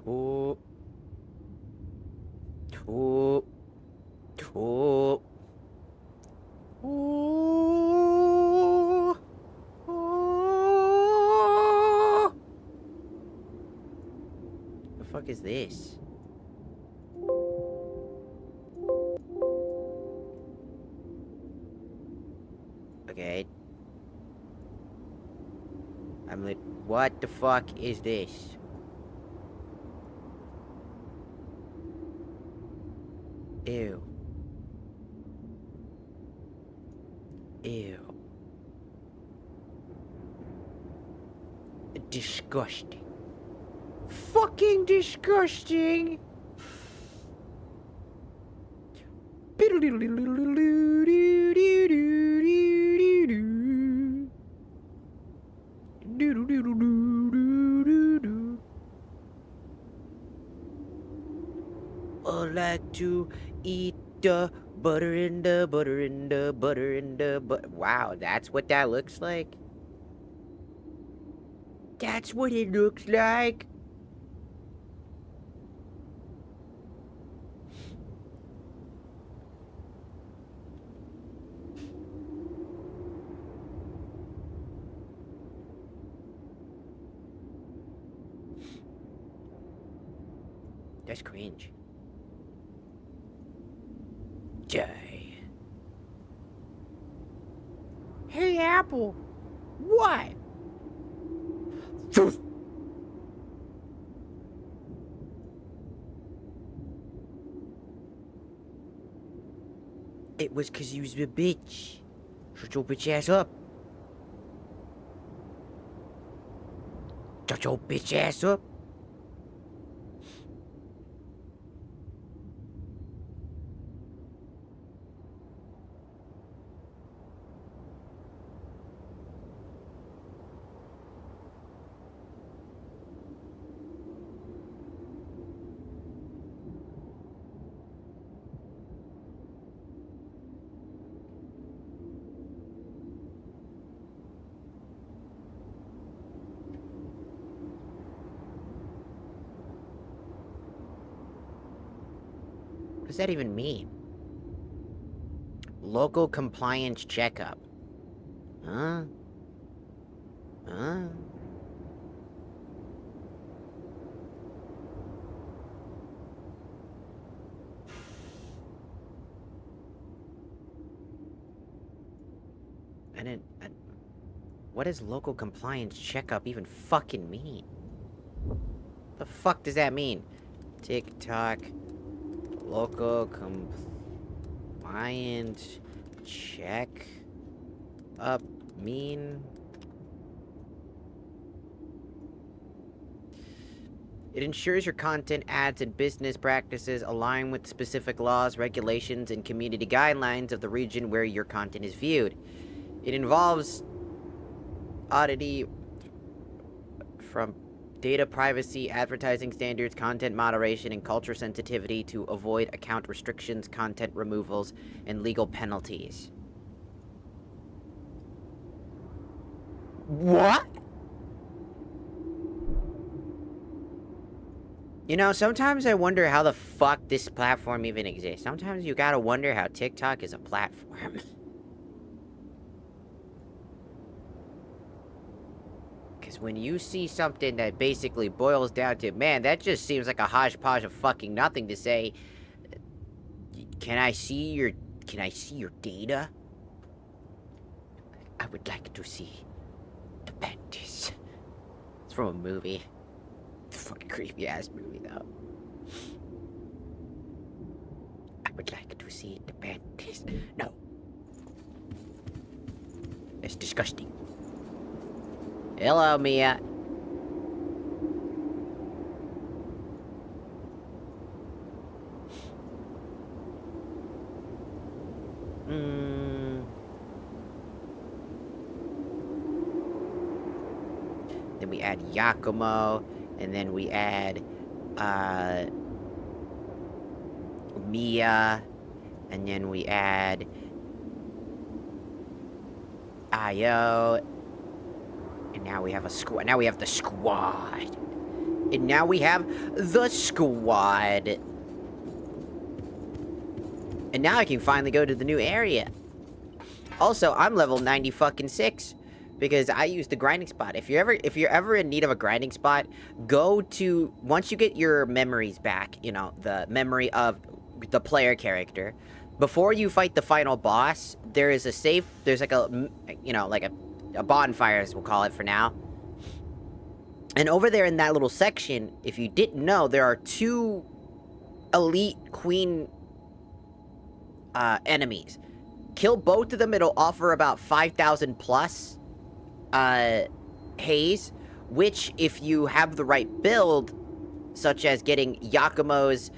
Oh. Oh. Oh. Oh. Oh. The fuck is this? Okay. I'm like, what the fuck is this? Ew. Ew. Disgusting. Fucking disgusting. I like to eat the butter in the butter in the butter in the butter. Wow, that's what that looks like? That's what it looks like? That's cringe. Jay. Hey, Apple. What? It was 'cause you was a bitch. Shut your bitch ass up. Shut your bitch ass up. What does that even mean? Local compliance checkup. Huh? Huh? What does local compliance checkup even fucking mean? The fuck does that mean? TikTok. Local compliance check up mean? It ensures your content, ads, and business practices align with specific laws, regulations, and community guidelines of the region where your content is viewed. It involves oddity from data privacy, advertising standards, content moderation, and culture sensitivity to avoid account restrictions, content removals, and legal penalties. What? You know, sometimes I wonder how the fuck this platform even exists. Sometimes you gotta wonder how TikTok is a platform. Because when you see something that basically boils down to, man, that just seems like a hodgepodge of fucking nothing to say, can I see your data? I would like to see the panties. It's from a movie. Fucking creepy ass movie though. I would like to see the panties. No. It's disgusting. Hello, Mia. Then we add Yakumo, and then we add, Mia, and then we add Io, and now we have a squad. Now we have the squad. And now we have the squad. And now I can finally go to the new area. Also, I'm level 90 fucking 6 because I use the grinding spot. If you're ever in need of a grinding spot, go to, once you get your memories back, you know, the memory of the player character, before you fight the final boss, there is a safe, there's like a, you know, like a bonfire, as we'll call it for now. And over there in that little section, if you didn't know, there are 2 elite queen enemies. Kill both of them, it'll offer about 5,000 plus haze, which if you have the right build, such as getting Yakumo's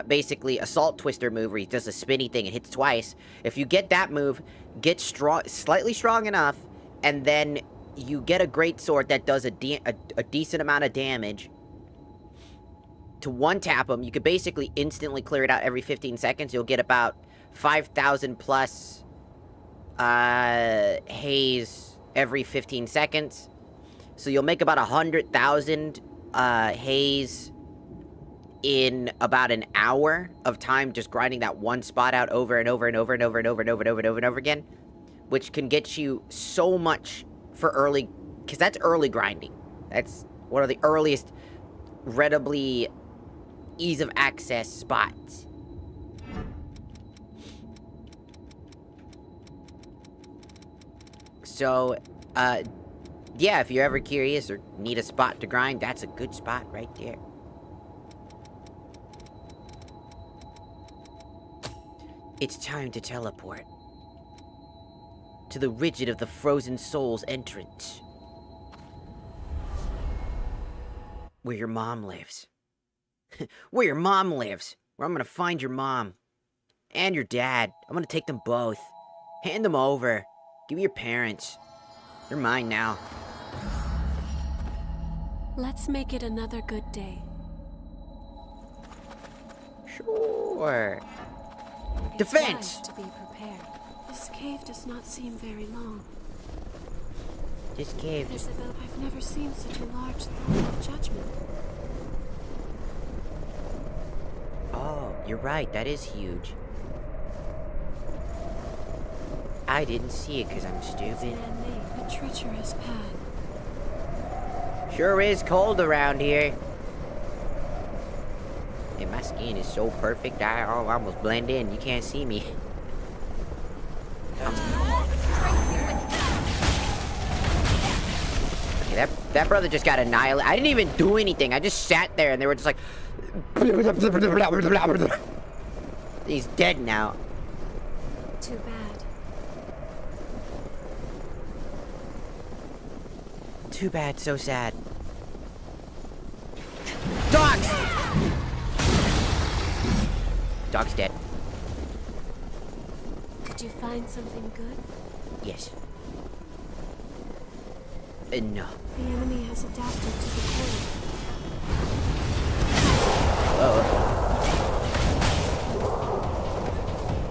basically assault twister move where he does a spinny thing and hits twice. If you get that move, get strong, slightly strong enough, and then you get a great sword that does a decent amount of damage to one-tap him, you could basically instantly clear it out every 15 seconds. You'll get about 5,000 plus haze every 15 seconds. So you'll make about 100,000 haze in about an hour of time just grinding that one spot out over and over and over and over and over and over and over and over and over again, which can get you so much for early, because that's early grinding. That's one of the earliest readily ease of access spots. So, yeah, if you're ever curious or need a spot to grind, that's a good spot right there. It's time to teleport to the Rigid of the Frozen Souls entrance, where your mom lives. Where your mom lives. Where I'm gonna find your mom. And your dad. I'm gonna take them both. Hand them over. Give me your parents. They're mine now. Let's make it another good day. Sure. It's Defense! wise to be prepared. This cave does not seem very long. This cave just... Isabel, I've never seen such a large throne of judgment. Oh, you're right. That is huge. I didn't see it because I'm It's stupid. man-made, a treacherous path. Sure is cold around here. And my skin is so perfect, I almost blend in. You can't see me. Okay, that brother just got annihilated. I didn't even do anything. I just sat there and they were just like... He's dead now. Too bad. Too bad, so sad. Dogs! Dog's dead. Did you find something good? Yes. No. The enemy has adapted to the cold. Uh-oh.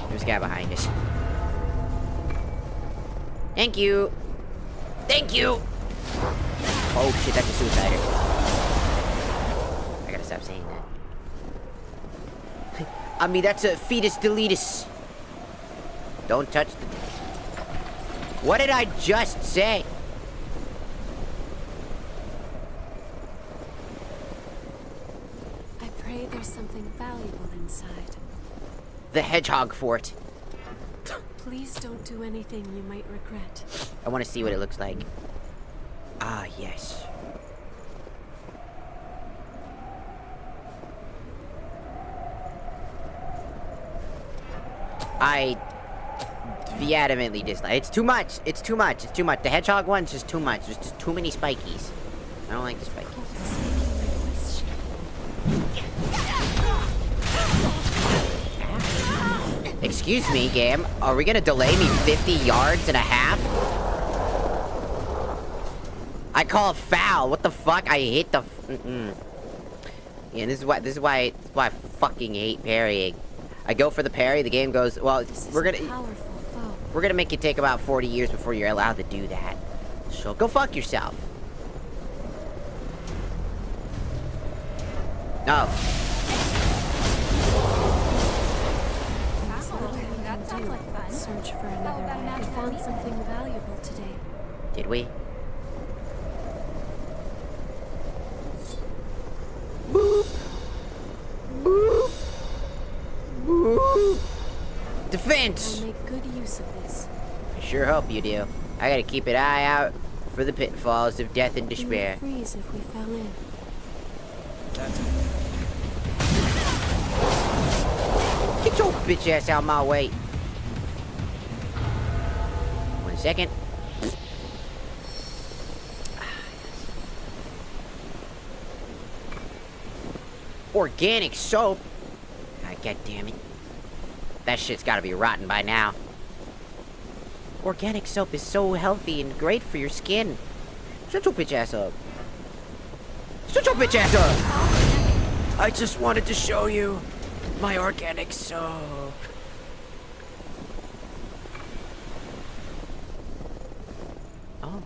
There's a guy behind us. Thank you. Thank you. Oh shit, that's a suicider. I gotta stop saying that. I mean, that's a fetus deletus. Don't touch the... What did I just say? I pray there's something valuable inside. The hedgehog fort. Please don't do anything you might regret. I want to see what it looks like. Ah, yes. I vehemently dislike. It's too much. It's too much. It's too much. The hedgehog one's just too much. There's just too many spikies. I don't like the spikies. Excuse me, game. Are we gonna delay me 50 yards and a half? I call foul. What the fuck? I hate the. Yeah, this is why I fucking hate parrying. I go for the parry. The game goes, well, we're gonna make you take about 40 years before you're allowed to do that. So go fuck yourself. No. That sounds like fun. Search for another way. We found something valuable today. Did we? Boop. Boop. Boop. Defense! I'll make good use of this. I sure hope you do. I gotta keep an eye out for the pitfalls of death and We despair. would freeze if we fell in. Get your bitch ass out my way. 1 second. Organic soap? God damn it. That shit's gotta be rotten by now. Organic soap is so healthy and great for your skin. Shut your bitch ass up. Shut your bitch ass up! I just wanted to show you my organic soap. Oh.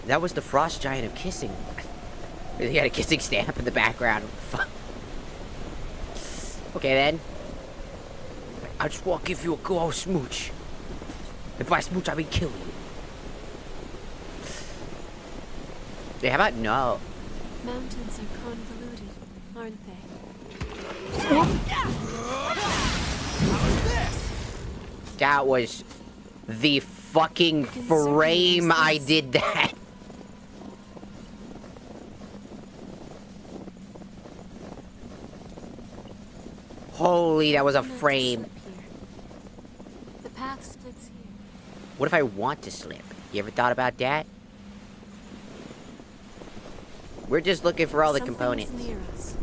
That was the frost giant of kissing. He had a kissing stamp in the background. Fuck. Okay then. I just want to give you a good old smooch. If I smooch, I'll be killing you. Yeah, how about no? Mountains are convoluted, aren't they? That was the fucking frame I did that. Holy, that was a frame. The path splits here. What if I want to slip? You ever thought about that? We're just looking for all the Something's components. near us.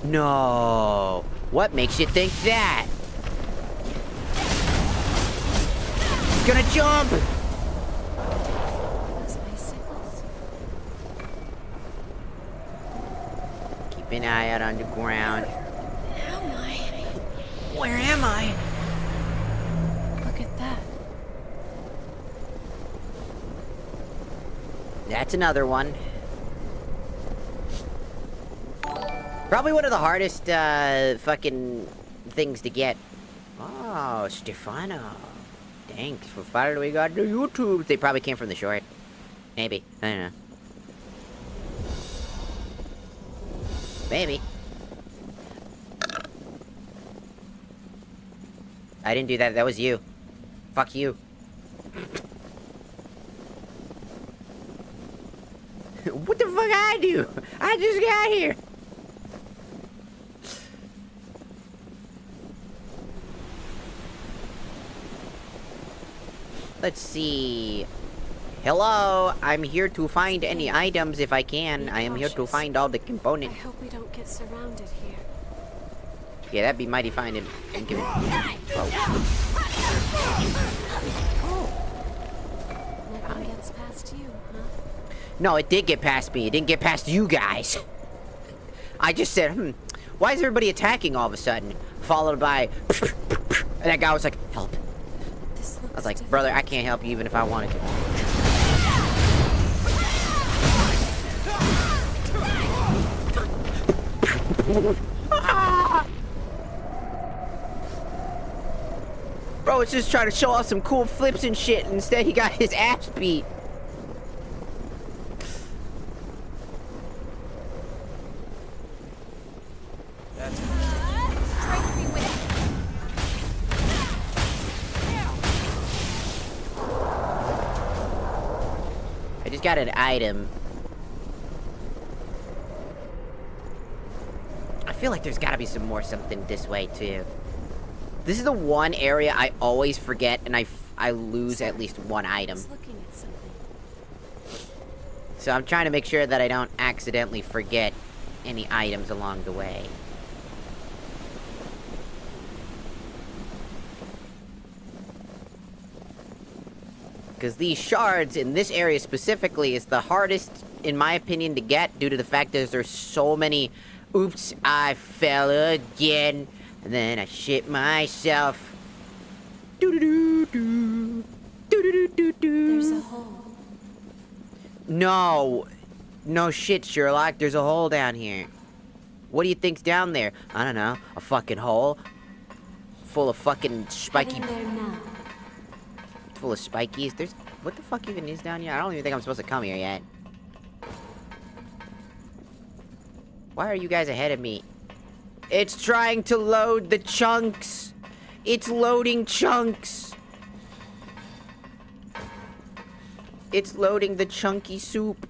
No. What makes you think that? He's gonna jump! Those icicles? Keep an eye out on the ground. Am I? Where am I? Look at that. That's another one. Probably one of the hardest, fucking things to get. Oh, Stefano. Thanks for following we got the YouTube. They probably came from the short. Maybe. I don't know. Maybe. I didn't do that. That was you. Fuck you. What the fuck I do? I just got here. Let's see. Hello, I'm here to find any items if I can. I am here to find all the I components. hope we don't get surrounded here. Yeah, that'd be mighty fine and give it. Nothing gets past you, huh? No, it did get past me. It didn't get past you guys. I just said, why is everybody attacking all of a sudden? Followed by, and that guy was like, help. This looks I was like, different. brother, I can't help you even if I wanted to. Bro, it's just trying to show off some cool flips and shit. Instead, he got his ass beat. I just got an item. I feel like there's gotta be some more something this way, too. This is the one area I always forget, and I lose at least one item. It's looking at something. So I'm trying to make sure that I don't accidentally forget any items along the way. Because these shards in this area specifically is the hardest, in my opinion, to get due to the fact that there's so many, oops, I fell again, and then I shit myself. Doo-doo-doo-doo. There's a hole. No. No shit, Sherlock. There's a hole down here. What do you think's down there? I don't know. A fucking hole? Full of fucking spiky... Heading there now. Full of spikies? There's... What the fuck even is down here? I don't even think I'm supposed to come here yet. Why are you guys ahead of me? It's trying to load the chunks! It's loading chunks! It's loading the chunky soup.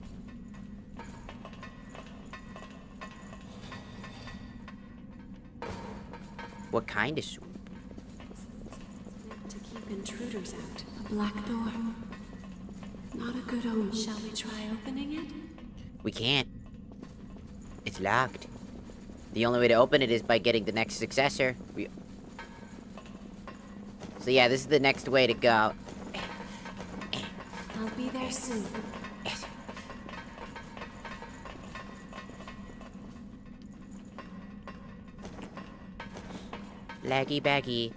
What kind of soup? To keep intruders out. A black door. Not a good omen. Shall we try opening it? We can't. It's locked. The only way to open it is by getting the next successor. So yeah, this is the next way to go. I'll be there soon. Laggy baggy.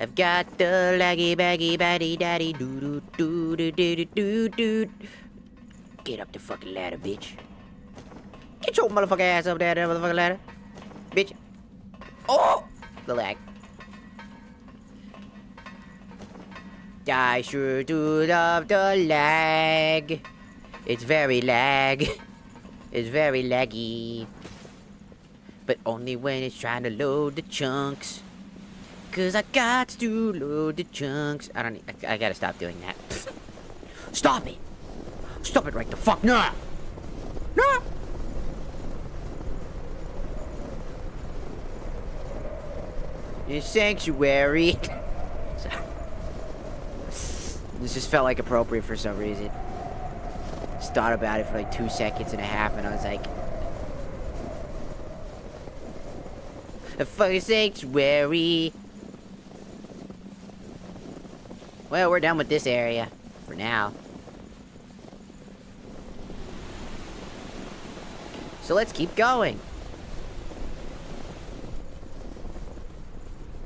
I've got the laggy baggy baddy daddy doo doo doo doo doo doo doo. Get up the fucking ladder, bitch. Get your motherfucking ass up there, motherfucking ladder. Bitch. Oh! The lag. I sure do love the lag. It's very lag. It's very laggy. But only when it's trying to load the chunks. Cause I got to load the chunks. I gotta stop doing that. Stop it! Stop it right the fuck now! No! Your sanctuary. This just felt like appropriate for some reason. Just thought about it for like 2 seconds and a half and I was like... A fucking sanctuary. Well, we're done with this area. For now. So let's keep going.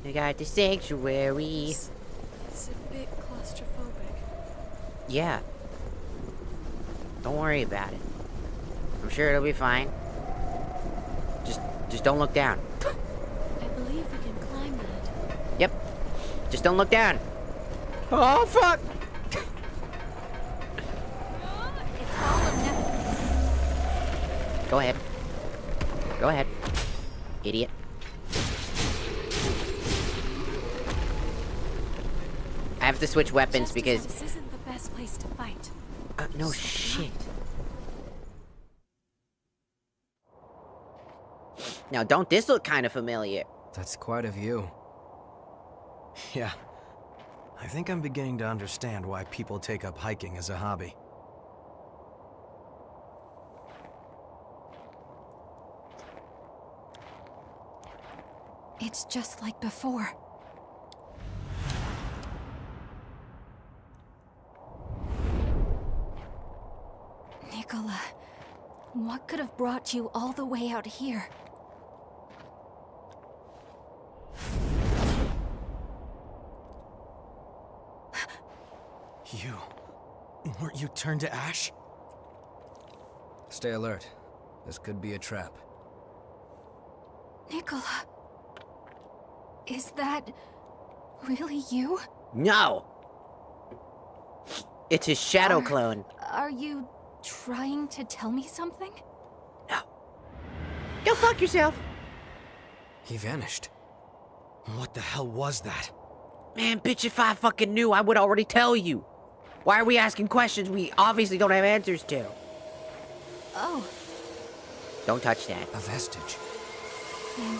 We got the sanctuary. It's a bit claustrophobic. Yeah. Don't worry about it. I'm sure it'll be fine. Just don't look down. I believe we can climb that. Yep. Just don't look down. Oh, fuck! It's all or nothing. Go ahead. Go ahead. Idiot. I have to switch weapons because... This isn't the best place to fight. no shit. Now, don't this look kind of familiar? That's quite a view. Yeah. I think I'm beginning to understand why people take up hiking as a hobby. It's just like before. Nicola, what could have brought you all the way out here? Weren't you turned to ash? Stay alert. This could be a trap. Nicola, is that really you? No! It's his shadow clone. Are you trying to tell me something? No. Go fuck yourself. He vanished. What the hell was that? Man, bitch, if I fucking knew, I would already tell you. Why are we asking questions we obviously don't have answers to? Oh. Don't touch that. A vestige. And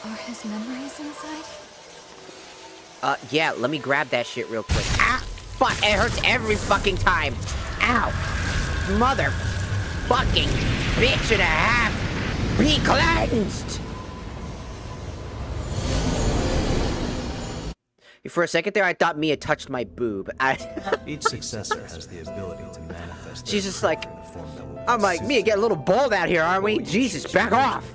are his memories inside? Yeah, let me grab that shit real quick. Ah! Fuck, it hurts every fucking time. Ow. Mother fucking bitch and a half. Be cleansed! For a second there, I thought Mia touched my boob. Each successor has the ability to manifest. She's just like, I'm like, Mia, get a little bold out here, aren't we? Jesus, back off!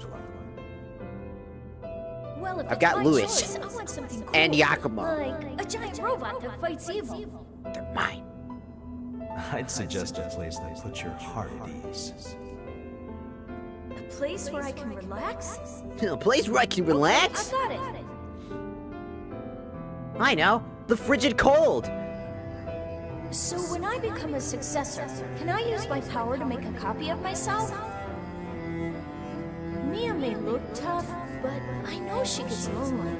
Well, if I've got it's my Louis choice, I want something cool, and Yakumo. like a giant robot that fights evil. They're mine. I'd suggest a place that puts your heart at ease. A place where I can relax? A place where I can relax? I got it. I know. The frigid cold. So when I become a successor, can I use my power to make a copy of myself? Mia may look tough, but I know she gets lonely.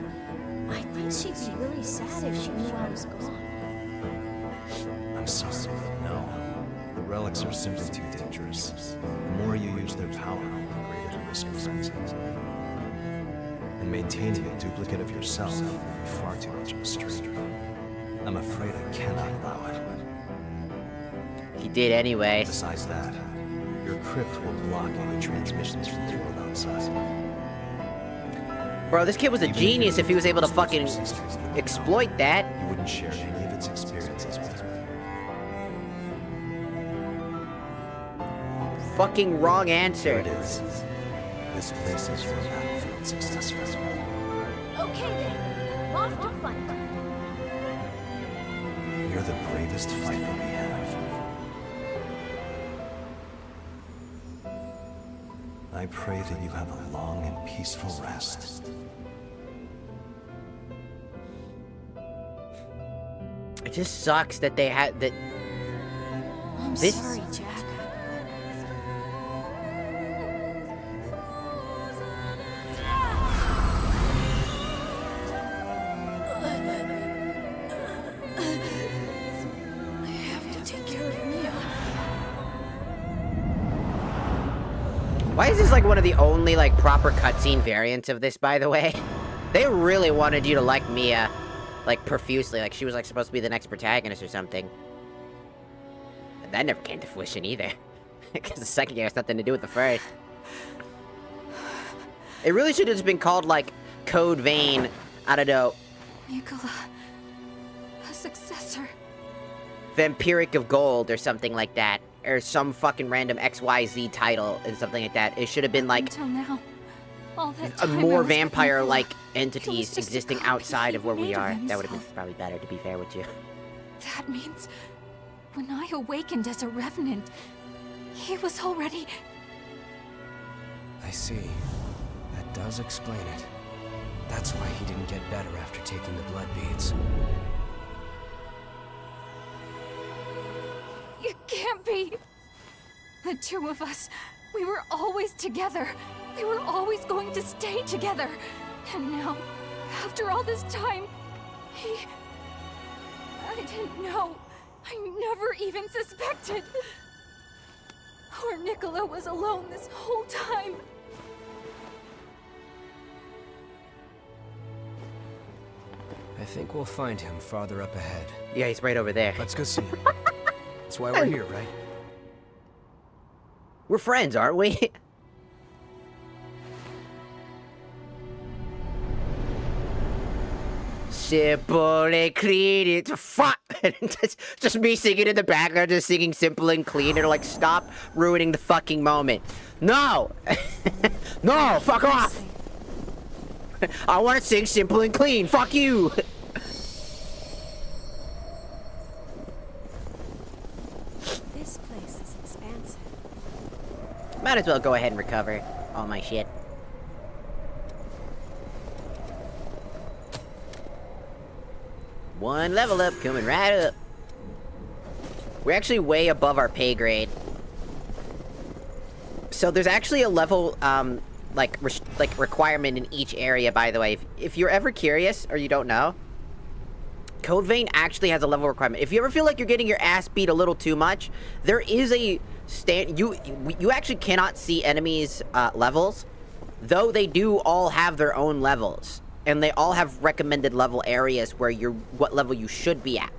I think she'd be really sad if she knew I was gone. I'm sorry, but no. The relics are simply too dangerous. The more you use their power, the greater the risk of frenzy. And maintaining a duplicate of yourself would be far too much of a strain. I'm afraid I cannot allow it. He did anyway. Besides that, your crypt will block any transmissions from the world outside. Bro, this kid was a genius if he was able to fucking exploit that. You wouldn't share any of its experiences with me. Fucking wrong There answer. it is. This place is your battlefield successor. Okay then, off to fight. You're the bravest fighter we have. I pray that you have a long and peaceful rest. It just sucks that they had that. I'm This- sorry, Jack. I have to take care of Mia. Why is this like one of the only like proper cutscene variants of this, by the way? They really wanted you to like Mia, like profusely, like she was like supposed to be the next protagonist or something. But that never came to fruition either, because the second game has nothing to do with the first. It really should have just been called like Code Vein. I don't know, Nicola, a successor. Vampiric of Gold or something like that, or some fucking random XYZ title and something like that. It should have been like Until now, all that a time I more was with vampire-like Nicola. entities just a existing copy outside of where he we made of are. That would have been himself. probably better, to be fair with you. That means when I awakened as a revenant, he was already. I see. That does explain it. That's why he didn't get better after taking the blood beads. It can't be! The two of us, we were always together. We were always going to stay together. And now, after all this time, I didn't know. I never even suspected. Poor Nicola was alone this whole time. I think we'll find him farther up ahead. Yeah, he's right over there. Let's go see him. That's why we're here, right? We're friends, aren't we? Simple and clean, it's fuck. just me singing in the background, just singing simple and clean, and like, stop ruining the fucking moment. No! No, fuck off! I want to sing simple and clean, fuck you! This place is expansive. Might as well go ahead and recover all my shit. One level up, coming right up. We're actually way above our pay grade. So there's actually a level, like requirement in each area, by the way. If you're ever curious, or you don't know, Code Vein actually has a level requirement. If you ever feel like you're getting your ass beat a little too much, there is a you actually cannot see enemies' levels, though they do all have their own levels. And they all have recommended level areas where what level you should be at.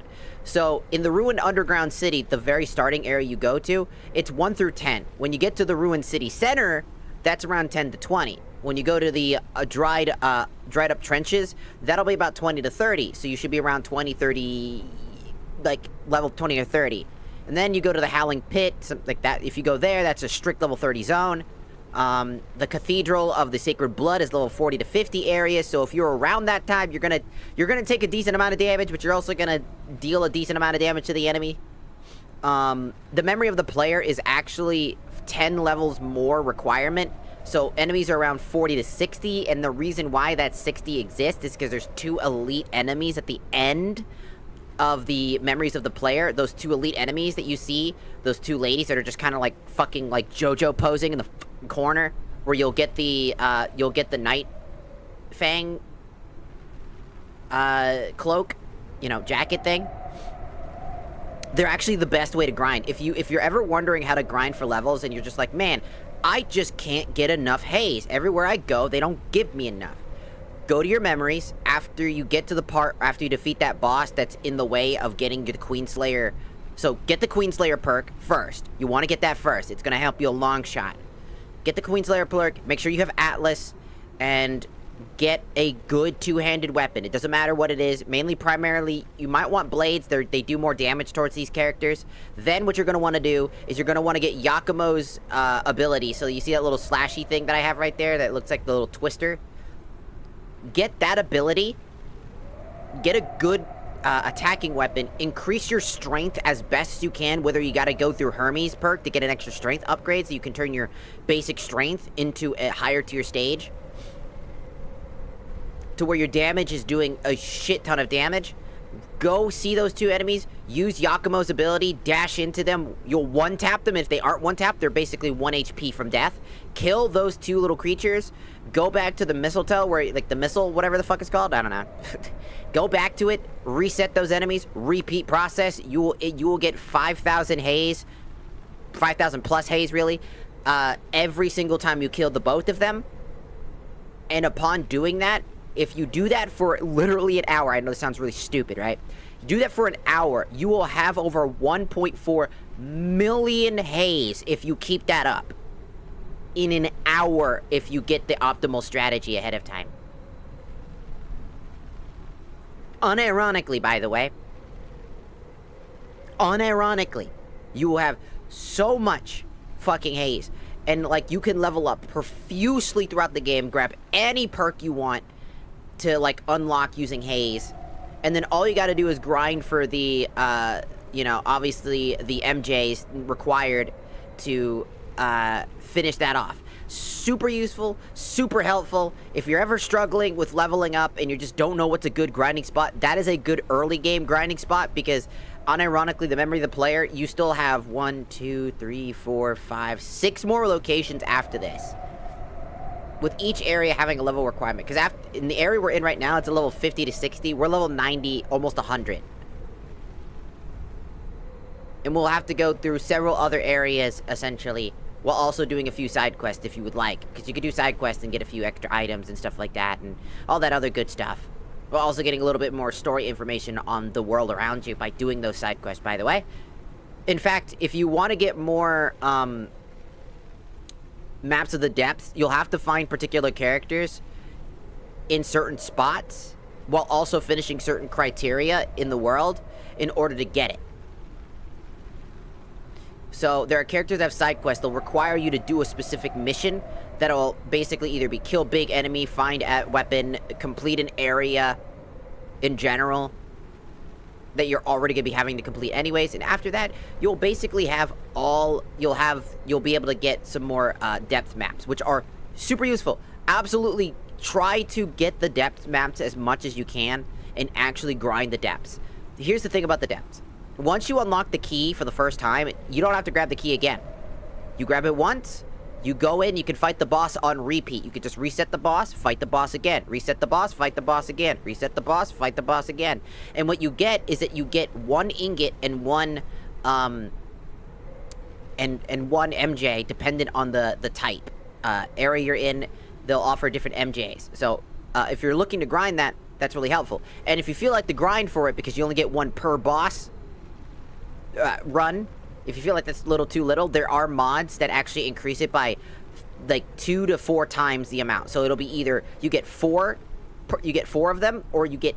So, in the Ruined Underground City, the very starting area you go to, it's 1 through 10. When you get to the Ruined City Center, that's around 10 to 20. When you go to the dried up trenches, that'll be about 20 to 30. So you should be around 20, 30, like level 20 or 30. And then you go to the Howling Pit, something like that. If you go there, that's a strict level 30 zone. The Cathedral of the Sacred Blood is level 40 to 50 area, so if you're around that time, you're gonna take a decent amount of damage, but you're also gonna deal a decent amount of damage to the enemy. The memory of the player is actually 10 levels more requirement, so enemies are around 40 to 60, and the reason why that 60 exists is because there's 2 elite enemies at the end of the memories of the player. Those 2 elite enemies that you see, those 2 ladies that are just kind of like fucking like JoJo posing in the corner, where you'll get the Night Fang cloak, you know, jacket thing. They're actually the best way to grind. If you're ever wondering how to grind for levels and you're just like, man, I just can't get enough haze. Everywhere I go, they don't give me enough. Go to your memories after you get to the part, after you defeat that boss that's in the way of getting the Queenslayer. So get the Queenslayer perk first. You want to get that first. It's going to help you a long shot. Get the Queenslayer perk, make sure you have Atlas, and get a good 2-handed weapon. It doesn't matter what it is. Mainly, primarily, you might want blades. They do more damage towards these characters. Then what you're going to want to do is you're going to want to get Yakumo's ability. So you see that little slashy thing that I have right there that looks like the little twister? Get that ability. Get a good attacking weapon. Increase your strength as best you can, whether you got to go through Hermes perk to get an extra strength upgrade so you can turn your basic strength into a higher tier stage, to where your damage is doing a shit ton of damage. Go see those 2 enemies, use Yakumo's ability, dash into them. You'll one-tap them. If they aren't one-tapped, they're basically 1 HP from death. Kill those 2 little creatures. Go back to the mistletoe, where, like, the missile, whatever the fuck it's called, I don't know. Go back to it, reset those enemies, repeat process. You will get 5,000 haze, 5,000 plus haze, really, every single time you kill the both of them. And upon doing that, if you do that for literally an hour, I know this sounds really stupid, right? You do that for an hour, you will have over 1.4 million haze if you keep that up. In an hour, if you get the optimal strategy ahead of time. Unironically, by the way. Unironically. You will have so much fucking haze. And, like, you can level up profusely throughout the game, grab any perk you want to, like, unlock using haze. And then all you gotta do is grind for the, you know, obviously the MJs required to finish that off. Super useful, super helpful. If you're ever struggling with leveling up and you just don't know what's a good grinding spot, that is a good early game grinding spot, because unironically, the memory of the player, you still have 1, 2, 3, 4, 5, 6 more locations after this, with each area having a level requirement. Because in the area we're in right now, it's a level 50 to 60. We're level 90, almost 100. And we'll have to go through several other areas, essentially, while also doing a few side quests if you would like. Because you could do side quests and get a few extra items and stuff like that, and all that other good stuff. We're also getting a little bit more story information on the world around you by doing those side quests, by the way. In fact, if you want to get more maps of the depths, you'll have to find particular characters in certain spots while also finishing certain criteria in the world in order to get it. So there are characters that have side quests. They'll require you to do a specific mission that'll basically either be kill big enemy, find a weapon, complete an area in general that you're already gonna be having to complete anyways. And after that, you'll basically have you'll be able to get some more depth maps, which are super useful. Absolutely try to get the depth maps as much as you can and actually grind the depths. Here's the thing about the depths. Once you unlock the key for the first time, you don't have to grab the key again. You grab it once, you go in, you can fight the boss on repeat. You can just reset the boss, fight the boss again. Reset the boss, fight the boss again. Reset the boss, fight the boss again. And what you get is that you get 1 ingot and one and one MJ, dependent on the type. Area you're in, they'll offer different MJs. So if you're looking to grind that, that's really helpful. And if you feel like the grind for it, because you only get 1 per boss run, if you feel like that's a little too little, there are mods that actually increase it by like 2 to 4 times the amount. So it'll be either you get 4 of them, or you get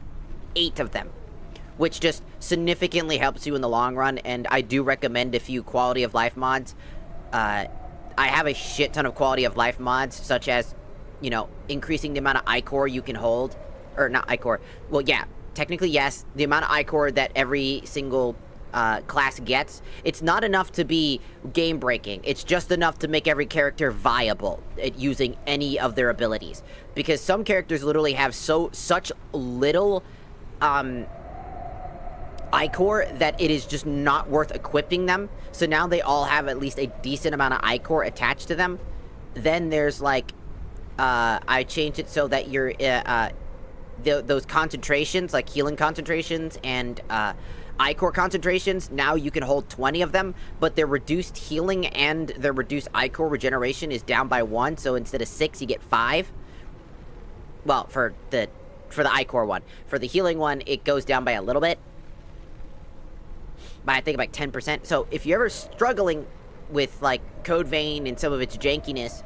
8 of them, which just significantly helps you in the long run. And I do recommend a few quality of life mods. I have a shit ton of quality of life mods, such as, you know, increasing the amount of ichor you can hold. Or not ichor. Well, yeah, technically yes. The amount of ichor that every single class gets, it's not enough to be game-breaking. It's just enough to make every character viable at using any of their abilities. Because some characters literally have such little ichor that it is just not worth equipping them. So now they all have at least a decent amount of ichor attached to them. Then there's like, I changed it so that you're, those concentrations, like healing concentrations and ichor concentrations, now you can hold 20 of them, but their reduced healing and their reduced ichor regeneration is down by 1, so instead of 6, you get 5. Well, for the ichor one. For the healing one, it goes down by a little bit. By, I think, like 10%. So, if you're ever struggling with, like, Code Vein and some of its jankiness,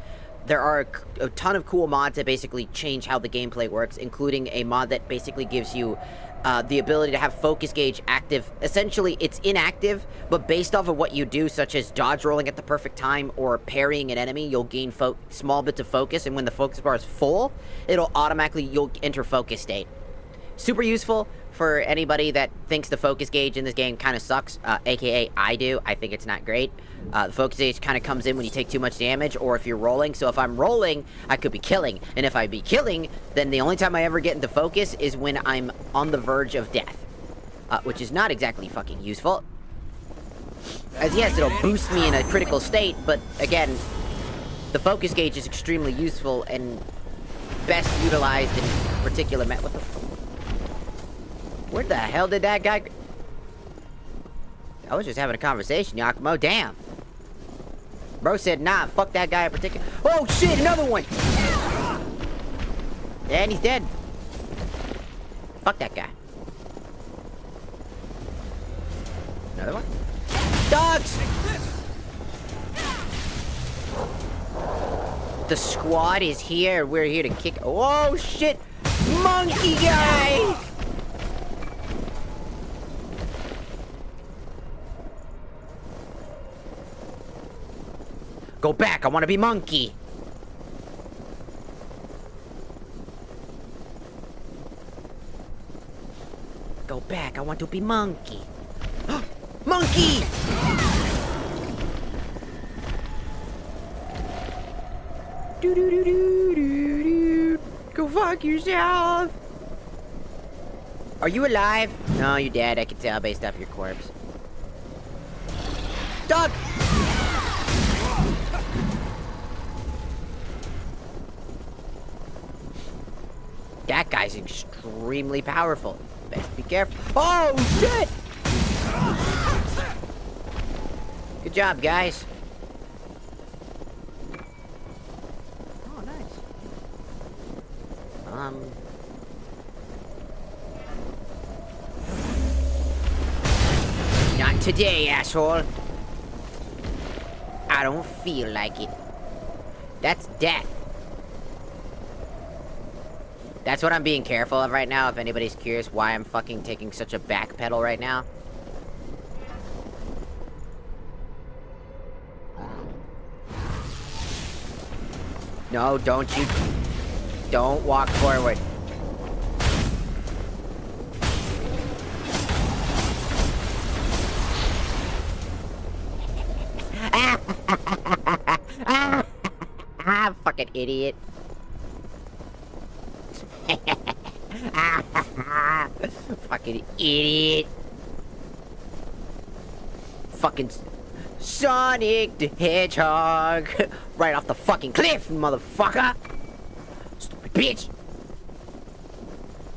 there are a ton of cool mods that basically change how the gameplay works, including a mod that basically gives you the ability to have focus gauge active. Essentially, it's inactive, but based off of what you do, such as dodge rolling at the perfect time or parrying an enemy, you'll gain small bits of focus, and when the focus bar is full, you'll enter focus state. Super useful for anybody that thinks the focus gauge in this game kind of sucks, aka I do. I think it's not great. The focus gauge kind of comes in when you take too much damage, or if you're rolling. So if I'm rolling, I could be killing. And if I be killing, then the only time I ever get into focus is when I'm on the verge of death. Which is not exactly fucking useful. As yes, it'll boost me in a critical state, but again, the focus gauge is extremely useful and best utilized in particular what the fuck? Where the hell did that guy... I was just having a conversation, Yakumo. Damn. Bro said, nah, fuck that guy in particular. Oh, shit, another one! And he's dead. Fuck that guy. Another one? Dogs! The squad is here. We're here to kick... Oh, shit! Monkey guy! Go back, I want to be monkey. Go back, I want to be monkey. Monkey! Do do do do do do. Go fuck yourself. Are you alive? No, you're dead. I can tell based off your corpse. Dog! That guy's extremely powerful. Best be careful. Oh, shit! Good job, guys. Oh, nice. Not today, asshole. I don't feel like it. That's death. That's what I'm being careful of right now, if anybody's curious why I'm fucking taking such a backpedal right now. No, don't you... Don't walk forward. Fucking idiot. Fucking idiot. Fucking Sonic the Hedgehog. Right off the fucking cliff, motherfucker. Stupid bitch.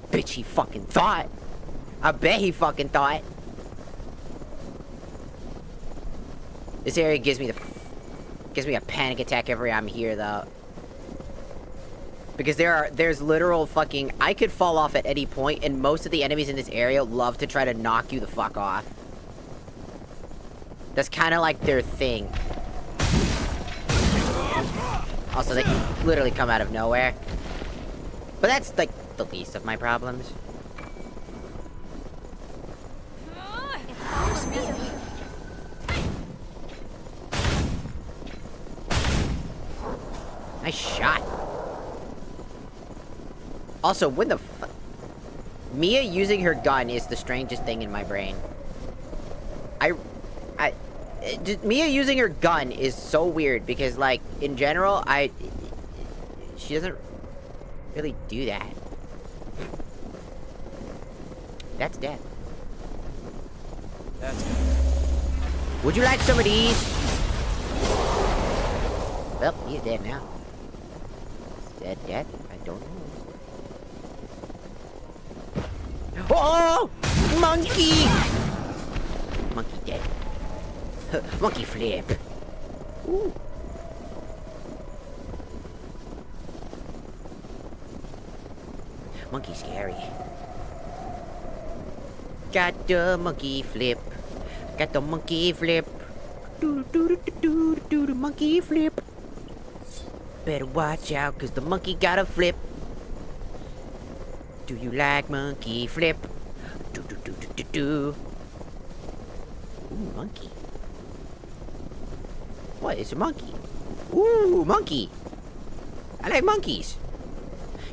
Bitch, he fucking thought. I bet he fucking thought. This area gives me a panic attack every I'm here, though. Because there's literal fucking... I could fall off at any point, and most of the enemies in this area love to try to knock you the fuck off. That's kind of like their thing. Also, they can literally come out of nowhere. But that's, like, the least of my problems. Nice shot. Also, when the fuck... Mia using her gun is the strangest thing in my brain. Mia using her gun is so weird because, like, in general, she doesn't really do that. That's dead. That's... Would you like some of these? Well, he's dead now. Dead? I don't know. Oh! Monkey! Monkey dead. Monkey flip. Ooh. Monkey scary. Got the monkey flip. Got the monkey flip. Do do do do do the monkey flip. Better watch out, cause the monkey got a flip. Do you like monkey flip? Do do do do do do. Ooh, monkey. What is a monkey? Ooh, monkey. I like monkeys.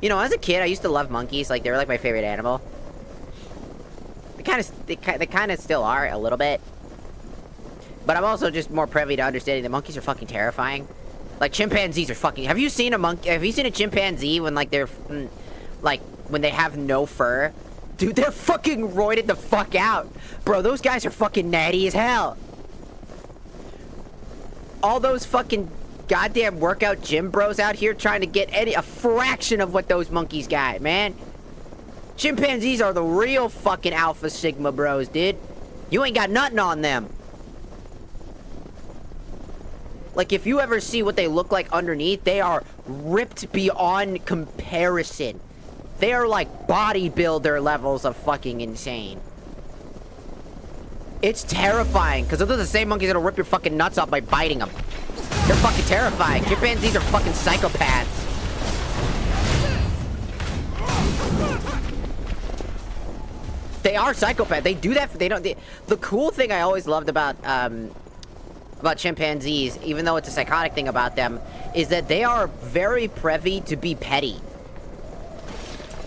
You know, as a kid, I used to love monkeys. Like, they were like my favorite animal. They kind of still are a little bit. But I'm also just more privy to understanding that monkeys are fucking terrifying. Like, chimpanzees are fucking... Have you seen a chimpanzee when, like, they're... Like, when they have no fur? Dude, they're fucking roided the fuck out. Bro, those guys are fucking natty as hell. All those fucking goddamn workout gym bros out here trying to get a fraction of what those monkeys got, man. Chimpanzees are the real fucking alpha sigma bros, dude. You ain't got nothing on them. Like, if you ever see what they look like underneath, they are ripped beyond comparison. They are like bodybuilder levels of fucking insane. It's terrifying, because those are the same monkeys that'll rip your fucking nuts off by biting them. They're fucking terrifying. Chimpanzees are fucking psychopaths. They are psychopaths. They do that. The cool thing I always loved about chimpanzees, even though it's a psychotic thing about them, is that they are very privy to be petty.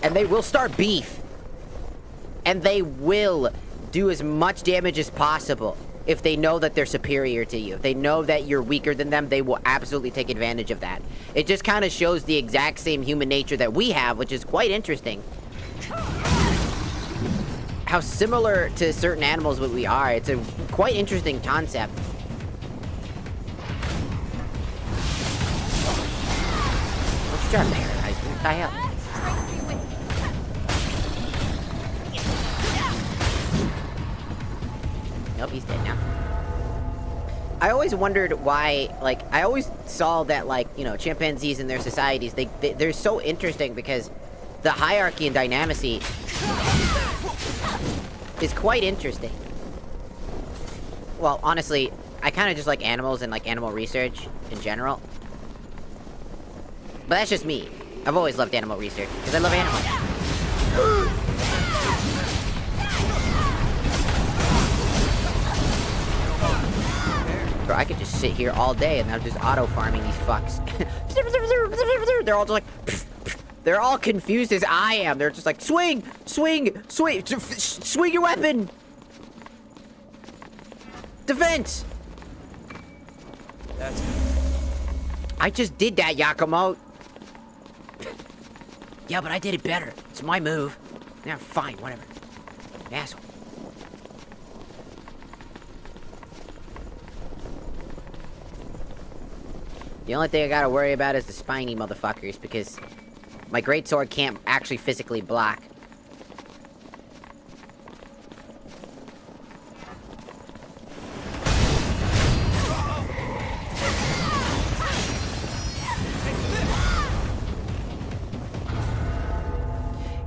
And they will start beef. And they will do as much damage as possible if they know that they're superior to you. If they know that you're weaker than them, they will absolutely take advantage of that. It just kind of shows the exact same human nature that we have, which is quite interesting. How similar to certain animals we are. It's a quite interesting concept. What you trying to paralyze me? What the hell? Nope, he's dead now. I always wondered why, like, I always saw that, like, you know, chimpanzees and their societies, they're so interesting because the hierarchy and dynamacy is quite interesting. Well, honestly, I kind of just like animals and, like, animal research in general. But that's just me. I've always loved animal research because I love animals. Bro, I could just sit here all day and I'm just auto-farming these fucks. They're all just like... They're all confused as I am. They're just like, swing! Swing! Swing! Swing your weapon! Defense! That's... I just did that, Yakumo. Yeah, but I did it better. It's my move. Yeah, fine, whatever. Asshole. The only thing I gotta worry about is the spiny motherfuckers, because my greatsword can't actually physically block.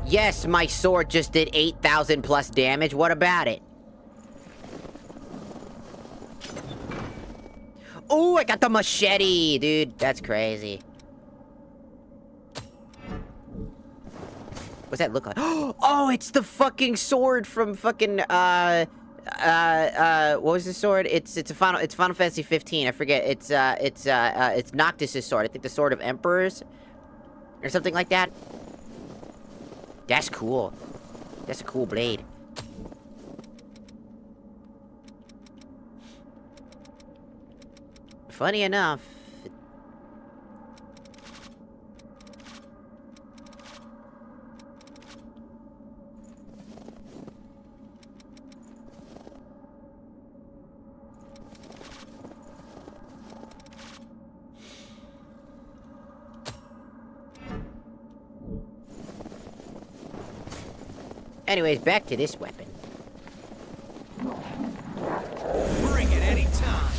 Yes, my sword just did 8,000 plus damage. What about it? Ooh, I got the machete, dude. That's crazy. What's that look like? Oh, it's the fucking sword from fucking, What was the sword? It's Final Fantasy 15. I forget. It's Noctis's sword. I think the Sword of Emperors, or something like that. That's cool. That's a cool blade. Funny enough. Anyways, back to this weapon. Bring it anytime.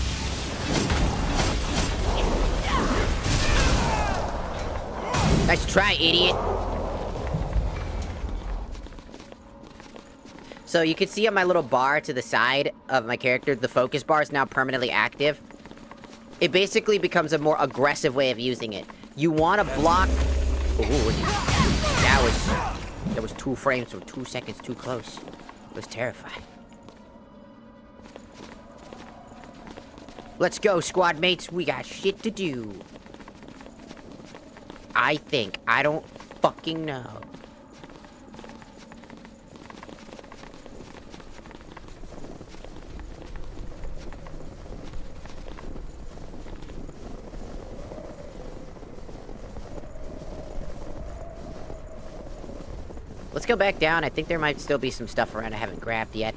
Nice try, idiot. So you can see on my little bar to the side of my character, the focus bar is now permanently active. It basically becomes a more aggressive way of using it. You want to block... Ooh, that was 2 frames or 2 seconds too close. It was terrifying. Let's go, squad mates. We got shit to do. I think. I don't fucking know. Let's go back down. I think there might still be some stuff around I haven't grabbed yet.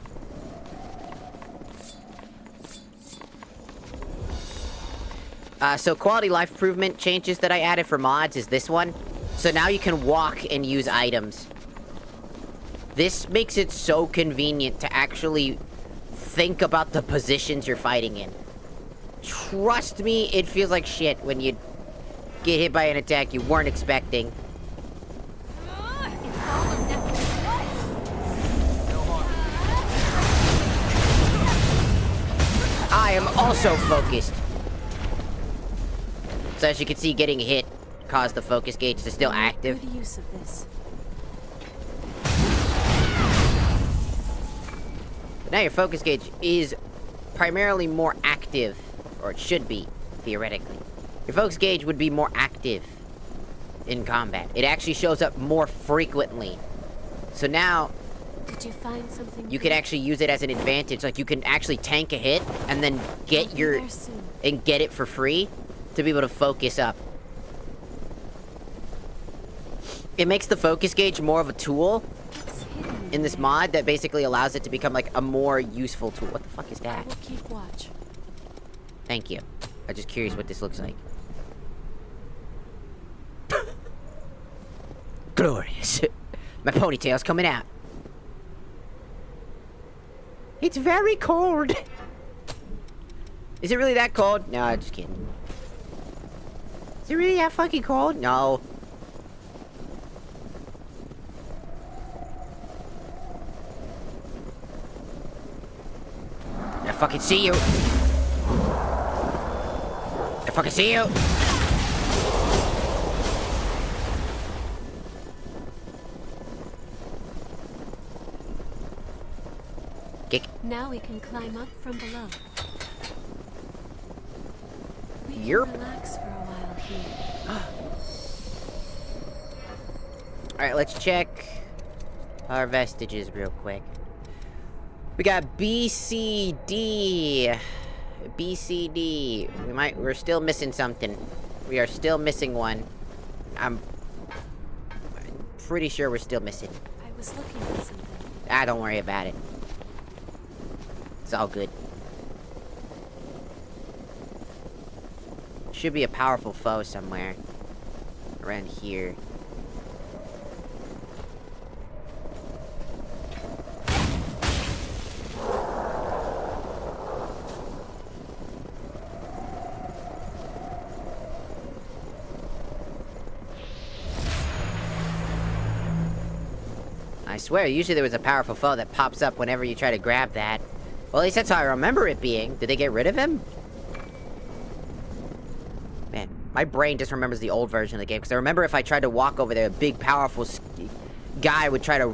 So quality life improvement changes that I added for mods is this one. So now you can walk and use items. This makes it so convenient to actually think about the positions you're fighting in. Trust me, it feels like shit when you get hit by an attack you weren't expecting. I am also focused. So as you can see, getting hit caused the focus gauge to still active. Good use of this. But now your focus gauge is primarily more active, or it should be, theoretically. Your focus gauge would be more active in combat. It actually shows up more frequently. So now, Did you find something? you can actually use it as an advantage. Like, you can actually tank a hit, and then get I'll be your... there soon. and get it for free, to be able to focus up. It makes the focus gauge more of a tool It's hidden in this there. mod that basically allows it to become like a more useful tool. What the fuck is I that? will keep watch. Thank you. I'm just curious what this looks like. Glorious. My ponytail's coming out. It's very cold. Is it really that cold? No, I'm just kidding. Is it really that fucking cold? No. I fucking see you. I fucking see you. Kick. Now we can climb up from below. We can Yerp. relax for a while here. Alright, let's check our vestiges real quick. We got BCD. BCD. We're still missing something. We are still missing one. I'm pretty sure we're still missing. I was looking at something. Ah, don't worry about it. It's all good. Should be a powerful foe somewhere. Around here. I swear, usually there was a powerful foe that pops up whenever you try to grab that. Well, at least that's how I remember it being. Did they get rid of him? Man, my brain just remembers the old version of the game. Because I remember if I tried to walk over there, a big, powerful guy would try to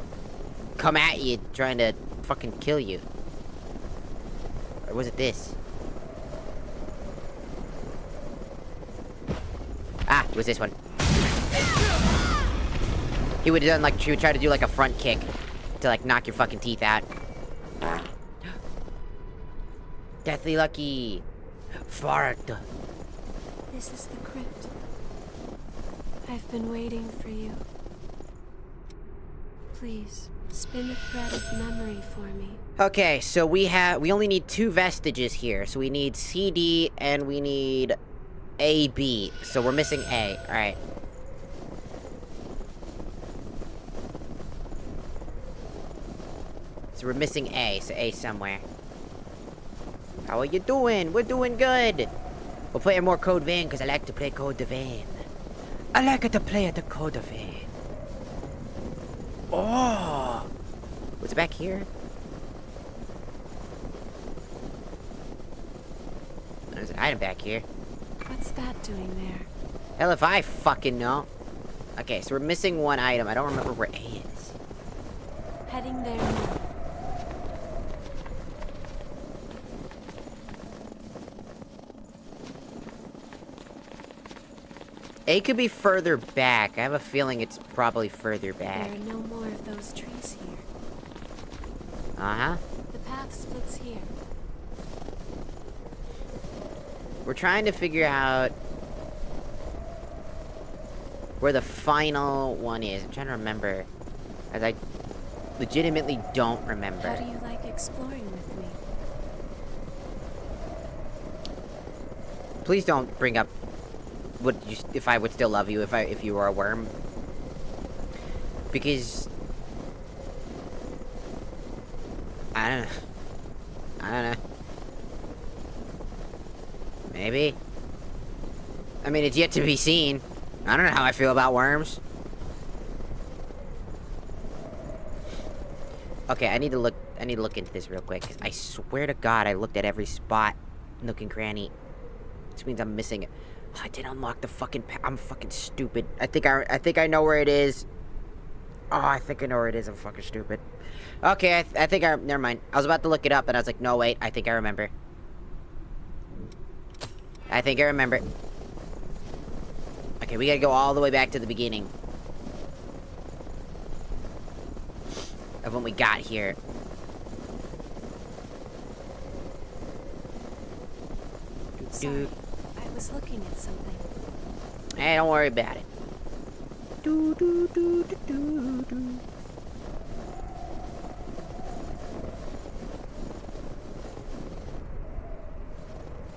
come at you, trying to fucking kill you. Or was it this? Ah, it was this one. He would have done like, she would try to do like a front kick to like knock your fucking teeth out. Deathly lucky. Fart. This is the crypt. I've been waiting for you. Please, spin a thread of memory for me. Okay, so we only need 2 vestiges here. So we need CD and we need AB. So we're missing A. Alright. So we're missing A. So A somewhere. How are you doing? We're doing good. We're playing more Code Vein because I like to play Code Vein. I like to play at the Code Vein. Oh! What's back here? There's an item back here. What's that doing there? Hell if I fucking know. Okay, so we're missing 1 item. I don't remember where A is. Heading there now. A could be further back. I have a feeling it's probably further There back. are no more of those trees here. Uh-huh. The path splits here. We're trying to figure out where the final one is. I'm trying to remember. As I legitimately don't remember. How do you like exploring with me? Please don't bring up if I would still love you if you were a worm. Because I don't know. Maybe. I mean, it's yet to be seen. I don't know how I feel about worms. Okay, I need to look into this real quick. 'Cause I swear to God, I looked at every spot, nook and cranny. Which means I'm missing it. Oh, I didn't unlock the fucking I'm fucking stupid. I think I know where it is. Oh, I think I know where it is. I'm fucking stupid. Okay, I think never mind. I was about to look it up, and I was like, no, wait. I think I remember. I think I remember. Okay, we gotta go all the way back to the beginning of when we got here. Sorry, I was looking at something. Hey, don't worry about it. Do, do, do, do, do, do.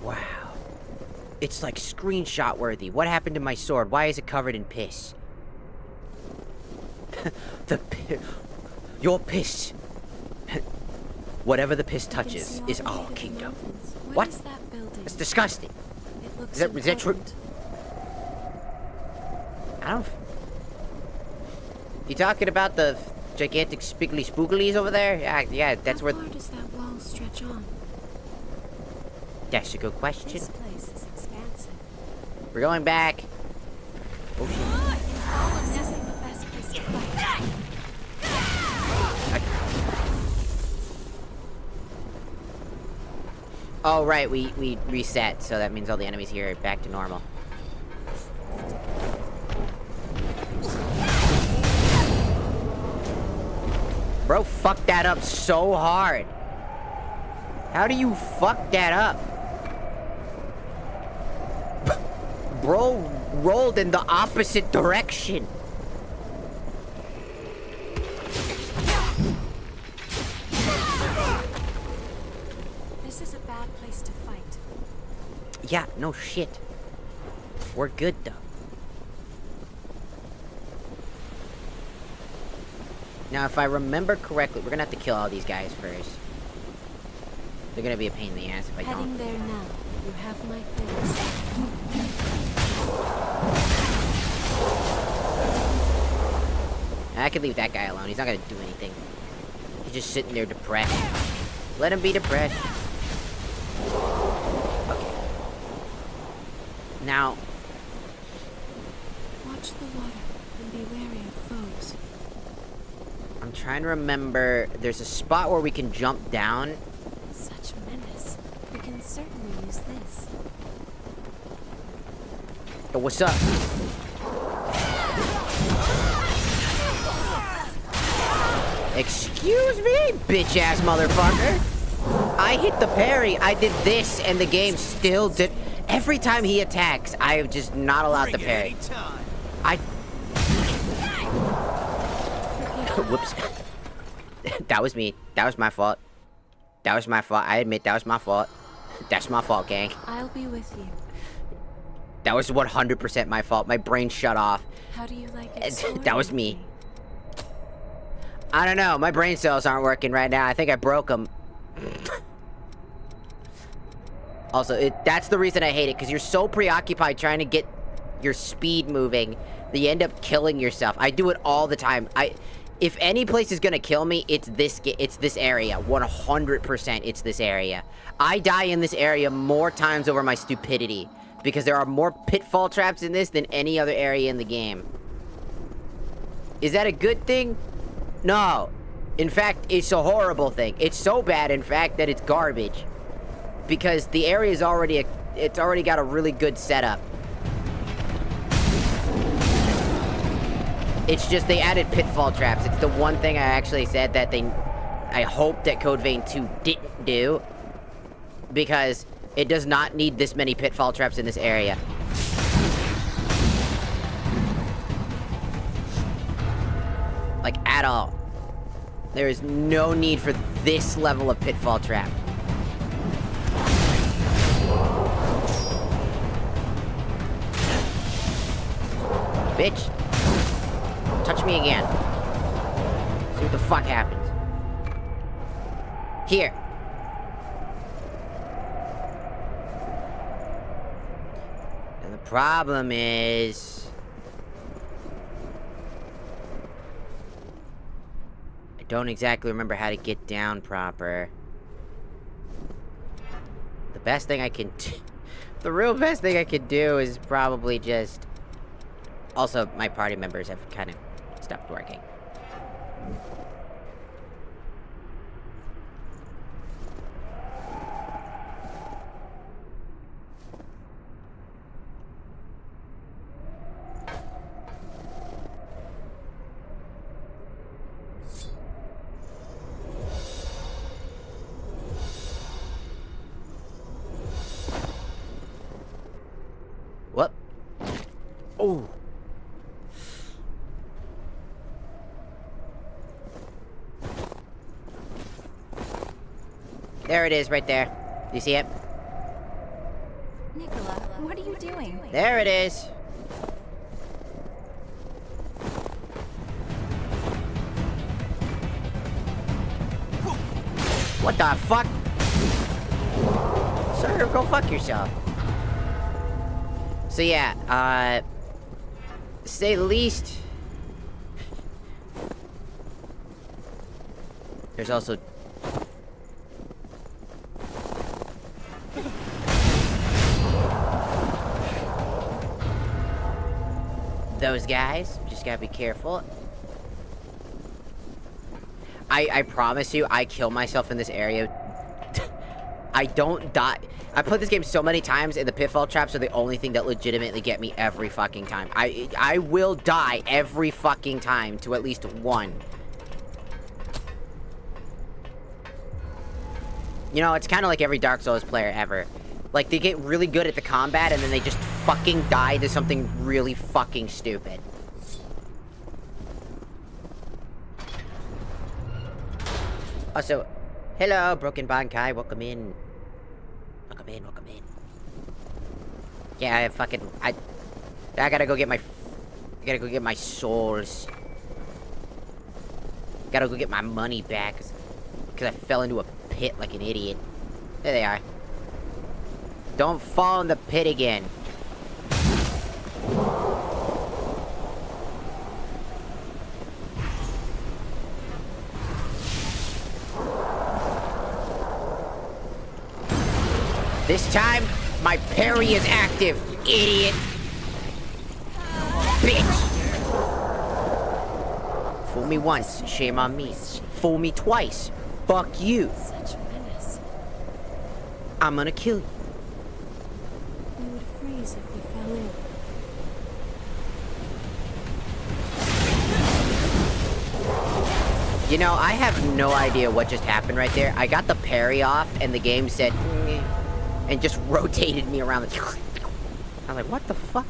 Wow. It's like screenshot worthy. What happened to my sword? Why is it covered in piss? Your piss. Whatever the piss touches is our kingdom. What? Is that building? It's disgusting. It looks Is that true? important. I don't... You talking about the gigantic spiggly spooglies over there? Yeah, that's where... How far does that wall stretch on? That's a good question. This place is expansive. We're going back. Oh, shit. This isn't the best place to fight. Oh, right, we reset, so that means all the enemies here are back to normal. Bro, fuck that up so hard. How do you fuck that up? Bro rolled in the opposite direction. This is a bad place to fight. Yeah, no shit. We're good, though. Now, if I remember correctly, we're gonna have to kill all these guys first. They're gonna be a pain in the ass if I Heading don't. there now. You have my things. I could leave that guy alone. He's not gonna do anything. He's just sitting there depressed. Let him be depressed. Okay. Now, Watch the water and be wary of foes. I'm trying to remember. There's a spot where we can jump down. Such menace. can certainly use this. Yo, what's up? Excuse me, bitch-ass motherfucker. I hit the parry, I did this, and the game still did... Every time he attacks, I am just not allowed to parry. Whoops. That was me. That was my fault. That was my fault. I admit that was my fault. That's my fault, gang. I'll be with you. That was 100% my fault. My brain shut off. How do you like it? That was me. I don't know. My brain cells aren't working right now. I think I broke them. Also, that's the reason I hate it, because you're so preoccupied trying to get your speed moving that you end up killing yourself. I do it all the time. If any place is gonna kill me, it's this area. 100% it's this area. I die in this area more times over my stupidity, because there are more pitfall traps in this than any other area in the game. Is that a good thing? No. In fact, it's a horrible thing. It's so bad, in fact, that it's garbage. Because the area is already it's already got a really good setup. It's just they added pitfall traps. It's the one thing I actually said that I hope that Code Vein 2 didn't do. Because it does not need this many pitfall traps in this area. Like, at all. There is no need for this level of pitfall trap. Bitch. Touch me again. See what the fuck happens. Here. And the problem is... I don't exactly remember how to get down proper. The best thing I can do... The real best thing I could do is probably just... Also, my party members have kind of stopped working. What? Oh. There it is, right there. Do you see it? Nicola, what are you doing? There it is. What the fuck? Sir, go fuck yourself. So yeah, to say the least, there's also those guys. Just gotta be careful. I promise you, I kill myself in this area. I don't die. I played this game so many times, and the pitfall traps are the only thing that legitimately get me every fucking time. I will die every fucking time to at least one. You know, it's kind of like every Dark Souls player ever. Like, they get really good at the combat, and then they just fucking die to something really fucking stupid. Also, hello, Broken Bankai, welcome in. Welcome in, welcome in. Yeah, I gotta go get my... I gotta go get my souls. Gotta go get my money back, because I fell into a pit like an idiot. There they are. Don't fall in the pit again. This time, my parry is active, idiot. Bitch. Fool me once, shame on me. Fool me twice, fuck you. Such menace. I'm gonna kill you. We would freeze if we fell in. You know, I have no idea what just happened right there. I got the parry off, and the game said, "Meh," and just rotated me around. I was like, what the fuck?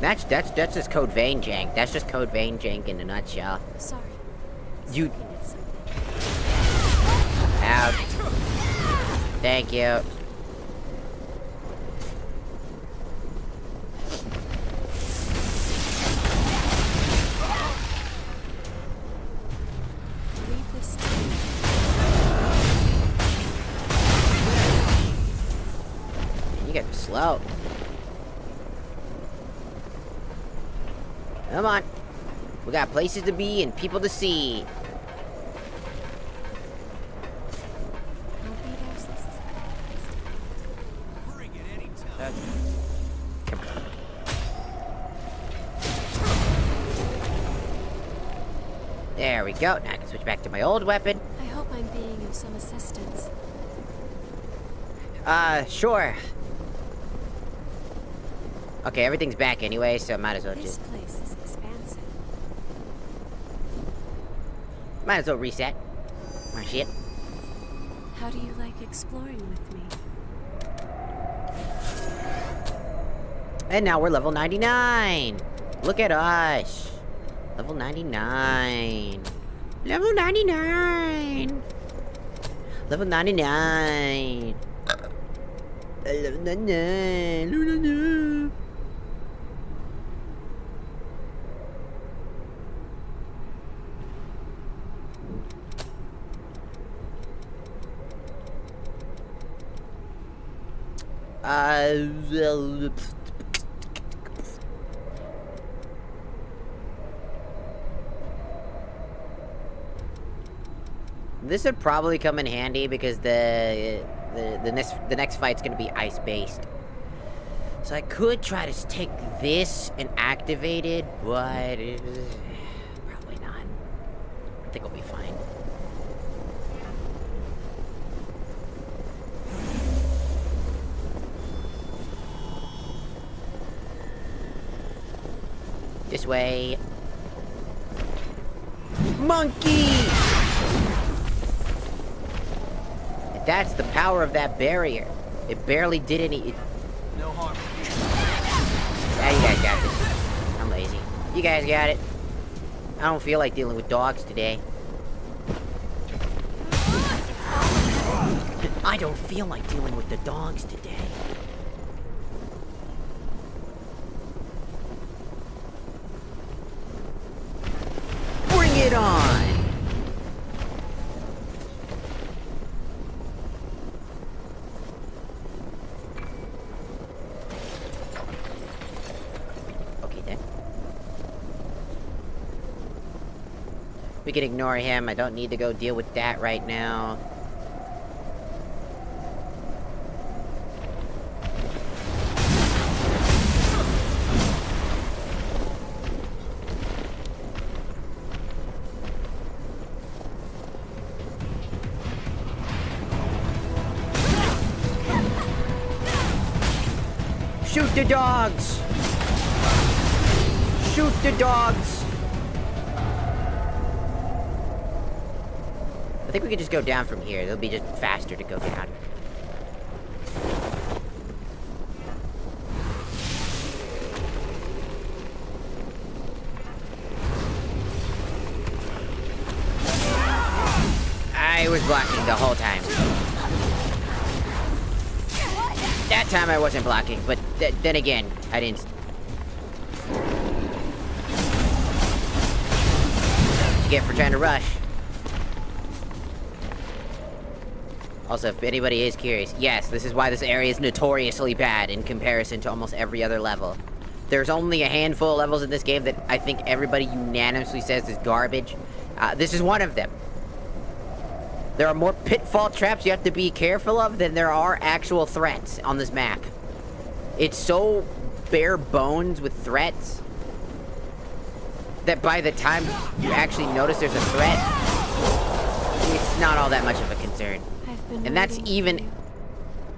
That's just Code Vein jank. That's just Code Vein jank in a nutshell. Sorry. You. Looking at something. Ouch. Thank you. Leave this to me. You guys are slow. Come on. We got places to be and people to see. I'll be there. Come on. There we go. Now I can switch back to my old weapon. I hope I'm being of some assistance. Sure. Okay, everything's back anyway, so might as well This just... place is expansive. Might as well reset. Oh, shit. How do you like exploring with me? And now we're level 99! Look at us! Level 99! Level 99! Level 99! Level 99! Level 99! This would probably come in handy because the next fight's gonna be ice based. So I could try to take this and activate it, but probably not. I think we'll be fine. This way. Monkey! And that's the power of that barrier. It barely did any... No harm. Yeah, you guys got this. I'm lazy. You guys got it. I don't feel like dealing with dogs today. I don't feel like dealing with the dogs today. Bring it on! Okay then. We can ignore him. I don't need to go deal with that right now. Shoot the dogs! Shoot the dogs! I think we could just go down from here. It'll be just faster to go down. I was blocking the whole time. That time I wasn't blocking, but then again, I didn't... What you get for trying to rush. Also, if anybody is curious, yes, this is why this area is notoriously bad in comparison to almost every other level. There's only a handful of levels in this game that I think everybody unanimously says is garbage. This is one of them. There are more pitfall traps you have to be careful of than there are actual threats on this map. It's so bare bones with threats that by the time you actually notice there's a threat, it's not all that much of a concern. I've been And that's waiting for even you.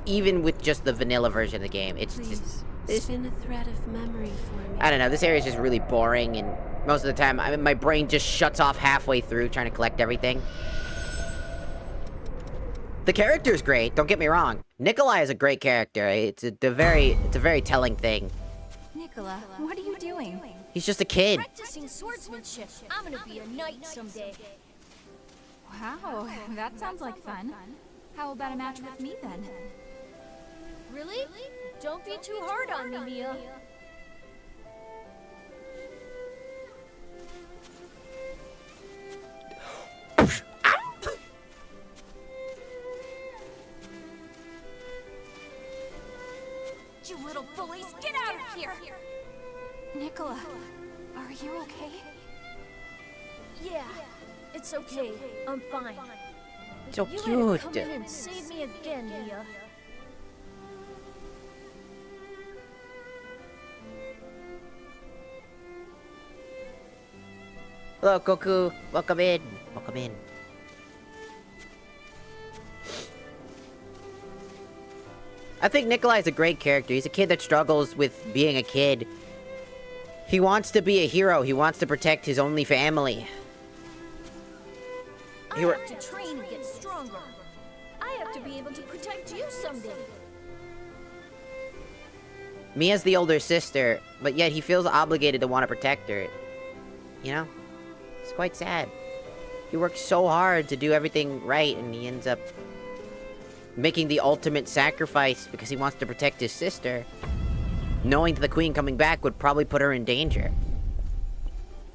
even with just the vanilla version of the game. It's Please, just this, spin a thread of memory for me. I don't know. This area is just really boring, and most of the time, my brain just shuts off halfway through trying to collect everything. The character's great. Don't get me wrong. Nikolai is a great character. It's a very telling thing. Nicola, what are you doing? He's just a kid. Practicing swordsmanship. I'm gonna be a knight someday. Wow, that sounds like fun. How about a match with me then? Really? Don't be too hard on me, Mia. You little bullies, get out of here! Nicola, are you okay? Yeah, it's okay. I'm fine. So You had to cute. come in and save me again, Mia. Hello, Goku. Welcome in. Welcome in. I think Nikolai's a great character. He's a kid that struggles with being a kid. He wants to be a hero. He wants to protect his only family. I have to train and get stronger. I have to be able to protect you someday. Mia's the older sister, but yet he feels obligated to want to protect her. You know? It's quite sad. He works so hard to do everything right, and he ends up making the ultimate sacrifice because he wants to protect his sister, knowing that the queen coming back would probably put her in danger.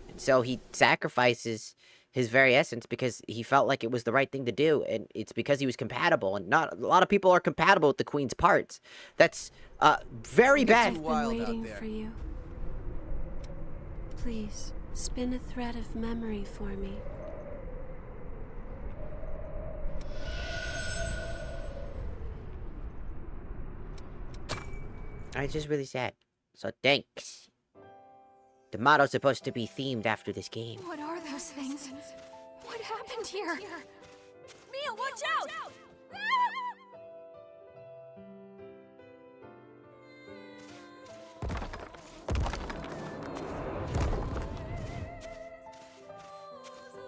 And so he sacrifices his very essence because he felt like it was the right thing to do, and it's because he was compatible, and not a lot of people are compatible with the queen's parts. That's very bad. I've been waiting for you. Please, spin a thread of memory for me. It's just really sad. So thanks. The motto's supposed to be themed after this game. What are those things? What happened here? Mia, watch out!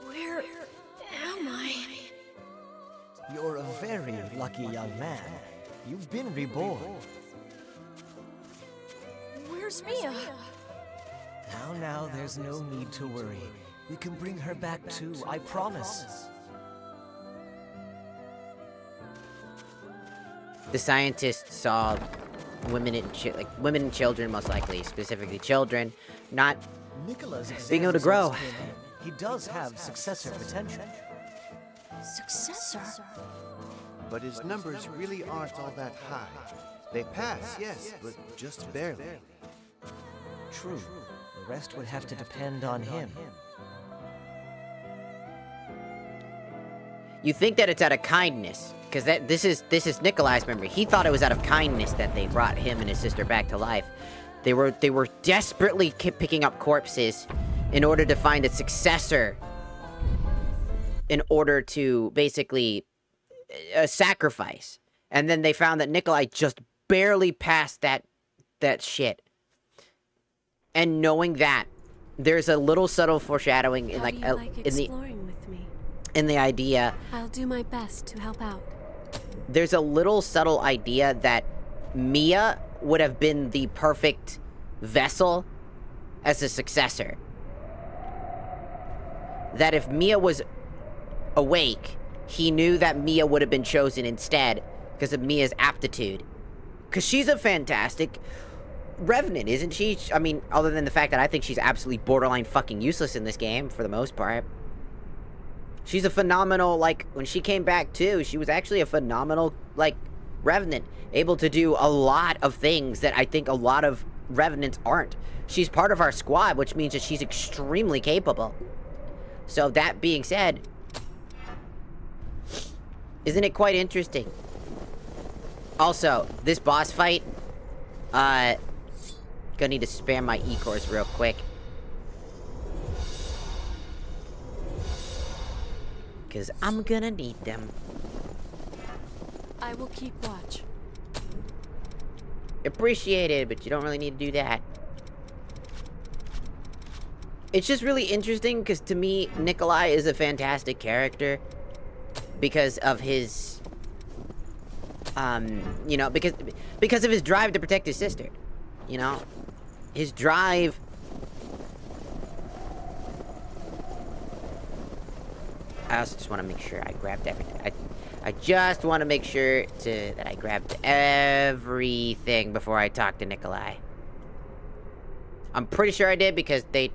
Where am I? You're a very lucky young man. You've been reborn. Where's Mia? Now, there's no need to worry. We can bring her back too, I promise. The scientists saw women and children, most likely, specifically children, not Nicola's being able to grow. exams came in. He does have successor potential. Successor? But his numbers really aren't all that high. They pass, yes, but just barely. True. The rest would have to depend on him. You think that it's out of kindness, because this is Nikolai's memory. He thought it was out of kindness that they brought him and his sister back to life. They were desperately picking up corpses in order to find a successor, in order to basically sacrifice. And then they found that Nikolai just barely passed that shit. And knowing that, there's a little subtle foreshadowing in How do you like exploring with me? in the idea. I'll do my best to help out. There's a little subtle idea that Mia would have been the perfect vessel as a successor. That if Mia was awake, he knew that Mia would have been chosen instead because of Mia's aptitude. Because she's a fantastic Revenant, isn't she? I mean, other than the fact that I think she's absolutely borderline fucking useless in this game, for the most part. She's a phenomenal, like, when she came back too, she was actually a phenomenal, like, Revenant. Able to do a lot of things that I think a lot of Revenants aren't. She's part of our squad, which means that she's extremely capable. So, that being said, isn't it quite interesting? Also, this boss fight, gonna need to spam my E-cores real quick. Because I'm gonna need them. I will keep watch. Appreciated, but you don't really need to do that. It's just really interesting, because to me, Nikolai is a fantastic character. Because of his... you know, because of his drive to protect his sister. You know? His drive... I also just want to make sure I grabbed everything. I just want to make sure that I grabbed everything before I talk to Nikolai. I'm pretty sure I did because they...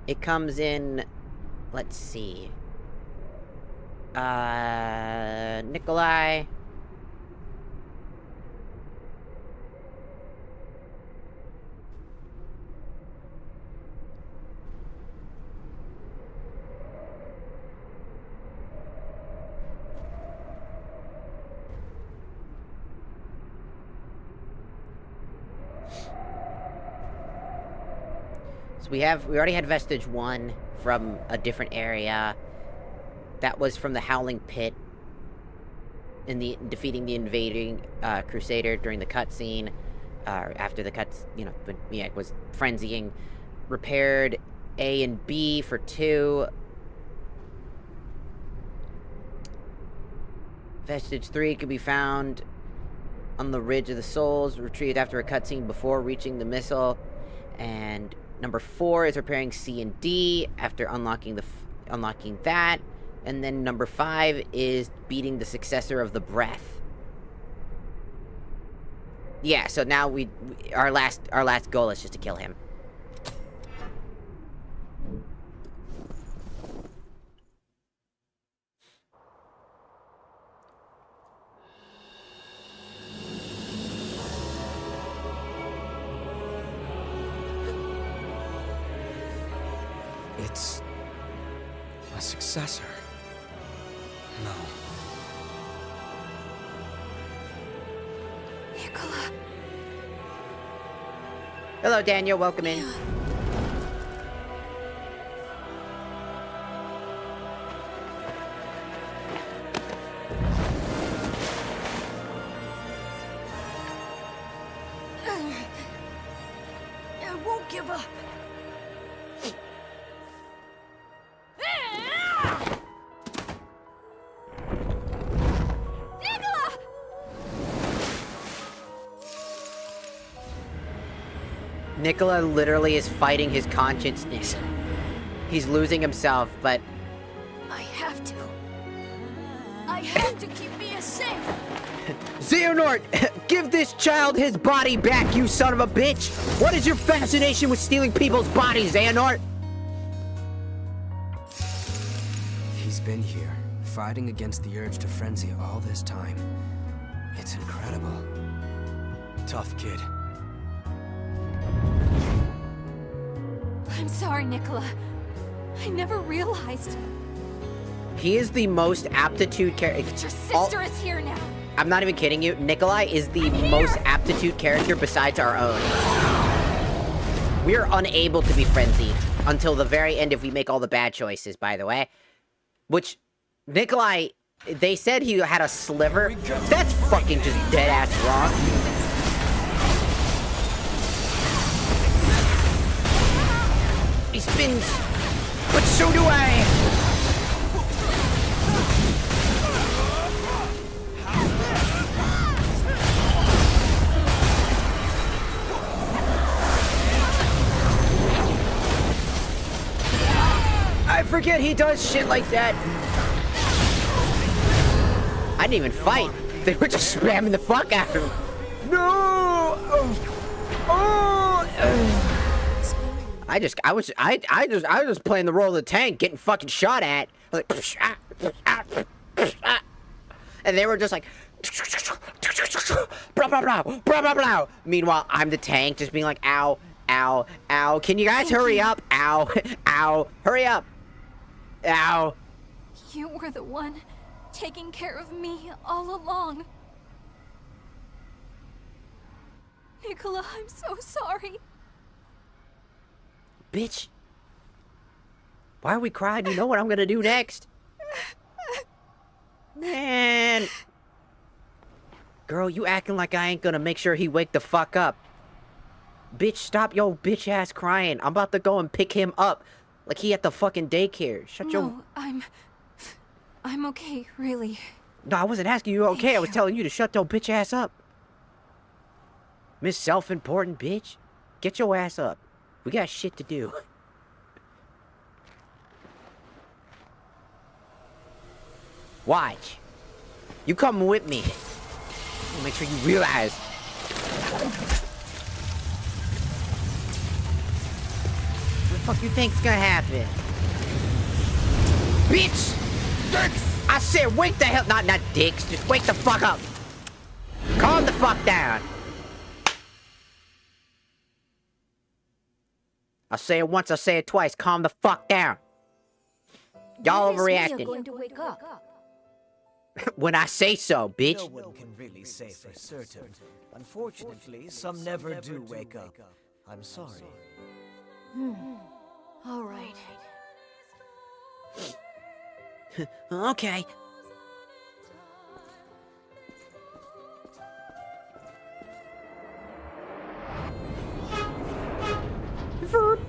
It comes in, let's see. Nikolai. So we already had Vestige 1 from a different area. That was from the Howling Pit. In the defeating the invading Crusader during the cutscene. After the cuts, you know, when Miek was frenzying. Repaired A and B for 2. Vestige 3 could be found on the Ridge of the Souls, retrieved after a cutscene before reaching the missile. And number 4 is repairing C and D after unlocking that. And then number 5 is beating the successor of the Breath. Yeah, so now our last goal is just to kill him. It's a successor. No. Nicola. Hello, Daniel. Welcome in. I won't give up. Nicola literally is fighting his consciousness. He's losing himself, but... I have to. I have to keep Mia safe. Xehanort! Give this child his body back, you son of a bitch! What is your fascination with stealing people's bodies, Xehanort? He's been here, fighting against the urge to frenzy all this time. It's incredible. Tough kid. I'm sorry, Nicola. I never realized. He is the most aptitude character. Your sister is here now. I'm not even kidding you. Nikolai is the most aptitude character besides our own. We're unable to be frenzied until the very end if we make all the bad choices, by the way. Which, Nikolai, they said he had a sliver. That's fucking just dead-ass wrong. He spins, but so do I! I forget he does shit like that. I didn't even fight. They were just spamming the fuck out of him. No! I was just playing the role of the tank, getting fucking shot at. I was like, and they were just like, blah, blah, blah, blah, blah, blah, blah. Meanwhile, I'm the tank just being like, ow, ow, ow. Can you guys hurry up? Ow, ow, hurry up. Ow. You were the one taking care of me all along. Nicola, I'm so sorry. Bitch. Why are we crying? You know what I'm gonna do next. Man. Girl, you acting like I ain't gonna make sure he wake the fuck up. Bitch, stop your bitch ass crying. I'm about to go and pick him up. Like he at the fucking daycare. Shut your... No, I'm okay, really. No, I wasn't asking you okay. I was you. telling you to shut your bitch ass up. Miss Self-Important bitch. Get your ass up. We got shit to do. Watch. You coming with me. Make sure you realize. What the fuck you think's gonna happen? Bitch! Dicks! I said wake the hell... Not dicks. Just wake the fuck up. Calm the fuck down. I'll say it once, I'll say it twice. Calm the fuck down. Y'all overreacting. Going to wake up? When I say so, bitch. No one can really say for certain. Unfortunately, some never do wake up. I'm sorry. All right. Okay. Verb.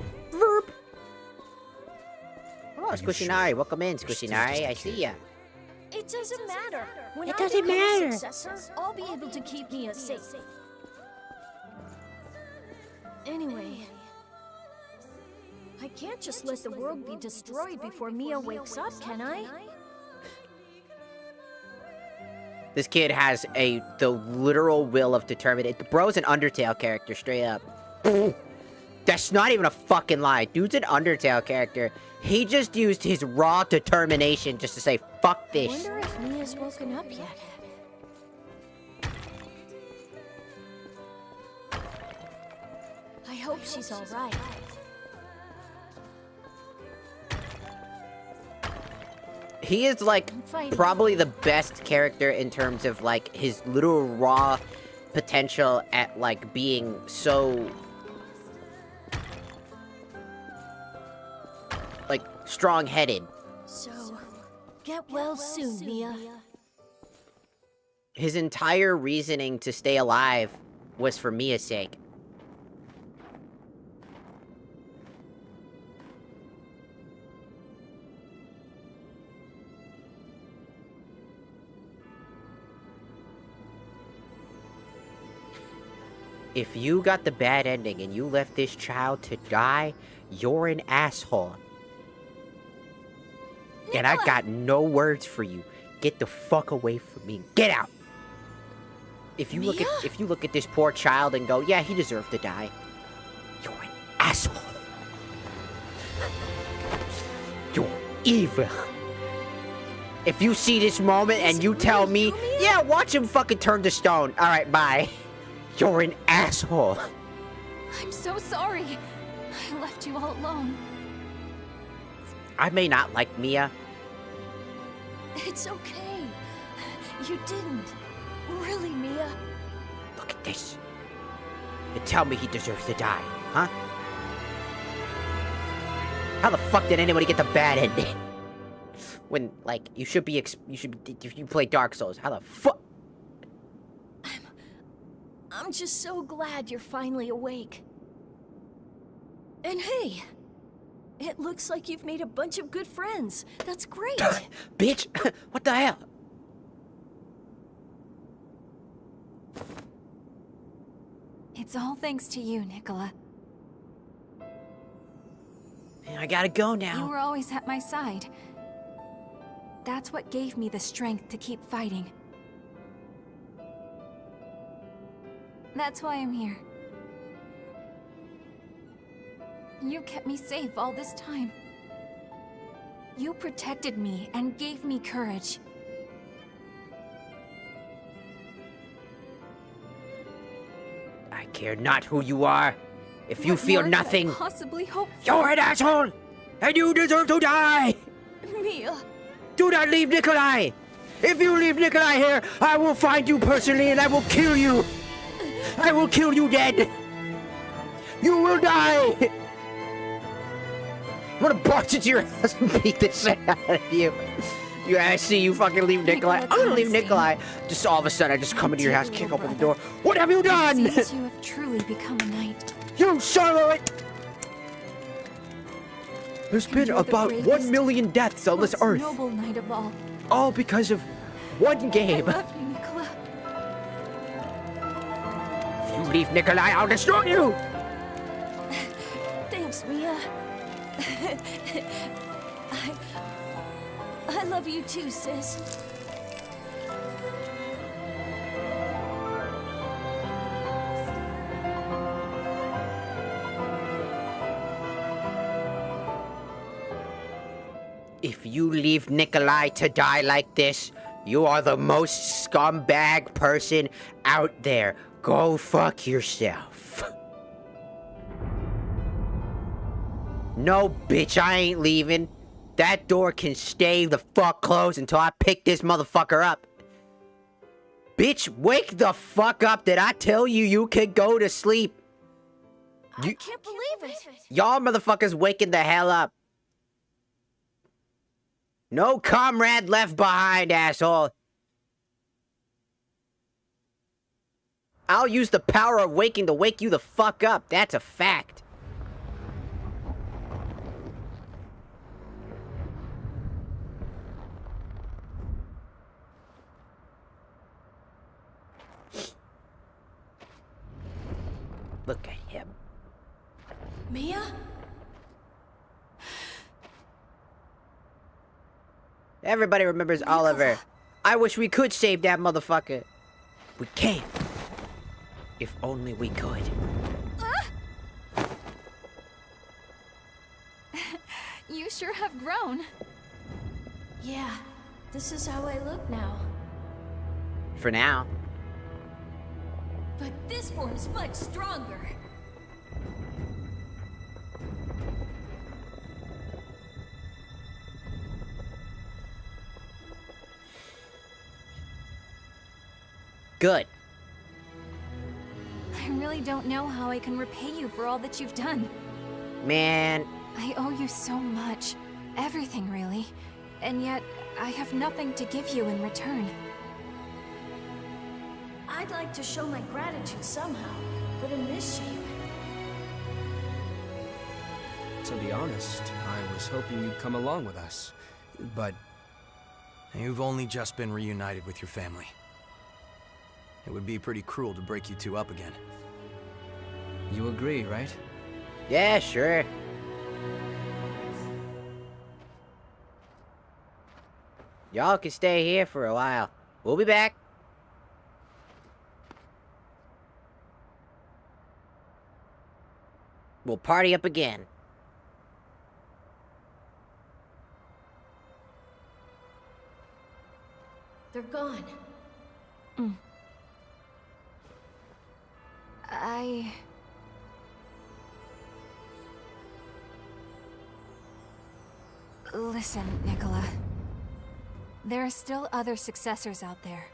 Oh, Squishy Nari, welcome in, Squishy Nari. I see ya. It doesn't matter. When It I doesn't become a matter. successor, I'll be able to keep Mia safe. Anyway, I can't just let the world be destroyed before Mia wakes up, can I? This kid has the literal will of determination. The bro's an Undertale character, straight up. That's not even a fucking lie. Dude's an Undertale character. He just used his raw determination just to say, fuck I this. wonder if Mia's woken up yet. I hope she's all right. He is, like, probably the best character in terms of, like, his literal raw potential at, like, being so... like, strong-headed. So, get well soon, Mia. His entire reasoning to stay alive was for Mia's sake. If you got the bad ending and you left this child to die, you're an asshole. And I got no words for you. Get the fuck away from me. Get out. If you look at this poor child and go, yeah, he deserved to die, you're an asshole. You're evil. If you see this moment and you tell me, yeah, watch him fucking turn to stone. All right, bye. You're an asshole. I'm so sorry. I left you all alone. I may not like Mia. It's okay. You didn't. Really, Mia? Look at this. And tell me he deserves to die, huh? How the fuck did anybody get the bad ending? When, like, if you play Dark Souls, how the fuck? I'm just so glad you're finally awake. And hey, it looks like you've made a bunch of good friends. That's great. Bitch, what the hell? It's all thanks to you, Nicola. Man, I gotta go You now. were always at my side. That's what gave me the strength to keep fighting. That's why I'm here. You kept me safe all this time. You protected me and gave me courage. care not who you are. If you What feel more could I nothing, possibly hope for? you're an asshole! And you deserve to die! Mia. Do not leave Nikolai! If you leave Nikolai here, I will find you personally and I will kill you! I will kill you dead! You will die! I'm gonna bust into your house and beat the shit out of you. You see you fucking leave Nikolai. I'm gonna leave Nikolai. Just all of a sudden, I just come into your house, kick open the door. What have you done? It seems you have truly become a knight. You son of a... There's And been you're the about 1 bravest, million deaths on this most earth. noble knight of All because of one I game. love you, Nicola. If you leave Nikolai, I'll destroy you! Thanks, Mia. I love you too, sis. If you leave Nikolai to die like this, you are the most scumbag person out there. Go fuck yourself. No, bitch, I ain't leaving. That door can stay the fuck closed until I pick this motherfucker up. Bitch, wake the fuck up. Did I tell you you could go to sleep? I can't believe it. Y'all motherfuckers waking the hell up. No comrade left behind, asshole. I'll use the power of waking to wake you the fuck up. That's a fact. Look at him. Mia? Everybody remembers Oliver. I wish we could save that motherfucker. We can't. If only we could. You sure have grown. Yeah, this is how I look now. For now. But this form's much stronger. Good. I really don't know how I can repay you for all that you've done. Man, I owe you so much. Everything, really. And yet, I have nothing to give you in return. I'd like to show my gratitude somehow, but in this shape. To be honest, I was hoping you'd come along with us. But You've only just been reunited with your family. It would be pretty cruel to break you two up again. you agree, right? yeah, sure. Y'all can stay here for a while. We'll be back. We'll party up again. They're gone. Listen, Nicola. There are still other successors out there.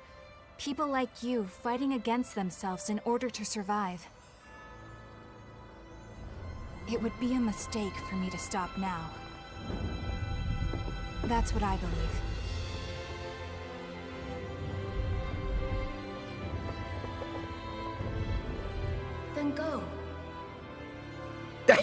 People like you fighting against themselves in order to survive. It would be a mistake for me to stop now. That's what I believe. Then go.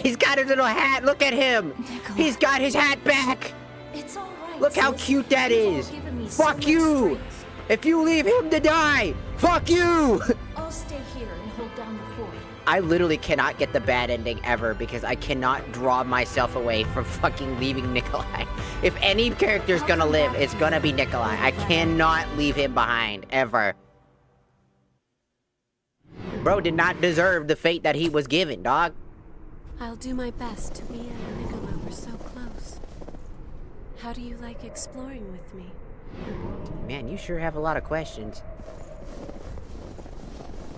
He's got his little hat. Look at him. Nicola. He's got his hat back. It's all right. Look how sis. cute that You've all is. given me so Fuck much you. strength. If you leave him to die, fuck you. I'll stay here and hold down the fort. I literally cannot get the bad ending ever because I cannot draw myself away from fucking leaving Nikolai. If any character's gonna live, it's gonna be Nikolai. I cannot leave him behind, ever. Bro did not deserve the fate that he was given, dog. I'll do my best. Mia and Nicola were so close. How do you like exploring with me? Man, you sure have a lot of questions.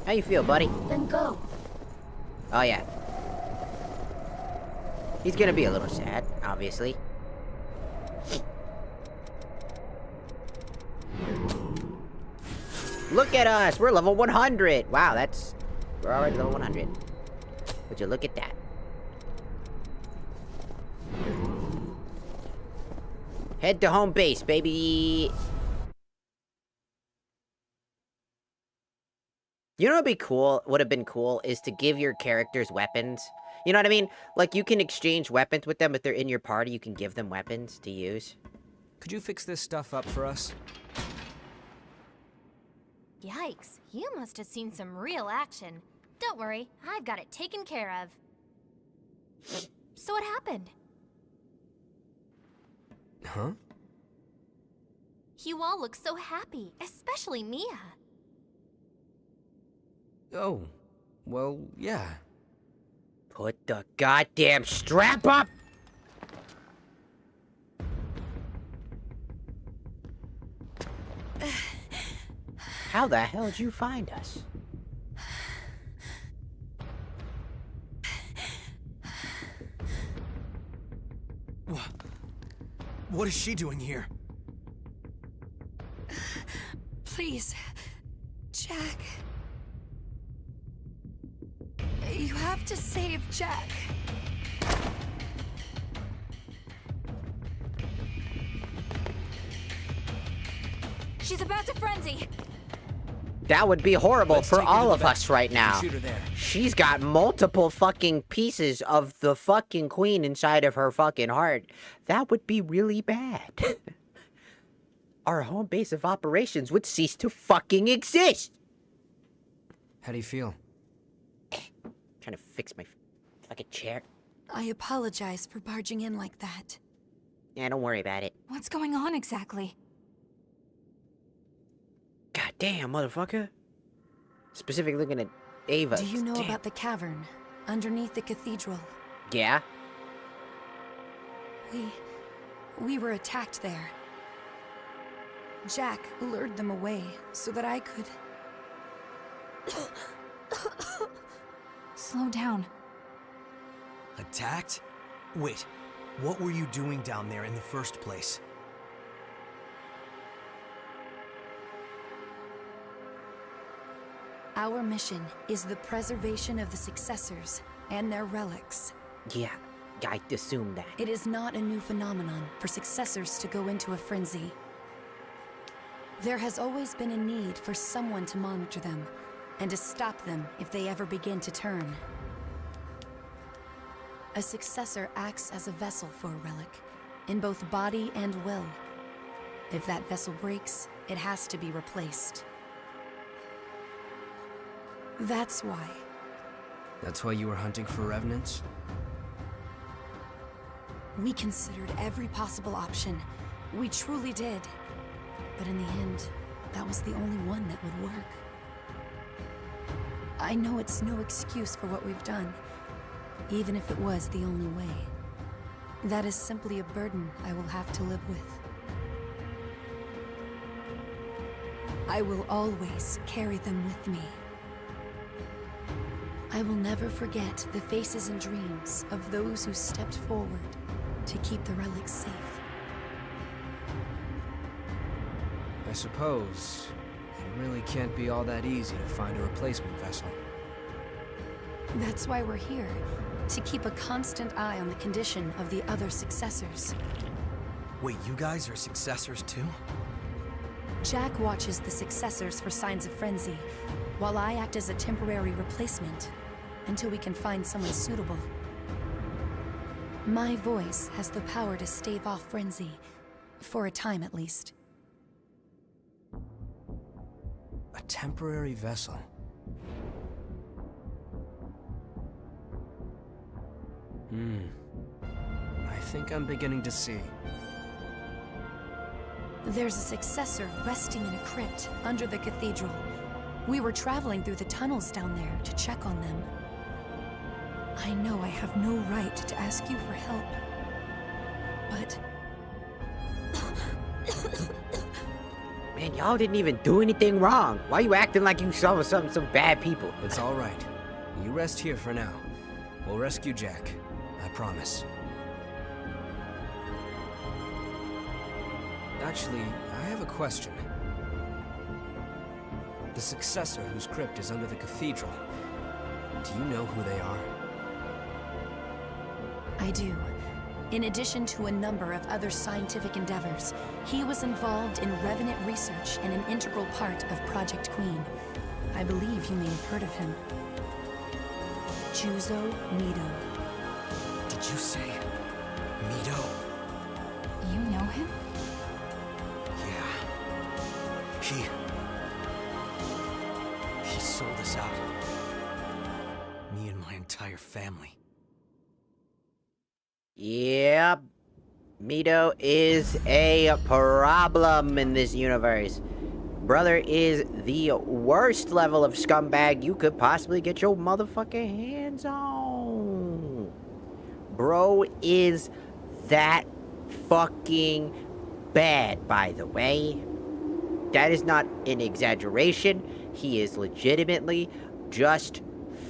How you feel, buddy? Then go. Oh, yeah. He's gonna be a little sad, obviously. Look at us! We're level 100! Wow, that's... We're already level 100. Would you look at that? Head to home base, baby! You know would have been cool, is to give your characters weapons. You know what I mean? Like, you can exchange weapons with them. If they're in your party, you can give them weapons to use. Could you fix this stuff up for us? Yikes, you must have seen some real action. Don't worry, I've got it taken care of. So what happened? Huh? You all look so happy, especially Mia. Oh, well, yeah. Put the goddamn strap up! How the hell did you find us? What is she doing here? Please, Jack. You have to save Jack. She's about to frenzy. That would be horrible Let's for take her to all the of back. us right now. Shoot her there. She's got multiple fucking pieces of the fucking queen inside of her fucking heart. That would be really bad. Our home base of operations would cease to fucking exist. How do you feel? Trying to fix my fucking chair. I apologize for barging in like that. Yeah, don't worry about it. What's going on exactly? God damn, motherfucker. Specifically looking at Ava. Do you know Damn. about the cavern underneath the cathedral? Yeah? We were attacked there. Jack lured them away so that I could... Slow down. Attacked? Wait, what were you doing down there in the first place? Our mission is the preservation of the successors and their relics. Yeah, I assumed that. It is not a new phenomenon for successors to go into a frenzy. There has always been a need for someone to monitor them, and to stop them if they ever begin to turn. A successor acts as a vessel for a relic, in both body and will. If that vessel breaks, it has to be replaced. That's why. That's why you were hunting for revenants? We considered every possible option. We truly did. But in the end, that was the only one that would work. I know it's no excuse for what we've done, even if it was the only way. That is simply a burden I will have to live with. I will always carry them with me. I will never forget the faces and dreams of those who stepped forward to keep the relics safe. I suppose it really can't be all that easy to find a replacement vessel. That's why we're here, to keep a constant eye on the condition of the other successors. Wait, you guys are successors too? Jack watches the successors for signs of frenzy, while I act as a temporary replacement, until we can find someone suitable. My voice has the power to stave off frenzy, for a time at least. A temporary vessel. I think I'm beginning to see. There's a successor resting in a crypt under the cathedral. We were traveling through the tunnels down there to check on them. I know I have no right to ask you for help, but... Man, y'all didn't even do anything wrong. Why you acting like you saw some bad people? It's all right. You rest here for now. We'll rescue Jack. I promise. Actually, I have a question. The successor whose crypt is under the cathedral. Do you know who they are? I do. In addition to a number of other scientific endeavors, he was involved in revenant research and an integral part of Project Queen. I believe you may have heard of him. Juzo Mido. Did you say Mido? You know him? Yeah. He sold us out. Me and my entire family. Yep. Mito is a problem in this universe. Brother is the worst level of scumbag you could possibly get your motherfucking hands on. Bro is that fucking bad, by the way. That is not an exaggeration. He is legitimately just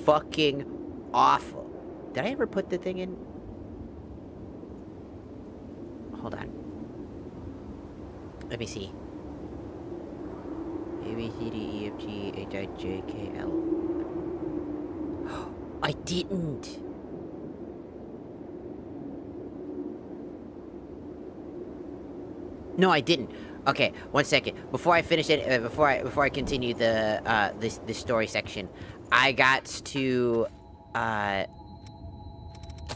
fucking awful. Did I ever put the thing in? Hold on. Let me see. A, B, C, D, E, F, G, H, I, J, K, L. I didn't. No, I didn't. Okay, one second. Before I finish it, before I continue the this story section, I got to I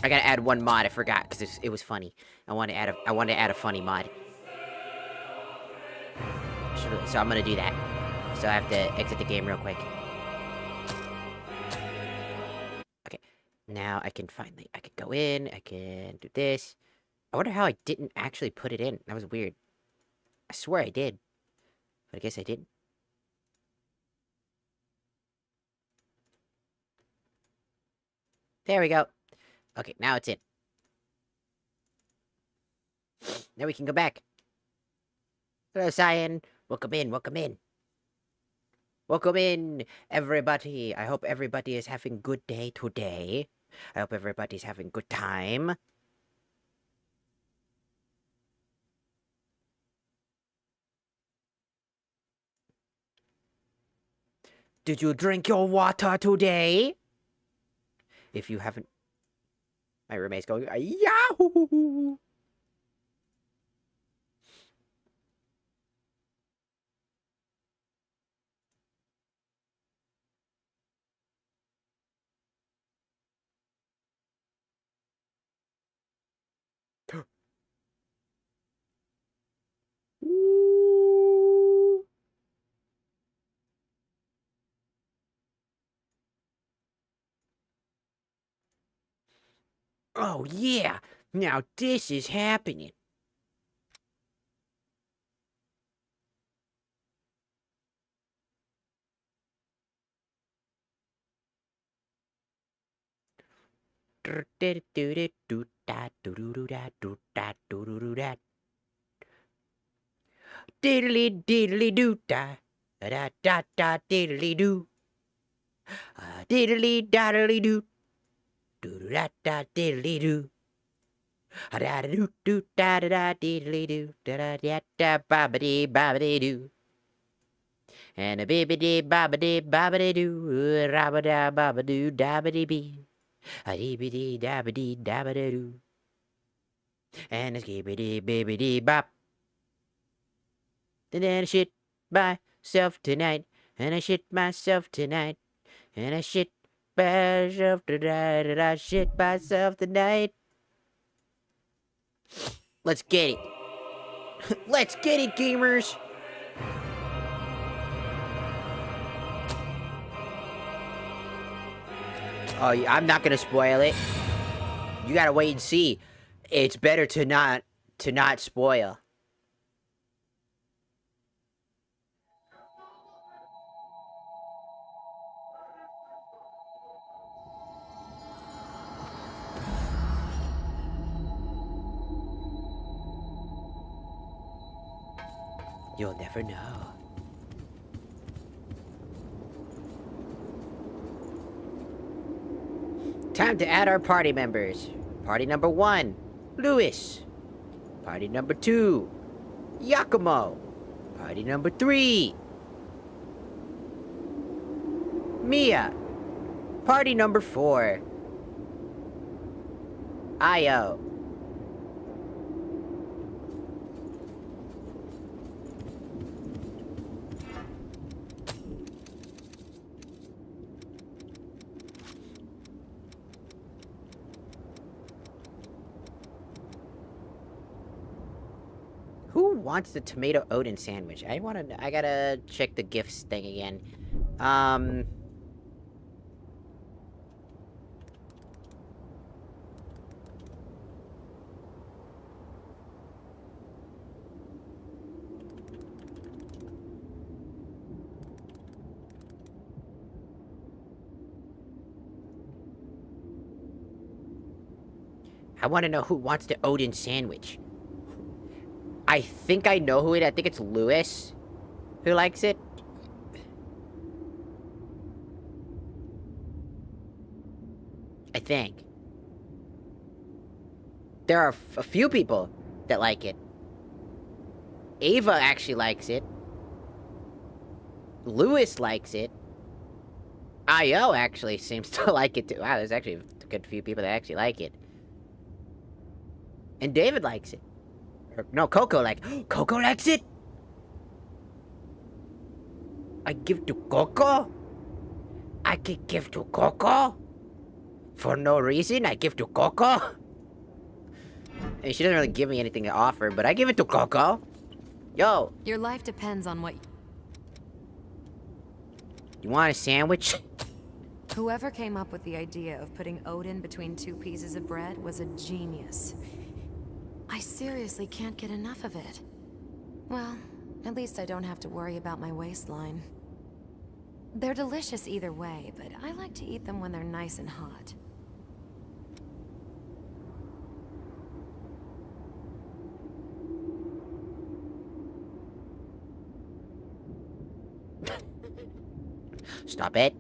gotta add one mod. I forgot because it was funny. I want to add a funny mod. So I'm gonna do that. So I have to exit the game real quick. Okay, now I can go in. I can do this. I wonder how I didn't actually put it in. That was weird. I swear I did, but I guess I didn't. There we go. Okay, now it's in. Now we can go back. Hello, Cyan. Welcome in, welcome in. Welcome in, everybody. I hope everybody is having good day today. I hope everybody's having good time. Did you drink your water today? If you haven't... My roommate's going, Yahoo! Oh, yeah! Now this is happening. Diddly diddly doo da da da da diddly doo. Diddly daddly doo. Doo da da diddly doo. Da da doo doo da da da diddly doo. Da da da da bobbity bobbity doo. And a bibbity bobbity bobbity doo. Rabada bobbadoo dabbity bee. A deebity dabbity dabbity doo. And a skibbity bibbity bop. And then I shit myself tonight. And I shit myself tonight. And I shit myself tonight. And I shit myself tonight. Let's get it. Let's get it, gamers. Oh, I'm not gonna spoil it. You gotta wait and see. It's better to not spoil. You'll never know. Time to add our party members. Party number 1, Louis. Party number 2, Yakumo. Party number 3, Mia. Party number 4, Io. Who wants the tomato Odin sandwich? I gotta check the gifts thing again. I want to know who wants the Odin sandwich. I think I know who it is. I think it's Louis who likes it. I think. There are a few people that like it. Ava actually likes it. Louis likes it. Io actually seems to like it too. Wow, there's actually a good few people that actually like it. And David likes it. Or, no, Coco Coco likes it? I give to Coco? I can give to Coco? For no reason, I give to Coco? And she doesn't really give me anything to offer, but I give it to Coco. Yo. Your life depends on what... You want a sandwich? Whoever came up with the idea of putting Odin between 2 pieces of bread was a genius. I seriously can't get enough of it. Well, at least I don't have to worry about my waistline. They're delicious either way, but I like to eat them when they're nice and hot. Stop it.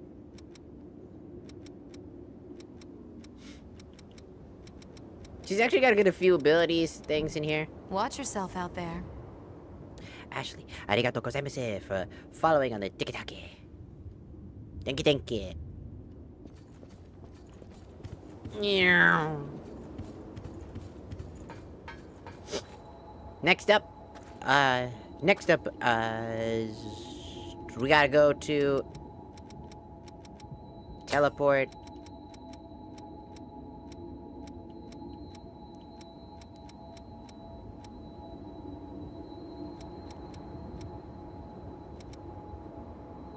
She's actually got a good few abilities, things in here. Watch yourself out there. Ashley, arigato gozaimasu for following on the TikTok. Thank you. Next up, we gotta go to teleport.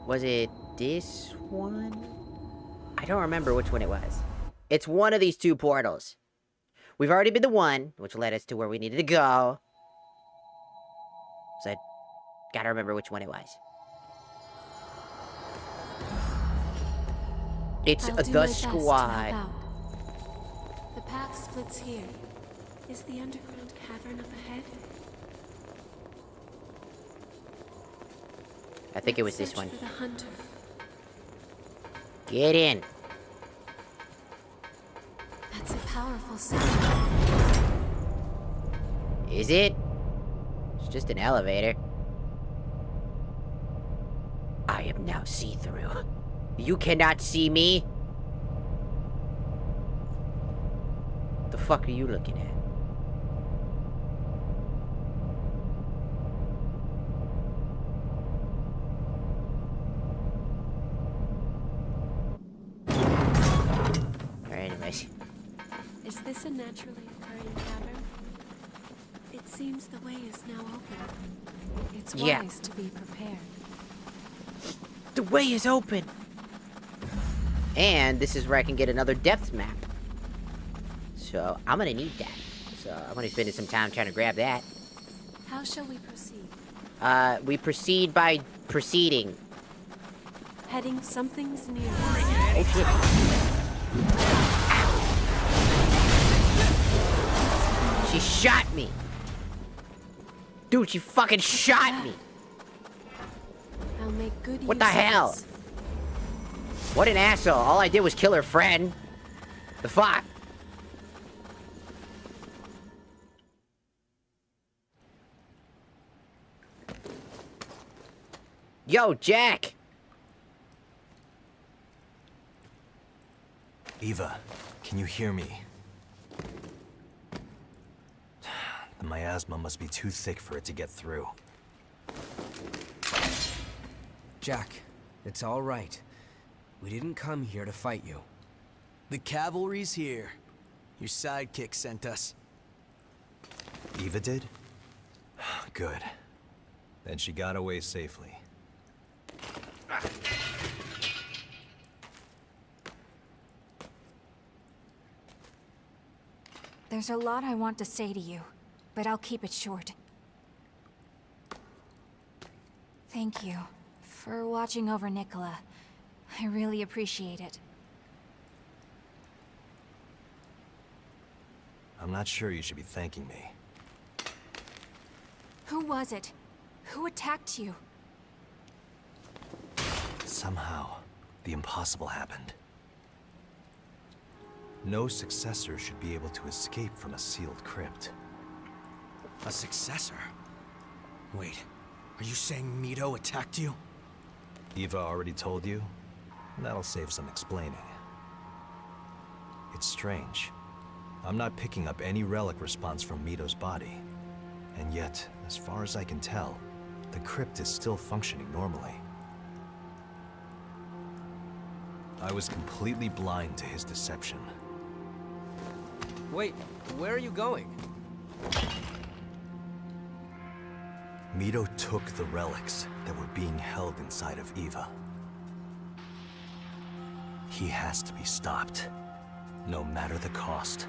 Was it this one? I don't remember which one it was. It's one of these 2 portals. We've already been to one, which led us to where we needed to go. So I gotta remember which one it was. It's I'll do the my best to help squad. out. The path splits here. Is the underground cavern up ahead? I think it was this Search one. for the hunter. Get in. That's a powerful sound. Is it? It's just an elevator. I am now see-through. You cannot see me? The fuck are you looking at? Alright, anyways. Is this a naturally occurring cavern? It seems the way is now open. It's Yeah. wise to be prepared. The way is open! And this is where I can get another depth map. So, I'm gonna need that. So, I'm gonna spend some time trying to grab that. How shall we proceed? We proceed by proceeding. Heading something's near. Oh shit. Ow. She shot me! Dude, she fucking shot me! I'll make good What use the of hell? this. What an asshole. All I did was kill her friend. The fuck? Yo, Jack! Eva, can you hear me? The miasma must be too thick for it to get through. Jack, it's all right. We didn't come here to fight you. The cavalry's here. Your sidekick sent us. Eva did? Good. Then she got away safely. There's a lot I want to say to you, but I'll keep it short. Thank you for watching over Nicola. I really appreciate it. I'm not sure you should be thanking me. Who was it? Who attacked you? Somehow, the impossible happened. No successor should be able to escape from a sealed crypt. A successor? Wait, are you saying Mito attacked you? Eva already told you? That'll save some explaining. It's strange. I'm not picking up any relic response from Mito's body. And yet, as far as I can tell, the crypt is still functioning normally. I was completely blind to his deception. Wait, where are you going? Mito took the relics that were being held inside of Eva. He has to be stopped, no matter the cost.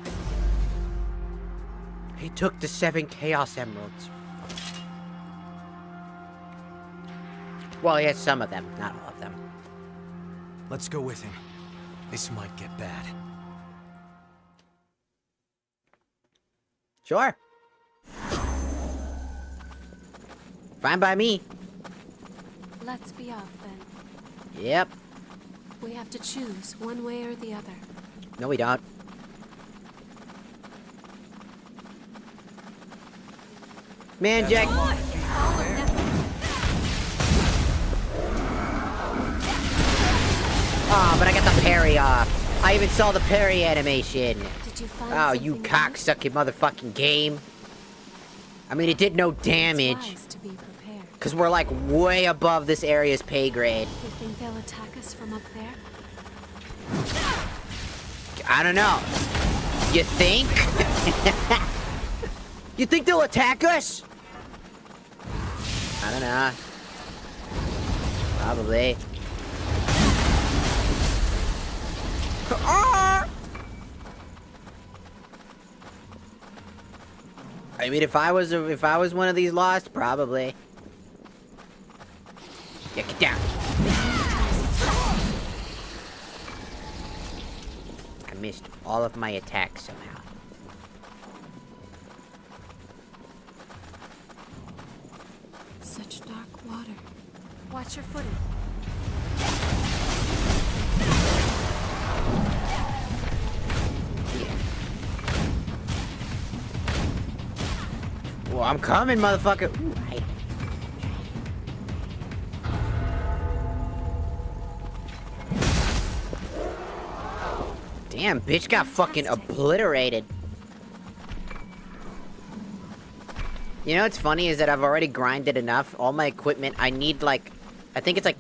He took the 7 Chaos Emeralds. Well, he has some of them, not all of them. Let's go with him. This might get bad. Sure. Fine by me. Let's be off then. Yep. We have to choose one way or the other. No, we don't. Man, Jack. Oh, but I got the parry off. I even saw the parry animation. Did you find Oh, you something cocksucking motherfucking game. I mean, it did no new? It's damage. wise to be prepared. Because we're like way above this area's pay grade. You think they'll attack us from up there? I don't know. You think? You think they'll attack us? I don't know. Probably. I mean, if I was one of these lost, probably. Yeah, get down. I missed all of my attacks somehow. Such dark water. Watch your footing. Well, I'm coming, motherfucker. Ooh, right. Damn, bitch got fucking obliterated. You know what's funny is that I've already grinded enough. All my equipment, I need like, I think it's like,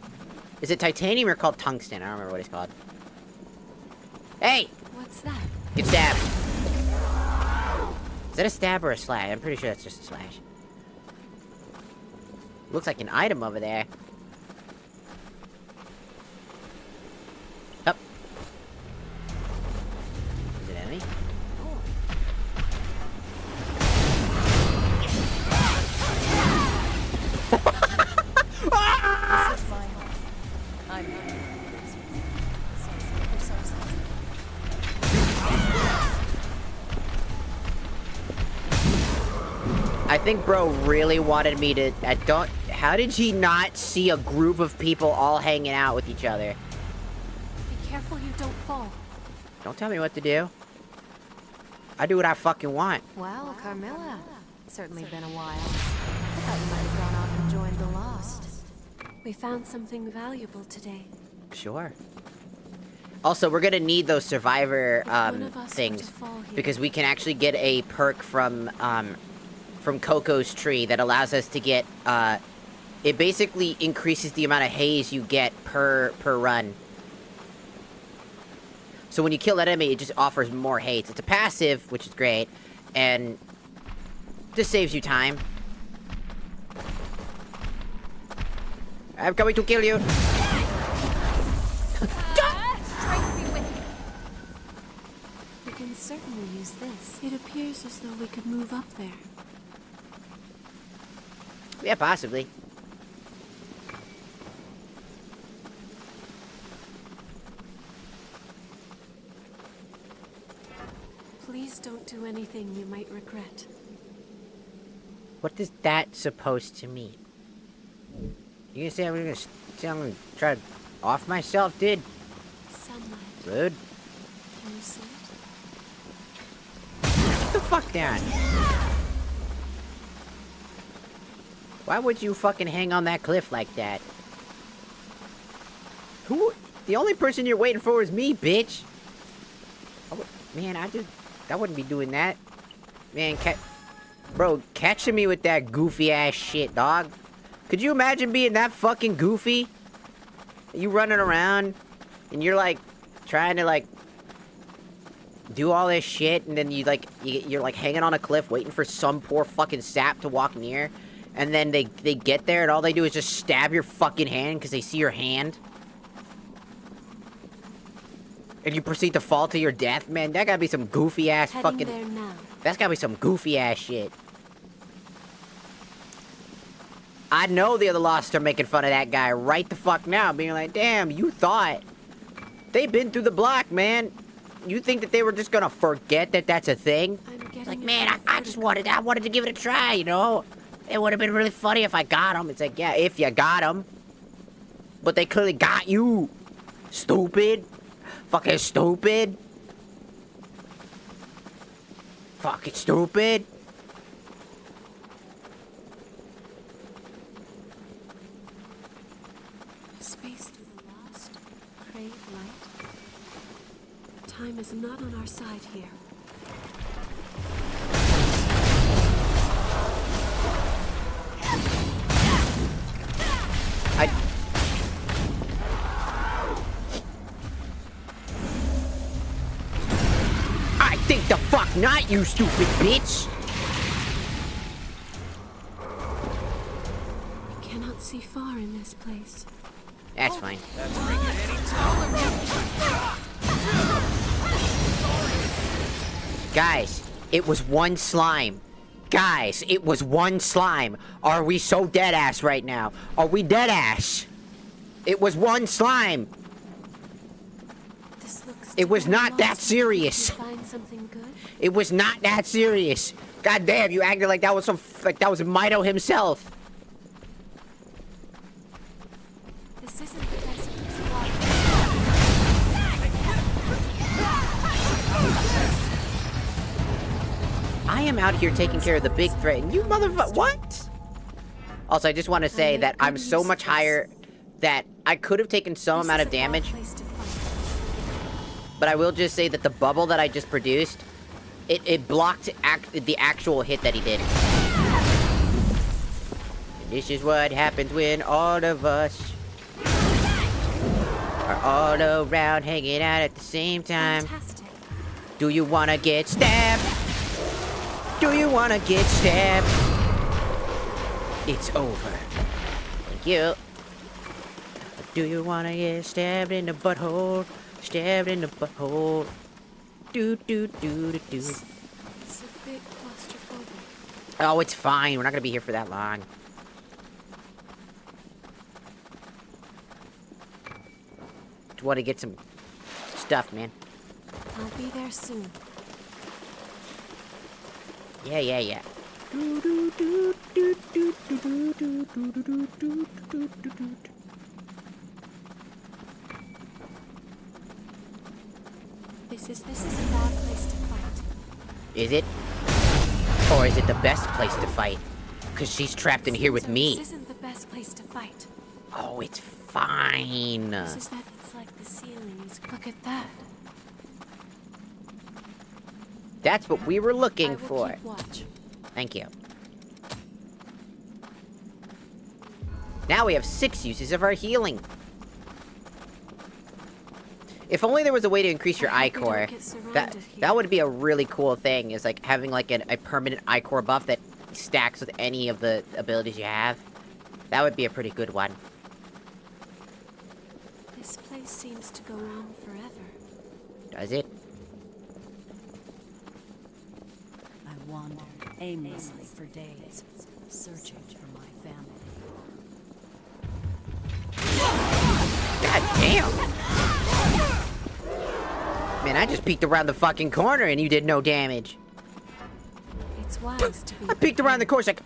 is it titanium or called tungsten? I don't remember what it's called. Hey! What's that? Get stabbed. Is that a stab or a slash? I'm pretty sure that's just a slash. Looks like an item over there. Up. Is it enemy? I think bro really wanted me to, how did he not see a group of people all hanging out with each other? Be careful you don't fall. Don't tell me what to do. I do what I fucking want. Wow, Carmilla. It's certainly been a while. I thought you might have gone off and joined the Lost. We found something valuable today. Sure. Also, we're gonna need those survivor One of us were to things fall here. because we can actually get a perk from Coco's tree that allows us to get it basically increases the amount of haze you get per run. So when you kill that enemy, it just offers more haze. It's a passive, which is great, and just saves you time. I'm coming to kill you. We can certainly use this. It appears as though we could move up there. Yeah, possibly. Please don't do anything you might regret. What is that supposed to mean? You gonna say I'm gonna try to off myself, dude? Sunlight. Rude. Can you see it? Get the fuck down. Why would you fucking hang on that cliff like that? Who? The only person you're waiting for is me, bitch. Man, I wouldn't be doing that. Man, bro, catching me with that goofy ass shit, dog. Could you imagine being that fucking goofy? You running around, and you're like, trying to like, do all this shit, and then you're like hanging on a cliff waiting for some poor fucking sap to walk near, and then they get there, and all they do is just stab your fucking hand because they see your hand. And you proceed to fall to your death, man. That gotta be some goofy ass Heading fucking. there now. That's gotta be some goofy ass shit. I know the other Lost are making fun of that guy right the fuck now, being like, damn, you thought. They've been through the block, man. You think that they were just gonna forget that that's a thing? I'm getting Like, a man, bit I wanted to give it a try, you know? It would have been really funny if I got him. It's like, yeah, if you got him. But they clearly got you. Stupid. Fucking stupid. Fucking stupid. Space to the lost. Crave light. Time is not on our side here. I think the fuck not, you stupid bitch. I cannot see far in this place. That's fine. Guys, it was one slime. Guys, it was one slime. Are we so dead ass right now? Are we dead ass? It was one slime. This looks It was too not that lost. serious. Can you find something good? It was not that serious. God damn, you acted like that was that was Mito himself. This isn't the best place to walk. I am out here taking care of the big threat, and you motherfucker, what? Also, I just want to say make that I'm good so use much of this. higher that I could have taken some This amount is of a bad damage, place to fight. but I will just say that the bubble that I just produced, it blocked the actual hit that he did. And this is what happens when all of us are all around hanging out at the same time. Fantastic. Do you wanna get stabbed? Do you wanna get stabbed? It's over. Thank you. Do you wanna get stabbed in the butthole? Stabbed in the butthole. Do do do do do. It's a bit claustrophobic. Oh, it's fine. We're not gonna be here for that long. Just wanna get some stuff, man. I'll be there soon. Yeah, yeah, yeah. The This is a bad place to fight. Is it? Or is it the best place to fight? Because she's trapped in here with me. This isn't the best place to fight. Oh, it's fine. This is that it's like the ceiling is. Look at that. That's what we were looking I will for. keep watch. Thank you. Now we have 6 uses of our healing. If only there was a way to increase your I hope we don't Ichor. get surrounded here. That would be a really cool thing, is like having like a permanent Ichor buff that stacks with any of the abilities you have. That would be a pretty good one. This place seems to go on forever. Does it? I wandered aimlessly for days, searching for my family. God damn! Man, I just peeked around the fucking corner and you did no damage. It's wise to be. I peeked around the corner, like...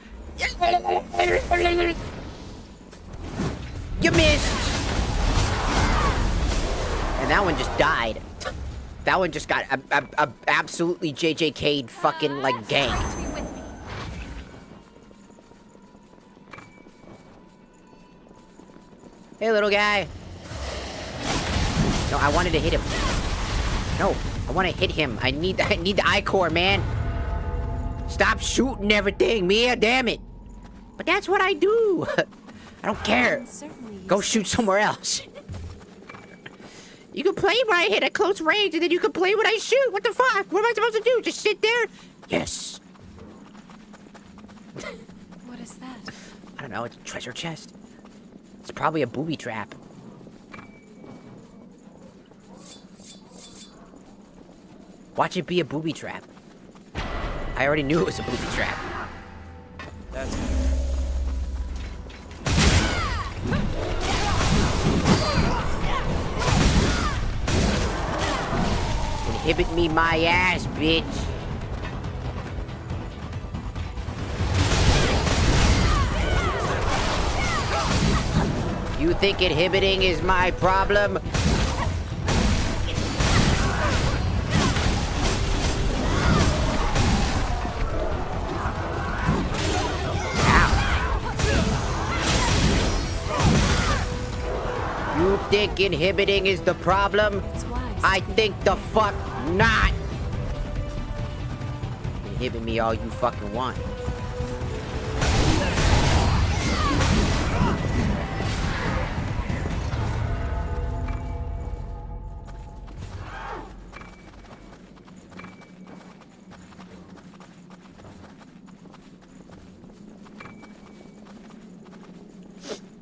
You missed! And that one just died. That one just got absolutely JJK'd fucking, like, ganked. Hey, little guy. No, I wanted to hit him. No, I want to hit him. I need the Ichor, man. Stop shooting everything, Mia, damn it. But that's what I do. I don't care. Go shoot somewhere else. You can play when I hit at close range, and then you can play when I shoot. What the fuck? What am I supposed to do? Just sit there? Yes. What is that? I don't know. It's a treasure chest. It's probably a booby trap. Watch it be a booby trap. I already knew it was a booby trap. That's Inhibit me my ass, bitch. You think inhibiting is my problem? You think inhibiting is the problem? It's wise. I think the fuck not! Inhibit me all you fucking want.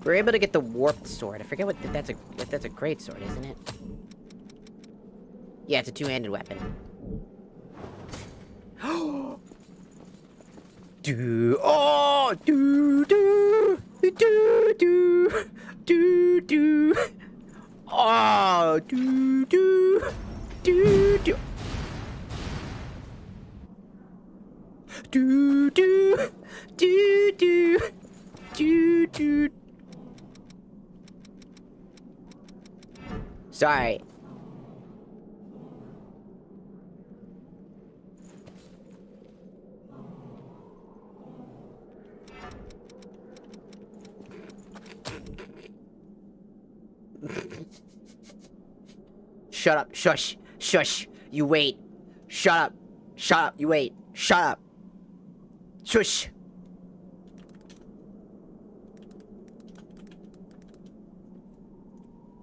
We're able to get the warped sword. I forget what that's a great sword, isn't it? Yeah, it's a two-handed weapon. Do oh do do do do do do oh do do do do do do do do do. Sorry. Shut up. Shush. Shush. You wait. Shut up. Shut up. You wait. Shut up. Shush.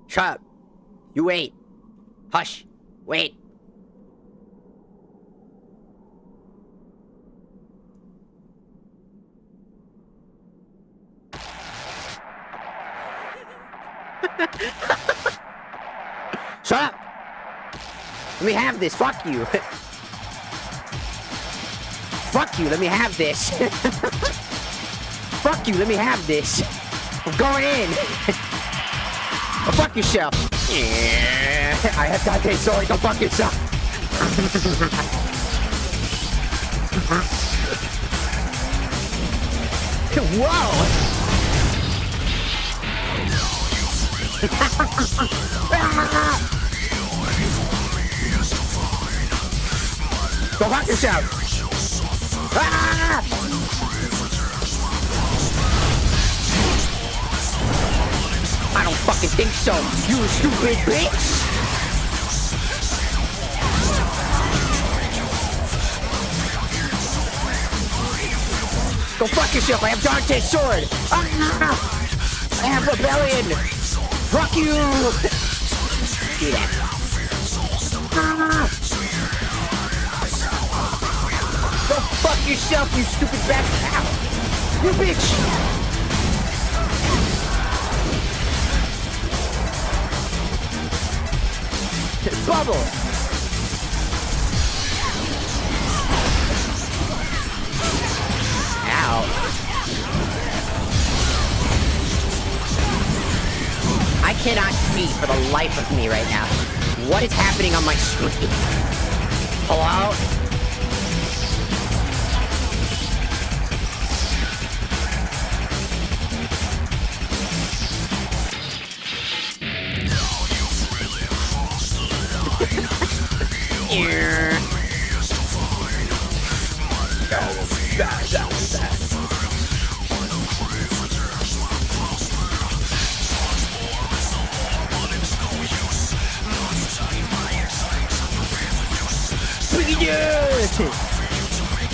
Shut up. You wait. Hush. Wait. Shut up. Let me have this. Fuck you. Fuck you. Let me have this. Fuck you. Let me have this. I'm going in. Oh, fuck yourself. Yeah. I have Dante's sword. Go fuck yourself. Whoa. Go fuck yourself! Ah! I don't fucking think so, you stupid bitch! Go fuck yourself, I have Dante's sword! Ah! I have rebellion! Fuck you! Do that. Ah! Go fuck yourself, you stupid bastard! Ow! You bitch! Bubble! Ow. I cannot see for the life of me right now what is happening on my screen. Hello?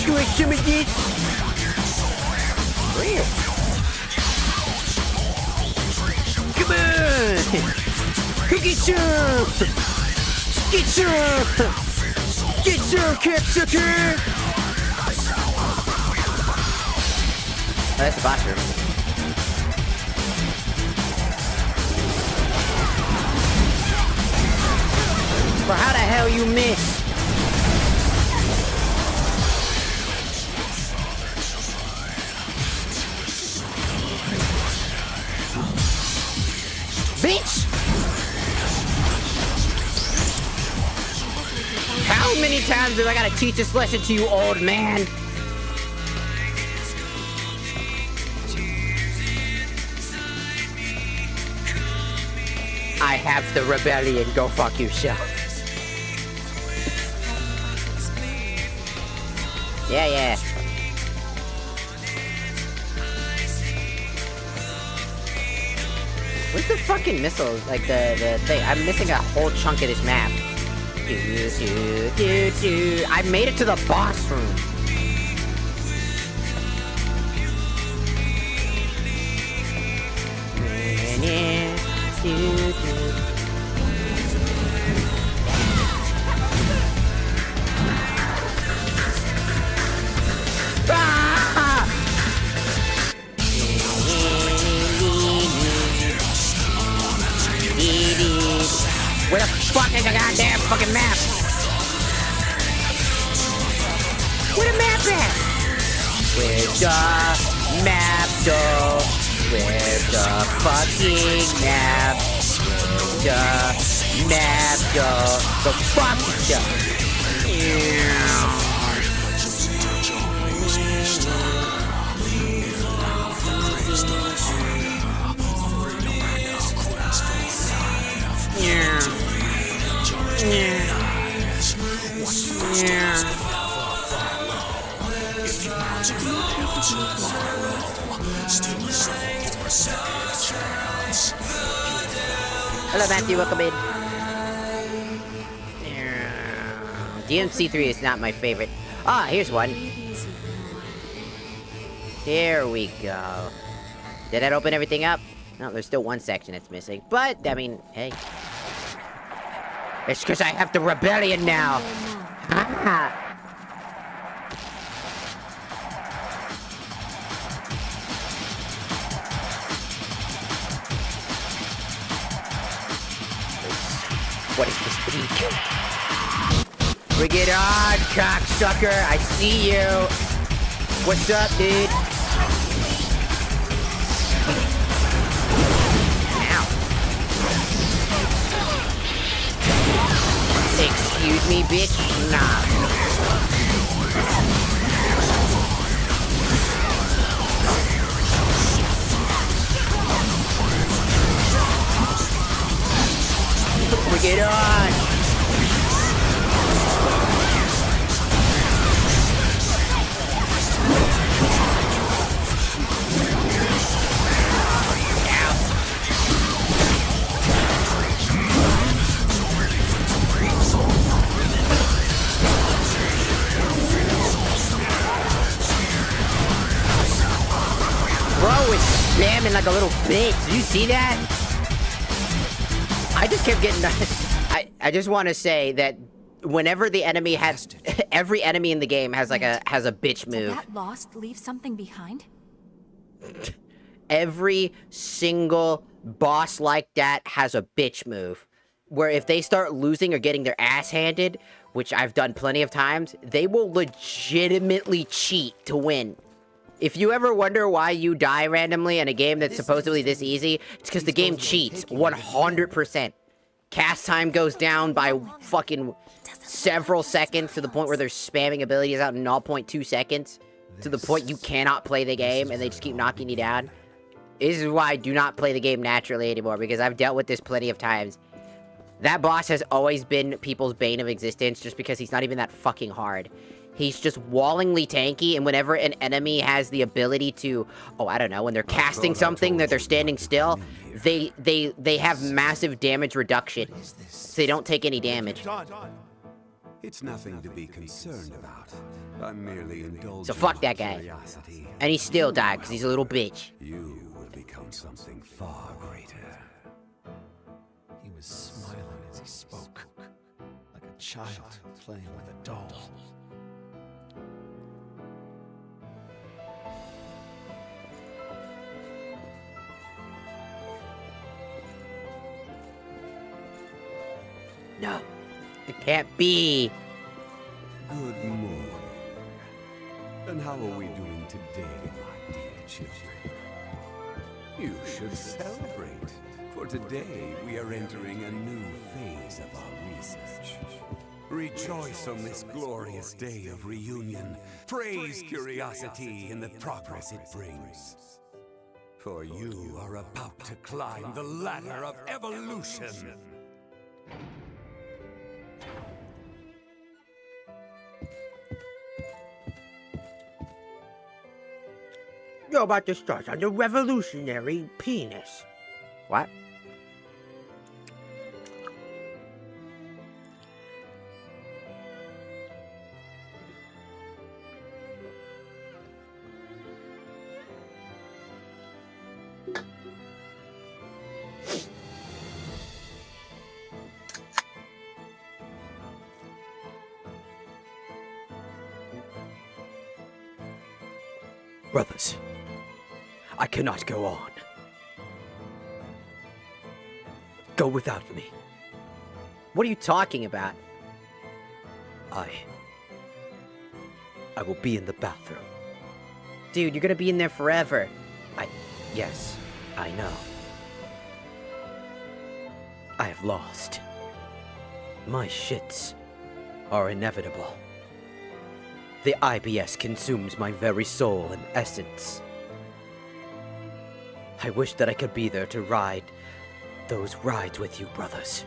Doing some of this. Real. Come on. Go get some. Get some. Get some, cocksucker. Oh, that's the boss room. Well, how the hell you miss? Bitch! How many times have I gotta teach this lesson to you, old man? I have the rebellion. Go fuck yourself. Yeah. Where's the fucking missile? Like the thing. I'm missing a whole chunk of this map. I made it to the boss room. Where the fuck is the goddamn fucking map? Where the map at? Where's the map go? Where's the fucking map? Where's the map go? The fuck Hello, Matthew. Welcome in. DMC3 is not my favorite. Ah, here's one. Here we go. Did that open everything up? No, there's still one section that's missing. But, I mean, hey. It's because I have the rebellion now. What is this peak? Bring it on, cocksucker! I see you! What's up, dude? Ow. Excuse me, bitch? Nah. Bring it on! like a little bitch. Did you see that? I just kept getting... I just want to say that whenever the enemy has... every enemy in the game has like a bitch move. Did that lost leave something behind? Every single boss like that has a bitch move. Where if they start losing or getting their ass handed, which I've done plenty of times, they will legitimately cheat to win. If you ever wonder why you die randomly in a game that's supposedly this easy, it's because the game cheats 100%. Cast time goes down by fucking several seconds to the point where they're spamming abilities out in 0.2 seconds. To the point you cannot play the game and they just keep knocking you down. This is why I do not play the game naturally anymore, because I've dealt with this plenty of times. That boss has always been people's bane of existence just because he's not even that fucking hard. He's just wallingly tanky, and whenever an enemy has the ability to, oh, I don't know, when they're casting something that they're standing still, they have massive damage reduction. So they don't take any damage. It's nothing to be concerned about. I'm merely indulging. So fuck that guy. Curiosity. And he still died because he's a little bitch. You will become something far greater. He was smiling as he spoke, like a child playing with a doll. No, it can't be. Good morning. And how are we doing today, my dear children? You should celebrate, for today we are entering a new phase of our research. Rejoice on this glorious day of reunion. Praise curiosity in the progress it brings. For you are about to climb the ladder of evolution. You're about to start on the revolutionary penis. What? Brothers, I cannot go on. Go without me. What are you talking about? I will be in the bathroom. Dude, you're gonna be in there forever. Yes, I know. I have lost. My shits are inevitable. The IBS consumes my very soul and essence. I wish that I could be there to ride those rides with you, brothers.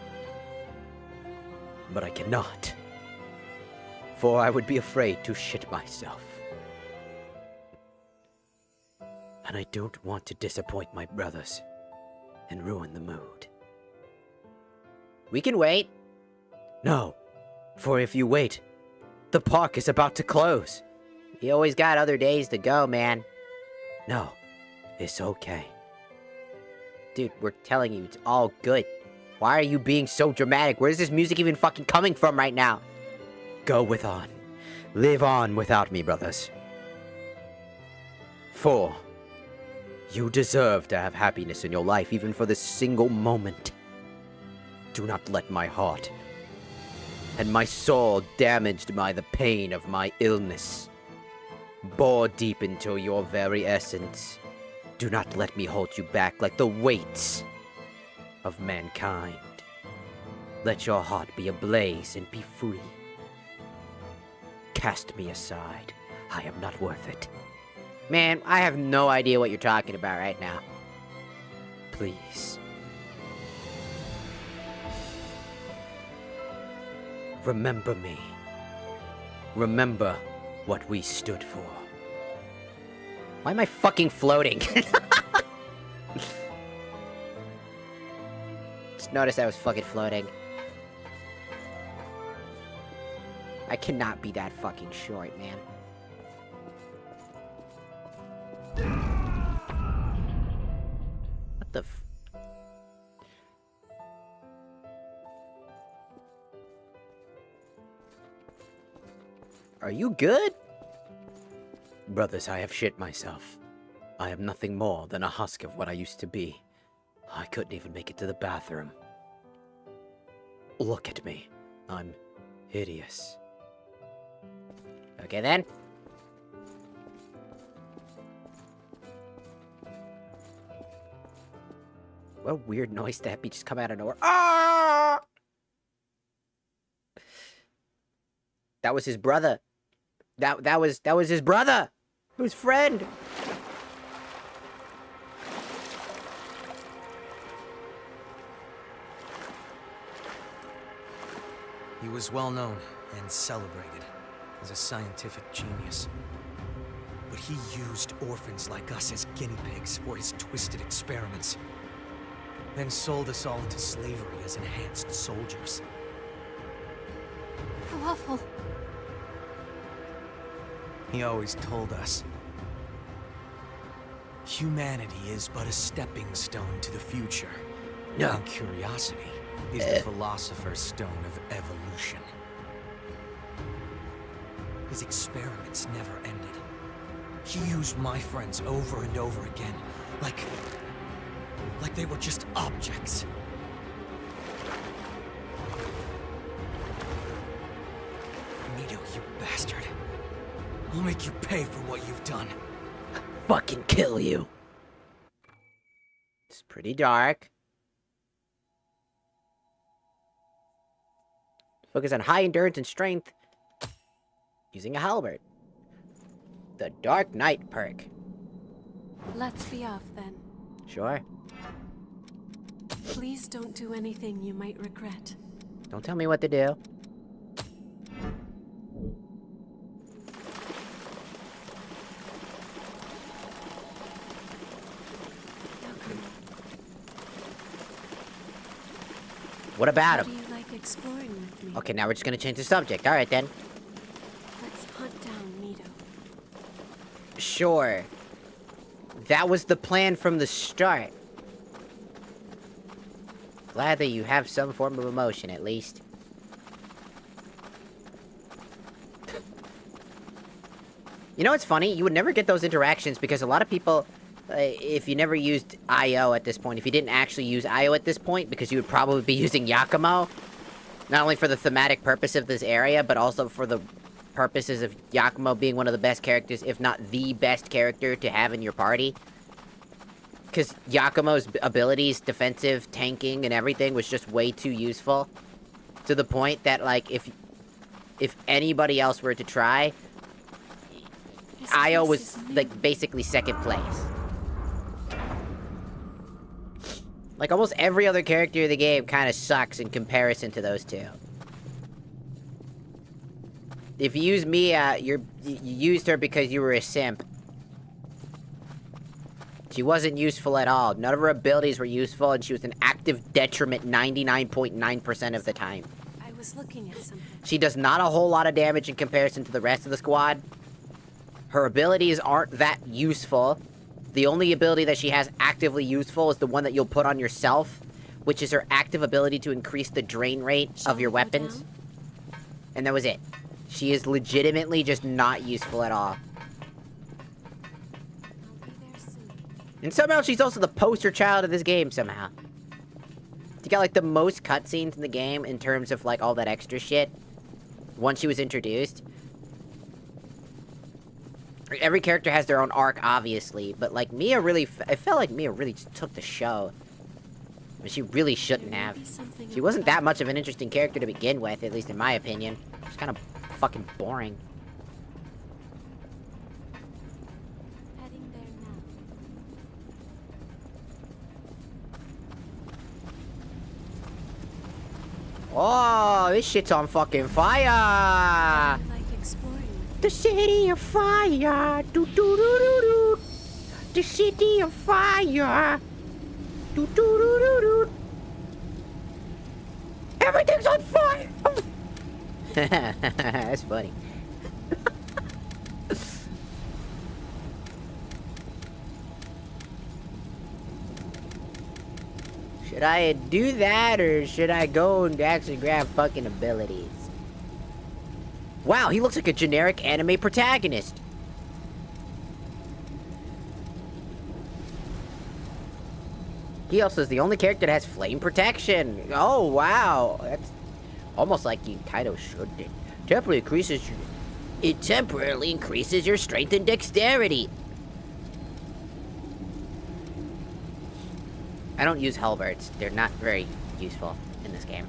But I cannot. For I would be afraid to shit myself. And I don't want to disappoint my brothers and ruin the mood. We can wait. No, for if you wait, the park is about to close. You always got other days to go, man. No, it's okay. Dude, we're telling you, it's all good. Why are you being so dramatic? Where's this music even fucking coming from right now? Go with on. Live on without me, brothers. For you deserve to have happiness in your life, even for this single moment. Do not let my heart and my soul damaged by the pain of my illness bore deep into your very essence. Do not let me hold you back like the weights of mankind. Let your heart be ablaze and be free. Cast me aside. I am not worth it. Man, I have no idea what you're talking about right now. Please. Remember me. Remember what we stood for. Why am I fucking floating? Just noticed I was fucking floating. I cannot be that fucking short, man. Are you good? Brothers, I have shit myself. I am nothing more than a husk of what I used to be. I couldn't even make it to the bathroom. Look at me. I'm hideous. Okay then. What a weird noise that be just come out of nowhere. Ah! That was his brother. That was his brother. His friend. He was well known and celebrated as a scientific genius. But he used orphans like us as guinea pigs for his twisted experiments. Then sold us all into slavery as enhanced soldiers. How awful. He always told us, humanity is but a stepping stone to the future. No. And curiosity is the philosopher's stone of evolution. His experiments never ended. He used my friends over and over again, like they were just objects. Nito, you bastard. I'll make you pay for what you've done. Fucking kill you. It's pretty dark. Focus on high endurance and strength using a halberd. The Dark Knight perk. Let's be off then. Sure. Please don't do anything you might regret. Don't tell me what to do. What about How him? do you like exploring with me? Okay, now we're just gonna change the subject. Alright then. Let's hunt down Nito. Sure. That was the plan from the start. Glad that you have some form of emotion, at least. You know what's funny? You would never get those interactions because a lot of people, if you never used IO at this point, if you didn't actually use IO at this point, because you would probably be using Yakumo, not only for the thematic purpose of this area, but also for the purposes of Yakumo being one of the best characters, if not the best character to have in your party. Because Yakumo's abilities, defensive, tanking, and everything was just way too useful. To the point that, like, if anybody else were to try, Io was, like, basically second place. Like, almost every other character in the game kind of sucks in comparison to those two. If you use Mia, you used her because you were a simp. She wasn't useful at all. None of her abilities were useful, and she was an active detriment 99.9% of the time. I was looking at something. She does not a whole lot of damage in comparison to the rest of the squad. Her abilities aren't that useful. The only ability that she has actively useful is the one that you'll put on yourself, which is her active ability to increase the drain rate of your weapons. And that was it. She is legitimately just not useful at all. And somehow she's also the poster child of this game, somehow. She got, like, the most cutscenes in the game in terms of, like, all that extra shit. Once she was introduced. Every character has their own arc, obviously. But, like, Mia really... I felt like Mia really just took the show. But she really shouldn't have. She wasn't that much of an interesting character to begin with, at least in my opinion. She's kind of fucking boring. Heading there now. Oh, this shit's on fucking fire! I like exploring. The city of fire! Do do do do do! The city of fire! Do do do do do! Everything's on fire! That's funny. Should I do that, or should I go and actually grab fucking abilities? Wow, he looks like a generic anime protagonist. He also is the only character that has flame protection. Oh, wow. That's almost like you kind of should. It temporarily increases your strength and dexterity. I don't use halberds. They're not very useful in this game.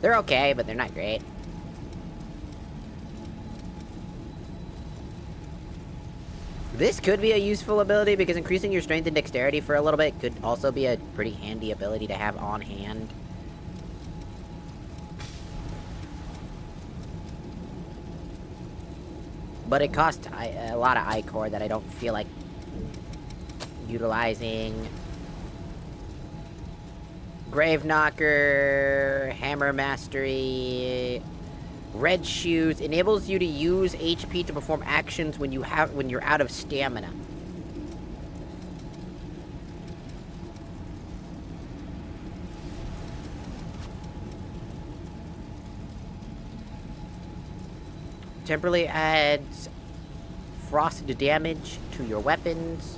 They're okay, but they're not great. This could be a useful ability because increasing your strength and dexterity for a little bit could also be a pretty handy ability to have on hand. But it costs a lot of ichor that I don't feel like utilizing. Grave Knocker, Hammer Mastery, Red Shoes enables you to use HP to perform actions when you're out of stamina. Temporarily adds frost damage to your weapons.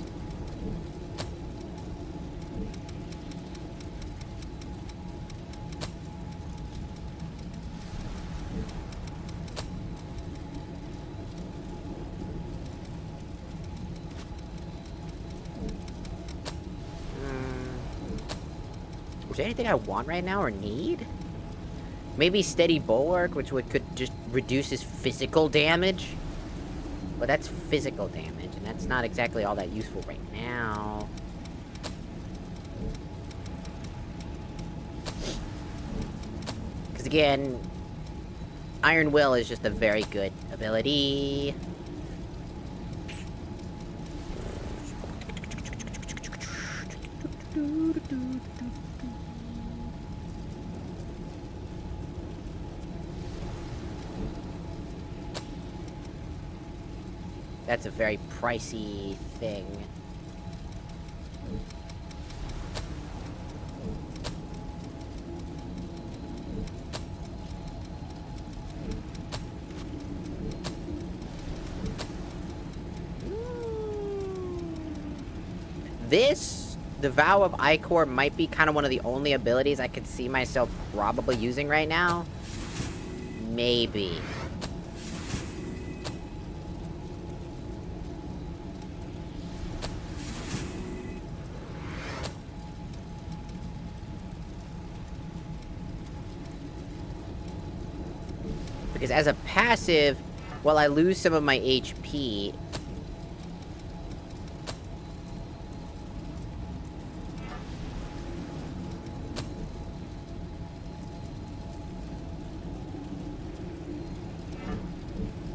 Is there anything I want right now or need? Maybe Steady Bulwark, which could just reduce his physical damage. But that's physical damage, and that's not exactly all that useful right now. Because again, Iron Will is just a very good ability. That's a very pricey thing. The Vow of Ichor might be kind of one of the only abilities I could see myself probably using right now. Maybe. Because as a passive, while I lose some of my HP,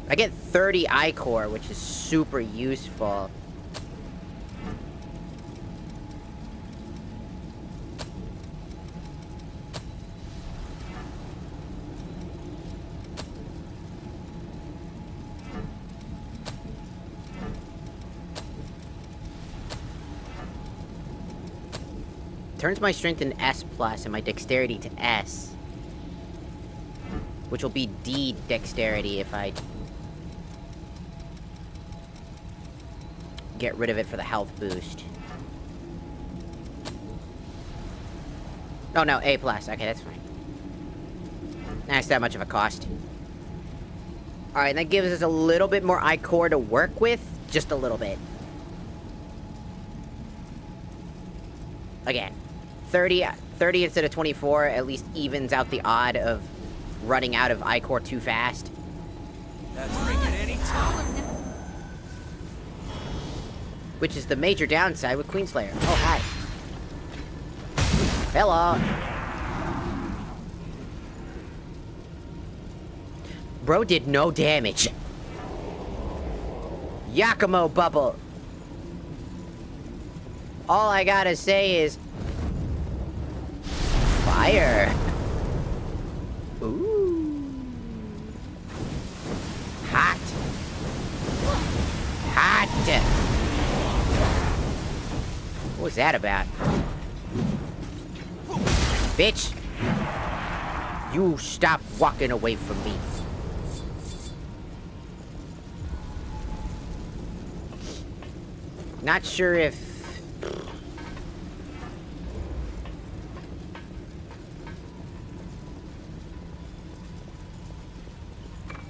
I get 30 Ichor, which is super useful. Turns my strength in S+ and my dexterity to S. Which will be D dexterity if I get rid of it for the health boost. Oh no, A+. Okay, that's fine. That's that much of a cost. Alright, that gives us a little bit more Ichor to work with. Just a little bit. Again, 30 instead of 24 at least evens out the odd of running out of Ichor too fast. That's ringing any time. Which is the major downside with Queenslayer. Oh, hi. Hello. Bro did no damage. Yakumo bubble. All I gotta say is... fire. Ooh. Hot. Hot. What was that about? Bitch! You stop walking away from me. Not sure if...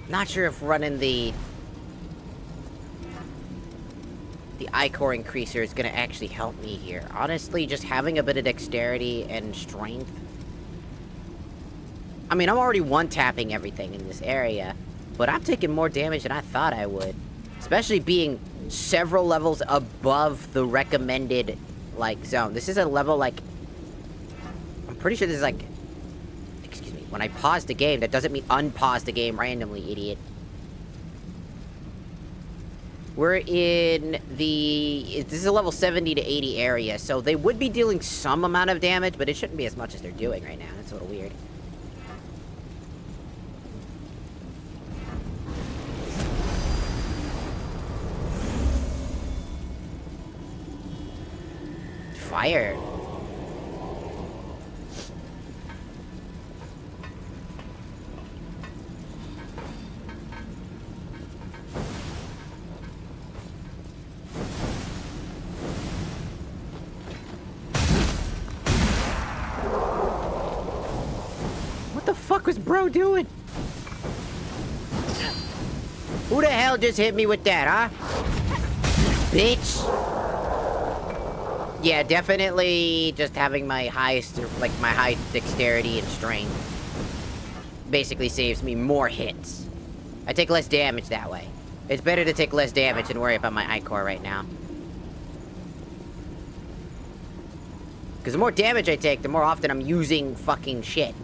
Not sure if running the Ichor increaser is gonna actually help me here. Honestly, just having a bit of dexterity and strength. I mean, I'm already one-tapping everything in this area, but I'm taking more damage than I thought I would. Especially being several levels above the recommended, like, zone. This is a level, like... I'm pretty sure this is, like... Excuse me. When I pause the game, that doesn't mean unpause the game randomly, idiot. We're in the... This is a level 70 to 80 area, so they would be dealing some amount of damage, but it shouldn't be as much as they're doing right now. That's a little weird. Fire. What the fuck was bro doing? Who the hell just hit me with that, huh? Bitch. Yeah, definitely just having my highest, like, my high dexterity and strength basically saves me more hits. I take less damage that way. It's better to take less damage and worry about my Ichor right now. Because the more damage I take, the more often I'm using fucking shit.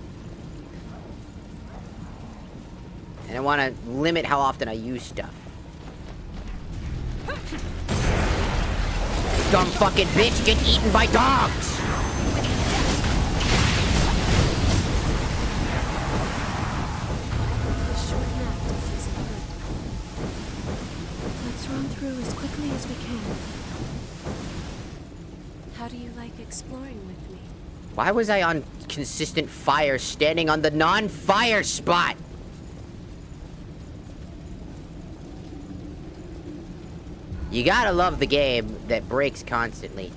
And I want to limit how often I use stuff. Dumb fucking bitch, get eaten by dogs! The short nap does us good. Let's run through as quickly as we can. How do you like exploring with me? Why was I on consistent fire standing on the non-fire spot? You gotta love the game that breaks constantly.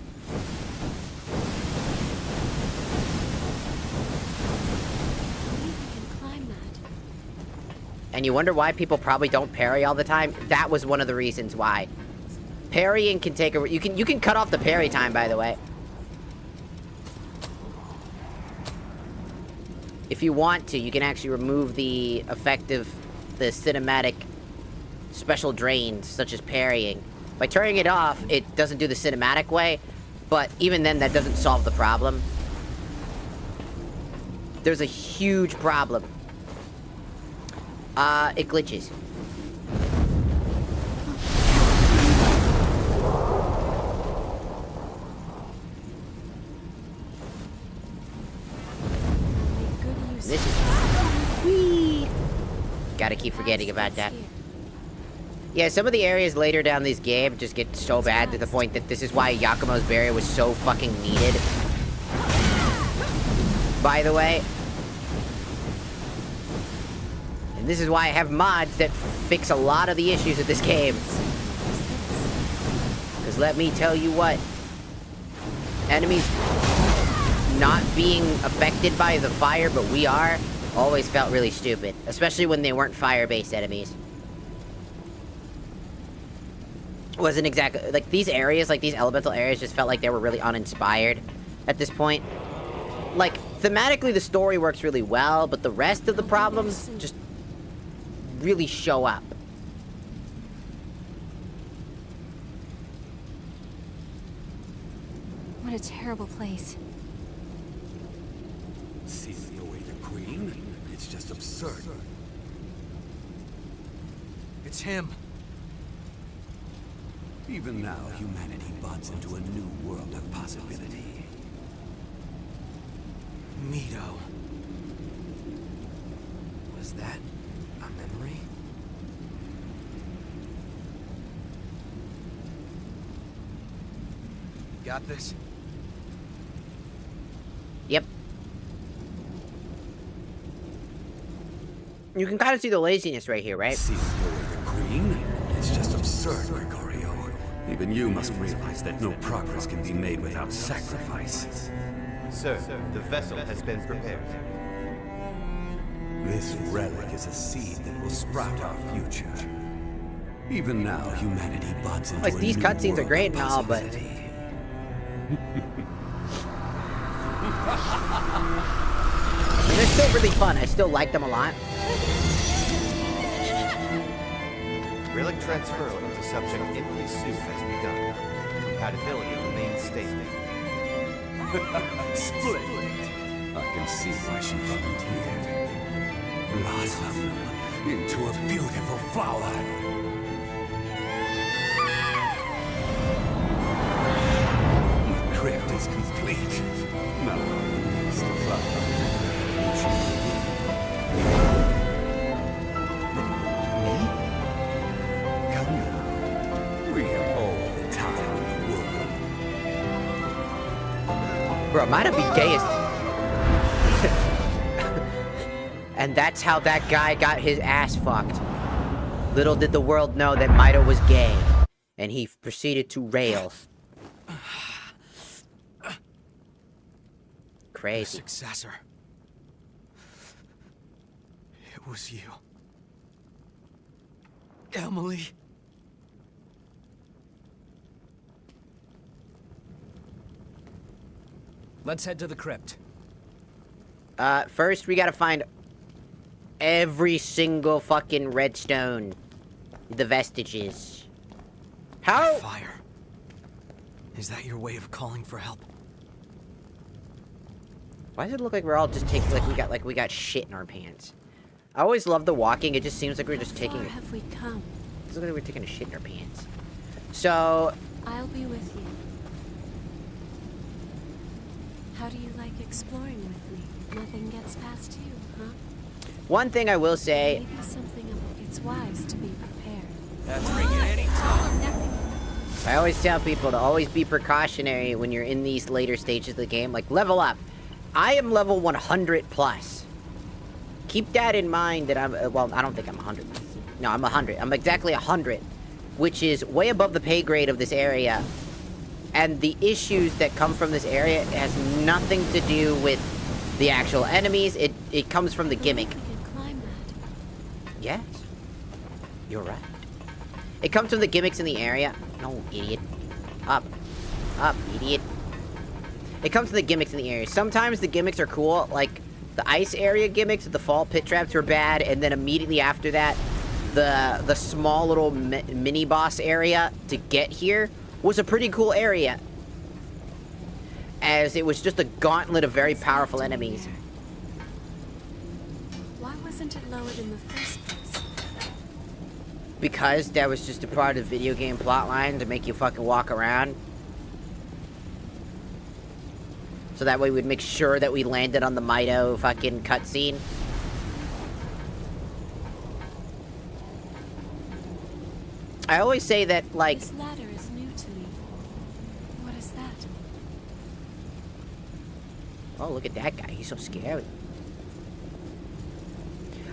And you wonder why people probably don't parry all the time? That was one of the reasons why. Parrying can take a... You can cut off the parry time, by the way. If you want to, you can actually remove the effect of the cinematic special drains, such as parrying. By turning it off, it doesn't do the cinematic way, but even then, that doesn't solve the problem. There's a huge problem. It glitches. This is... Whee! Gotta keep forgetting about that. Yeah, some of the areas later down this game just get so bad to the point that this is why Yakumo's barrier was so fucking needed. By the way. And this is why I have mods that fix a lot of the issues of this game. Because let me tell you what. Enemies not being affected by the fire, but we are, always felt really stupid. Especially when they weren't fire-based enemies. Wasn't exactly... Like, these areas, like, these elemental areas just felt like they were really uninspired at this point. Like, thematically, the story works really well, but the rest of the problems just really show up. What a terrible place. Sealing away the Queen? It's just absurd. It's him. Even now, humanity buds into a new world of possibility. Mito. Was that a memory? You got this? Yep. You can kind of see the laziness right here, right? Sealing away the Queen? It's just absurd, Gregorio. Even you must realize that no progress can be made without sacrifice. Sir, the vessel has been prepared. This relic is a seed that will sprout our future. Even now, humanity buds into Like, a these new cutscenes are world great of and all, but... possibility. They're still really fun. I still like them a lot. Relic transfer to subject Emily Sue has begun. Compatibility remains stable. Splendid. I can see why she volunteered. Blossom into a beautiful flower. The crypt is complete. Now all remains to find. Come now. We have all the time in the world. Bro, might have been gay as... And that's how that guy got his ass fucked. Little did the world know that Mito was gay. And he proceeded to rail. Crazy. Successor. It was you. Emily. Let's head to the crypt. First we gotta find every single fucking redstone. The vestiges. How? Fire. Is that your way of calling for help? Why does it look like we're all just taking, like we got shit in our pants? I always love the walking. It just seems like we're just taking. How far have we come? It looks like we're taking a shit in our pants. So. I'll be with you. How do you like exploring with me? Nothing gets past you, huh? One thing I will say. Maybe something about it's wise to be prepared. That's ringing any time. I always tell people to always be precautionary when you're in these later stages of the game. Like, level up. I am level 100 plus. Keep that in mind that I'm, well, I don't think I'm 100. No, I'm 100. I'm exactly 100, which is way above the pay grade of this area. And the issues that come from this area has nothing to do with the actual enemies. It comes from the gimmick. We can climb that. Yes. You're right. It comes from the gimmicks in the area. No, idiot. Up. Up, idiot. It comes from the gimmicks in the area. Sometimes the gimmicks are cool, like the ice area gimmicks, the fall pit traps were bad, and then immediately after that, the small little mini boss area to get here was a pretty cool area, as it was just a gauntlet of very powerful enemies. Why wasn't it lowered in the first place? Because that was just a part of the video game plotline to make you fucking walk around. So that way we'd make sure that we landed on the Mito fucking cutscene. I always say that, like... This ladder is new to me. What is that? Oh, look at that guy. He's so scary.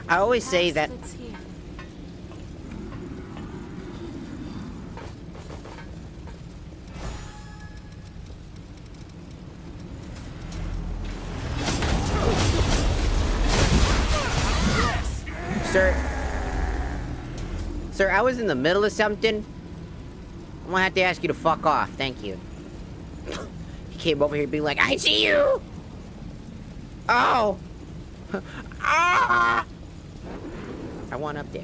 I always say that... That's here. Sir, I was in the middle of something. I'm gonna have to ask you to fuck off. Thank you. He came over here being like, I see you! Oh! Ah! I want up there.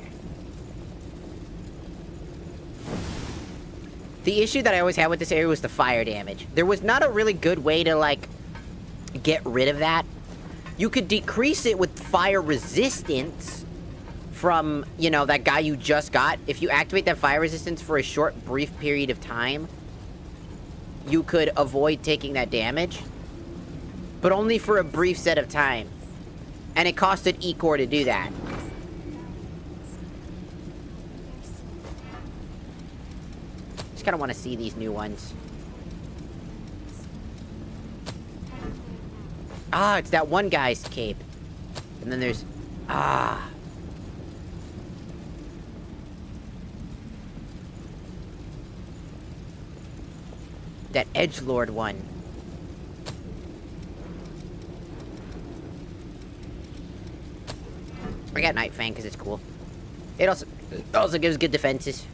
The issue that I always had with this area was the fire damage. There was not a really good way to, like, get rid of that. You could decrease it with fire resistance from, you know, that guy you just got. If you activate that fire resistance for a short, brief period of time, you could avoid taking that damage. But only for a brief set of time. And it costed E-Core to do that. Just kind of want to see these new ones. Ah, it's that one guy's cape. And then there's... Ah. that edgelord one. I got Night Fang because it's cool. It also gives good defenses.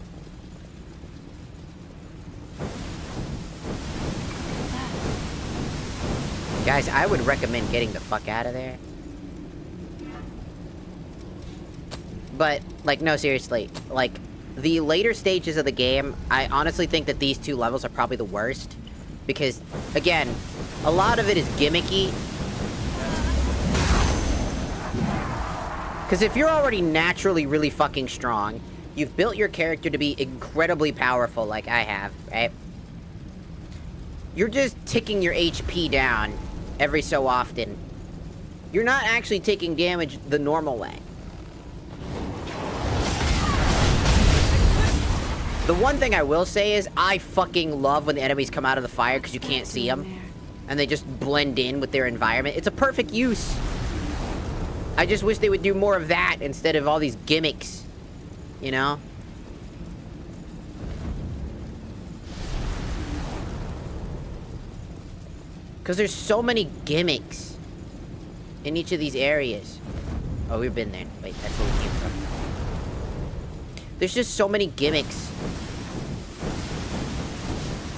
Guys, I would recommend getting the fuck out of there. But, like, no, seriously. Like, the later stages of the game, I honestly think that these two levels are probably the worst. Because, again, a lot of it is gimmicky. Because if you're already naturally really fucking strong, you've built your character to be incredibly powerful like I have, right? You're just ticking your HP down every so often. You're not actually taking damage the normal way. The one thing I will say is, I fucking love when the enemies come out of the fire because you can't see them. And they just blend in with their environment. It's a perfect use. I just wish they would do more of that instead of all these gimmicks. You know? Because there's so many gimmicks in each of these areas. Oh, we've been there. Wait, that's where we came from. There's just so many gimmicks.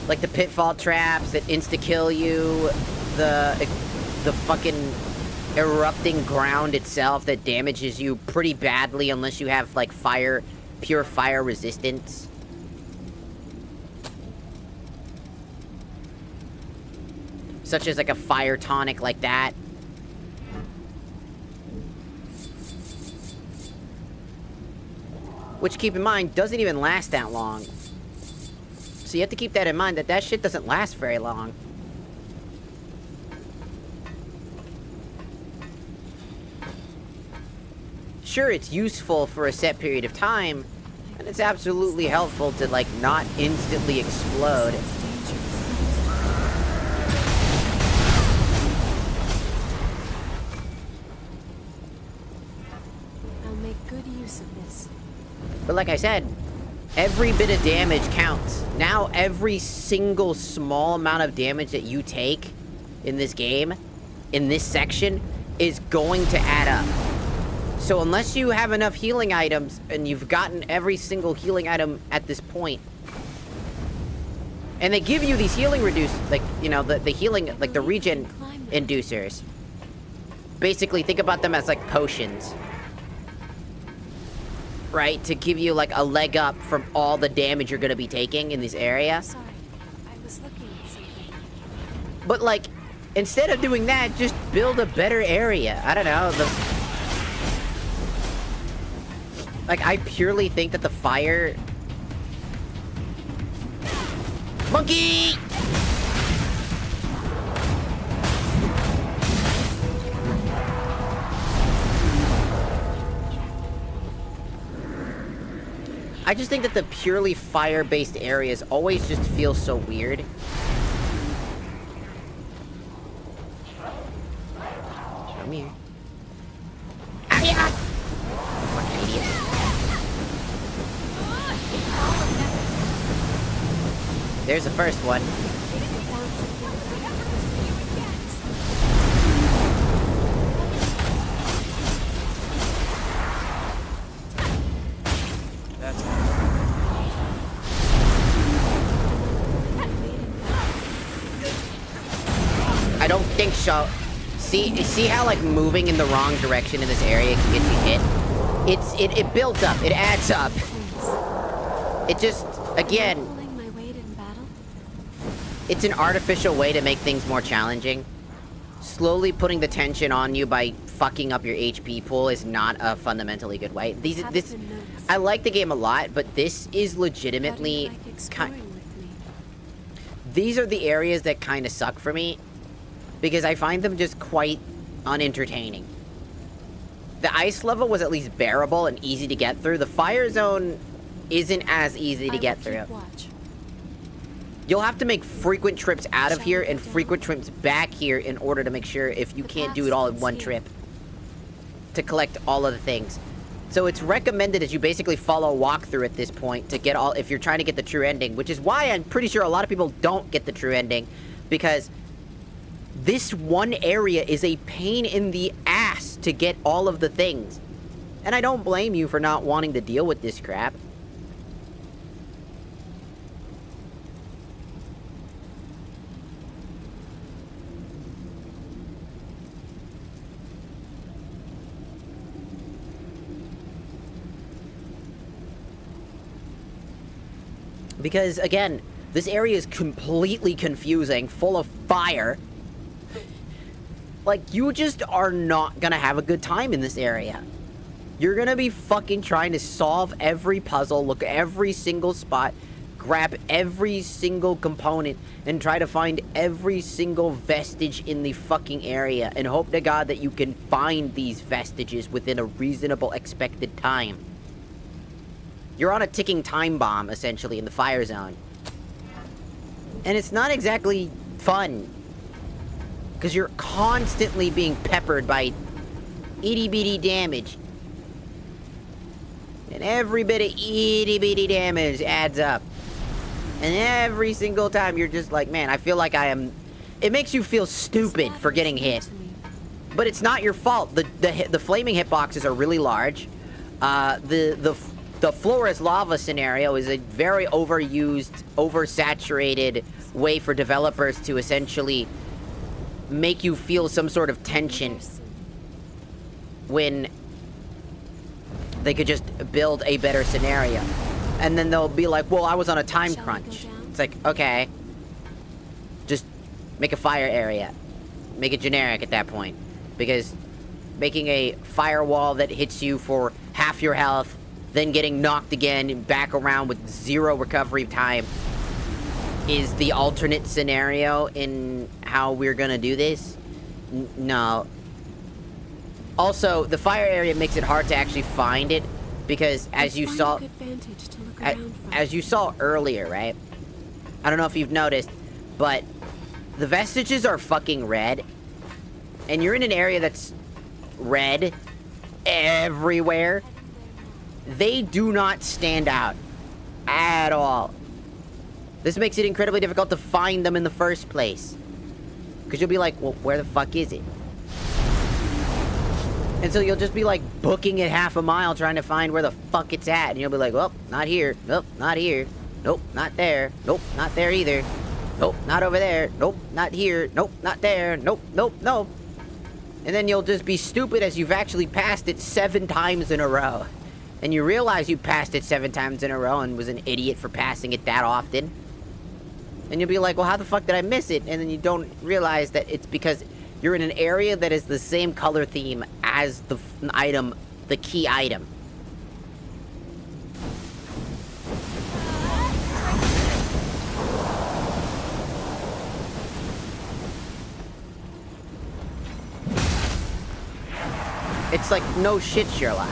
Like the pitfall traps that insta-kill you. The fucking erupting ground itself that damages you pretty badly unless you have, like, pure fire resistance. Such as, like, a fire tonic like that. Which, keep in mind, doesn't even last that long. So you have to keep that in mind, that shit doesn't last very long. Sure, it's useful for a set period of time, and it's absolutely helpful to, like, not instantly explode. I'll make good use of this. But like I said, every bit of damage counts. Now every single small amount of damage that you take in this game, in this section, is going to add up. So unless you have enough healing items, and you've gotten every single healing item at this point, and they give you these healing like, you know, the healing, like the regen inducers. Basically, think about them as like potions. Right? To give you like a leg up from all the damage you're gonna be taking in this area. Sorry, I was looking at something. But like, instead of doing that, just build a better area. I don't know, like, I purely think that the fire... Monkey! I just think that the purely fire-based areas always just feel so weird. Come here. Ah, yeah! Fucking idiot. There's the first one. I don't think so. See how, like, moving in the wrong direction in this area can get you hit? It builds up. It adds up. It just, again... It's an artificial way to make things more challenging. Slowly putting the tension on you by fucking up your HP pool is not a fundamentally good way. I like the game a lot, but this is legitimately... These are the areas that kind of suck for me, because I find them just quite unentertaining. The ice level was at least bearable and easy to get through. The fire zone isn't as easy to get through. You'll have to make frequent trips out of here and frequent trips back here in order to make sure if you can't do it all in one trip. To collect all of the things. So it's recommended that you basically follow a walkthrough at this point to get all, if you're trying to get the true ending, which is why I'm pretty sure a lot of people don't get the true ending, because this one area is a pain in the ass to get all of the things. And I don't blame you for not wanting to deal with this crap. Because, again, this area is completely confusing, full of fire. Like, you just are not gonna have a good time in this area. You're gonna be fucking trying to solve every puzzle, look at every single spot, grab every single component, and try to find every single vestige in the fucking area, and hope to God that you can find these vestiges within a reasonable expected time. You're on a ticking time bomb, essentially, in the fire zone. And it's not exactly fun. Because you're constantly being peppered by itty-bitty damage. And every bit of itty-bitty damage adds up. And every single time you're just like, man, I feel like I am... It makes you feel stupid for getting hit. But it's not your fault. The flaming hitboxes are really large. The floor is lava scenario is a very overused, oversaturated way for developers to essentially make you feel some sort of tension when they could just build a better scenario. And then they'll be like, well, I was on a time crunch. It's like, okay, just make a fire area. Make it generic at that point. Because making a firewall that hits you for half your health, then getting knocked again and back around with 0 recovery time is the alternate scenario in how we're gonna do this. No. Also, the fire area makes it hard to actually find it, because as you saw... As you saw earlier, right? I don't know if you've noticed, but the vestiges are fucking red. And you're in an area that's red everywhere. They do not stand out at all. This makes it incredibly difficult to find them in the first place. Because you'll be like, well, where the fuck is it? And so you'll just be like booking it half a mile trying to find where the fuck it's at. And you'll be like, well, not here. Nope, not here. Nope, not there. Nope, not there either. Nope, not over there. Nope, not here. Nope, not there. Nope, nope, nope. And then you'll just be stupid as you've actually passed it 7 times in a row. And you realize you passed it 7 times in a row and was an idiot for passing it that often. And you'll be like, well, how the fuck did I miss it? And then you don't realize that it's because you're in an area that is the same color theme as the item, the key item. It's like, no shit, Sherlock.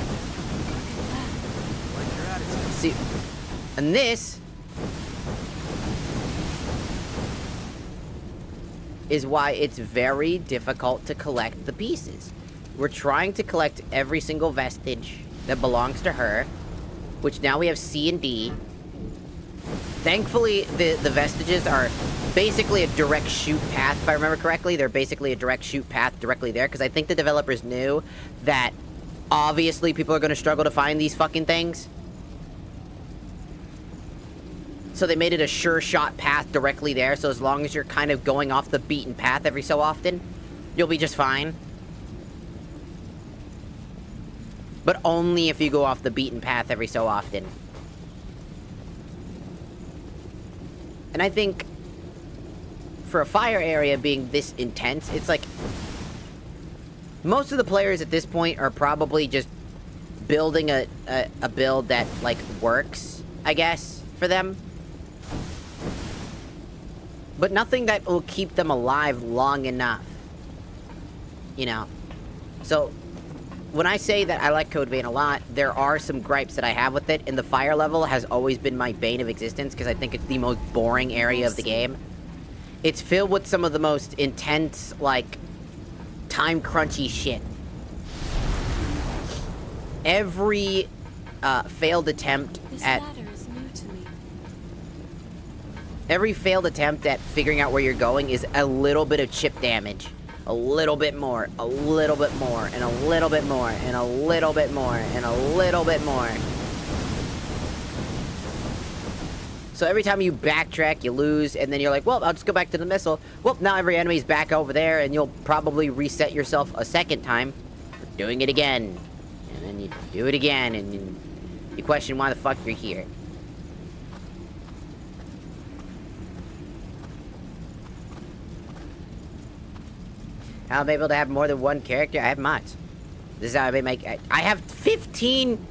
See, and this is why it's very difficult to collect the pieces. We're trying to collect every single vestige that belongs to her, which now we have C and D. Thankfully, the vestiges are basically a direct shoot path, if I remember correctly. They're basically a direct shoot path directly there, because I think the developers knew that obviously people are going to struggle to find these fucking things. So they made it a sure shot path directly there, so as long as you're kind of going off the beaten path every so often, you'll be just fine. But only if you go off the beaten path every so often. And I think for a fire area being this intense, it's like most of the players at this point are probably just building a build that like works, I guess, for them. But nothing that will keep them alive long enough. You know? So, when I say that I like Code Vein a lot, there are some gripes that I have with it, and the fire level has always been my bane of existence, because I think it's the most boring area of the game. It's filled with some of the most intense, like, time-crunchy shit. every failed attempt This at ladder is new to me. every failed attempt at figuring out where you're going is a little bit of chip damage. A little bit more, a little bit more, and a little bit more, and a little bit more, and a little bit more. So every time you backtrack, you lose, and then you're like, well, I'll just go back to the missile. Well, now every enemy's back over there, and you'll probably reset yourself a second time for doing it again. And then you do it again, and you question why the fuck you're here. How I'm able to have more than one character? I have mods. This is how I make... I have 15...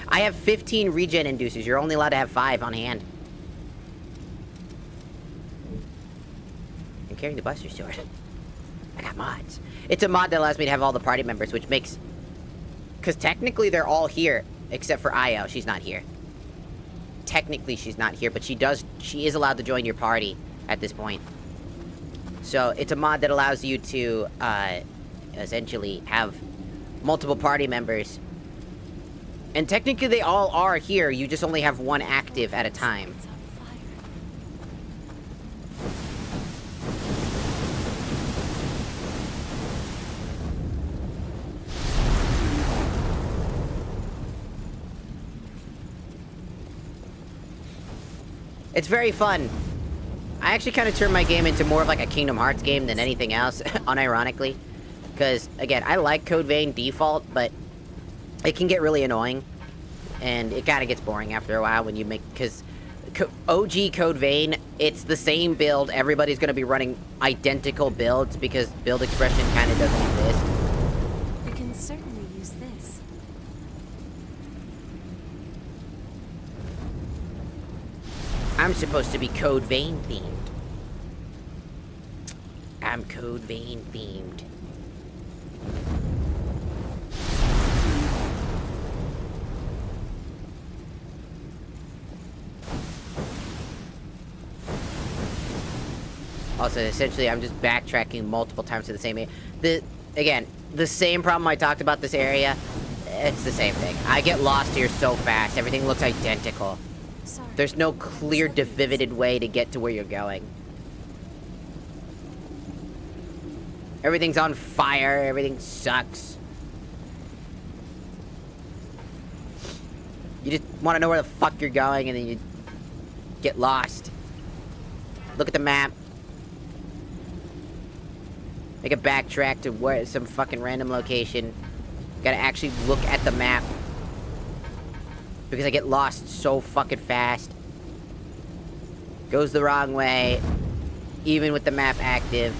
I have 15 regen inducers. You're only allowed to have 5 on hand. I'm carrying the Buster Sword. I got mods. It's a mod that allows me to have all the party members, which makes... Because technically they're all here, except for Io. She's not here. Technically she's not here, but she is allowed to join your party at this point. So it's a mod that allows you to essentially have multiple party members. And technically they all are here, you just only have one active at a time. It's on fire. It's very fun. I actually kind of turned my game into more of like a Kingdom Hearts game than anything else, unironically. Because, again, I like Code Vein default, but it can get really annoying. And it kind of gets boring after a while when you make... Because OG Code Vein, it's the same build. Everybody's going to be running identical builds because build expression kind of doesn't exist. We can certainly use this. I'm supposed to be Code Vein themed. I'm Code Vein themed. Also, essentially, I'm just backtracking multiple times to the same area. Again, the same problem I talked about this area, it's the same thing. I get lost here so fast. Everything looks identical. Sorry. There's no clear, definitive way to get to where you're going. Everything's on fire. Everything sucks. You just want to know where the fuck you're going, and then you get lost. Look at the map. Make a backtrack to where some fucking random location. Gotta actually look at the map. Because I get lost so fucking fast. Goes the wrong way. Even with the map active.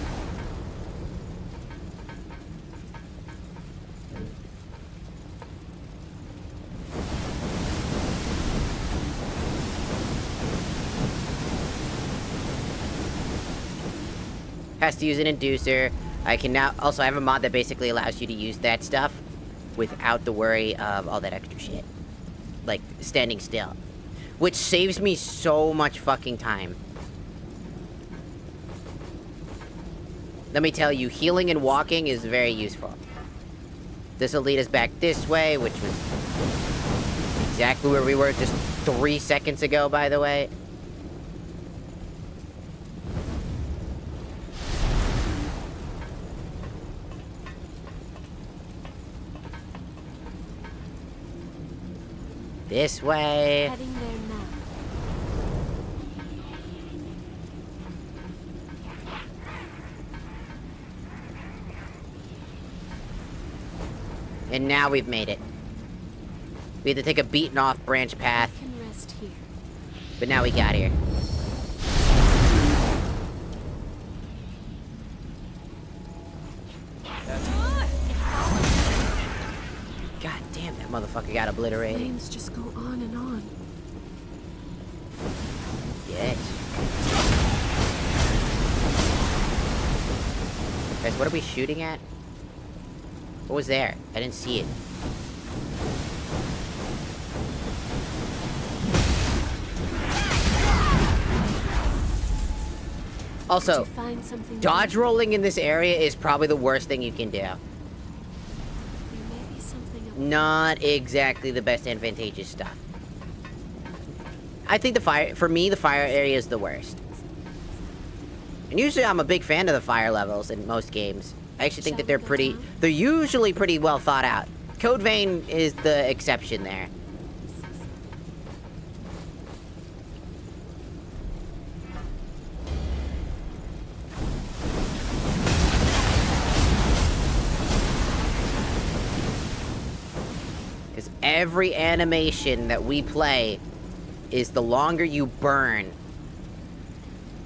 Has to use an inducer. I can now also have a mod that basically allows you to use that stuff without the worry of all that extra shit. Like, standing still. Which saves me so much fucking time. Let me tell you, healing and walking is very useful. This will lead us back this way, which was exactly where we were just 3 seconds ago, by the way. This way. Heading there now. And now we've made it. We had to take a beaten off branch path, I can rest here. but now we got here. God damn, that motherfucker got obliterated. Flames just go on and on. Yes. Guys, what are we shooting at? What was there? I didn't see it. Also, Did you find something dodge rolling in this area is probably the worst thing you can do. There may be something not exactly the best advantageous stuff. I think for me, the fire area is the worst. And usually I'm a big fan of the fire levels in most games. I actually think that they're usually pretty well thought out. Code Vein is the exception there. Because every animation that we play is the longer you burn.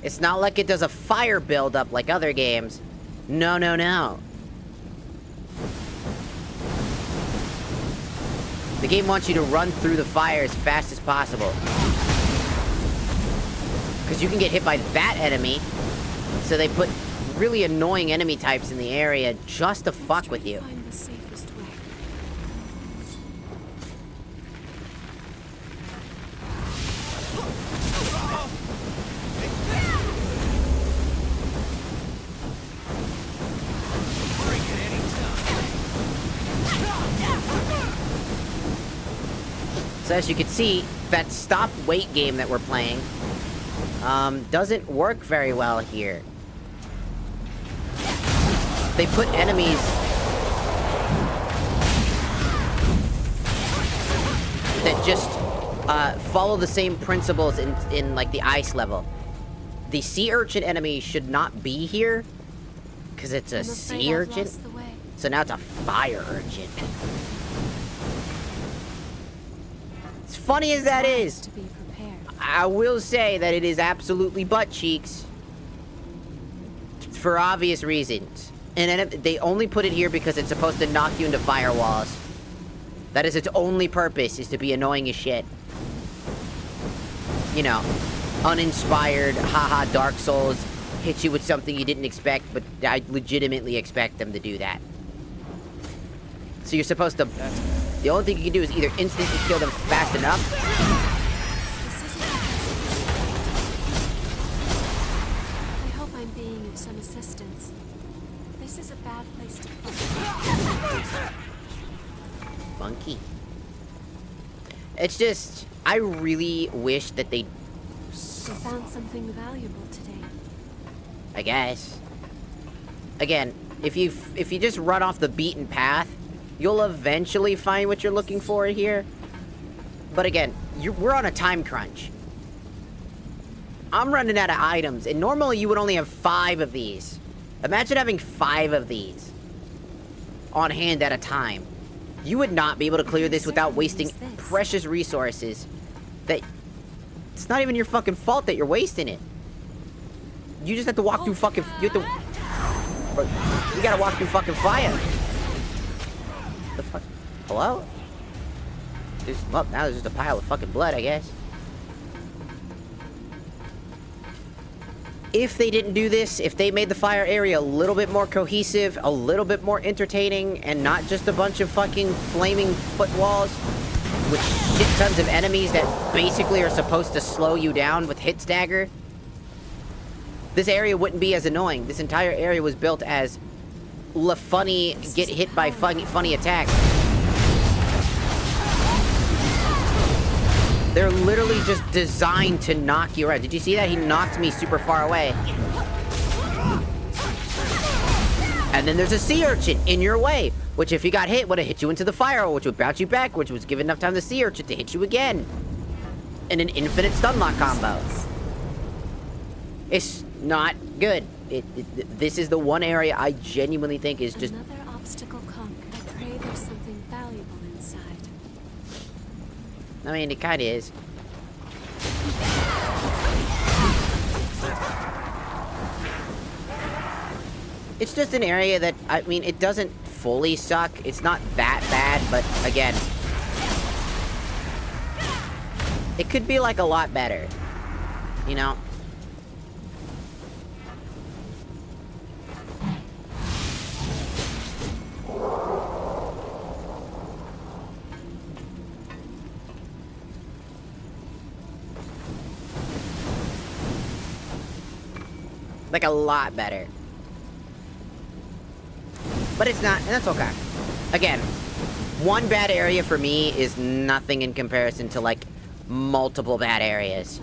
It's not like it does a fire buildup like other games. No, no, no. The game wants you to run through the fire as fast as possible. Because you can get hit by that enemy. So they put really annoying enemy types in the area just to fuck with you. Find the safest way. So as you can see, that stop wait game that we're playing doesn't work very well here. They put enemies that just follow the same principles in like the ice level. The sea urchin enemy should not be here because it's a sea urchin. So now it's a fire urchin. As funny as that is, I will say that it is absolutely butt cheeks for obvious reasons. And then they only put it here because it's supposed to knock you into firewalls. That is its only purpose, is to be annoying as shit. You know, uninspired, haha, Dark Souls, hit you with something you didn't expect, but I legitimately expect them to do that. So you're supposed to... The only thing you can do is either instantly kill them fast enough... I hope I'm being of some assistance. This is a bad place to... Monkey. It's just... I really wish that they... I found something valuable today. I guess. Again, if you just run off the beaten path, you'll eventually find what you're looking for here. But again, we're on a time crunch. I'm running out of items, and normally you would only have 5 of these. Imagine having 5 of these on hand at a time. You would not be able to clear this without wasting precious resources that... It's not even your fucking fault that you're wasting it. You just have to walk through fucking... You gotta walk through fucking fire. The fuck? Hello? Well, now there's just a pile of fucking blood, I guess. If they didn't do this, if they made the fire area a little bit more cohesive, a little bit more entertaining, and not just a bunch of fucking flaming foot walls with shit tons of enemies that basically are supposed to slow you down with hit stagger, this area wouldn't be as annoying. This entire area was built as funny, get hit by funny attacks. They're literally just designed to knock you out. Did you see that? He knocked me super far away. And then there's a sea urchin in your way, which if you got hit, would have hit you into the fire, which would bounce you back, which was give enough time to the sea urchin to hit you again. And an infinite stun lock combo. It's not good. This is the one area I genuinely think is just... Another obstacle conquered. I pray there's something valuable inside. I mean, it kind of is. It's just an area that, I mean, it doesn't fully suck. It's not that bad, but again... It could be, like, a lot better. You know? Like, a lot better. But it's not, and that's okay. Again, One bad area for me is nothing in comparison to, like, multiple bad areas.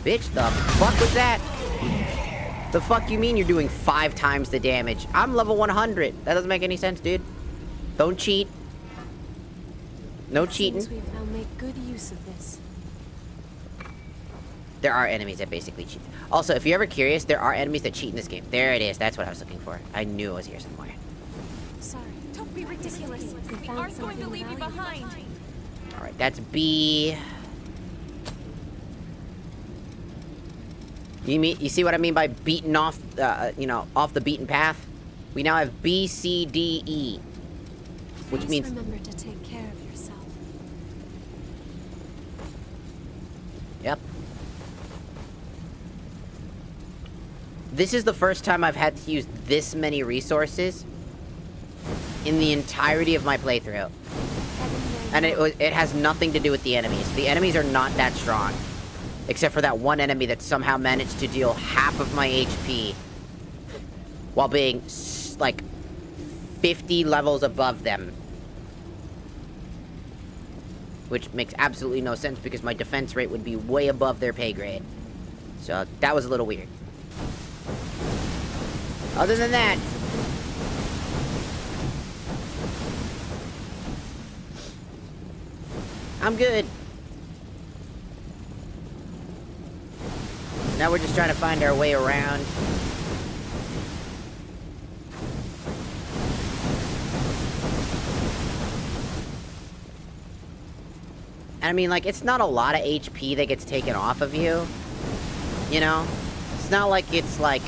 Bitch, the fuck was that? The fuck you mean you're doing 5 times the damage? I'm level 100. That doesn't make any sense, dude. Don't cheat. No cheating. Seems we've now made good use of this. There are enemies that basically cheat. Also, if you're ever curious, there are enemies that cheat in this game. There it is. That's what I was looking for. I knew it was here somewhere. Sorry. Don't be ridiculous. We aren't going to leave you behind. Alright, that's B. You see what I mean by beaten off, you know, off the beaten path? We now have B, C, D, E. Which Please means... remember to take care of yourself. Yep. This is the first time I've had to use this many resources in the entirety of my playthrough. And it has nothing to do with the enemies. The enemies are not that strong. Except for that one enemy that somehow managed to deal half of my HP while being, like, 50 levels above them. Which makes absolutely no sense because my defense rate would be way above their pay grade. So, that was a little weird. Other than that... I'm good. Now we're just trying to find our way around. I mean, like, it's not a lot of HP that gets taken off of you. You know? It's not like it's, like,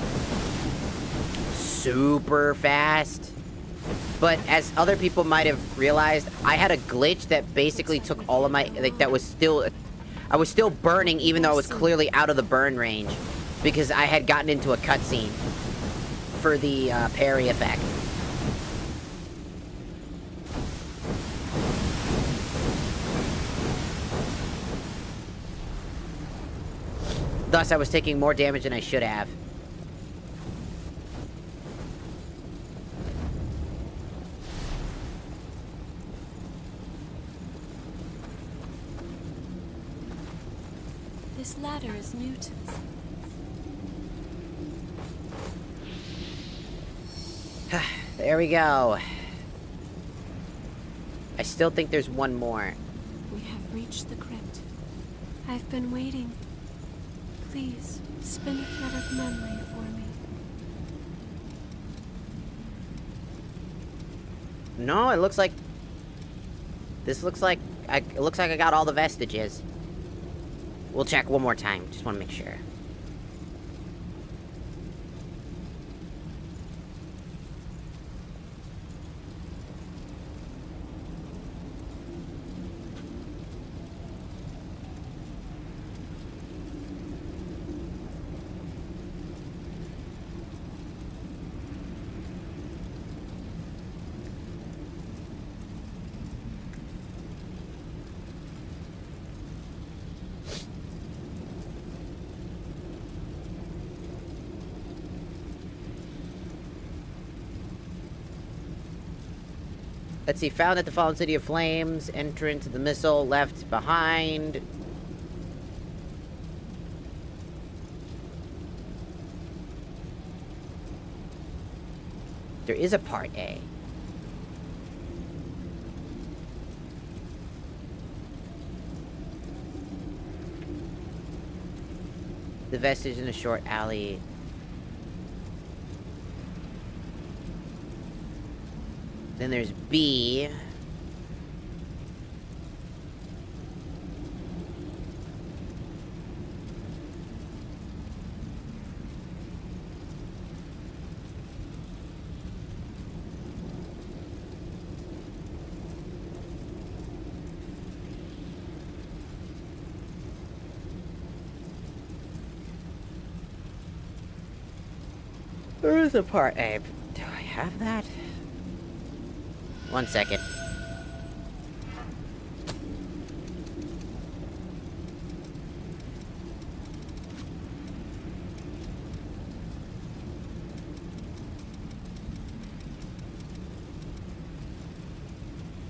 super fast. But as other people might have realized, I had a glitch that basically took all of my... Like, that was still... I was still burning even though I was clearly out of the burn range. Because I had gotten into a cutscene for the parry effect. Thus, I was taking more damage than I should have. This ladder is new to me. There we go. I still think there's one more. We have reached the crypt. I've been waiting. Please, spin a thread of memory for me. No, it looks like... This looks like... It looks like I got all the vestiges. We'll check one more time. Just want to make sure. Let's see, found at the fallen city of flames, entrance of the missile left behind. There is a part A. The vestige in a short alley. Then there's B. There is a part A. Do I have that? 1 second.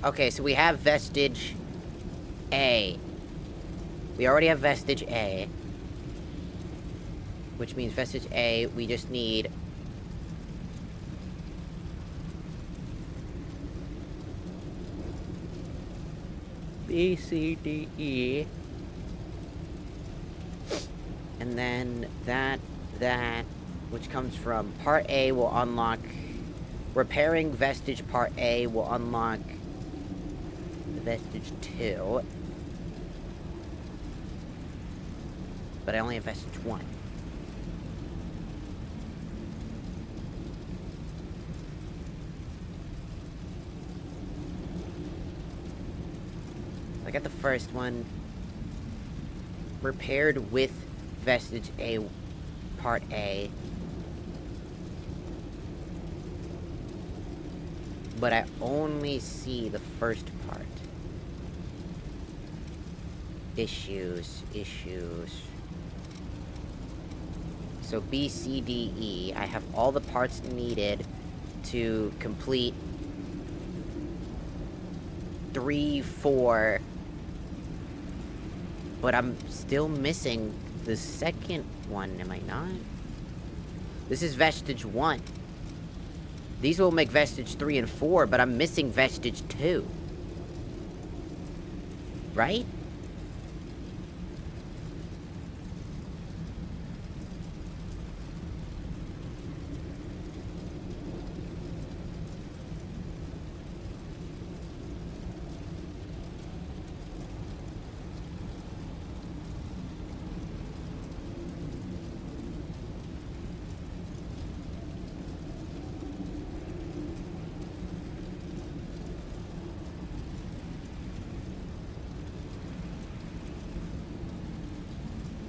Okay, so we have Vestige A. We already have Vestige A. Which means Vestige A, we just need... B, C, D, E. And then that, which comes from Part A will unlock... Repairing Vestige Part A will unlock Vestige 2. But I only have Vestige 1. I got the first one repaired with Vestige A, Part A. But I only see the first part. Issues. So B, C, D, E. I have all the parts needed to complete 3, 4. But I'm still missing the second one, am I not? This is Vestige 1. These will make Vestige 3 and 4, but I'm missing Vestige 2. Right?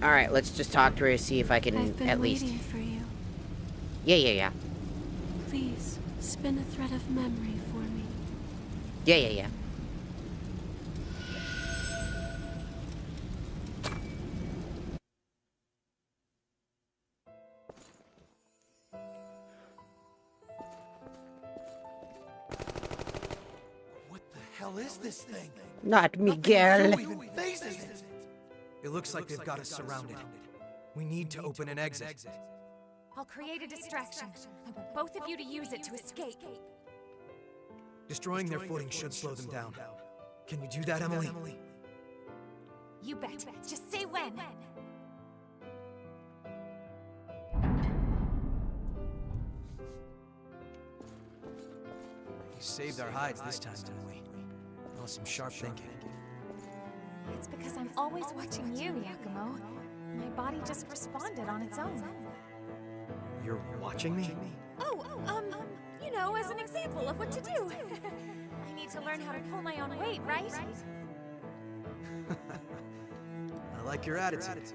Alright, let's just talk to her, see if I can I've been at least... waiting for you. Yeah. Please, spin a thread of memory for me. Yeah. What the hell is this thing? Not Miguel. It looks like they've got us surrounded. We need to open an exit. I'll create a distraction. I want both of you to use it to escape. Destroying their footing should slow them down. Can you do that, Emily? You bet. Just say when. You saved our hides this time, Emily. That was some sharp thinking. It's because I'm always watching you, Yakumo. My body just responded on its own. You're watching me? You know, as an example of what to do. I need to learn how to pull my own weight, right? I like your attitude.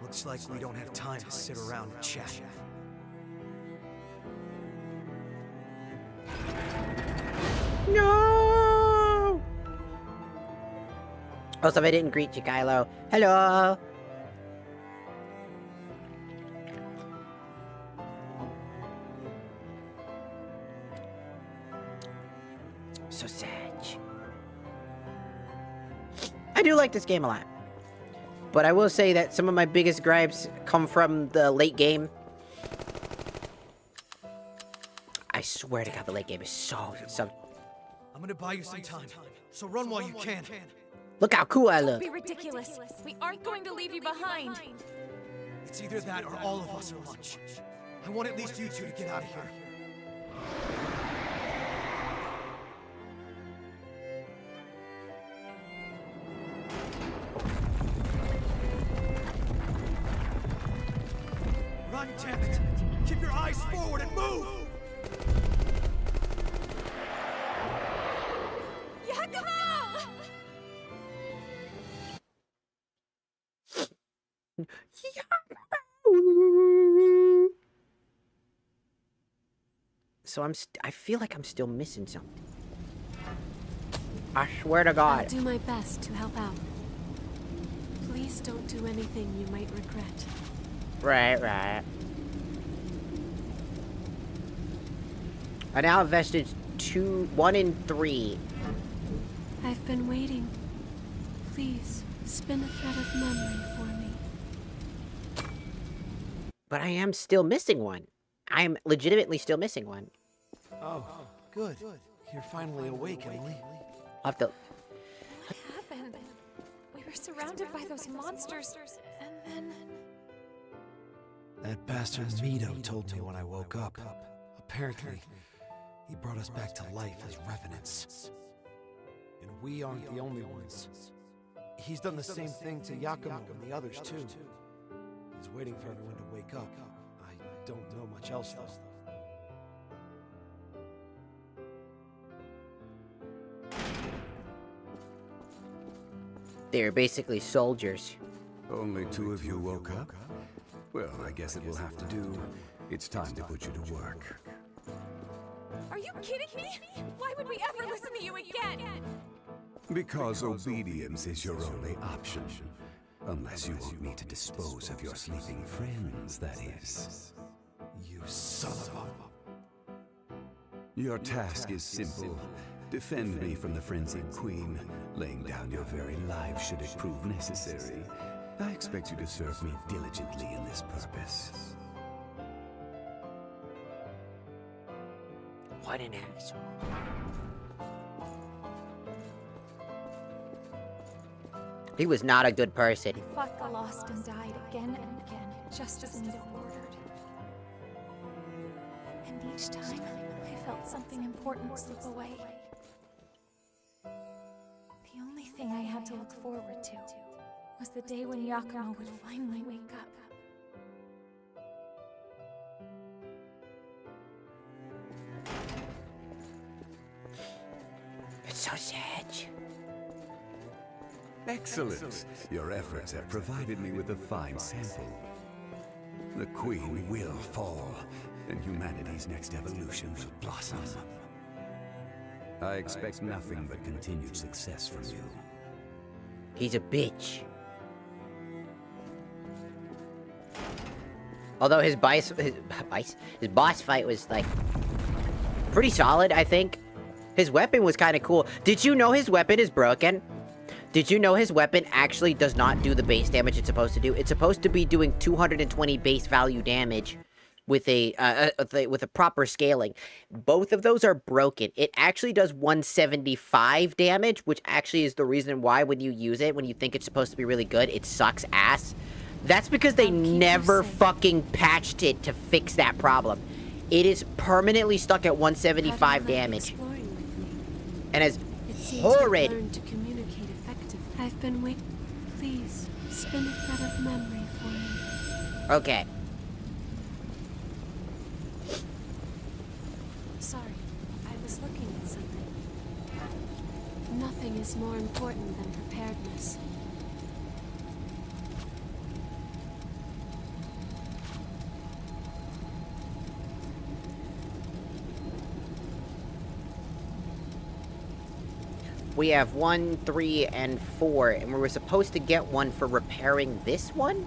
Looks like we don't have time to sit around and chat. No! Also, if I didn't greet you, Kylo. Hello! So sad. I do like this game a lot. But I will say that some of my biggest gripes come from the late game. I swear to God, the late game is so... I'm gonna buy you some time, so run while you can. Look how cool I look. Don't be ridiculous. We aren't going to leave you behind. It's either that or all of us are lunch. I want at least you two to get out of here. Run, damn it! Keep your eyes forward and move! So I feel like I'm still missing something. I swear to God. I'll do my best to help out. Please don't do anything you might regret. I now have vestige 1 and 3. I've been waiting. Please, spin a thread of memory for me. But I am still missing one. I am legitimately still missing one. Oh, good. You're finally awake, Emily. I'll have to... What happened? We were surrounded by those monsters, and then... That bastard Mito told me when I woke up. Apparently, he brought us back to life as revenants. And we aren't the only ones. He's done the same thing to Yakumo and the others too. He's waiting for everyone to wake up. I don't know much else though. They're basically soldiers. Only 2 of you woke up? Well, I guess it will have to do. It's time to put you to work. Are you kidding me? Why would we ever listen to you again? Because obedience is your only option. Unless you want me to dispose of your sleeping friends, that is. You son of a... Your task is simple. Defend me from the frenzied queen, laying down your very life should it prove necessary. I expect you to serve me diligently in this purpose. What an asshole. He was not a good person. Fought the lost and died again and again, just as Nito ordered. And each time, I felt something important slip away. The only thing I had to look forward to was the day when Yakumo would finally wake up. It's so sad. Excellent. Your efforts have provided me with a fine sample. The queen will fall, and humanity's next evolution will blossom. I expect nothing but continued success from you. He's a bitch. Although his boss fight was, like, pretty solid, I think. His weapon was kind of cool. Did you know his weapon is broken? Did you know his weapon actually does not do the base damage it's supposed to do? It's supposed to be doing 220 base value damage with a proper scaling. Both of those are broken. It actually does 175 damage, which actually is the reason why when you use it, when you think it's supposed to be really good, it sucks ass. That's because they never fucking patched it to fix that problem. It is permanently stuck at 175 damage. And is horrid. To communicate effectively. I've been waiting. Please, spin a thread of memory for me. Okay. Sorry, I was looking at something. Nothing is more important than preparedness. We have 1, 3, and 4, and we were supposed to get one for repairing this one?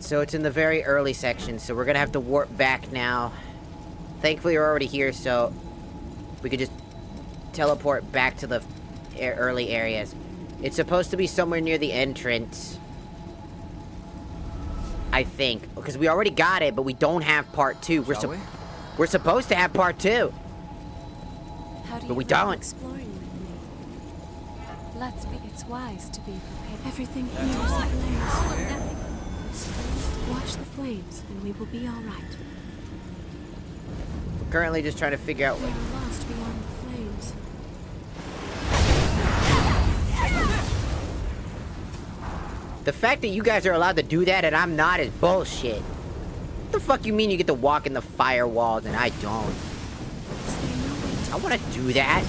So it's in the very early section, so we're gonna have to warp back now. Thankfully we're already here, so we could just teleport back to the early areas. It's supposed to be somewhere near the entrance, I think, because we already got it, but we don't have part 2. We're supposed to have part 2, but we don't. Exploring with me. Let's be. It's wise to be prepared. Everything here is ablaze. Watch the flames, and we will be all right. We're currently just trying to figure out We are lost beyond the flames. The fact that you guys are allowed to do that and I'm not is bullshit. What the fuck you mean you get to walk in the firewalls and I don't? I want to do that.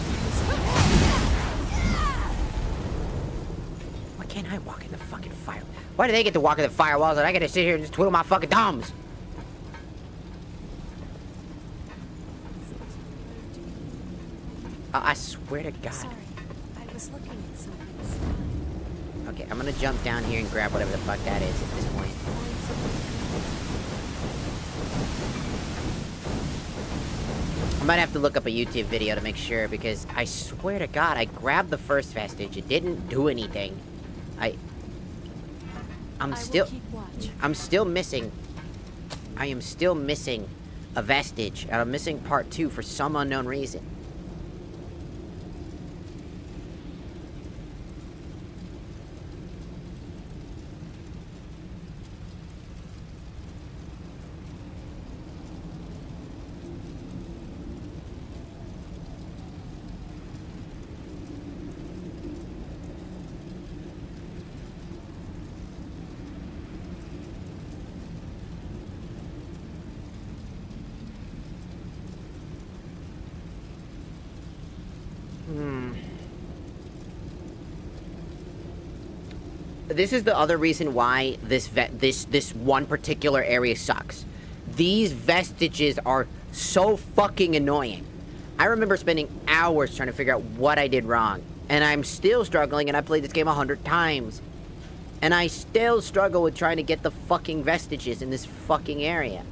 Why can't I walk in the fucking fire? Why do they get to walk in the firewalls and I get to sit here and just twiddle my fucking thumbs? I swear to God. Sorry, I was looking at something. Okay, I'm gonna jump down here and grab whatever the fuck that is at this point. I might have to look up a YouTube video to make sure, because I swear to God, I grabbed the first vestige. It didn't do anything. I'm still missing. I am still missing a vestige, and I'm missing part 2 for some unknown reason. This is the other reason why this one particular area sucks. These vestiges are so fucking annoying. I remember spending hours trying to figure out what I did wrong. And I'm still struggling, and I played this game 100 times. And I still struggle with trying to get the fucking vestiges in this fucking area.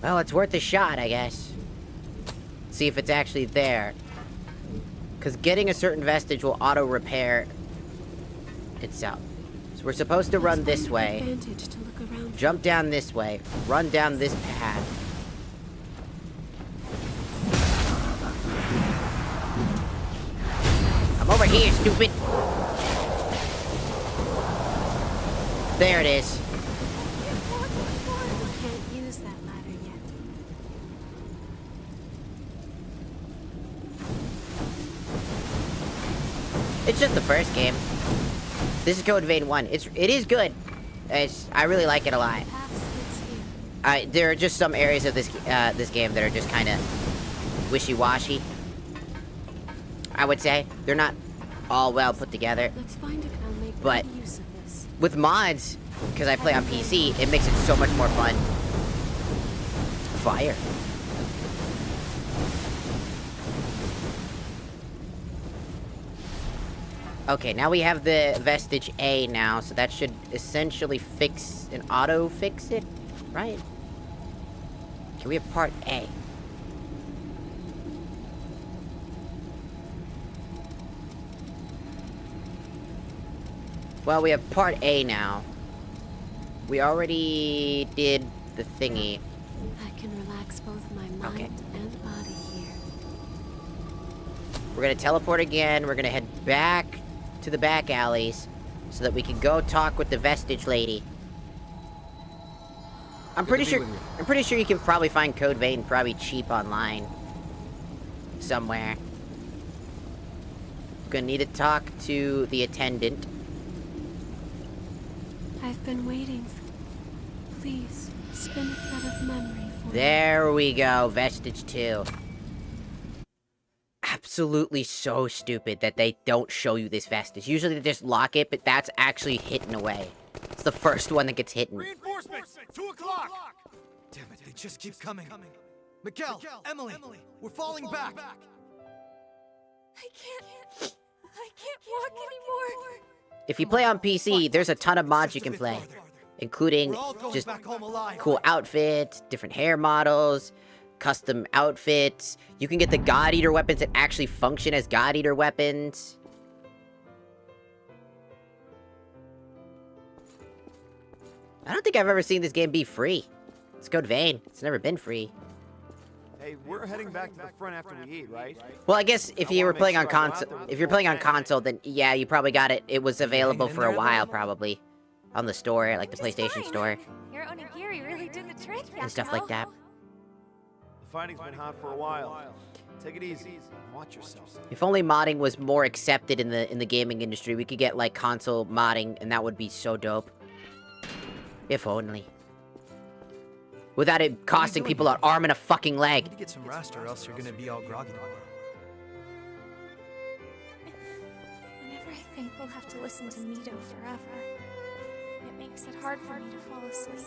Well, it's worth a shot, I guess. See if it's actually there. Because getting a certain vestige will auto-repair itself. So we're supposed to run this way. Jump down this way. Run down this path. I'm over here, stupid! There it is. It's just the first game. This is Code Vein 1. It is good. I really like it a lot. There are just some areas of this game that are just kind of wishy-washy. I would say they're not all well put together. Let's find it and make but good use of this. With mods, because I play on PC, it makes it so much more fun. Fire. Okay, now we have the vestige A now, so that should essentially fix and auto-fix it, right? Okay, we have part A. Well, we have part A now. We already did the thingy. I can relax both my mind and body here. We're gonna teleport again. We're gonna head back to the back alleys so that we can go talk with the vestige lady. I'm pretty sure you can probably find Code Vein probably cheap online somewhere. Gonna need to talk to the attendant. I've been waiting. Please spin a thread of memory for me. There we go, vestige 2. Absolutely so stupid that they don't show you this vestige. Usually they just lock it, but that's actually hidden away. It's the first one that gets hit. Reinforcements! 2 o'clock! Damn it, they just keep coming. Miguel, Emily, we're falling back. I can't walk anymore. If you play on PC, there's a ton of mods you can play, including just cool outfits, different hair models, custom outfits. You can get the God Eater weapons that actually function as God Eater weapons. I don't think I've ever seen this game be free. It's Code Vein. It's never been free. Hey, we're heading back to the front after we eat, right? Well, I guess if you were playing on console, then yeah, you probably got it. It was available for a while, probably, on the store, like the PlayStation Store, Your onigiri really did the trick, and stuff like that. The fighting's been hot for a while. Take it easy. Watch yourself. If only modding was more accepted in the gaming industry, we could get like console modding, and that would be so dope. If only. Without it costing people an arm and a fucking leg. You need to get some rest or else you're gonna be all groggy tomorrow. Whenever I think we'll have to listen to Nito forever, it makes it hard for me to fall asleep.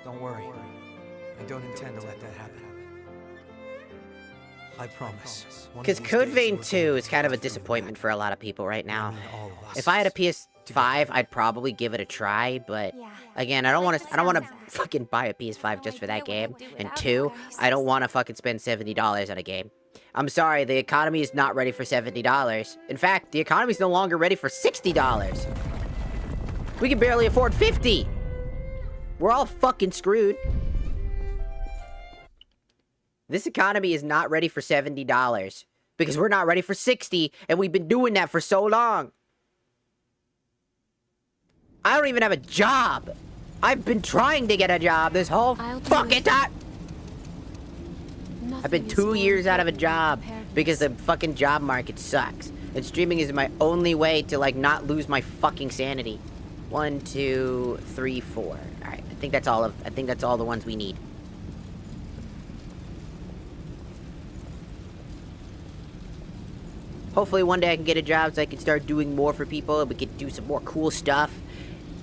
Don't worry. I don't intend to let that happen. I promise. Because Code Vein 2 is kind of a disappointment for a lot of people right now. If I had a PS5, I'd probably give it a try, but again, I don't want to fucking buy a PS5 just for that game. And 2, I don't want to fucking spend $70 on a game. I'm sorry, the economy is not ready for $70. In fact, the economy is no longer ready for $60. We can barely afford $50. We're all fucking screwed. This economy is not ready for $70 because we're not ready for 60, and we've been doing that for so long. I don't even have a job. I've been trying to get a job this whole fucking time. I've been 2 years out of a job because the fucking job market sucks. And streaming is my only way to, like, not lose my fucking sanity. 1, 2, 3, 4. All right, I think that's all the ones we need. Hopefully one day I can get a job so I can start doing more for people and we can do some more cool stuff.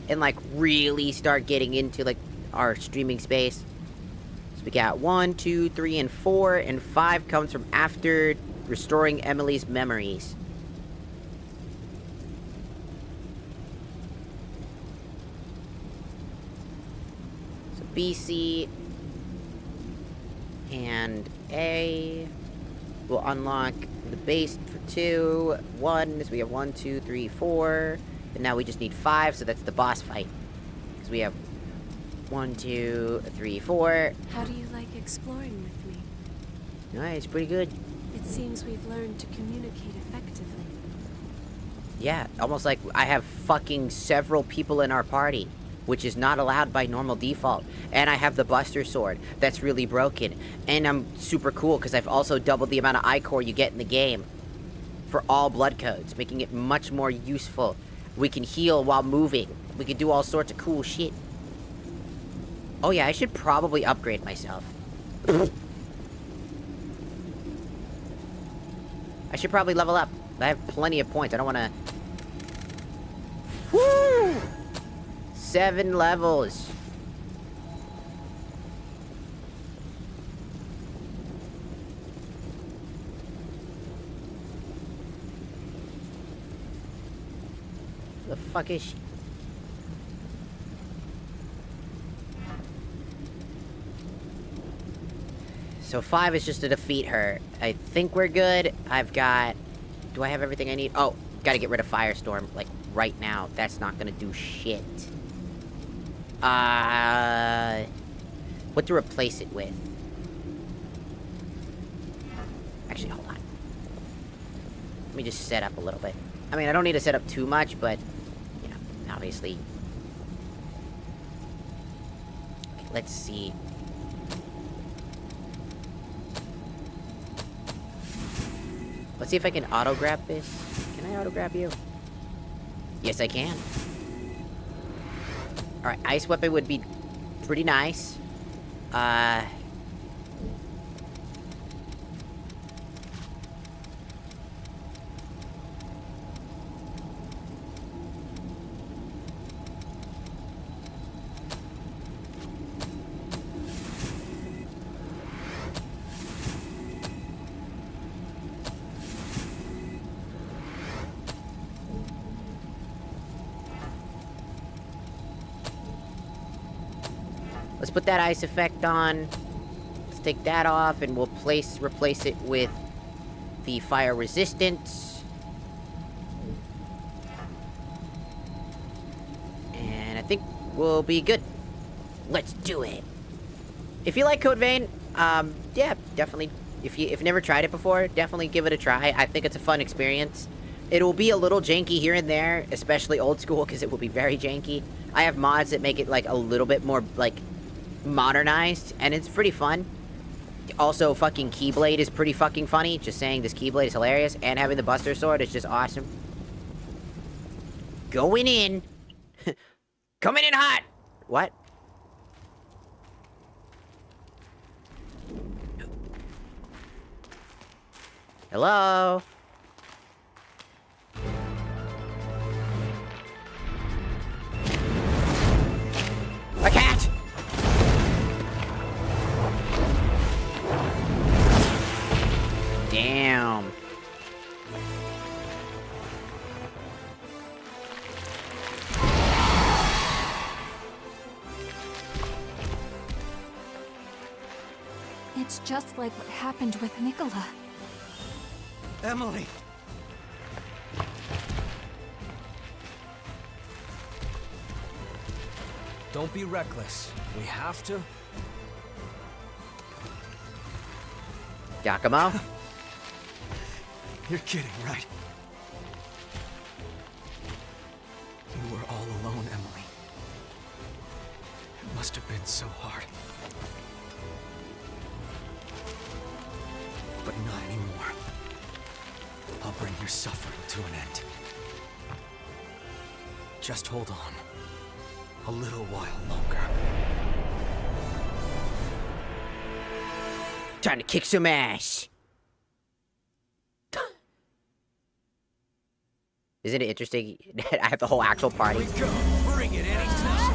And, like, really start getting into, like, our streaming space. So we got 1, 2, 3, and 4. And 5 comes from after restoring Emily's memories. So B, C, and A will unlock the base for 2. 1, so we have 1, 2, 3, 4. And now we just need 5, so that's the boss fight. Because we have 1, 2, 3, 4. How do you like exploring with me? Alright, it's pretty good. It seems we've learned to communicate effectively. Yeah, almost like I have fucking several people in our party, which is not allowed by normal default. And I have the Buster Sword, that's really broken. And I'm super cool, because I've also doubled the amount of I-Core you get in the game. For all blood codes, making it much more useful. We can heal while moving. We can do all sorts of cool shit. Oh yeah, I should probably upgrade myself. I should probably level up. I have plenty of points. I don't want to... Woo! 7 levels. The fuck is she? So 5 is just to defeat her. I think we're good. I've got... Do I have everything I need? Oh, gotta get rid of Firestorm, like, right now. That's not gonna do shit. What to replace it with? Actually, hold on. Let me just set up a little bit. I mean, I don't need to set up too much, but... You know, obviously... Okay, let's see. Let's see if I can auto-grab this. Can I auto-grab you? Yes, I can. Alright, Ice Weapon would be pretty nice. Let's put that ice effect on. Let's take that off, and we'll replace it with the fire resistance. And I think we'll be good. Let's do it. If you like Code Vein, yeah, definitely. If you've never tried it before, definitely give it a try. I think it's a fun experience. It'll be a little janky here and there, especially old school, because it will be very janky. I have mods that make it, like, a little bit more, like, modernized, and it's pretty fun. Also, fucking Keyblade is pretty fucking funny. Just saying, this Keyblade is hilarious, and having the Buster Sword is just awesome. Going in. Coming in hot! What? Hello? A cat! Damn. It's just like what happened with Nicola. Emily! Don't be reckless. We have to. Giacomo? You're kidding, right? You were all alone, Emily. It must have been so hard. But not anymore. I'll bring your suffering to an end. Just hold on. A little while longer. Time to kick some ass. Isn't it interesting that I have the whole actual party? Bring it anytime.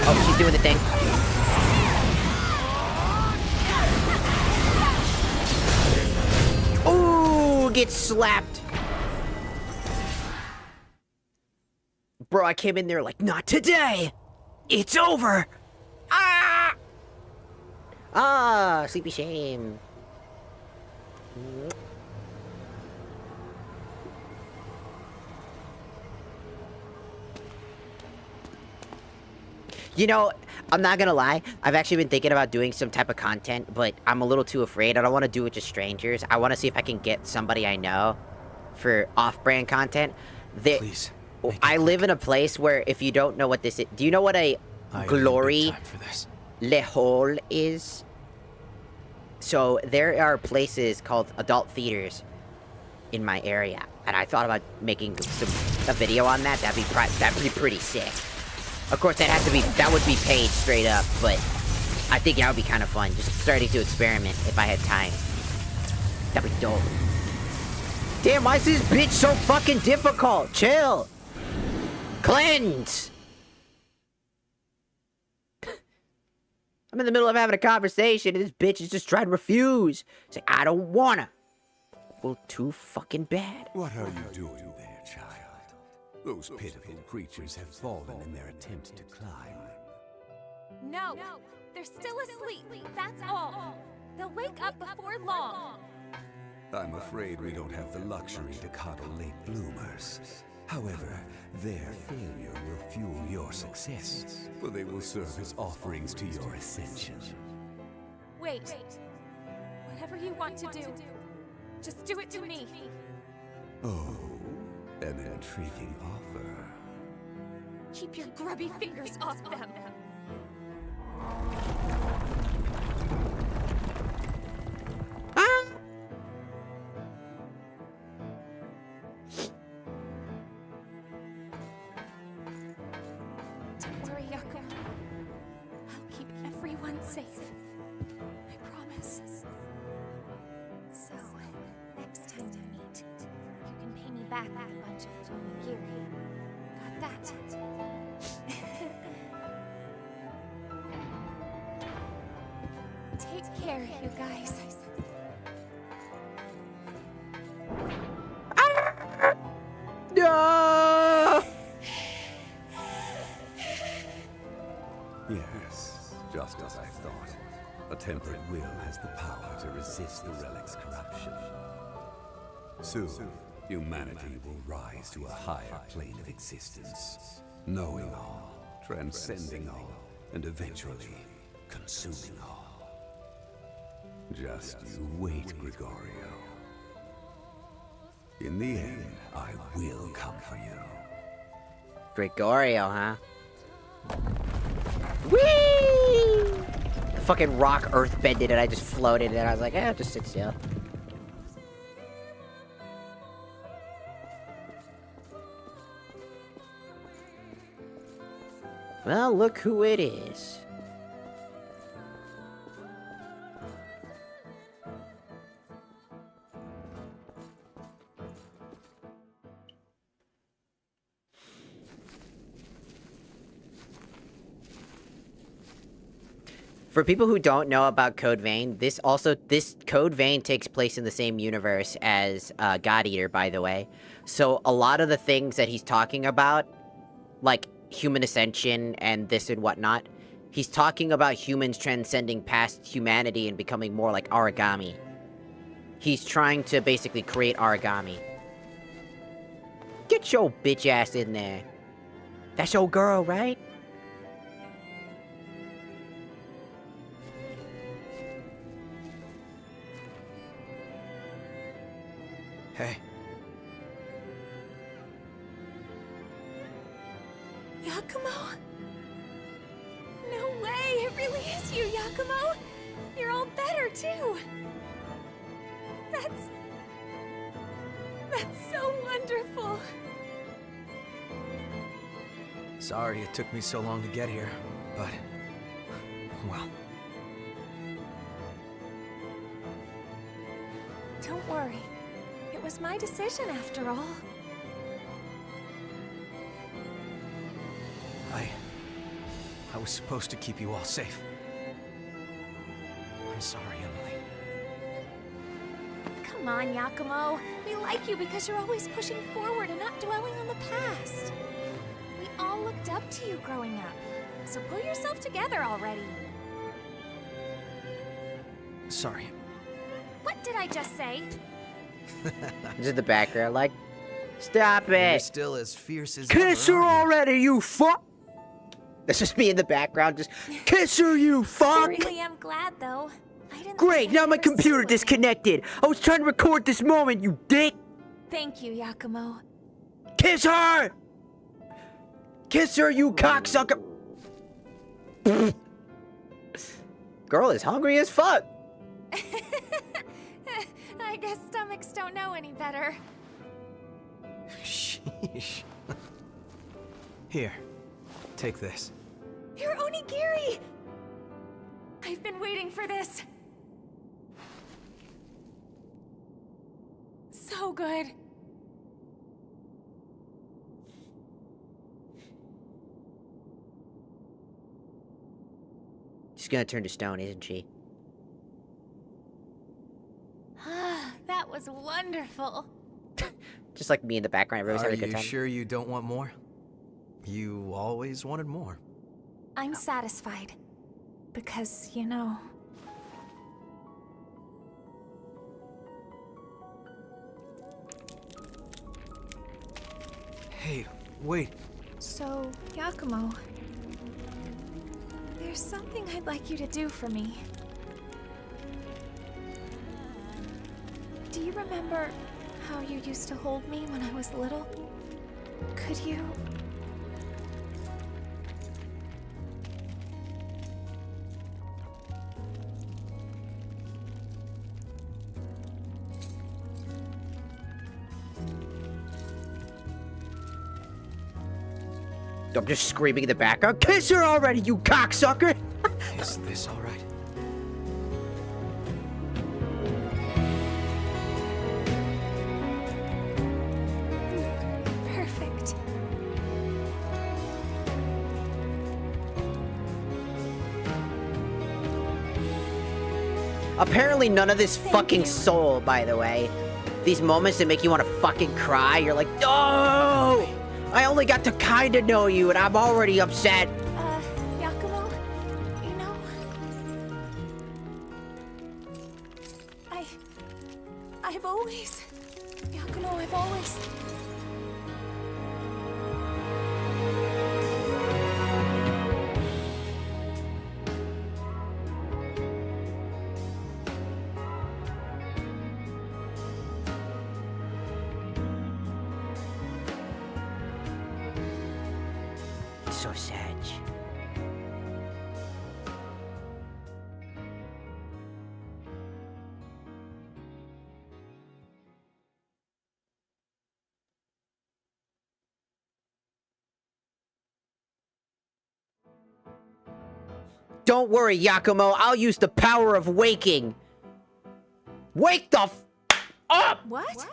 Oh, she's doing the thing. Ooh, get slapped. Bro, I came in there like, not today. It's over. Ah! Ah, sleepy shame. You know, I'm not gonna lie. I've actually been thinking about doing some type of content, but I'm a little too afraid. I don't want to do it to strangers. I want to see if I can get somebody I know for off-brand content. Please. I live in a place where if you don't know what this is... Do you know what a glory le hole is? So there are places called adult theaters in my area. And I thought about making a video on that. That'd be pretty sick. Of course, that would be paid straight up, but I think that would be kind of fun. Just starting to experiment if I had time. That'd be dope. Damn, why is this bitch so fucking difficult? Chill. Cleanse. I'm in the middle of having a conversation and this bitch is just trying to refuse. It's like, I don't wanna. Well, too fucking bad. What are you doing there, child? Those pitiful creatures have fallen in their attempt to climb. No, they're still asleep, that's all. They'll wake up before long. I'm afraid we don't have the luxury to coddle late bloomers. However, their failure will fuel your success, for they will serve as offerings to your ascension. Wait. Whatever you want to do, just do it to me. Oh, an intriguing offer. Keep your grubby fingers off them. Don't worry, Jakob. I'll keep everyone safe. I promise. So, next time we meet, you can pay me back with a bunch of onigiri. Got that? Take care, you guys. Yes, just as I thought. A tempered will has the power to resist the relic's corruption. Soon, humanity will rise to a higher plane of existence, knowing all, transcending all, and eventually consuming all. Just you wait, Gregorio. In the end, I will come for you. Gregorio, huh? Whee! The fucking rock earth bended and I just floated and I was like, eh, just sit still. Well, look who it is. For people who don't know about Code Vein, this Code Vein takes place in the same universe as God Eater, by the way. So a lot of the things that he's talking about, like human ascension and this and whatnot, he's talking about humans transcending past humanity and becoming more like origami. He's trying to basically create origami. Get your bitch ass in there. That's your girl, right? Hey. Yakumo? No way! It really is you, Yakumo! You're all better, too! That's so wonderful! Sorry it took me so long to get here, but... well... Don't worry. It was my decision, after all. I was supposed to keep you all safe. I'm sorry, Emily. Come on, Yakumo. We like you because you're always pushing forward and not dwelling on the past. We all looked up to you growing up. So pull yourself together already. Sorry. What did I just say? Just in the background, like, stop it! You're still as fierce as Kiss ever, her aren't you? already, you fuck! That's just me in the background, just kiss her, you I fuck! really am glad, though. I didn't Great, think now I'd my ever see computer one. disconnected. I was trying to record this moment, you dick! Thank you, Yakumo. Kiss her! Kiss her, you cocksucker! Girl is hungry as fuck. I guess stomachs don't know any better. Sheesh. Here, take this. You're onigiri! I've been waiting for this. So good. She's gonna turn to stone, isn't she? That was wonderful. Just like me in the background, everybody's Are having a good you time. sure you don't want more? You always wanted more. I'm satisfied. Because, you know... Hey, wait. So, Yakumo... There's something I'd like you to do for me. Do you remember how you used to hold me when I was little? Could you... I'm just screaming in the background. Kiss her already, you cocksucker! Is this all right? Perfect. Apparently none of this fucking soul, by the way. These moments that make you want to fucking cry, you're like, no! I only got to kinda know you and I'm already upset. Yakumo? always... Yakumo, I've always... So sad. Don't worry, Yakumo. I'll use the power of waking. Wake the f up! What?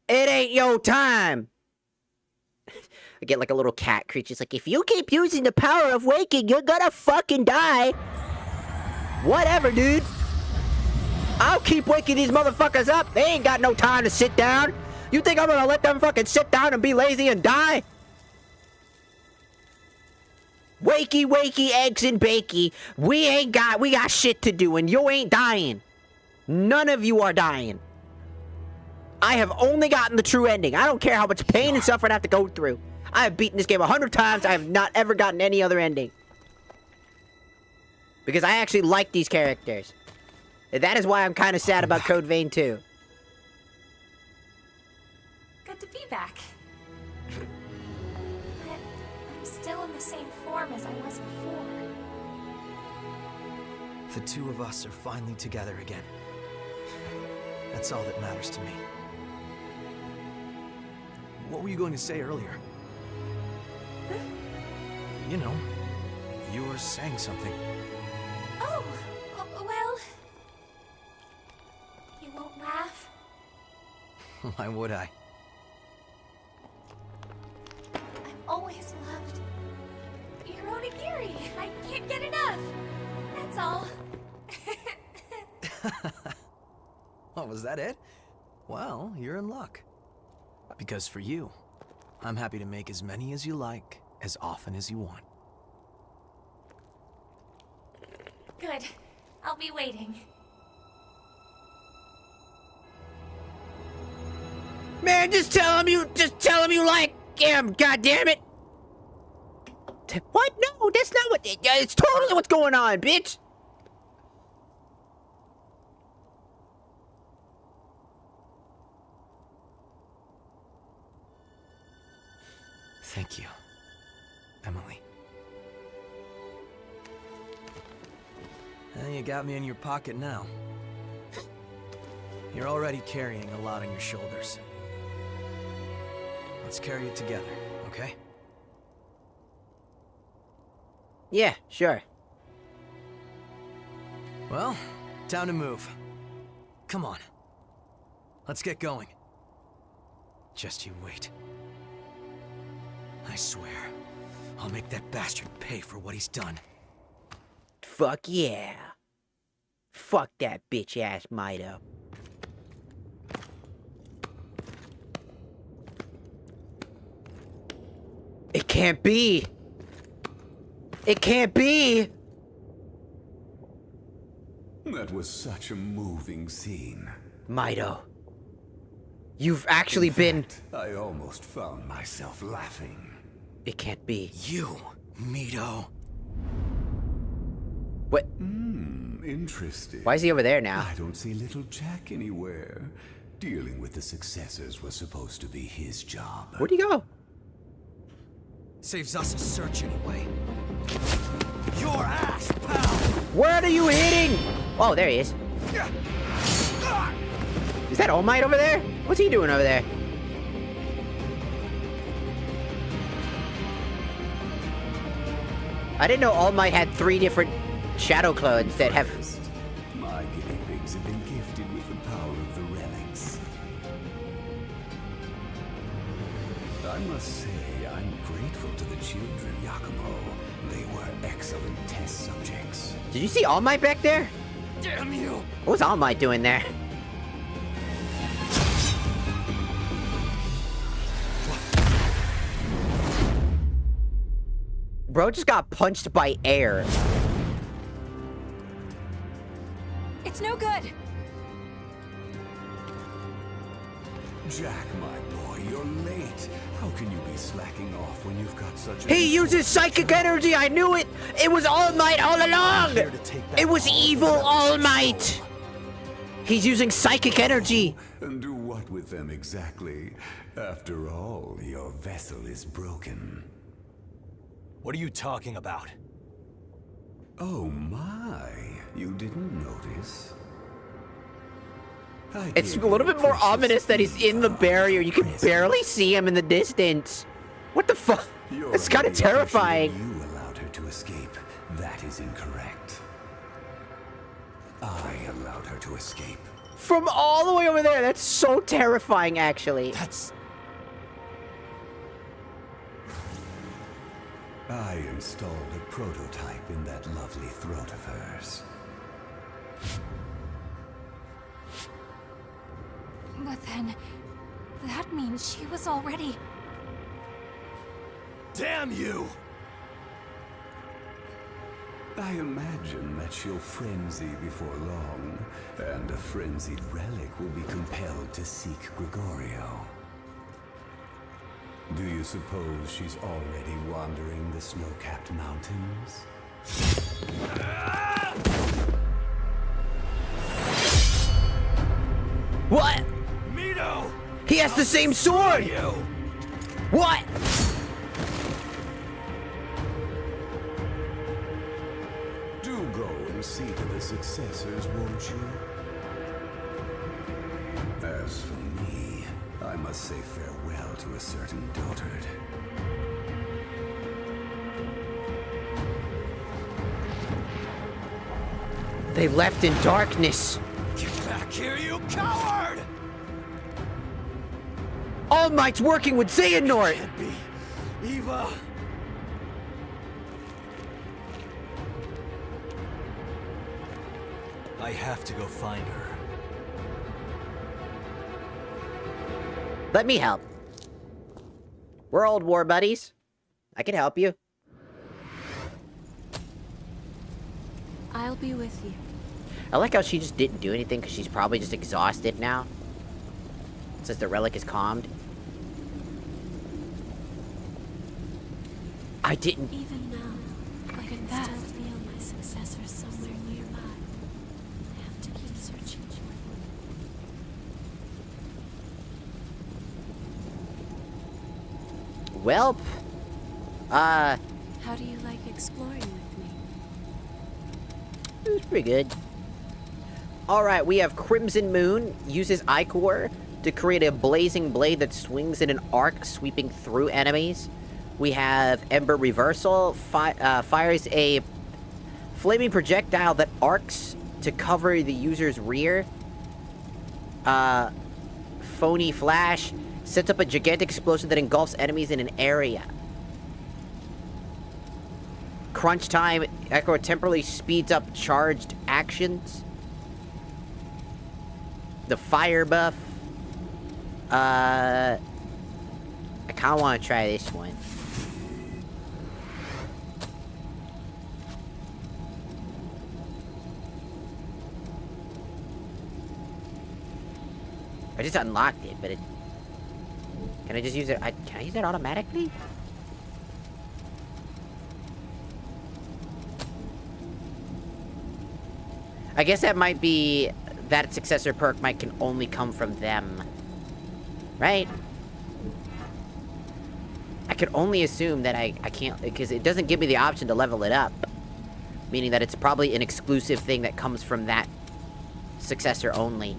It ain't your time. I get like a little cat creature. It's like, if you keep using the power of waking, you're gonna fucking die. Whatever, dude. I'll keep waking these motherfuckers up. They ain't got no time to sit down. You think I'm gonna let them fucking sit down and be lazy and die? Wakey, wakey, eggs and bakey. We got shit to do, and you ain't dying. None of you are dying. I have only gotten the true ending. I don't care how much pain and suffering I have to go through. I have beaten this game 100 times. I have not ever gotten any other ending. Because I actually like these characters. And that is why I'm kind of sad about Code Vein 2. Good to be back. But I'm still in the same form as I was before. The two of us are finally together again. That's all that matters to me. What were you going to say earlier? Huh? You know, you were saying something. Oh, well... You won't laugh? Why would I? I've always loved... your onigiri. I can't get enough. That's all. Oh, was that it? Well, you're in luck. Because for you, I'm happy to make as many as you like, as often as you want. Good. I'll be waiting. Man, just tell him you like him, goddammit! What? No, that's not what... It's totally what's going on, bitch! Thank you, Emily. You got me in your pocket now. You're already carrying a lot on your shoulders. Let's carry it together, okay? Yeah, sure. Well, time to move. Come on. Let's get going. Just you wait. I swear, I'll make that bastard pay for what he's done. Fuck yeah. Fuck that bitch-ass Mito. It can't be! It can't be! That was such a moving scene. Mito. You've actually In been... fact, I almost found myself laughing. It can't be. You, Mito. What? Interesting. Why is he over there now? I don't see little Jack anywhere. Dealing with the successors was supposed to be his job. Where'd he go? Saves us a search anyway. Your ass, pal! Where are you hitting? Oh, there he is. Is that All Might over there? What's he doing over there? I didn't know All Might had 3 different shadow clones that have... My guinea pigs have been gifted with the power of the relics. I must say, I'm grateful to the children, Yakumo. They were excellent test subjects. Did you see All Might back there? Damn you! What was All Might doing there? Bro just got punched by air. It's no good. Jack, my boy, you're late. How can you be slacking off when you've got such a... He uses psychic energy! I knew it! It was All Might all along! It was evil All Might! He's using psychic energy! And do what with them exactly? After all, your vessel is broken. What are you talking about? Oh my, you didn't notice? It's a little bit more ominous that he's in the barrier. You can barely see him in the distance. What the fuck? It's kind of terrifying. You allowed her to escape. That is incorrect. I allowed her to escape. From all the way over there. That's so terrifying, actually. I installed a prototype in that lovely throat of hers. But then, that means she was already... Damn you! I imagine that she'll frenzy before long, and a frenzied relic will be compelled to seek Gregorio. Do you suppose she's already wandering the snow-capped mountains? What? Mito! He has the same sword! What? Do go and see to the successors, won't you? As for me, I must say farewell to a certain dotard. They left in darkness. Get back here, you coward! All Might's working with Xehanort! Can't be. Eva! I have to go find her. Let me help. We're old war buddies. I can help you. I'll be with you. I like how she just didn't do anything because she's probably just exhausted now. Since the relic is calmed. I didn't... Even now, I can still feel my successor somewhere nearby. I have to keep searching for them. Welp. How do you like exploring with me? It was pretty good. Alright, we have Crimson Moon. Uses Ichor to create a blazing blade that swings in an arc, sweeping through enemies. We have Ember Reversal. Fires a flaming projectile that arcs to cover the user's rear. Phony Flash. Sets up a gigantic explosion that engulfs enemies in an area. Crunch Time. Echo temporarily speeds up charged actions. The fire buff. I kind of want to try this one. I just unlocked it, but it... Can I just use it? Can I use it automatically? I guess that might be... That successor perk might can only come from them. Right? I could only assume that I can't... Because it doesn't give me the option to level it up. Meaning that it's probably an exclusive thing that comes from that successor only.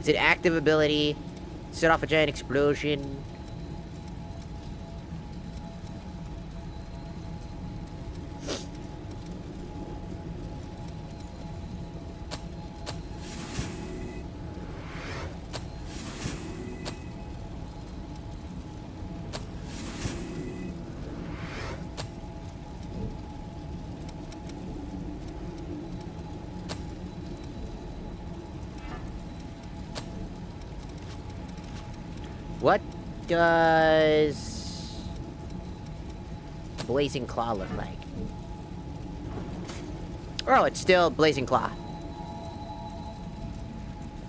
Is it active ability? Set off a giant explosion? What does Blazing Claw look like? Oh, it's still Blazing Claw.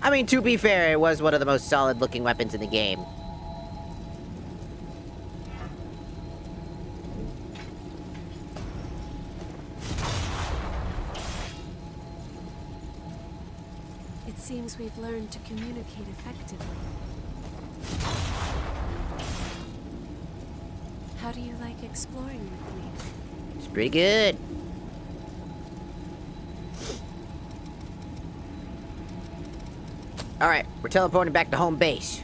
I mean, to be fair, it was one of the most solid-looking weapons in the game. It seems we've learned to communicate effectively. How do you like exploring with me? It's pretty good. Alright, we're teleporting back to home base.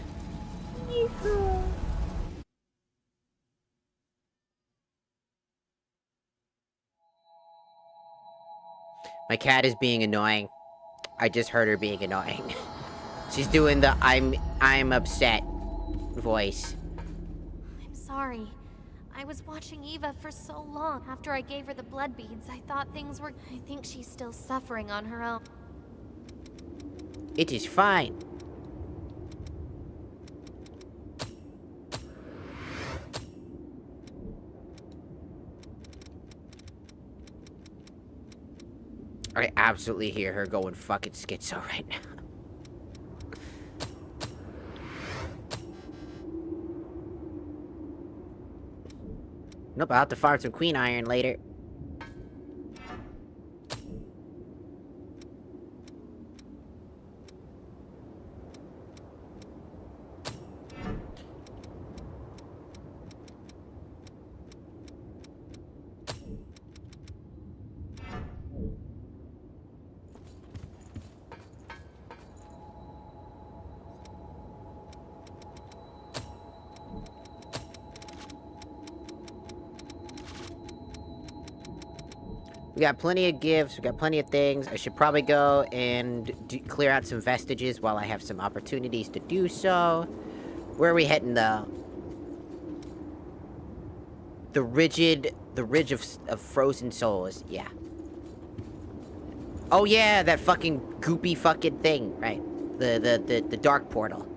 My cat is being annoying. I just heard her being annoying. She's doing the I'm upset voice. I'm sorry. I was watching Eva for so long. After I gave her the blood beads, I thought things were... I think she's still suffering on her own. It is fine. I absolutely hear her going fucking schizo right now. Nope, I'll have to farm some queen iron later. We got plenty of gifts, we got plenty of things. I should probably go and clear out some vestiges while I have some opportunities to do so. Where are we heading, though? The Ridge of Frozen Souls, yeah. Oh yeah, that fucking goopy fucking thing, right. The dark portal.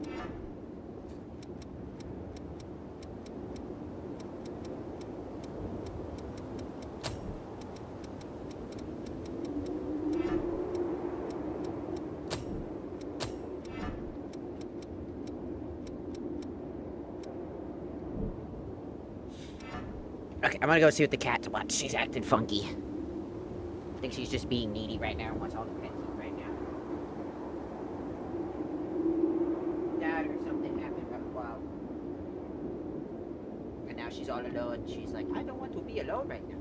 Okay, I'm gonna go see what the cat's wants. She's acting funky. I think she's just being needy right now and wants all the pets right now. Dad or something happened right wow. And now she's all alone. She's like, I don't want to be alone right now.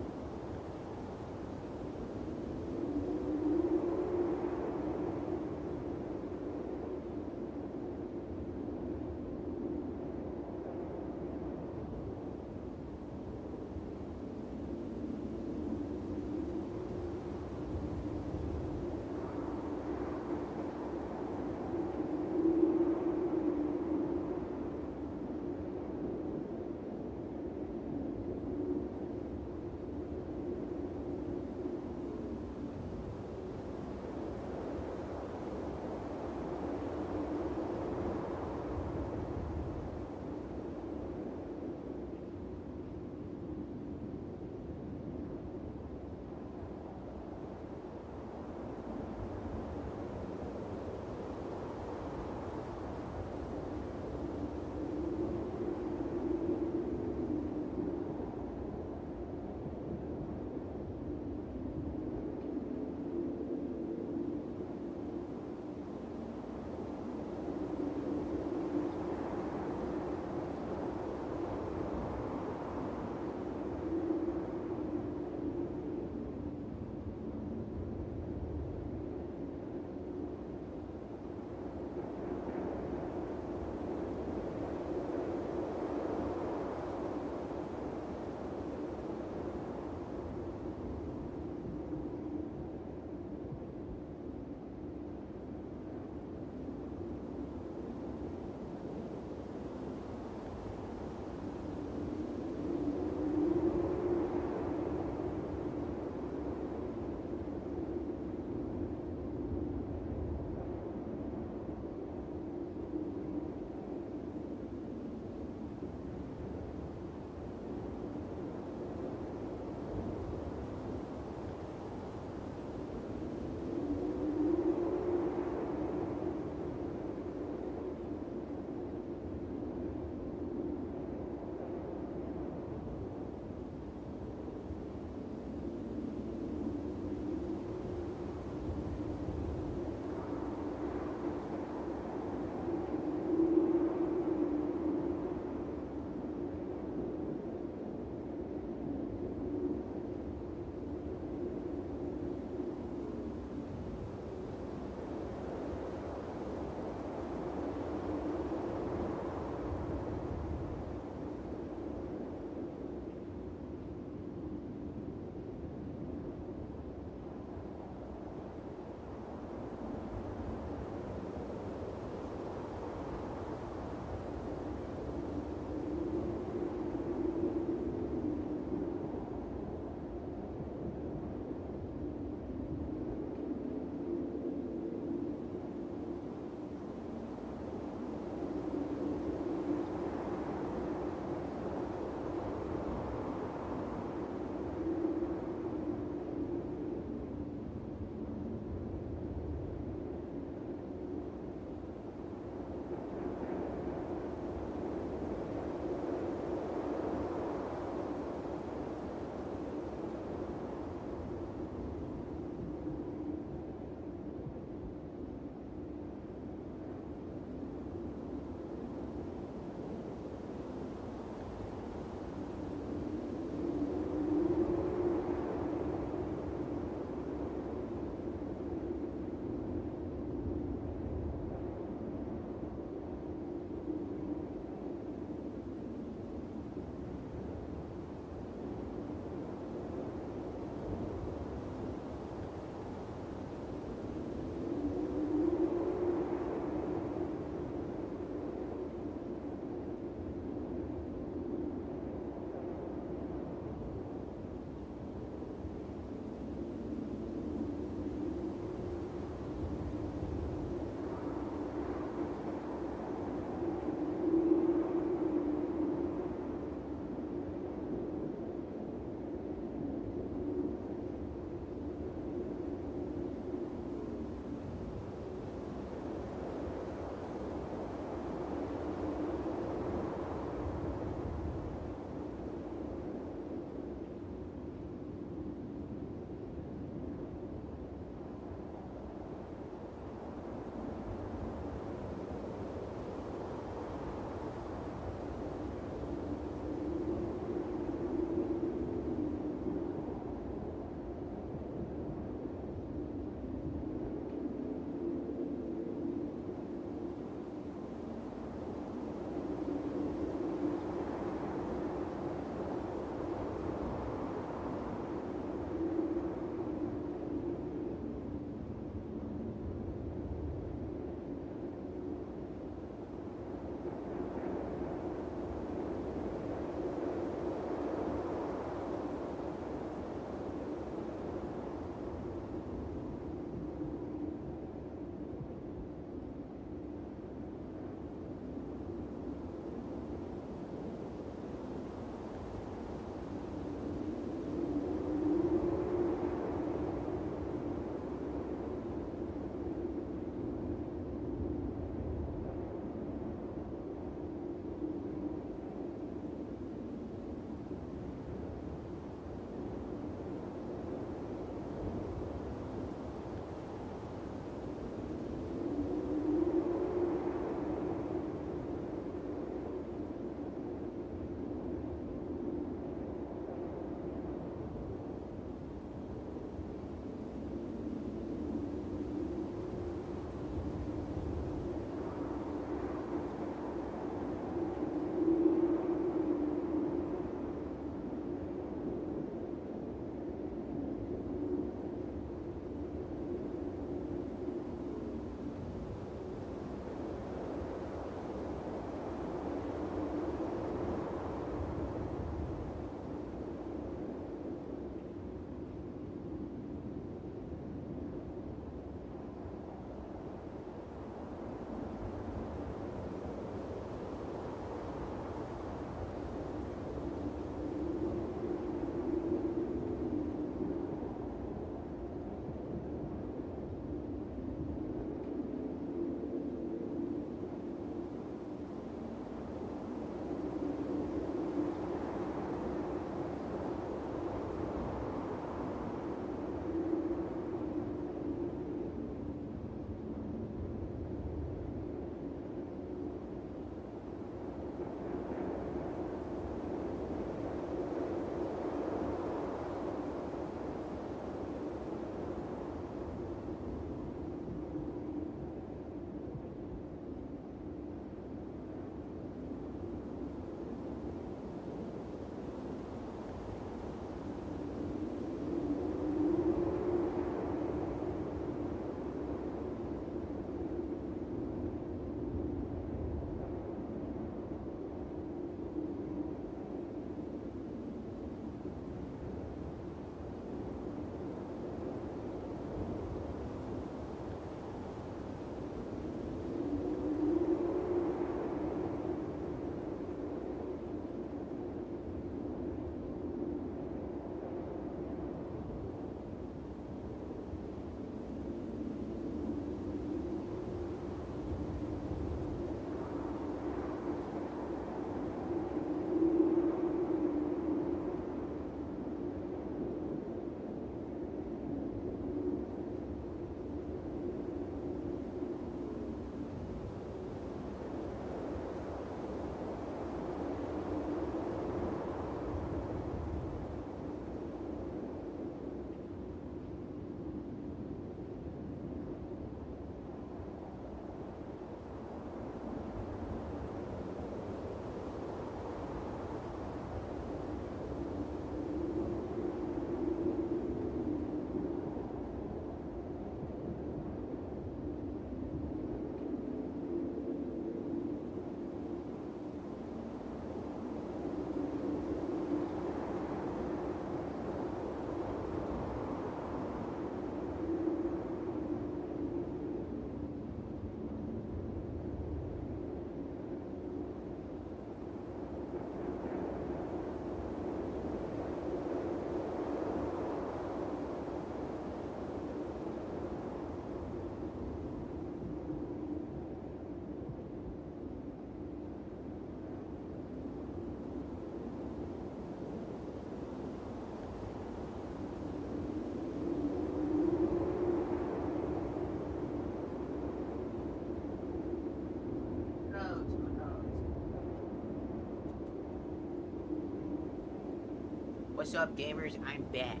What's up, gamers? I'm back.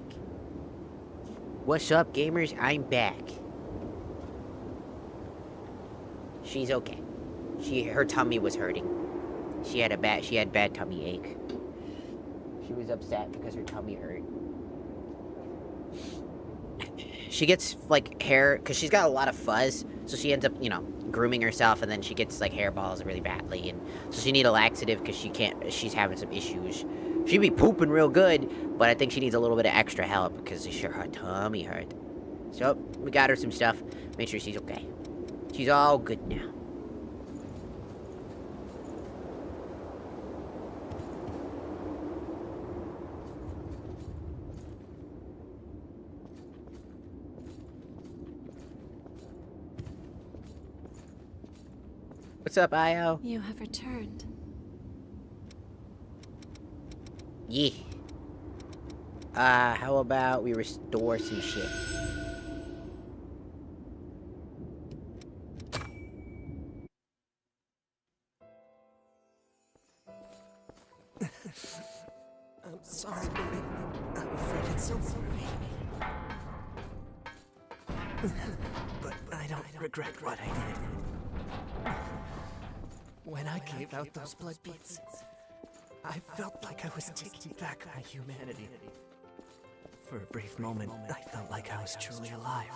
What's up, gamers? I'm back. She's okay. Her tummy was hurting. She had bad tummy ache. She was upset because her tummy hurt. She gets, like, hair, because she's got a lot of fuzz, so she ends up, you know, grooming herself, and then she gets, like, hairballs really badly, and so she needs a laxative because she's having some issues. She'd be pooping real good, but I think she needs a little bit of extra help because her tummy hurt. So, we got her some stuff, made sure she's okay. She's all good now. What's up, Io? You have returned. Yeah. How about we restore some shit? I'm sorry, Louis. I'm afraid it's over for me. But I don't regret what I did. When I gave out those blood beads, I felt like I was taking back my humanity. For a brief moment, I felt like I was truly alive.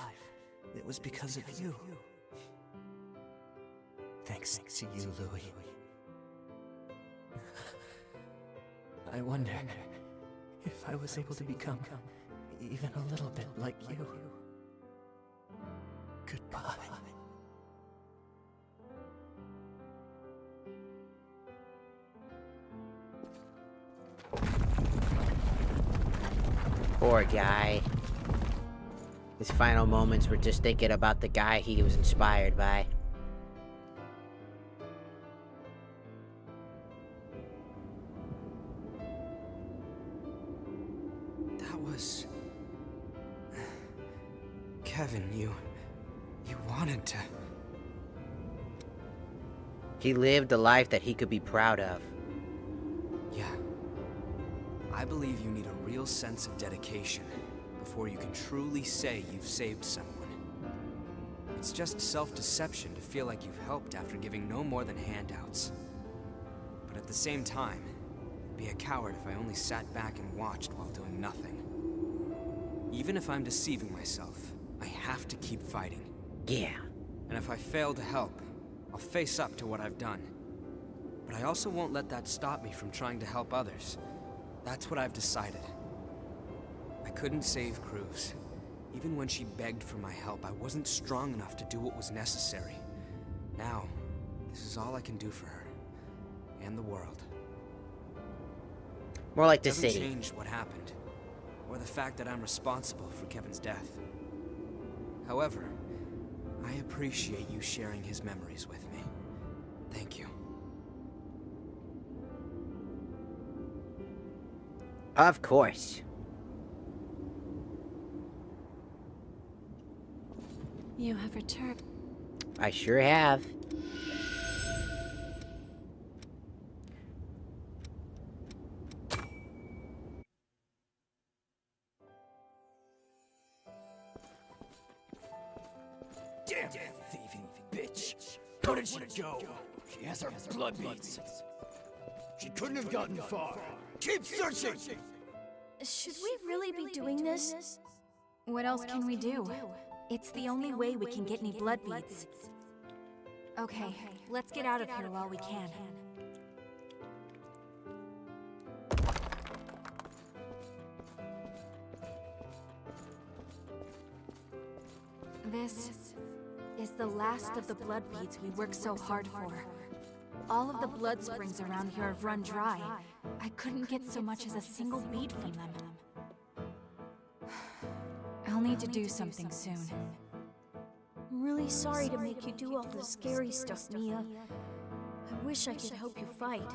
It was because of you. Thanks to you, Louis. I wonder if I was able to become even a little bit like you. Goodbye. Poor guy. His final moments were just thinking about the guy he was inspired by. That was... Kevin, you wanted to... He lived a life that he could be proud of. Yeah. I believe you need a real sense of dedication before you can truly say you've saved someone. It's just self-deception to feel like you've helped after giving no more than handouts. But at the same time, I'd be a coward if I only sat back and watched while doing nothing. Even if I'm deceiving myself, I have to keep fighting. Yeah. And if I fail to help, I'll face up to what I've done. But I also won't let that stop me from trying to help others. That's what I've decided. I couldn't save Cruz. Even when she begged for my help, I wasn't strong enough to do what was necessary. Now, this is all I can do for her. And the world. More like the It doesn't city. change what happened, or the fact that I'm responsible for Kevin's death. However, I appreciate you sharing his memories with me. Thank you. Of course. You have returned. I sure have. Damn that thieving bitch! Where did she go? She has her blood beads. She couldn't have gotten far. Keep searching! Should we really be doing this? What else can we do? It's the only way we can get any blood beads. Okay, let's get out of here while we can. This is the last of the blood beads we worked so hard for. All of the blood springs around here have run dry. I couldn't get so much as a single bead from them. I'll need to do something soon. I'm really sorry to make you do all the scary stuff, Mia. I wish I could help you fight.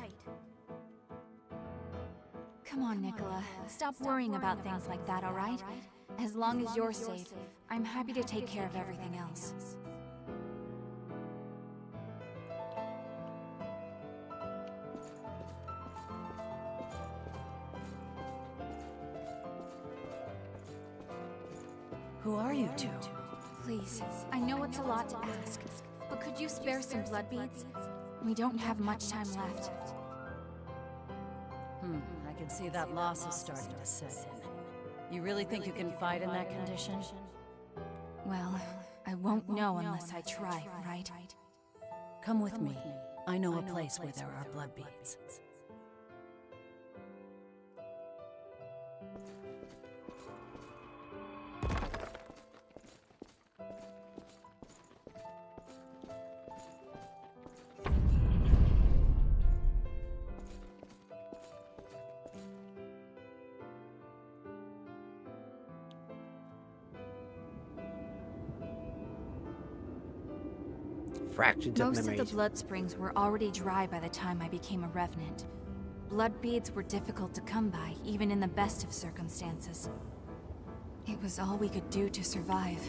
Come on, Nicola. Stop worrying about things like that, alright? As long as you're safe, I'm happy to take care of everything else. Who are you two? Please, I know it's a lot to ask, but could you spare some blood beads? We don't have much time left. I can see that loss is starting to set in. You really think you can fight in that condition? Well, I won't know unless I try, right? Come with me. I know a place where there are blood beads. Fractions of Most of memories. the blood springs were already dry by the time I became a revenant. Blood beads were difficult to come by, even in the best of circumstances. It was all we could do to survive.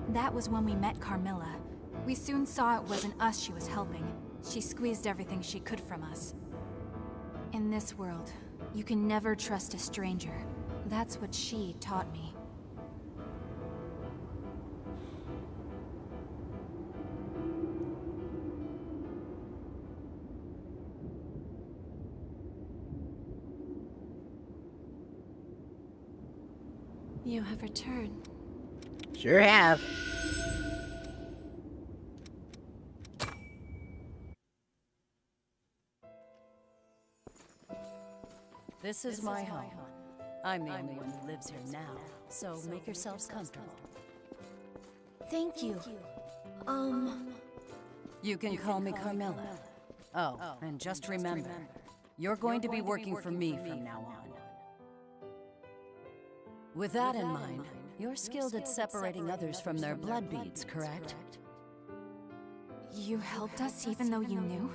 That was when we met Carmilla. We soon saw it wasn't us she was helping. She squeezed everything she could from us. In this world, you can never trust a stranger. That's what she taught me. You have returned. Sure have. This is my home. I'm the only one who lives here now, so make yourselves comfortable. Thank you. You can call me Carmilla. Oh, and just remember, you're going to be working for me from now on. With that in mind, you're skilled at separating others from their blood beads, correct? You helped us even though you knew?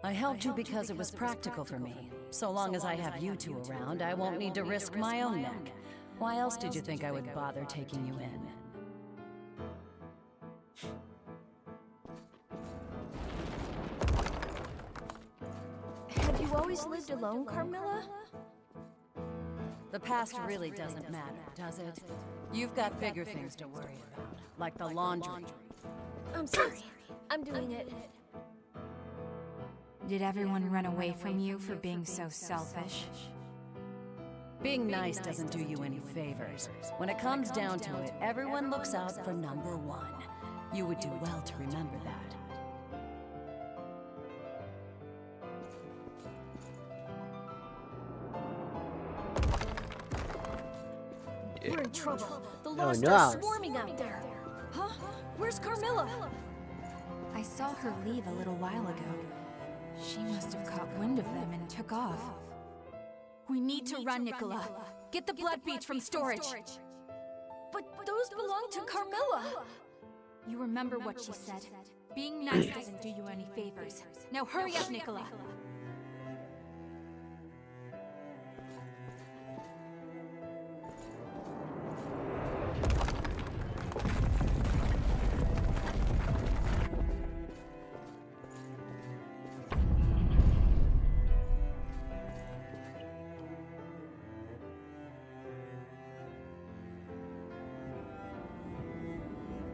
I helped you because it was practical for me. So long as I have you two around, I won't need to risk my own neck. Why else did you think I would bother taking you in? Have you always lived alone, Carmilla? The past really doesn't matter, does it? You've got bigger things to worry about, like the laundry. I'm sorry. I'm doing it. Did everyone run away from you for being so selfish? Being nice doesn't do you any favors. When it comes down to it, everyone looks out for number one. You would do well to remember that. We're in trouble. The Lost no. are swarming out there. Huh? Where's Carmilla? I saw her leave a little while ago. She must have caught wind of them and took off. We need to run, Nicola. Get the blood beads from storage. But those belong to Carmilla. You remember what she said. Being nice doesn't do you any favors. Now hurry up, Nicola.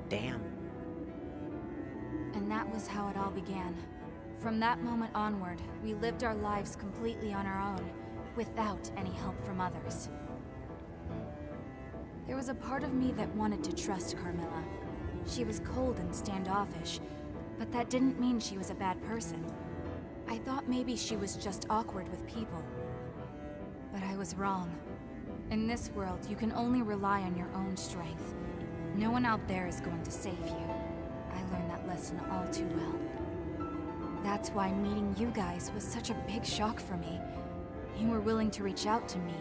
Damn. And that was how it all began. From that moment onward, we lived our lives completely on our own, without any help from others. There was a part of me that wanted to trust Carmilla. She was cold and standoffish, but that didn't mean she was a bad person. I thought maybe she was just awkward with people. But I was wrong. In this world, you can only rely on your own strength. No one out there is going to save you. I learned that lesson all too well. That's why meeting you guys was such a big shock for me. You were willing to reach out to me,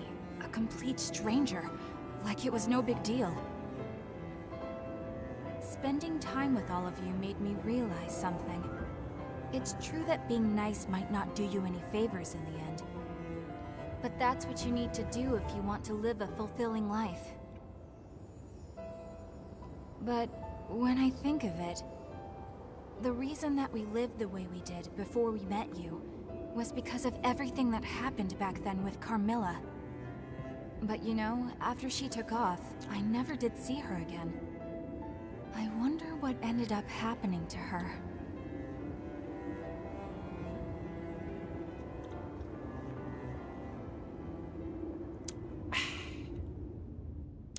a complete stranger, like it was no big deal. Spending time with all of you made me realize something. It's true that being nice might not do you any favors in the end. But that's what you need to do if you want to live a fulfilling life. But when I think of it, the reason that we lived the way we did before we met you was because of everything that happened back then with Carmilla. But you know, after she took off, I never did see her again. I wonder what ended up happening to her.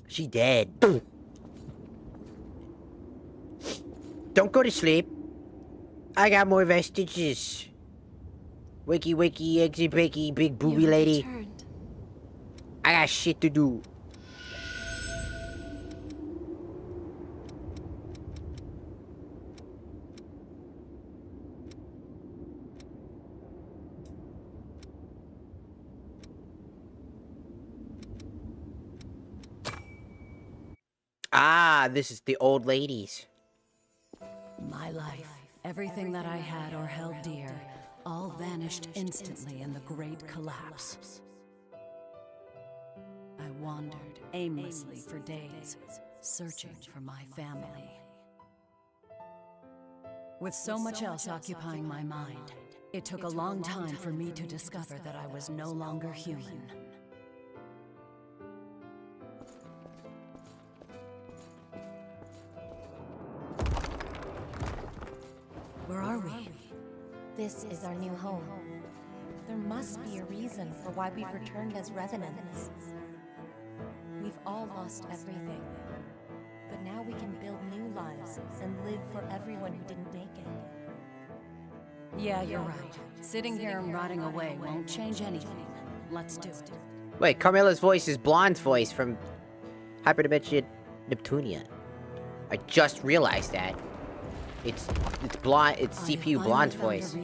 She dead. Don't go to sleep. I got more vestiges. Wakey, wakey, eggsy, bakey, big booby lady. Returned. I got shit to do. Ah, this is the old ladies. My life, everything that I had or held dear, all vanished instantly in the great collapse. I wandered aimlessly for days, searching for my family. With so much else occupying my mind, it took a long time for me to discover that I was no longer human. Where are we? This is our new home. There must be a reason for why we've returned as revenants. We've all lost everything. But now we can build new lives and live for everyone who didn't make it. Yeah, you're right. Sitting here and rotting away won't change anything. Let's do it. Wait, Carmilla's voice is Blonde's voice from Hyperdimension Neptunia. I just realized that. It's Blonde, it's CPU Blonde's voice.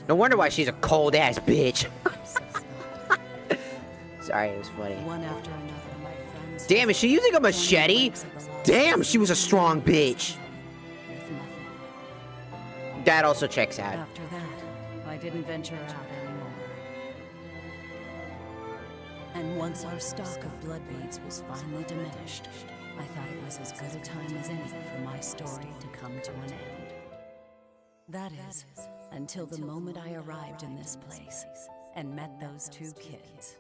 No wonder why she's a cold ass bitch. Sorry, it was funny. One after another, my friends. Damn, is she using a machete? Damn, she was a strong bitch. That also checks out. After that, I didn't venture out anymore. And once our stock of blood beads was finally diminished, I thought it was as good a time as any for my story to come to an end. That is, until the moment I arrived in this place and met those two kids.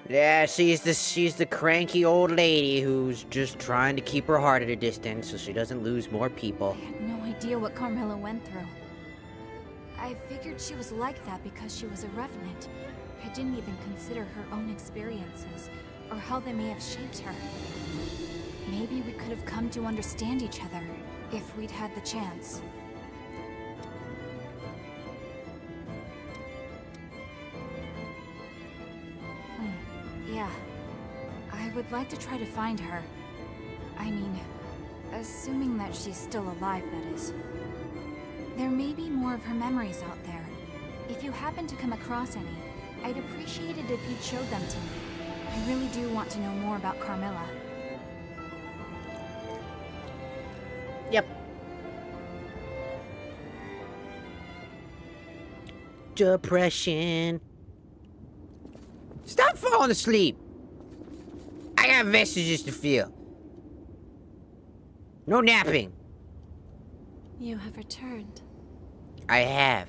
Yeah, she's the cranky old lady who's just trying to keep her heart at a distance so she doesn't lose more people. I had no idea what Carmilla went through. I figured she was like that because she was a revenant. I didn't even consider her own experiences, or how they may have shaped her. Maybe we could have come to understand each other, if we'd had the chance. Yeah. I would like to try to find her. I mean, assuming that she's still alive, that is. There may be more of her memories out there. If you happen to come across any, I'd appreciate it if you'd show them to me. I really do want to know more about Carmilla. Yep. Depression. Stop falling asleep. I got vestiges to feel. No napping. You have returned. I have.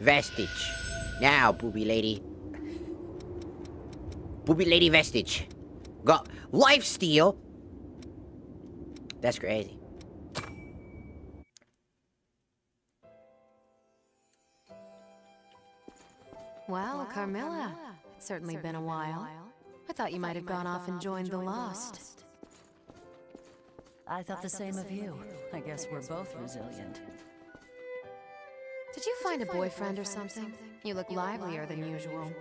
Vestige. Now, booby lady. Booby lady vestige. Got lifesteal. That's crazy. Well, Carmilla, it's certainly been a while. I thought you might have gone off and joined the Lost. I thought the same of you. I guess we're both resilient. Did you find a boyfriend or something? You look livelier than usual.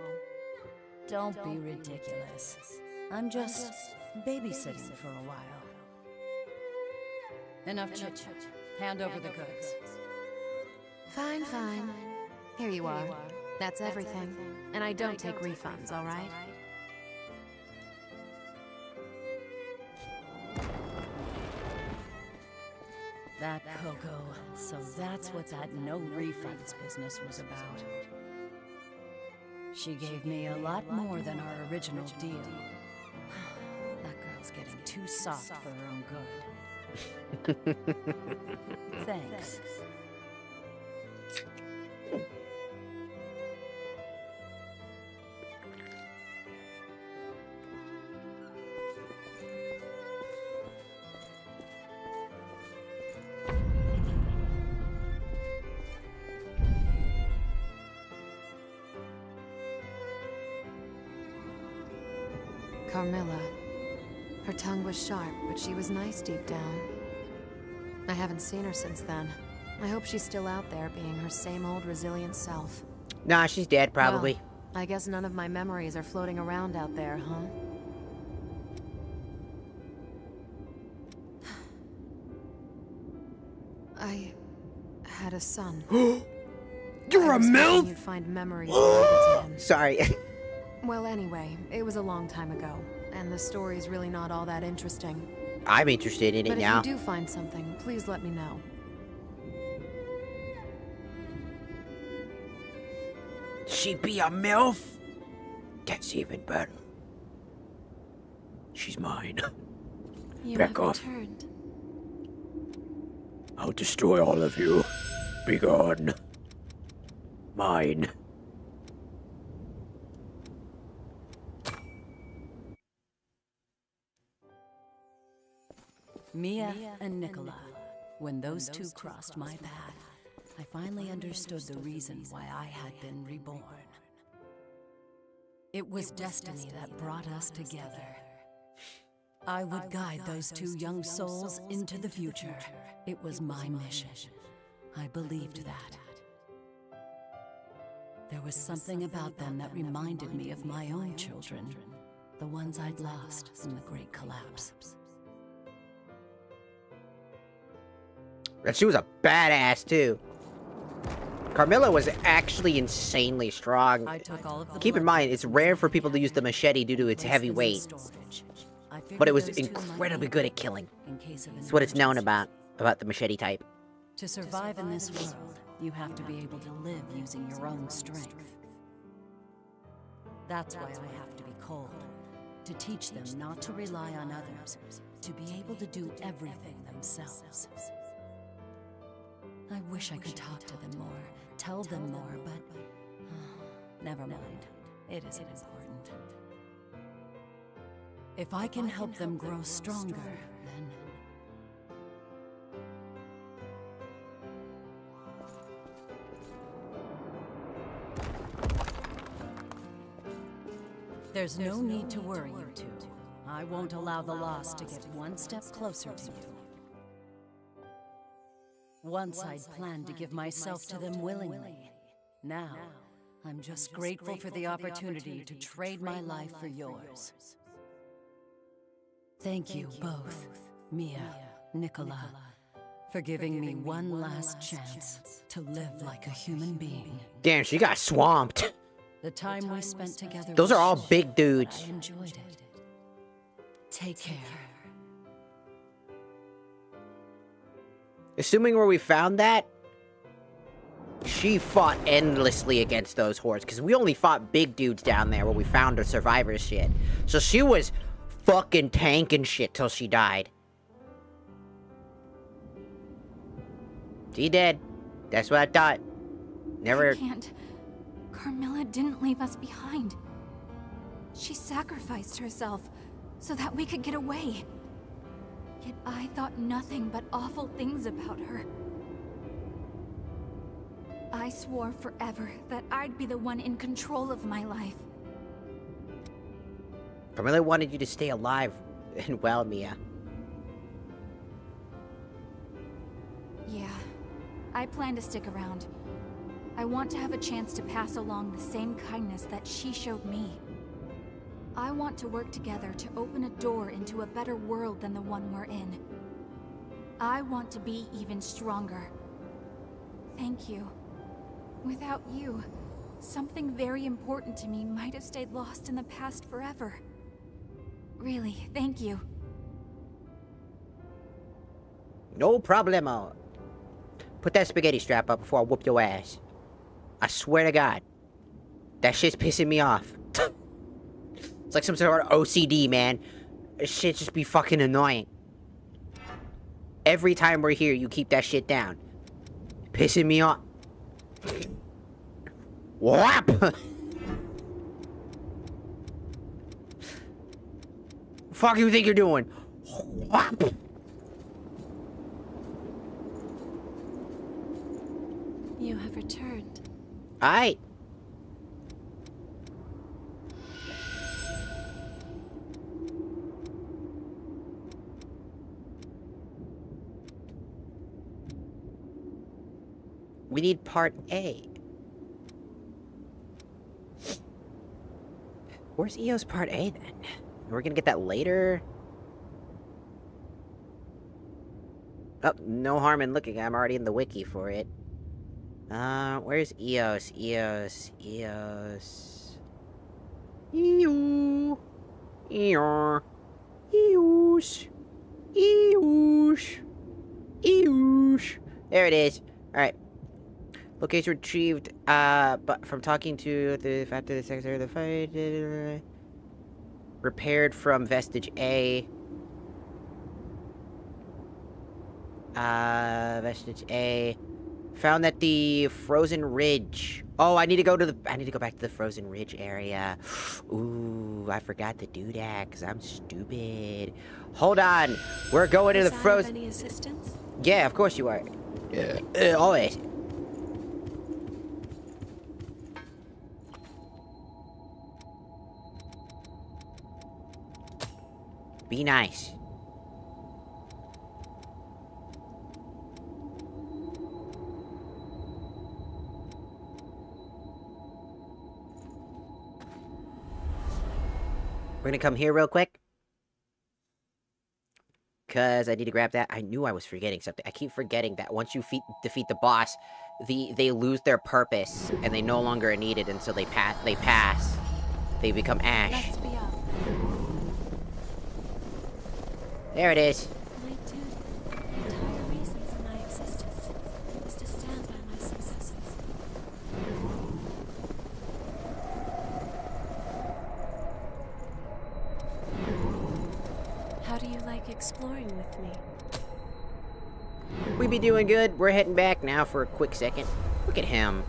Don't be ridiculous. I'm just babysitting for a while. Enough chit-chat. Hand over the goods. Fine, fine. Here you are. That's everything. And I don't take refunds, all right? That Coco. So that's what that no refunds business was about. She gave me a lot more than our original deal. That girl's getting too soft for her own good. Thanks. Carmilla. Her tongue was sharp, but she was nice deep down. I haven't seen her since then. I hope she's still out there being her same old resilient self. Nah, she's dead, probably. Well, I guess none of my memories are floating around out there, huh? I had a son. You're a MILF? You'd find memories related to him. Sorry. Well, anyway, it was a long time ago, and the story's really not all that interesting. I'm interested in it now. But if you do find something, please let me know. She be a MILF? That's even better. She's mine. You Back have off. returned. I'll destroy all of you. Be gone. Mine. Mia and Nicola. When those two crossed my path, I finally understood the reason why I had been reborn. It was destiny that brought us together. I would guide those two young souls into the future. It was my mission. I believed that. There was something about them that reminded me of my own children, the ones I'd lost in the Great Collapse. And she was a badass, too. Carmilla was actually insanely strong. Keep in mind, it's rare for people to use the machete due to its heavy weight. But it was incredibly good at killing. That's what it's known about the machete type. To survive in this world, you have to be able to live using your own strength. That's why I have to be cold. To teach them not to rely on others, to be able to do everything themselves. I wish I could talk to them more, tell them more, but never mind. It isn't important. If I can help them grow stronger, then... There's no need to worry, you two. I won't allow the lost to get one step closer to you. Once I'd planned to give myself to them willingly. Now, I'm just grateful for the opportunity to trade my life for yours. Thank you both, Mia, Nicola, for giving me one last chance to live like a human being. Damn, she got swamped. The time we spent together. Those are all big dudes. I enjoyed it. Take care. Assuming where we found that, she fought endlessly against those hordes, because we only fought big dudes down there where we found her survivor shit. So she was fucking tanking shit till she died. She dead. That's what I thought. Never... I can't. Carmilla didn't leave us behind. She sacrificed herself so that we could get away. Yet I thought nothing but awful things about her. I swore forever that I'd be the one in control of my life. Carmilla wanted you to stay alive and well, Mia. Yeah, I plan to stick around. I want to have a chance to pass along the same kindness that she showed me. I want to work together to open a door into a better world than the one we're in. I want to be even stronger. Thank you. Without you, something very important to me might have stayed lost in the past forever. Really, thank you. No problemo. Put that spaghetti strap up before I whoop your ass. I swear to God. That shit's pissing me off. It's like some sort of OCD, man. This shit just be fucking annoying. Every time we're here, you keep that shit down. Pissing me off. Whap! Fuck you think you're doing? Whap! You have returned. Aight. We need part A. Where's EO's part A then? We're gonna get that later? Oh, no harm in looking. I'm already in the wiki for it. Where's Eos? Eos. Eos. Eos. Eos. Eos. Eos. Eos. There it is. Alright. Location retrieved, but from talking to the after the secretary of the fight. Repaired from Vestige A. Vestige A. Found that the Frozen Ridge. Oh, I need to go back to the Frozen Ridge area. Ooh, I forgot to do that because I'm stupid. Hold on. We're going to the Frozen. Any assistance? Yeah, of course you are. Yeah. Always. Be nice. We're gonna come here real quick. Because I need to grab that. I knew I was forgetting something. I keep forgetting that once you defeat the boss, they lose their purpose, and they no longer are needed until they pass. They become ash. Let's be off. There it is. My duty, the entire reason for my existence, is to stand by my successes. How do you like exploring with me? We be doing good. We're heading back now for a quick second. Look at him.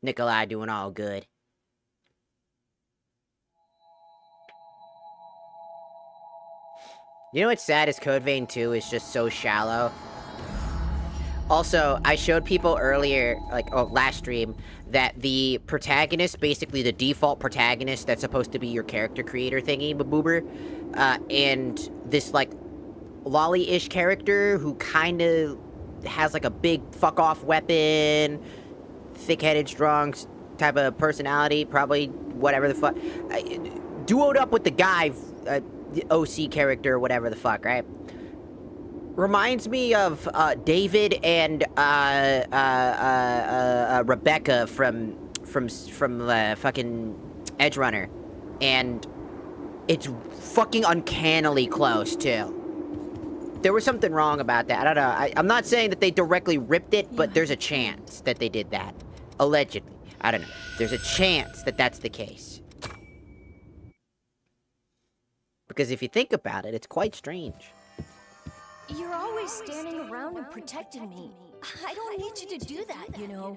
Nikolai doing all good. You know what's sad is Code Vein 2 is just so shallow. Also, I showed people earlier, last stream, that the protagonist, basically the default protagonist that's supposed to be your character creator thingy, baboober, and this, lolly-ish character who kind of has, a big fuck-off weapon, thick-headed, strong type of personality, probably whatever the fuck. Duoed up with the guy, the OC character, or whatever the fuck, right? Reminds me of David and Rebecca from fucking Edge Runner, and it's fucking uncannily close too. There was something wrong about that. I don't know. I'm not saying that they directly ripped it, but there's a chance that they did that. Allegedly. I don't know. There's a chance that that's the case. Because if you think about it, it's quite strange. You're always standing around and protecting me. I don't need you to do that, you know.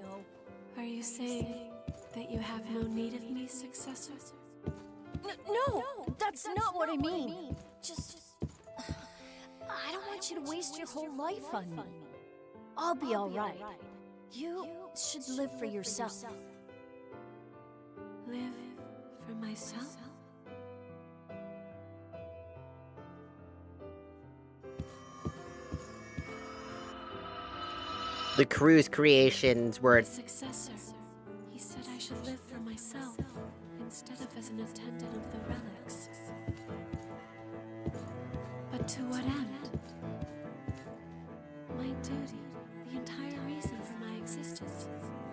Are you saying that you have no need of me, successor? No, that's not what I mean. Just... I don't want you to waste your whole life on me. I'll be alright. You should live for yourself. Live for myself? The crew's creations were... The successor. He said I should live for myself, instead of as an attendant of the relics. But to what end? My duty, the entire reason for my existence,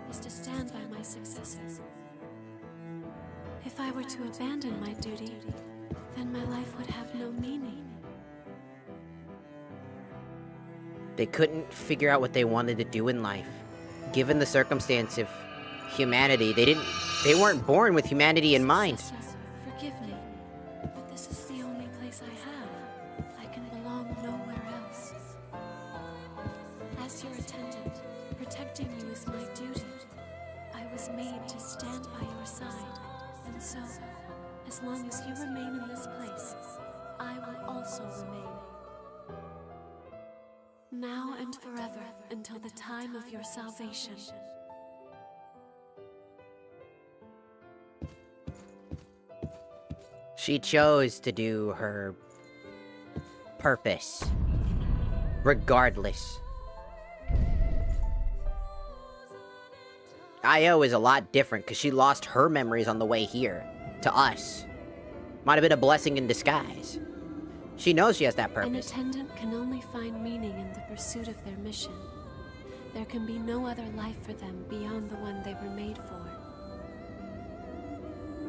is to stand by my successor. If I were to abandon my duty, then my life would have no meaning. They couldn't figure out what they wanted to do in life. Given the circumstance of humanity, they didn't They weren't born with humanity in mind. Successor, forgive me, but this is the only place I have. I can belong nowhere else. As your attendant, protecting you is my duty. I was made to stand by your side, and so, as long as you remain in this place, I will also remain. Now and forever, until the time of your salvation. She chose to do her purpose, regardless. Io is a lot different because she lost her memories on the way here, to us. Might have been a blessing in disguise. She knows she has that An purpose. attendant can only find meaning in the pursuit of their mission. There can be no other life for them beyond the one they were made for.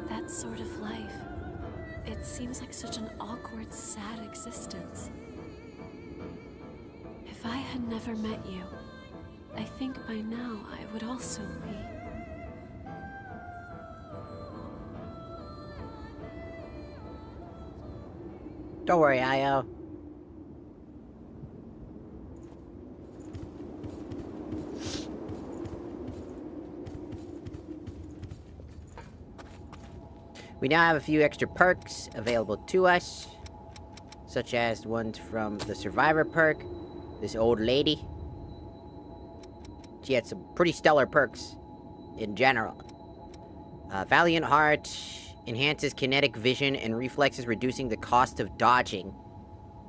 That sort of life. It seems like such an awkward, sad existence. If I had never met you, I think by now I would also be. Don't worry, Io. We now have a few extra perks available to us, such as ones from the Survivor perk, this old lady. She had some pretty stellar perks in general. Valiant Heart enhances kinetic vision and reflexes, reducing the cost of dodging.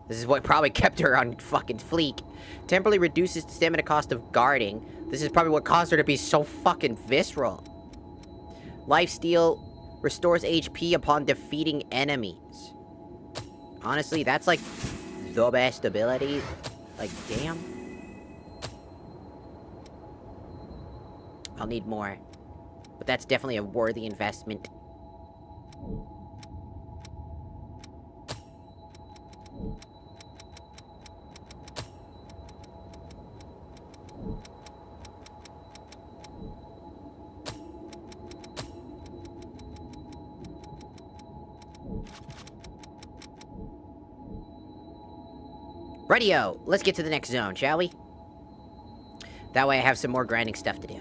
This is what probably kept her on fucking fleek. Temporarily reduces the stamina cost of guarding. This is probably what caused her to be so fucking visceral. Lifesteal restores HP upon defeating enemies. Honestly, that's like the best ability. Like, damn. I'll need more. But that's definitely a worthy investment. Radio, let's get to the next zone, shall we? That way I have some more grinding stuff to do.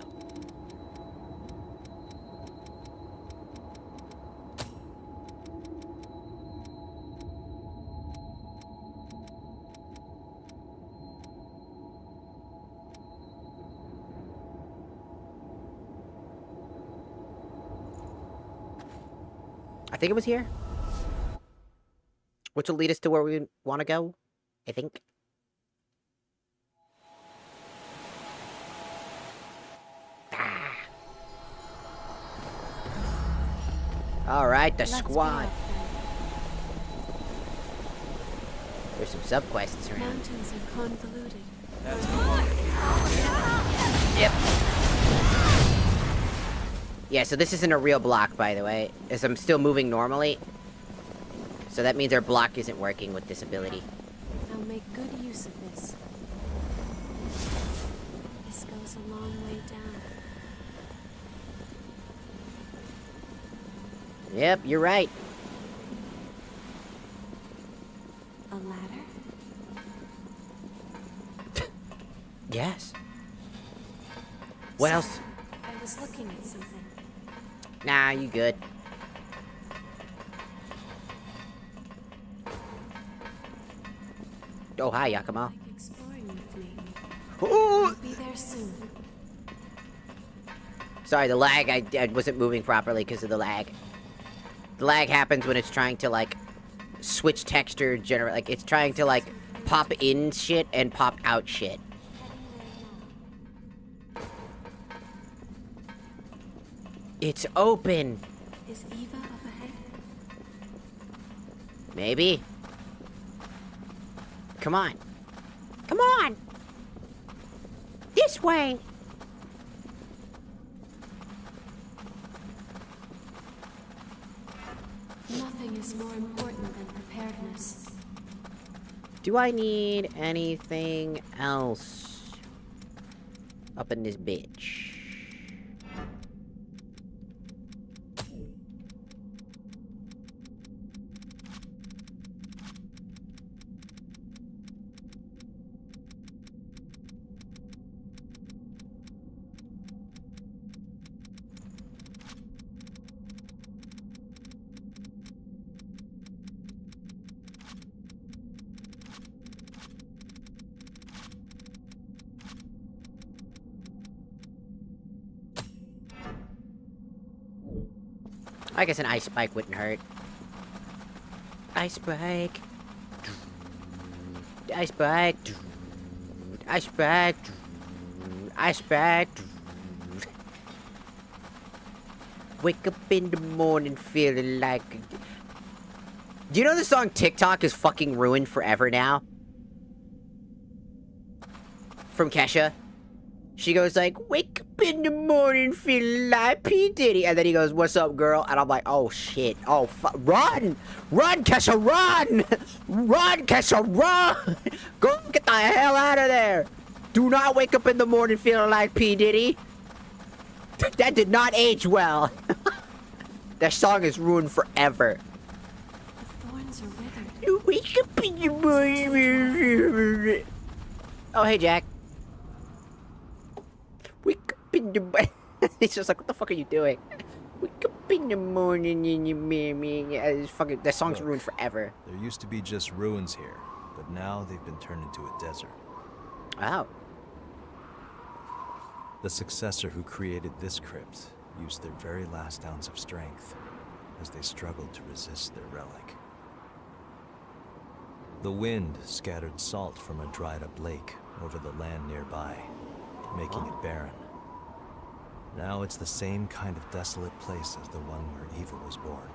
I think it was here. Which will lead us to where we want to go, I think. Ah. Alright, the squad. There's some subquests around. Mountains are convoluted. Yep. Yeah, so this isn't a real block, by the way, as I'm still moving normally. So that means our block isn't working with this ability. I'll make good use of this. This goes a long way down. Yep, you're right. A ladder? Yes. What else? I was looking at something. Nah, you good. Oh, hi, Yakima. Like exploring with me. Ooh! I'll be there soon. Sorry, the lag. I wasn't moving properly because of the lag. The lag happens when it's trying to, like, switch texture, like, it's trying to, like, pop in shit and pop out shit. It's open. Is Eva up ahead? Maybe. Come on. Come on! This way! Nothing is more important than preparedness. Do I need anything else up in this bitch? I guess an ice spike wouldn't hurt. Ice spike. Ice spike. Ice spike. Ice spike. Wake up in the morning feeling like... Do you know the song TikTok is fucking ruined forever now? From Kesha. She goes like, wake up in the morning feeling like P. Diddy. And then he goes, what's up, girl? And I'm like, oh, shit. Oh, run! Run, Kesha, run! Run, Kesha, run! Go get the hell out of there! Do not wake up in the morning feeling like P. Diddy. That did not age well. That song is ruined forever. The thorns are withered. You wake up in the morning. Oh, hey, Jack. Wake up in the morning. It's just like, what the fuck are you doing? Wake up in the morning and you it's fucking, that song's ruined forever. There used to be just ruins here, but now they've been turned into a desert. Wow. The successor who created this crypt used their very last ounce of strength as they struggled to resist their relic. The wind scattered salt from a dried-up lake over the land nearby, making it barren. Now it's the same kind of desolate place as the one where evil was born.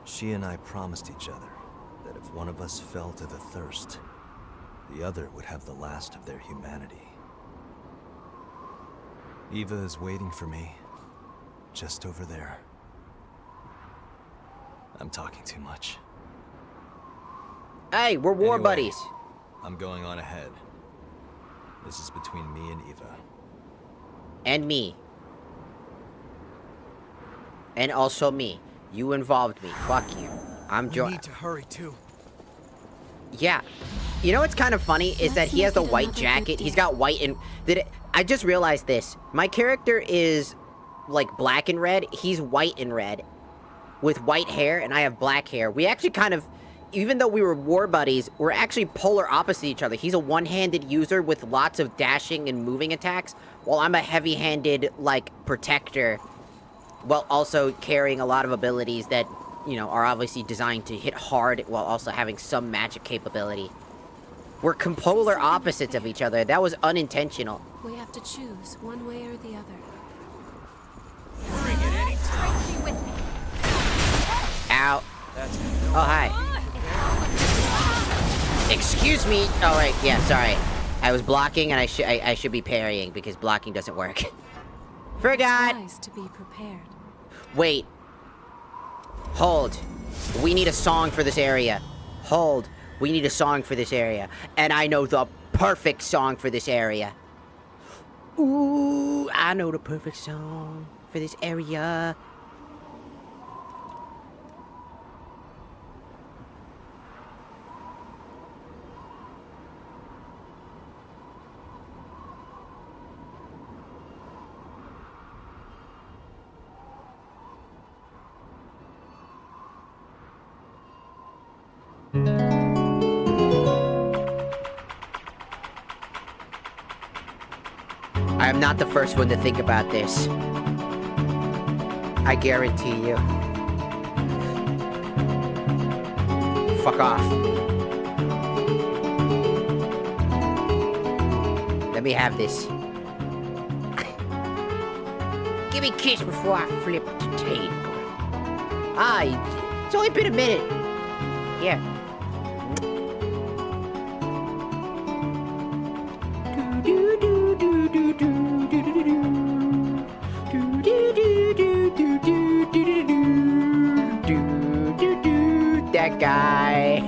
She and I promised each other that if one of us fell to the thirst, the other would have the last of their humanity. Eva is waiting for me, just over there. I'm talking too much. Hey, we're war Anyway, buddies. I'm going on ahead. This is between me and Eva. And me. And also me. You involved me. Fuck you. I'm We need to hurry too. Yeah. You know what's kind of funny is that he has the white jacket. He's got white and... I just realized this. My character is, like, black and red. He's white and red. With white hair, and I have black hair. We actually kind of... Even though we were war buddies, we're actually polar opposite each other. He's a one-handed user with lots of dashing and moving attacks, while I'm a heavy-handed, like, protector, while also carrying a lot of abilities that, you know, are obviously designed to hit hard while also having some magic capability. We're polar opposites of each other. That was unintentional. We have to choose one way or the other. Bring it anytime. Ow. Oh, hi. Excuse me. Oh, right. Yeah, sorry. I was blocking, and I should be parrying, because blocking doesn't work. Forgot! It's wise to be prepared. Wait. Hold. We need a song for this area. Hold. We need a song for this area. And I know the perfect song for this area. Ooh, I know the perfect song for this area. I am not the first one to think about this. I guarantee you. Fuck off. Let me have this. Give me a kiss before I flip the table. Ah, it's only been a minute. Yeah. That guy.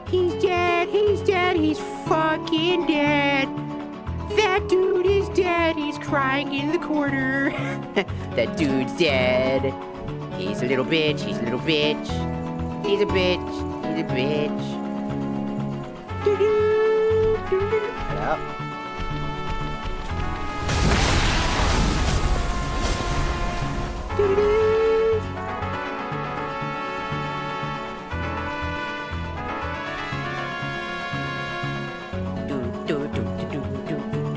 He's dead, he's fucking dead. That dude is dead, he's crying in the corner. That dude's dead. He's a little bitch, he's a little bitch. He's a bitch, he's a bitch. Hello?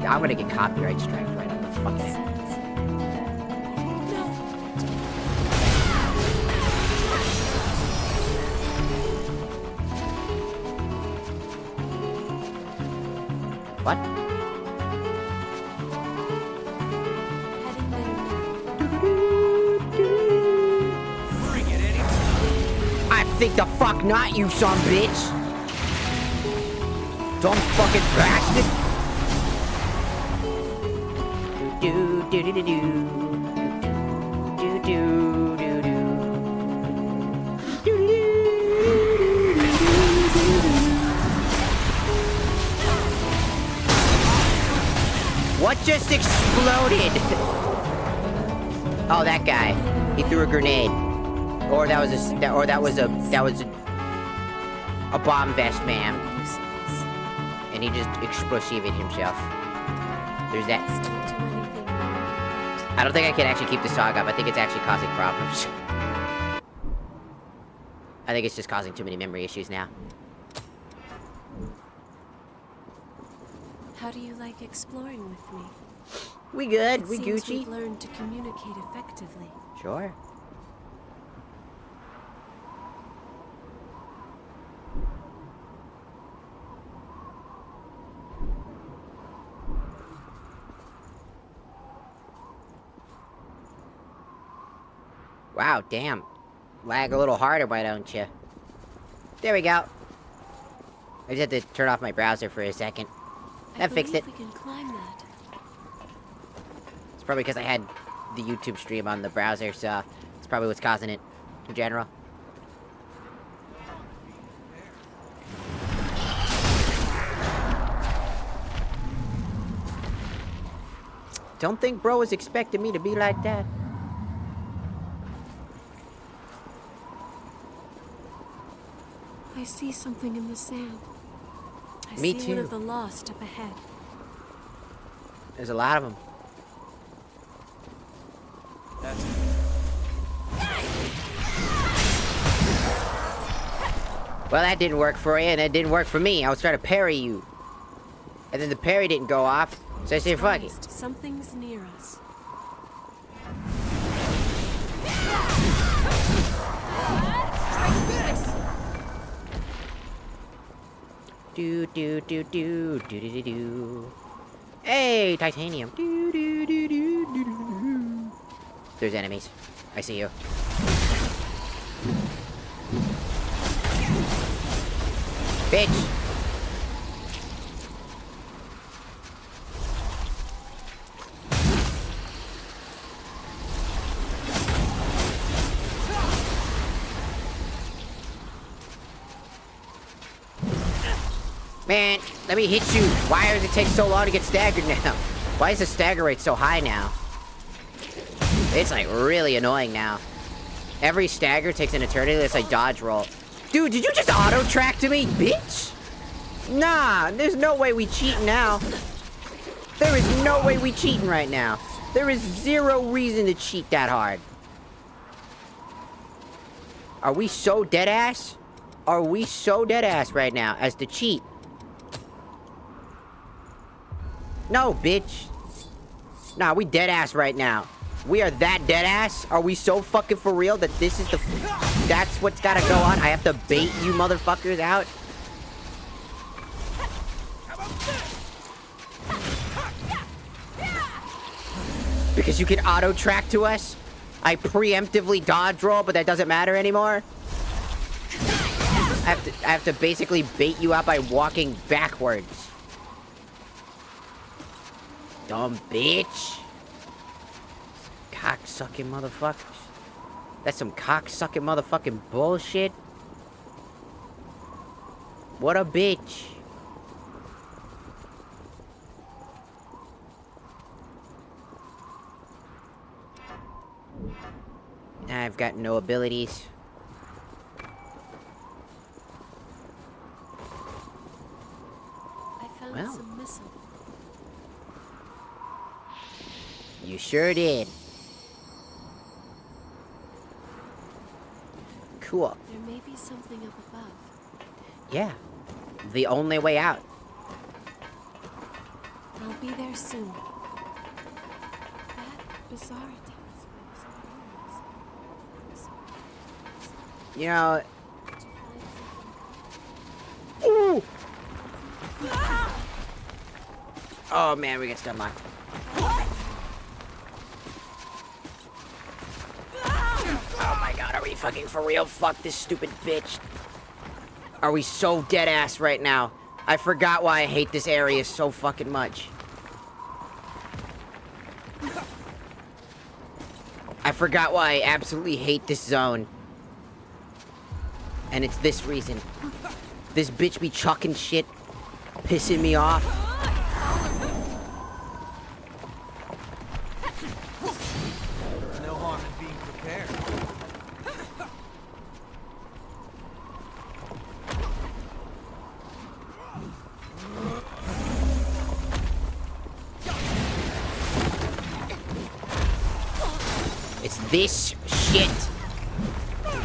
I'm gonna get copyright strike right on the fucking head. What? Heading there now. Bring it, Eddie. I think the fuck not, you son bitch! Dumb fucking bastard! Do do do do do do do do do. What just exploded? Oh, that guy. He threw a grenade. Or that was a bomb vest man. And he just explosived himself. There's that. Please don't do anything wrong. I don't think I can actually keep this dog up. I think it's actually causing problems. I think it's just causing too many memory issues now. How do you like exploring with me? We good. It We seems Gucci. we've learned to communicate effectively. Sure. Wow, damn. Lag a little harder, why don't you? There we go. I just had to turn off my browser for a second. That fixed it. We can climb that. It's probably because I had the YouTube stream on the browser, so it's probably what's causing it in general. Don't think bro was expecting me to be like that. I see something in the sand. I Me see too. one of the lost up ahead. There's a lot of them. Well, that didn't work for you, and it didn't work for me. I was trying to parry you. And then the parry didn't go off, so I said, fuck it. Christ, something's near us. Do do do do do do do do. Hey, titanium. Do do do do do do. There's enemies. I see you. Bitch. Man, let me hit you. Why does it take so long to get staggered now? Why is the stagger rate so high now? It's like really annoying now. Every stagger takes an eternity. It's like dodge roll. Dude, did you just auto track to me, bitch? Nah, there's no way we cheating now. There is no way we cheating right now. There is zero reason to cheat that hard. Are we so dead ass? Are we so dead ass right now as to cheat? No, bitch. Nah, we dead ass right now. We are that dead ass? Are we so fucking for real that this is the... That's what's gotta go on? I have to bait you motherfuckers out? Because you can auto-track to us? I preemptively dodge roll, but that doesn't matter anymore? I have to basically bait you out by walking backwards. Dumb bitch. Cock-sucking motherfuckers. That's some cock-sucking motherfucking bullshit. What a bitch. I've got no abilities. I found Well. some missile. You sure did. Cool. There may be something up above. Yeah. The only way out. I'll be there soon. That bizarre attack. You know... Ooh! Oh man, we get stun locked. Oh my god, are we fucking for real? Fuck this stupid bitch. Are we so dead ass right now? I forgot why I hate this area so fucking much. I forgot why I absolutely hate this zone. And it's this reason. This bitch be chucking shit, pissing me off. No harm in being prepared. It's this shit.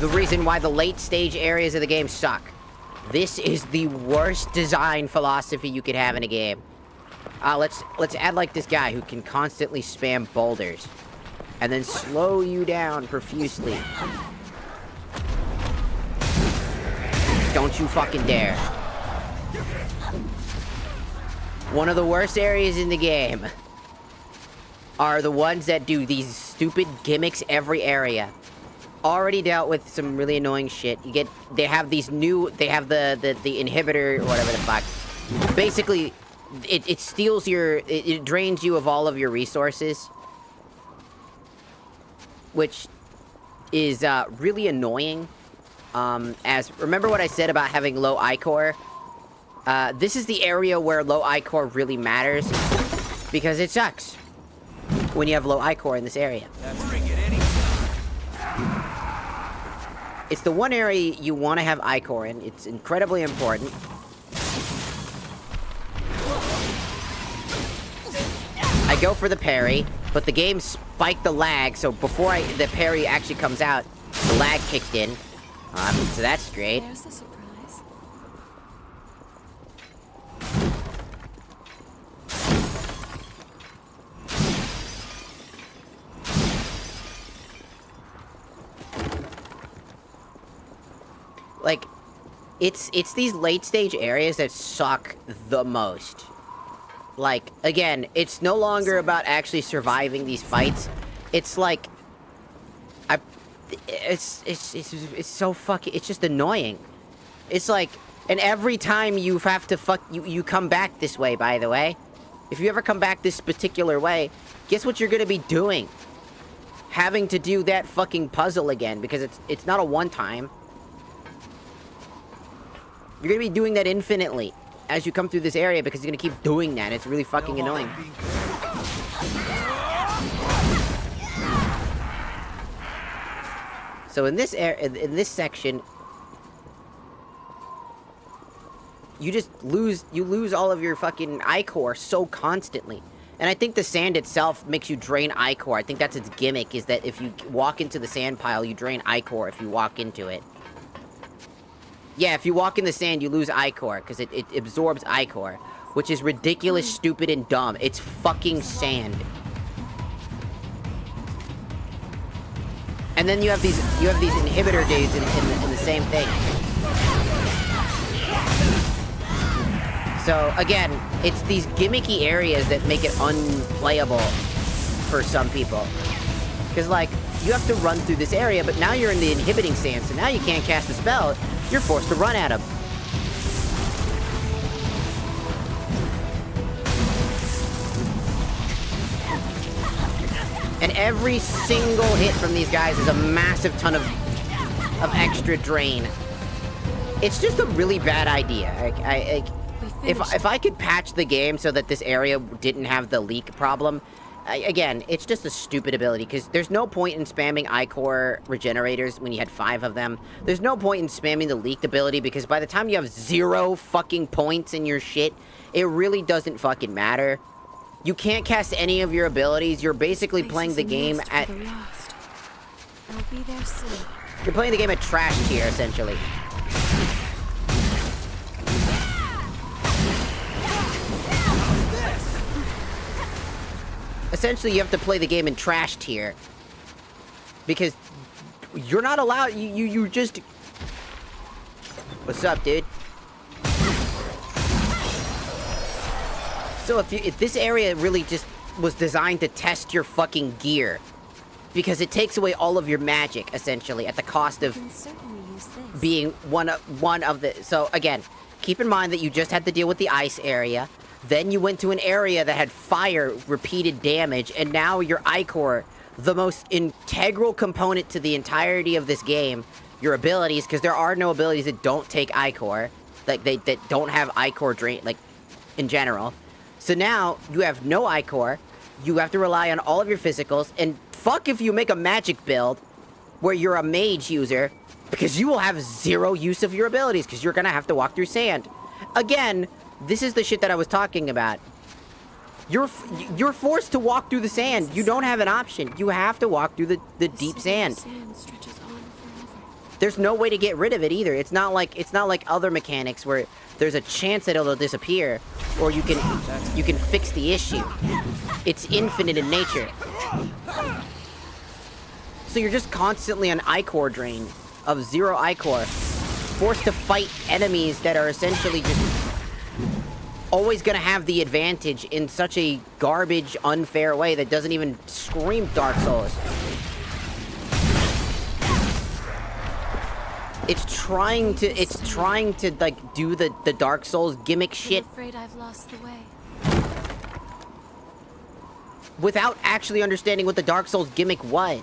The reason why the late stage areas of the game suck. This is the worst design philosophy you could have in a game. Let's add like this guy who can constantly spam boulders. And then slow you down profusely. Don't you fucking dare. One of the worst areas in the game are the ones that do these stupid gimmicks every area. Already dealt with some really annoying shit. They have the inhibitor or whatever the fuck. Basically, it steals it drains you of all of your resources. Which is really annoying. Remember what I said about having low I-core? This is the area where low I-core really matters. Because it sucks when you have low I-core in this area. It's the one area you want to have I-core in. It's incredibly important. I go for the parry, but the game spiked the lag, so before the parry actually comes out, the lag kicked in. So that's great. There's a surprise. Like, it's these late stage areas that suck the most. Like, again, it's no longer about actually surviving these fights. It's like, it's so fucking, it's just annoying. It's like, and every time you have to you come back this way, by the way. If you ever come back this particular way, guess what you're gonna be doing? Having to do that fucking puzzle again, because it's not a one-time. You're gonna be doing that infinitely as you come through this area because you're gonna keep doing that. It's really fucking annoying. So in this section, you just lose all of your fucking I-core so constantly. And I think the sand itself makes you drain I-core. I think that's its gimmick, is that if you walk into the sand pile, you drain I-core if you walk into it. Yeah, if you walk in the sand, you lose I-core, because it absorbs I-core, which is ridiculous, stupid, and dumb. It's fucking sand. And then you have these inhibitor dudes in the same thing. So again, it's these gimmicky areas that make it unplayable for some people. Because like, you have to run through this area, but now you're in the inhibiting sand, so now you can't cast a spell. You're forced to run at him. And every single hit from these guys is a massive ton of extra drain. It's just a really bad idea. If I could patch the game so that this area didn't have the leak problem, again, it's just a stupid ability, because there's no point in spamming I-core regenerators when you had 5 of them. There's no point in spamming the leaked ability, because by the time you have 0 fucking points in your shit, it really doesn't fucking matter. You can't cast any of your abilities. You're basically playing the game at... I'll be there soon. You're playing the game at trash tier, essentially. Essentially, you have to play the game in trash tier. Because you're not allowed... You just... What's up, dude? So if this area really just was designed to test your fucking gear, because it takes away all of your magic, essentially, at the cost of being one of the... So, again, keep in mind that you just had to deal with the ice area, then you went to an area that had fire repeated damage, and now your Ichor, the most integral component to the entirety of this game, your abilities, because there are no abilities that don't take Ichor, like, that don't have Ichor drain, like, in general. So now, you have no Ichor, you have to rely on all of your physicals, and fuck if you make a magic build where you're a mage user, because you will have zero use of your abilities, because you're gonna have to walk through sand. Again, this is the shit that I was talking about. You're forced to walk through the sand. You don't have an option. You have to walk through the deep sand. There's no way to get rid of it either. It's not like other mechanics where there's a chance that it'll disappear, or you can fix the issue. It's infinite in nature. So you're just constantly on Ichor drain of 0 Ichor, forced to fight enemies that are essentially just always gonna have the advantage in such a garbage, unfair way that doesn't even scream Dark Souls. It's trying to like do the Dark Souls gimmick shit. I'm afraid I've lost the way. Without actually understanding what the Dark Souls gimmick was.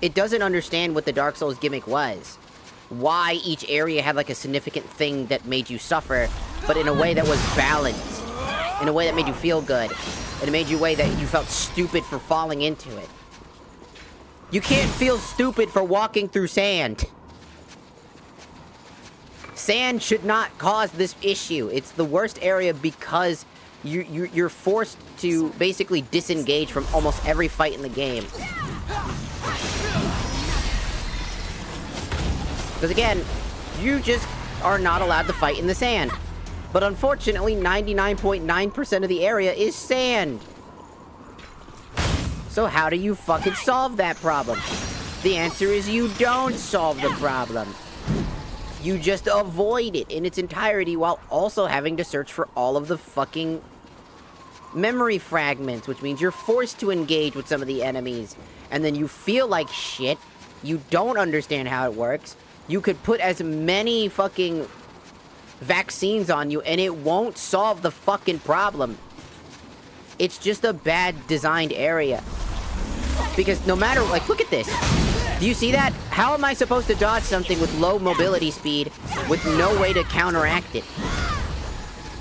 It doesn't understand what the Dark Souls gimmick was. Why each area had like a significant thing that made you suffer, but in a way that was balanced. In a way that made you feel good. In a way that you felt stupid for falling into it. You can't feel stupid for walking through sand. Sand should not cause this issue. It's the worst area because you're forced to basically disengage from almost every fight in the game. Because again, you just are not allowed to fight in the sand. But unfortunately, 99.9% of the area is sand. So how do you fucking solve that problem? The answer is you don't solve the problem. You just avoid it in its entirety while also having to search for all of the fucking memory fragments, which means you're forced to engage with some of the enemies. And then you feel like shit. You don't understand how it works. You could put as many fucking vaccines on you and it won't solve the fucking problem. It's just a bad designed area. Because no matter, like, look at this. Do you see that? How am I supposed to dodge something with low mobility speed with no way to counteract it?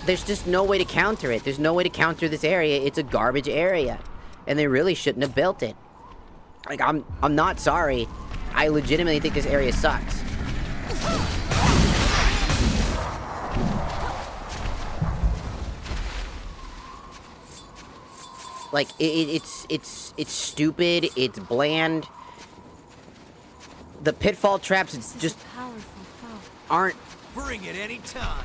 There's just no way to counter it. There's no way to counter this area. It's a garbage area. And they really shouldn't have built it. Like, I'm not sorry. I legitimately think this area sucks. Like, it's stupid, it's bland. The pitfall traps just aren't... Bring it any time.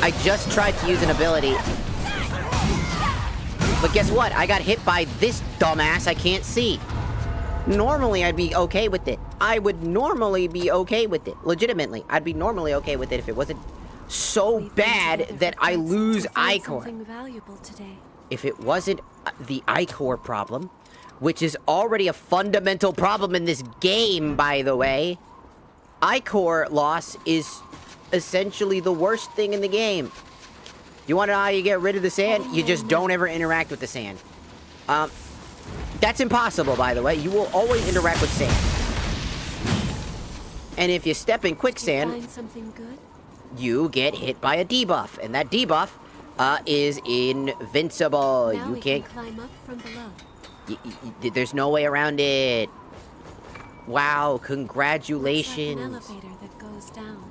I just tried to use an ability. But guess what? I got hit by this dumbass I can't see. Normally, I'd be okay with it. I would normally be okay with it. Legitimately. I'd be normally okay with it if it wasn't so bad that I lose Ichor. If it wasn't the Ichor problem, which is already a fundamental problem in this game, by the way, Ichor loss is essentially the worst thing in the game. You want to know how you get rid of the sand? You just don't ever interact with the sand. That's impossible, by the way. You will always interact with sand. And if you step in quicksand, you get hit by a debuff. And that debuff is invincible. Now you can't climb up from below. There's no way around it. Wow, congratulations. Like an elevator that goes down.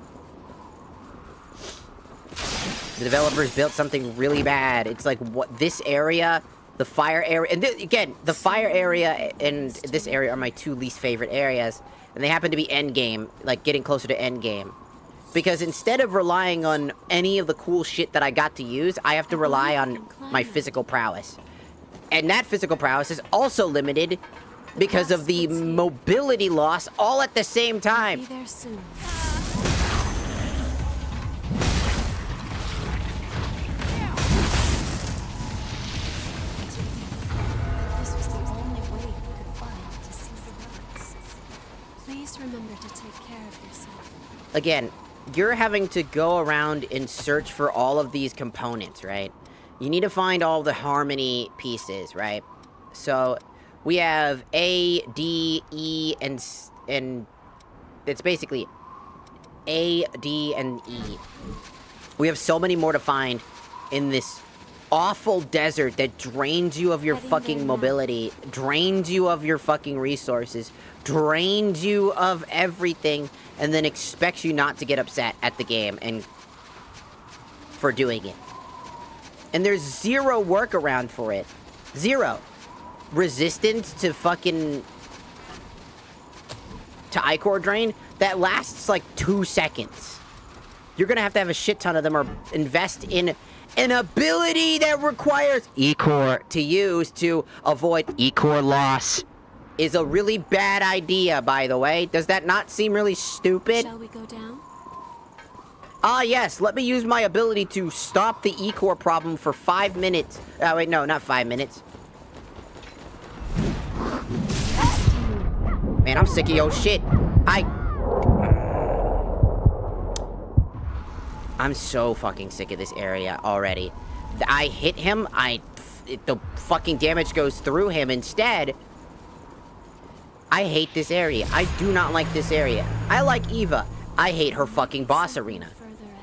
The developers built something really bad. It's like what this area, the fire area, and again, the fire area and this area are my two least favorite areas, and they happen to be end game, like getting closer to end game. Because instead of relying on any of the cool shit that I got to use, I have to rely on my physical prowess. And that physical prowess is also limited because of the mobility loss all at the same time. Be there soon. This was the only way we could find to see the relics. Please remember to take care of yourself. Again, you're having to go around and search for all of these components, right? You need to find all the harmony pieces, right? So, we have A, D, E, and it's basically A, D, and E. We have so many more to find in this awful desert that drains you of your fucking mobility, drains you of your fucking resources, drains you of everything, and then expects you not to get upset at the game and for doing it. And there's zero workaround for it. Zero. Resistance to fucking... to Ichor Drain, that lasts like 2 seconds. You're gonna have to have a shit ton of them or invest in an ability that requires Ichor to use to avoid Ichor loss. Is a really bad idea, by the way. Does that not seem really stupid? Shall we go down? Ah, yes, let me use my ability to stop the Ichor problem for 5 minutes. Oh, wait, no, not 5 minutes. Man, I'm sick of your shit. I'm so fucking sick of this area already. I hit him, the fucking damage goes through him instead. I hate this area. I do not like this area. I like Eva. I hate her fucking boss arena.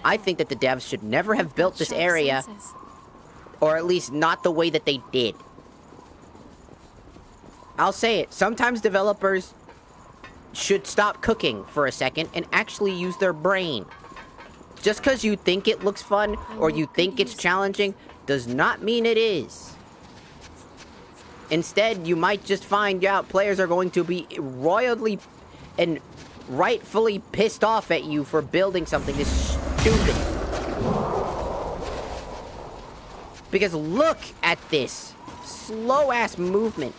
I think that the devs should never have built this area, or at least not the way that they did. I'll say it. Sometimes developers should stop cooking for a second and actually use their brain. Just because you think it looks fun or you think it's challenging does not mean it is. Instead, you might just find out players are going to be royally and rightfully pissed off at you for building something this stupid. Because look at this slow-ass movement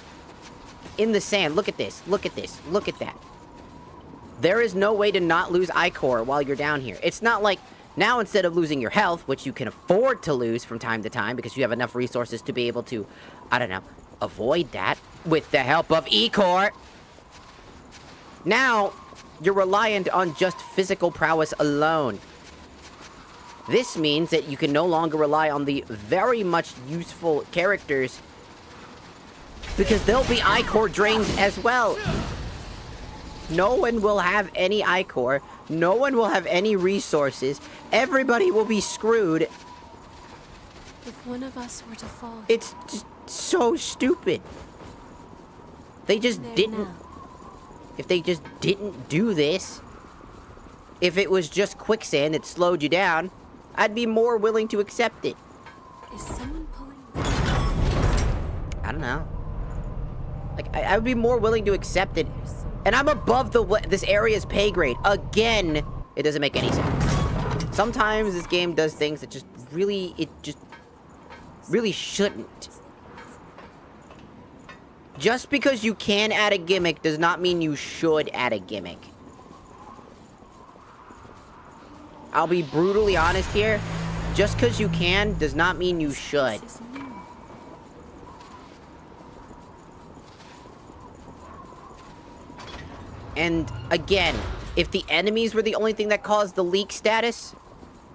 in the sand. Look at this. Look at this. Look at that. There is no way to not lose Ichor while you're down here. It's not like now instead of losing your health, which you can afford to lose from time to time because you have enough resources to be able to, I don't know, avoid that with the help of Ichor. Now, you're reliant on just physical prowess alone. This means that you can no longer rely on the very much useful characters because they'll be Ichor drains as well. No one will have any Ichor. No one will have any resources. Everybody will be screwed. If one of us were to fall... It's just so stupid. They just didn't... If they just didn't do this, if it was just quicksand that slowed you down, I'd be more willing to accept it. Is someone pulling... I don't know. Like, I would be more willing to accept it. And I'm above this area's pay grade. Again, it doesn't make any sense. Sometimes this game does things that just really, really shouldn't. Just because you can add a gimmick does not mean you should add a gimmick. I'll be brutally honest here. Just because you can does not mean you should. And again, if the enemies were the only thing that caused the leak status,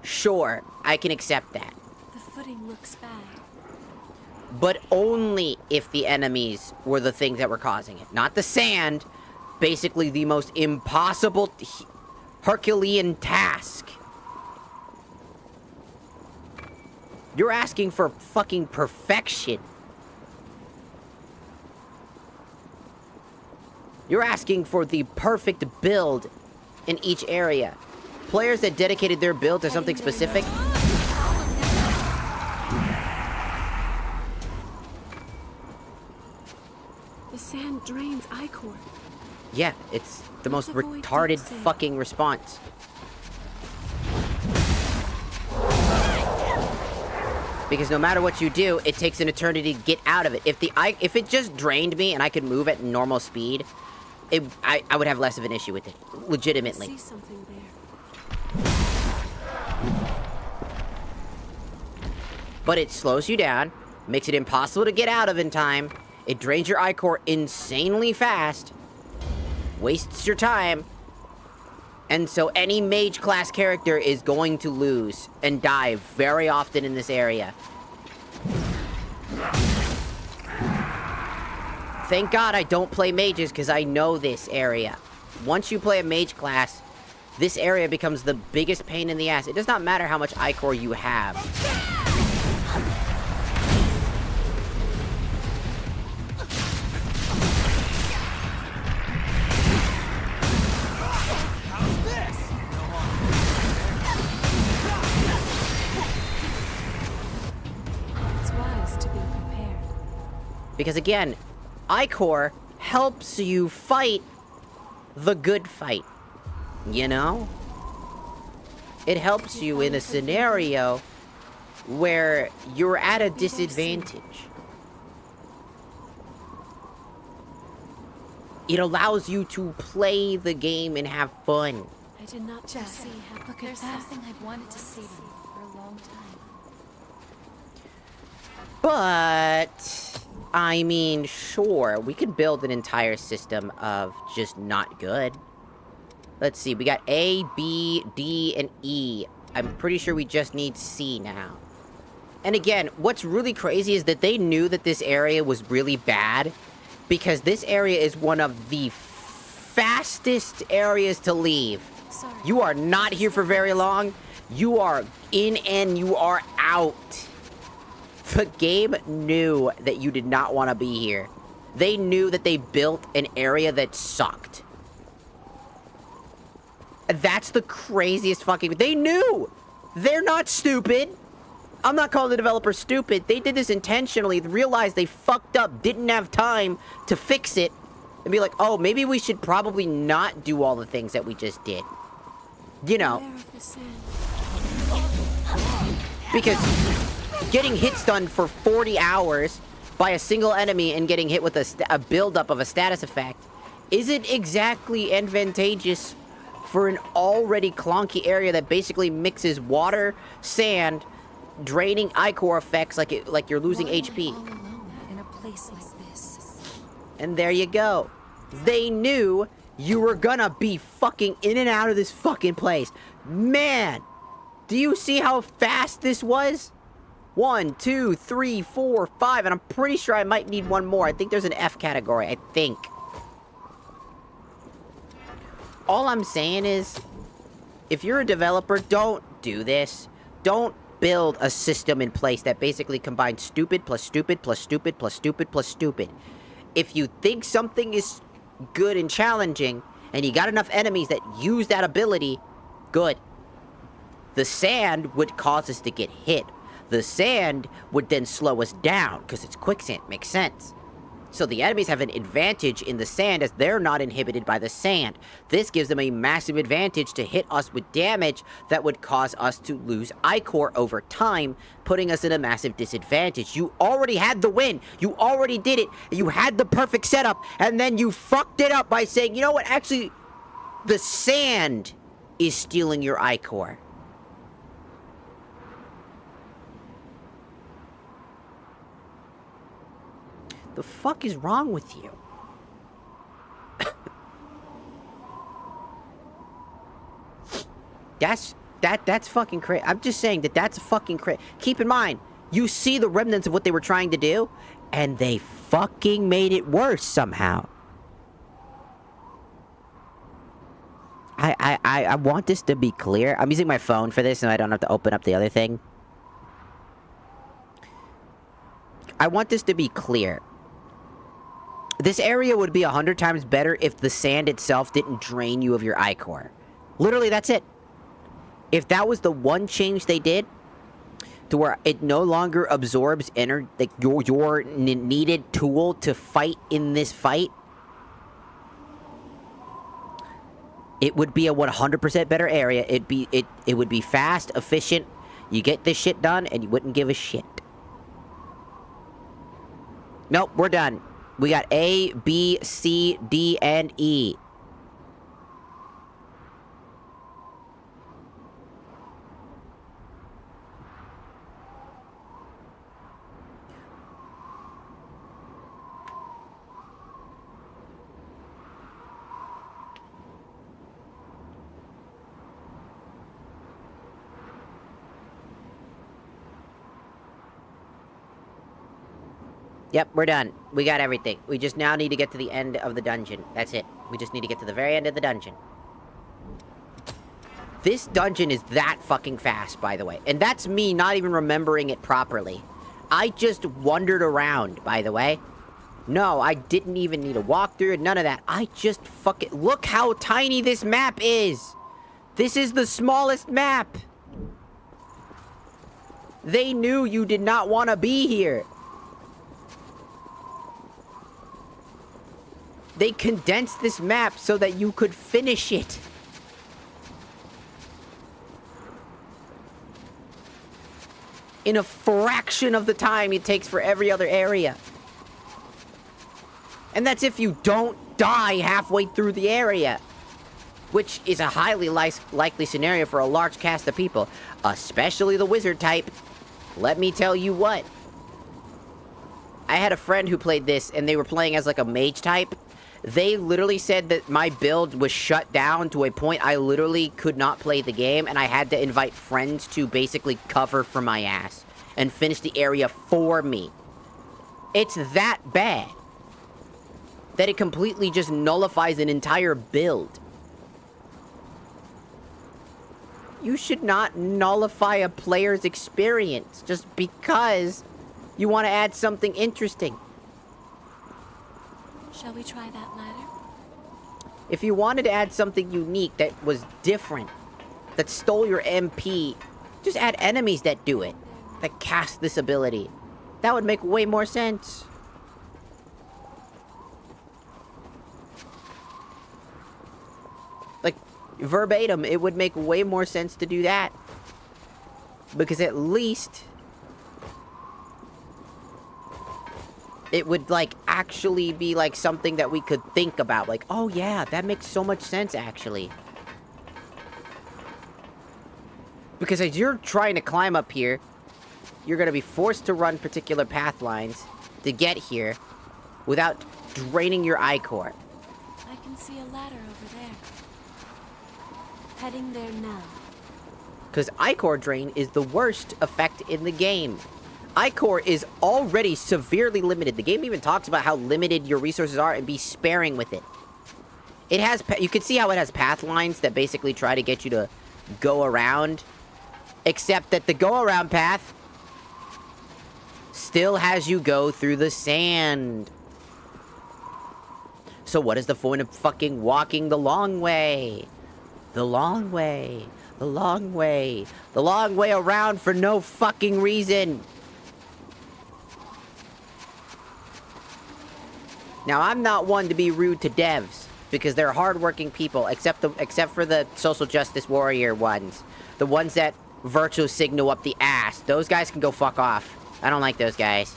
sure, I can accept that. The footing looks bad. But only if the enemies were the things that were causing it. Not the sand. Basically the most impossible Herculean task. You're asking for fucking perfection. You're asking for the perfect build in each area. Players that dedicated their build to something specific. The sand drains Ichor. Yeah, it's the most retarded fucking response. Because no matter what you do, it takes an eternity to get out of it. If it just drained me and I could move at normal speed, I would have less of an issue with it. Legitimately. I see something there. But it slows you down, makes it impossible to get out of in time. It drains your ichor insanely fast, wastes your time, and so any mage class character is going to lose and die very often in this area. Thank God I don't play mages, because I know this area. Once you play a mage class, this area becomes the biggest pain in the ass. It does not matter how much ichor you have. It's wise to be prepared. Because again, ichor helps you fight the good fight. You know? It helps you in a scenario where you're at a disadvantage. It allows you to play the game and have fun. I did not Jess, see how look at that. There's something I've wanted to say to you for a long time. But, I mean, sure, we could build an entire system of just not good. Let's see, we got A, B, D, and E. I'm pretty sure we just need C now. And again, what's really crazy is that they knew that this area was really bad, because this area is one of the fastest areas to leave. Sorry. You are not here for very long. You are in and you are out. The game knew that you did not want to be here. They knew that they built an area that sucked. That's the craziest fucking... They knew! They're not stupid! I'm not calling the developers stupid. They did this intentionally, realized they fucked up, didn't have time to fix it, and be like, oh, maybe we should probably not do all the things that we just did. You know. Beware of the sand. Because getting hit stunned for 40 hours by a single enemy and getting hit with a buildup of a status effect isn't exactly advantageous for an already clunky area that basically mixes water, sand, draining ichor effects like you're losing HP. All alone in a place like this. And there you go. They knew you were gonna be fucking in and out of this fucking place. Man, do you see how fast this was? 1, 2, 3, 4, 5, and I'm pretty sure I might need one more. I think there's an F category, I think. All I'm saying is, if you're a developer, don't do this. Don't build a system in place that basically combines stupid plus stupid plus stupid plus stupid plus stupid. If you think something is good and challenging, and you got enough enemies that use that ability, good. The sand would cause us to get hit. The sand would then slow us down, because it's quicksand. Makes sense. So the enemies have an advantage in the sand as they're not inhibited by the sand. This gives them a massive advantage to hit us with damage that would cause us to lose ichor over time, putting us in a massive disadvantage. You already had the win. You already did it. You had the perfect setup, and then you fucked it up by saying, you know what, actually, the sand is stealing your ichor. The fuck is wrong with you? That's fucking crazy. I'm just saying that's fucking crazy. Keep in mind, you see the remnants of what they were trying to do, and they fucking made it worse somehow. I want this to be clear. I'm using my phone for this, and I don't have to open up the other thing. I want this to be clear. This area would be 100 times better if the sand itself didn't drain you of your ichor. Literally, that's it. If that was the one change they did, to where it no longer absorbs like your needed tool to fight in this fight, it would be a 100% better area. It would be fast, efficient. You get this shit done, and you wouldn't give a shit. Nope, we're done. We got A, B, C, D, and E. Yep, we're done. We got everything. We just now need to get to the end of the dungeon. That's it. We just need to get to the very end of the dungeon. This dungeon is that fucking fast, by the way. And that's me not even remembering it properly. I just wandered around, by the way. No, I didn't even need a walkthrough, none of that. I just fucking... Look how tiny this map is! This is the smallest map! They knew you did not want to be here. They condensed this map so that you could finish it. In a fraction of the time it takes for every other area. And that's if you don't die halfway through the area. Which is a highly likely scenario for a large cast of people. Especially the wizard type. Let me tell you what. I had a friend who played this and they were playing as like a mage type. They literally said that my build was shut down to a point I literally could not play the game, and I had to invite friends to basically cover for my ass and finish the area for me. It's that bad that it completely just nullifies an entire build. You should not nullify a player's experience just because you want to add something interesting. Shall we try that ladder? If you wanted to add something unique that was different, that stole your MP, just add enemies that do it, that cast this ability. That would make way more sense. Like, verbatim, it would make way more sense to do that. Because at least... it would, like, actually be, like, something that we could think about. Like, oh, yeah, that makes so much sense, actually. Because as you're trying to climb up here, you're gonna be forced to run particular path lines to get here without draining your ichor. I can see a ladder over there. Heading there now. Because ichor drain is the worst effect in the game. Ichor is already severely limited. The game even talks about how limited your resources are and be sparing with it. It has, you can see how it has path lines that basically try to get you to go around. Except that the go around path still has you go through the sand. So what is the point of fucking walking the long way? The long way. The long way. The long way around for no fucking reason. Now, I'm not one to be rude to devs, because they're hardworking people, except for the social justice warrior ones. The ones that virtue signal up the ass. Those guys can go fuck off. I don't like those guys.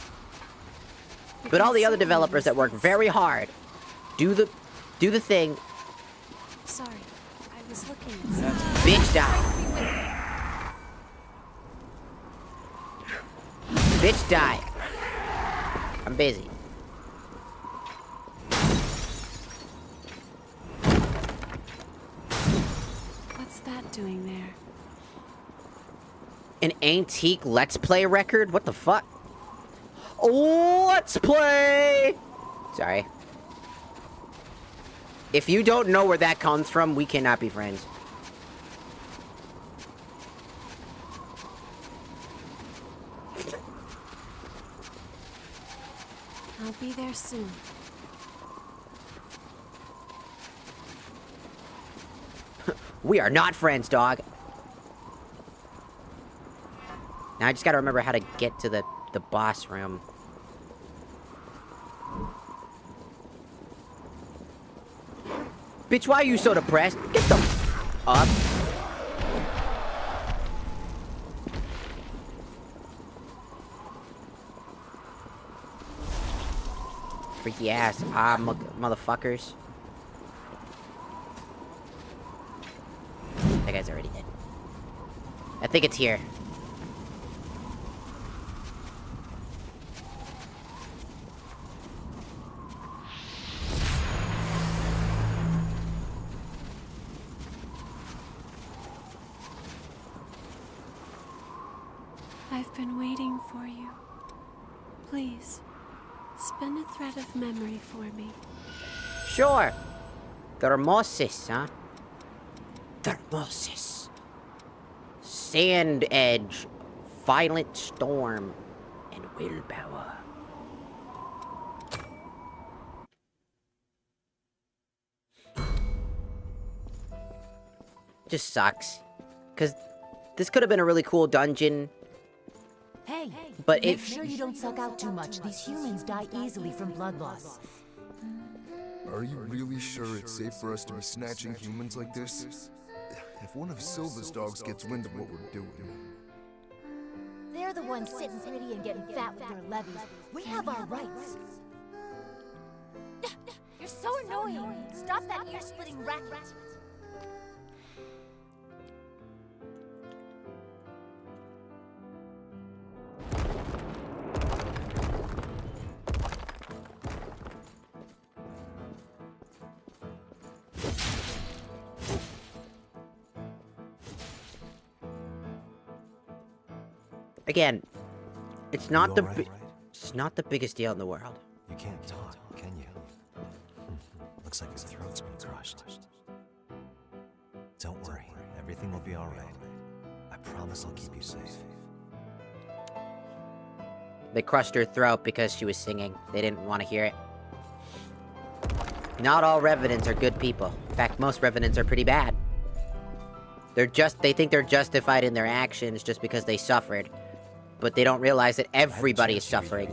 But all the other developers that work very hard, do the thing. Sorry, I was looking at Bitch die. Bitch die. I'm busy. What's that doing there? An antique Let's Play record? What the fuck? Let's Play! Sorry. If you don't know where that comes from, we cannot be friends. I'll be there soon. We are not friends, dog. Now I just gotta remember how to get to the boss room. Bitch, why are you so depressed? Get the up. Freaky ass. Motherfuckers. That guy's already dead. I think it's here. I've been waiting for you. Please, spin a thread of memory for me. Sure. Thermosis, huh? Thermosis. Sand edge, violent storm, and willpower. Just sucks. Because this could have been a really cool dungeon. Hey, but make sure you don't suck out too much. These humans die easily from blood loss. Are you really sure it's safe for us to be snatching humans like this? If one of Silva's dogs gets wind of what we're doing... They're the ones sitting pretty and getting fat with their levies. We have our rights. You're so annoying. Stop that ear-splitting racket. Again, it's not You all right? it's not the biggest deal in the world. You can't talk, can you? Looks like his throat's been crushed. Don't worry, everything will be alright. I promise I'll keep you safe. They crushed her throat because she was singing. They didn't want to hear it. Not all revenants are good people. In fact, most revenants are pretty bad. They think they're justified in their actions just because they suffered. But they don't realize that everybody is suffering.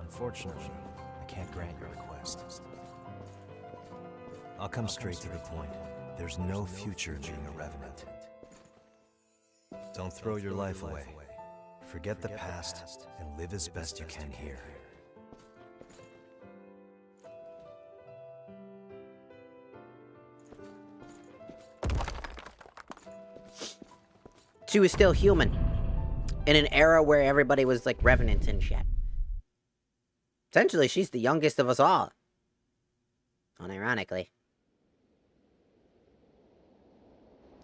Unfortunately, I can't grant your request. I'll come straight to the point. There's no future in being a revenant. Don't throw your life away. Forget the past and live as best you can here. She was still human. In an era where everybody was like revenants and shit. Essentially, she's the youngest of us all. Unironically.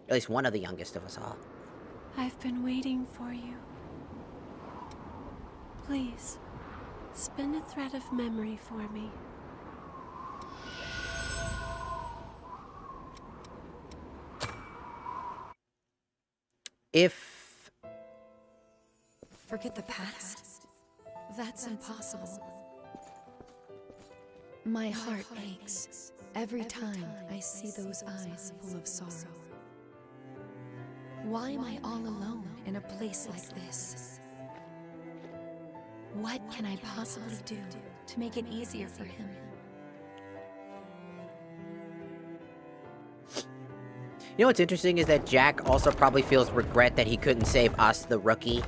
At least one of the youngest of us all. I've been waiting for you. Please, spin a thread of memory for me. If... Forget the past? That's impossible. My heart aches every time I see those eyes full of sorrow. Why am I all alone in a place like this? What can I possibly do to make it easier for him? You know what's interesting is that Jack also probably feels regret that he couldn't save us, the rookie.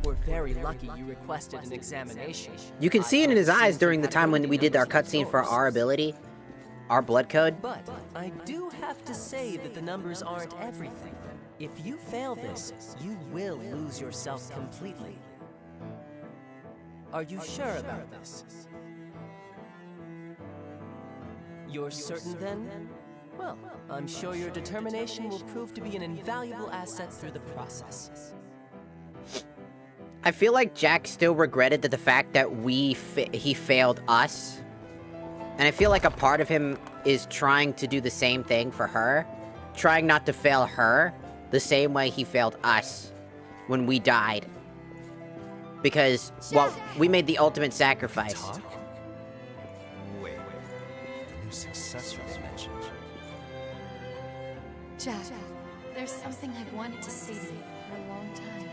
We're very lucky you requested an examination. You can see it in his eyes during the time when we did our cutscene for our ability. Our blood code. But I do have to say that the numbers aren't everything. If you fail this, you will lose yourself completely. Are you sure about this? You're certain then? Well, I'm sure your determination will prove to be an invaluable asset through the process. I feel like Jack still regretted the fact that he failed us. And I feel like a part of him is trying to do the same thing for her. Trying not to fail her the same way he failed us when we died. Because, well, we made the ultimate sacrifice. Wait. The new successor was mentioned. Jack, there's something I've wanted to say to you for a long time.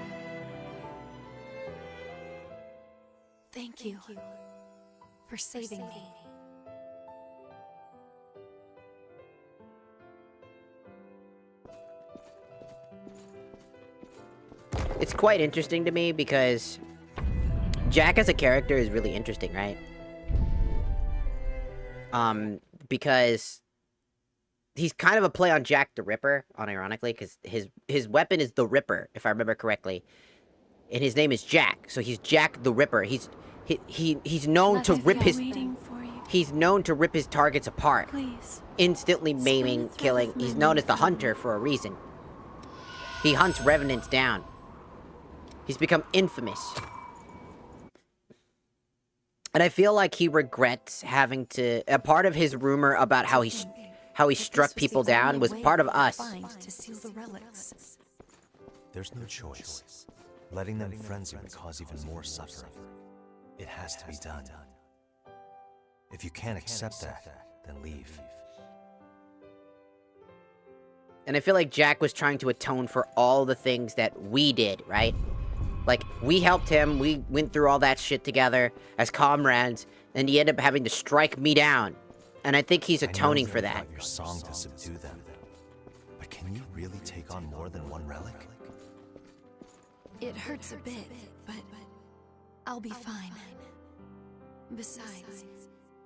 Thank you for saving me. It's quite interesting to me because Jack as a character is really interesting, right? Because he's kind of a play on Jack the Ripper, unironically, because his weapon is the Ripper, if I remember correctly. And his name is Jack, so he's Jack the Ripper. He's known to rip his... He's known to rip his targets apart. Please. Instantly maiming, killing. He's known as the Hunter for a reason. He hunts revenants down. He's become infamous. And I feel like he regrets having to... A part of his rumor about how he struck people down was part of us. There's no choice. Letting them frenzy would cause even more suffering. It has to be done. If you can't accept that, then leave. And I feel like Jack was trying to atone for all the things that we did, right? Like, we helped him, we went through all that shit together as comrades, and he ended up having to strike me down. And I think he's atoning for that. Your song to subdue them. But can you really take on more than one relic? It hurts a bit, but I'll be fine. Besides,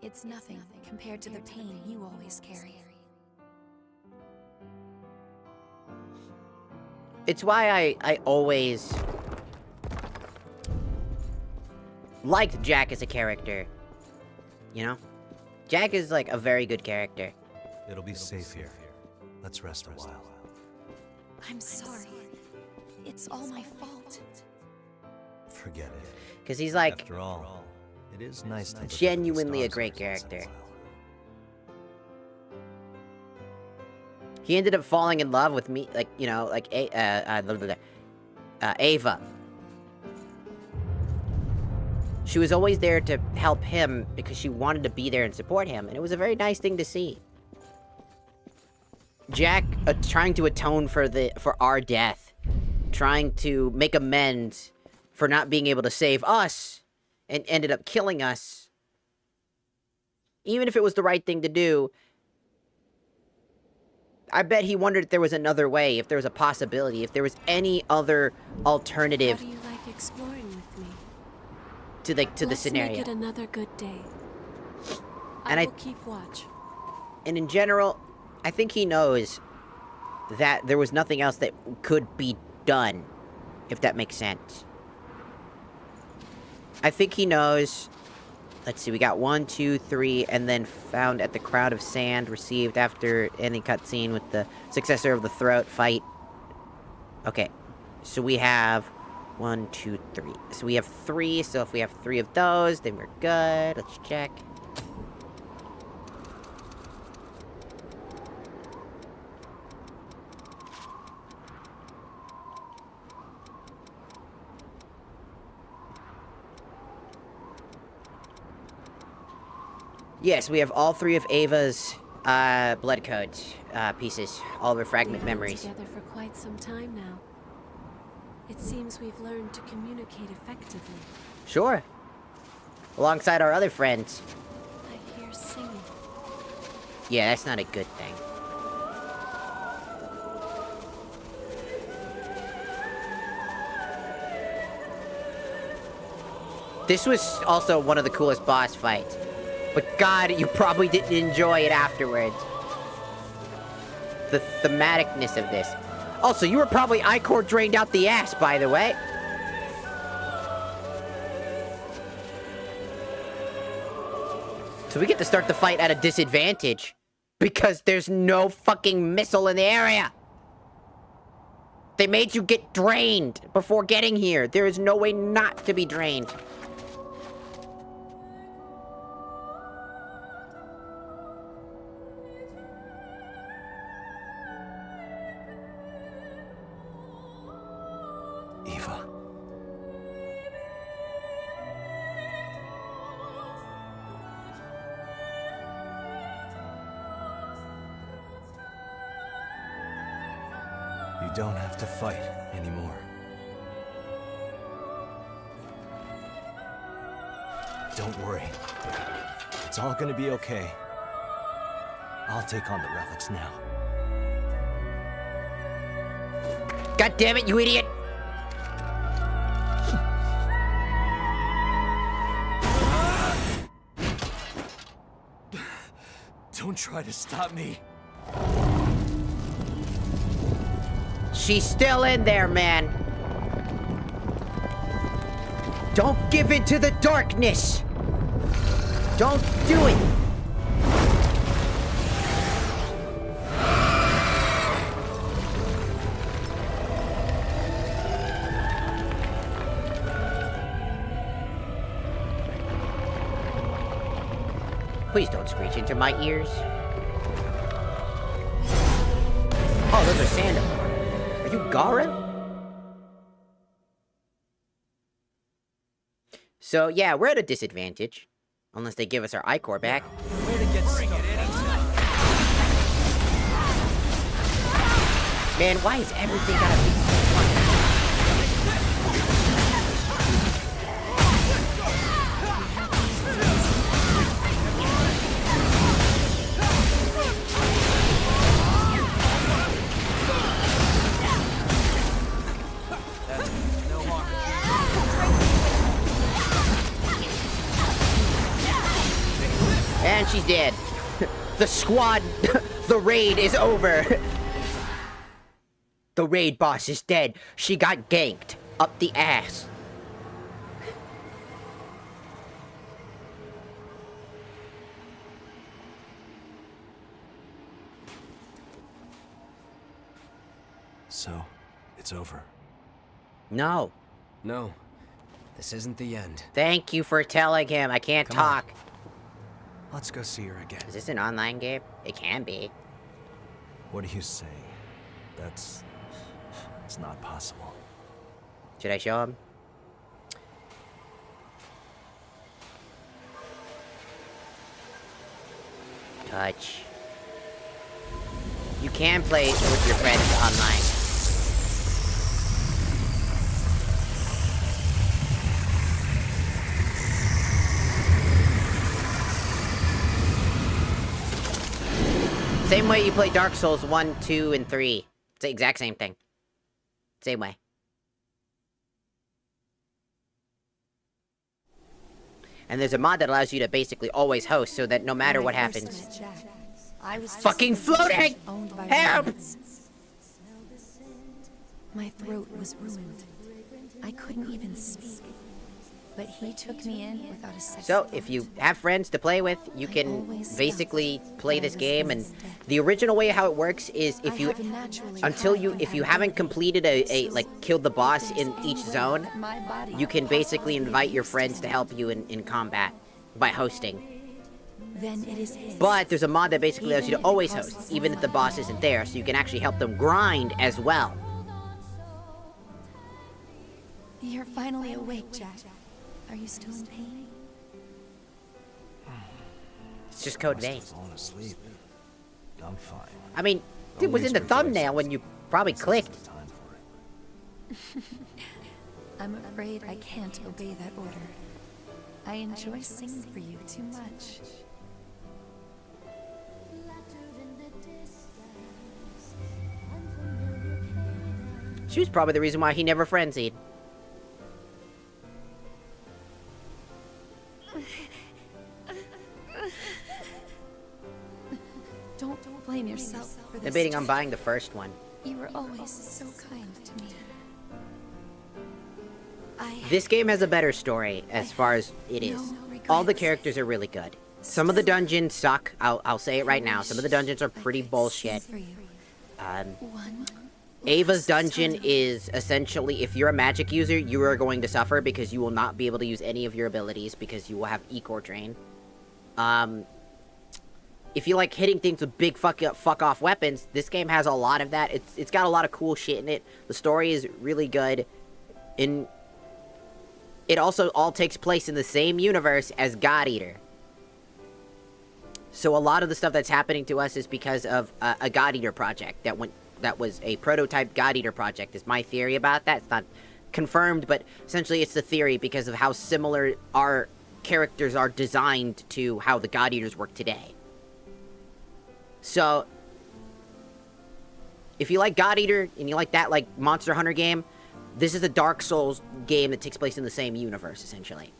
it's nothing compared to the pain you always carry. It's why I always liked Jack as a character. You know? Jack is like a very good character. It'll be safe here. Let's rest a while. I'm sorry. It's all my fault. Forget it. Because he's like... After all, it is nice to genuinely a great character. He ended up falling in love with me, like, you know, like, Ava. She was always there to help him because she wanted to be there and support him, and it was a very nice thing to see. Jack trying to atone for our death, trying to make amends for not being able to save us, and ended up killing us. Even if it was the right thing to do, I bet he wondered if there was another way, if there was a possibility, if there was any other alternative. How do you like exploring with me? To the scenario. Let's make it another good day. And I will keep watch. And in general, I think he knows that there was nothing else that could be done, if that makes sense. I think he knows. Let's see, we got 1, 2, 3, and then found at the Crowd of Sand, received after any cutscene with the successor of the Throat fight. Okay, so we have 1, 2, 3. So we have 3, so if we have 3 of those, then we're good. Let's check. Yes, we have all 3 of Ava's blood codes pieces, all of her fragment memories. We've been together for quite some time now. It seems we've learned to communicate effectively. Sure. Alongside our other friends. I hear singing. Yeah, that's not a good thing. This was also one of the coolest boss fights. But God, you probably didn't enjoy it afterwards. The thematicness of this. Also, you were probably ichor drained out the ass, by the way. So we get to start the fight at a disadvantage. Because there's no fucking missile in the area. They made you get drained before getting here. There is no way not to be drained. Eva. You don't have to fight anymore. Don't worry. It's all gonna be okay. I'll take on the relics now. God damn it, you idiot! try to stop me. She's still in there, man. Don't give in to the darkness. Don't do it. Please don't screech into my ears. Oh, those are sandals. Are you Gara? So, yeah, we're at a disadvantage. Unless they give us our I-Core back. Way to get started anytime. Man, why is everything gotta be so fun? And she's dead. The squad, the raid is over. The raid boss is dead. She got ganked up the ass. So, it's over. No. No, this isn't the end. Thank you for telling him. I can't Come on. talk. Let's go see her again. Is this an online game? It can be. What are you saying? It's not possible. Should I show him? Touch. You can play with your friends online. Same way you play Dark Souls 1, 2, and 3. It's the exact same thing. Same way. And there's a mod that allows you to basically always host so that no matter what happens... I was fucking floating! Help! My throat was ruined. I couldn't even speak. But he took me in without a second. So, if you have friends to play with, you can basically play this game, and the original way how it works is if you, if you haven't completed like, killed the boss in each zone, you can basically invite your friends to help you in combat by hosting. Then it is his. But there's a mod that basically allows you to always host, even if the boss isn't there, so you can actually help them grind as well. You're finally awake, Jack. Are you still in pain? It's just code vein. Falling asleep. I'm fine. I mean, it was in the thumbnail when you probably clicked. I'm afraid I can't obey that order. I enjoy singing for you too much. She was probably the reason why he never frenzied. Don't blame yourself for this. Debating on buying the first one. You were always so kind to me. This game has a better story as far as it is. All the characters are really good. Some of the dungeons suck. I'll say it right now. Some of the dungeons are pretty bullshit. Ava's dungeon is essentially, if you're a magic user, you are going to suffer because you will not be able to use any of your abilities because you will have E-Core drain. If you like hitting things with big fuck off weapons, this game has a lot of that. It's got a lot of cool shit in it. The story is really good. It also all takes place in the same universe as God Eater. So a lot of the stuff that's happening to us is because of a God Eater project that was a prototype God Eater project, is my theory about that. It's not confirmed, but essentially it's the theory because of how similar our characters are designed to how the God Eaters work today. So, if you like God Eater, and you like that, like, Monster Hunter game, this is a Dark Souls game that takes place in the same universe, essentially.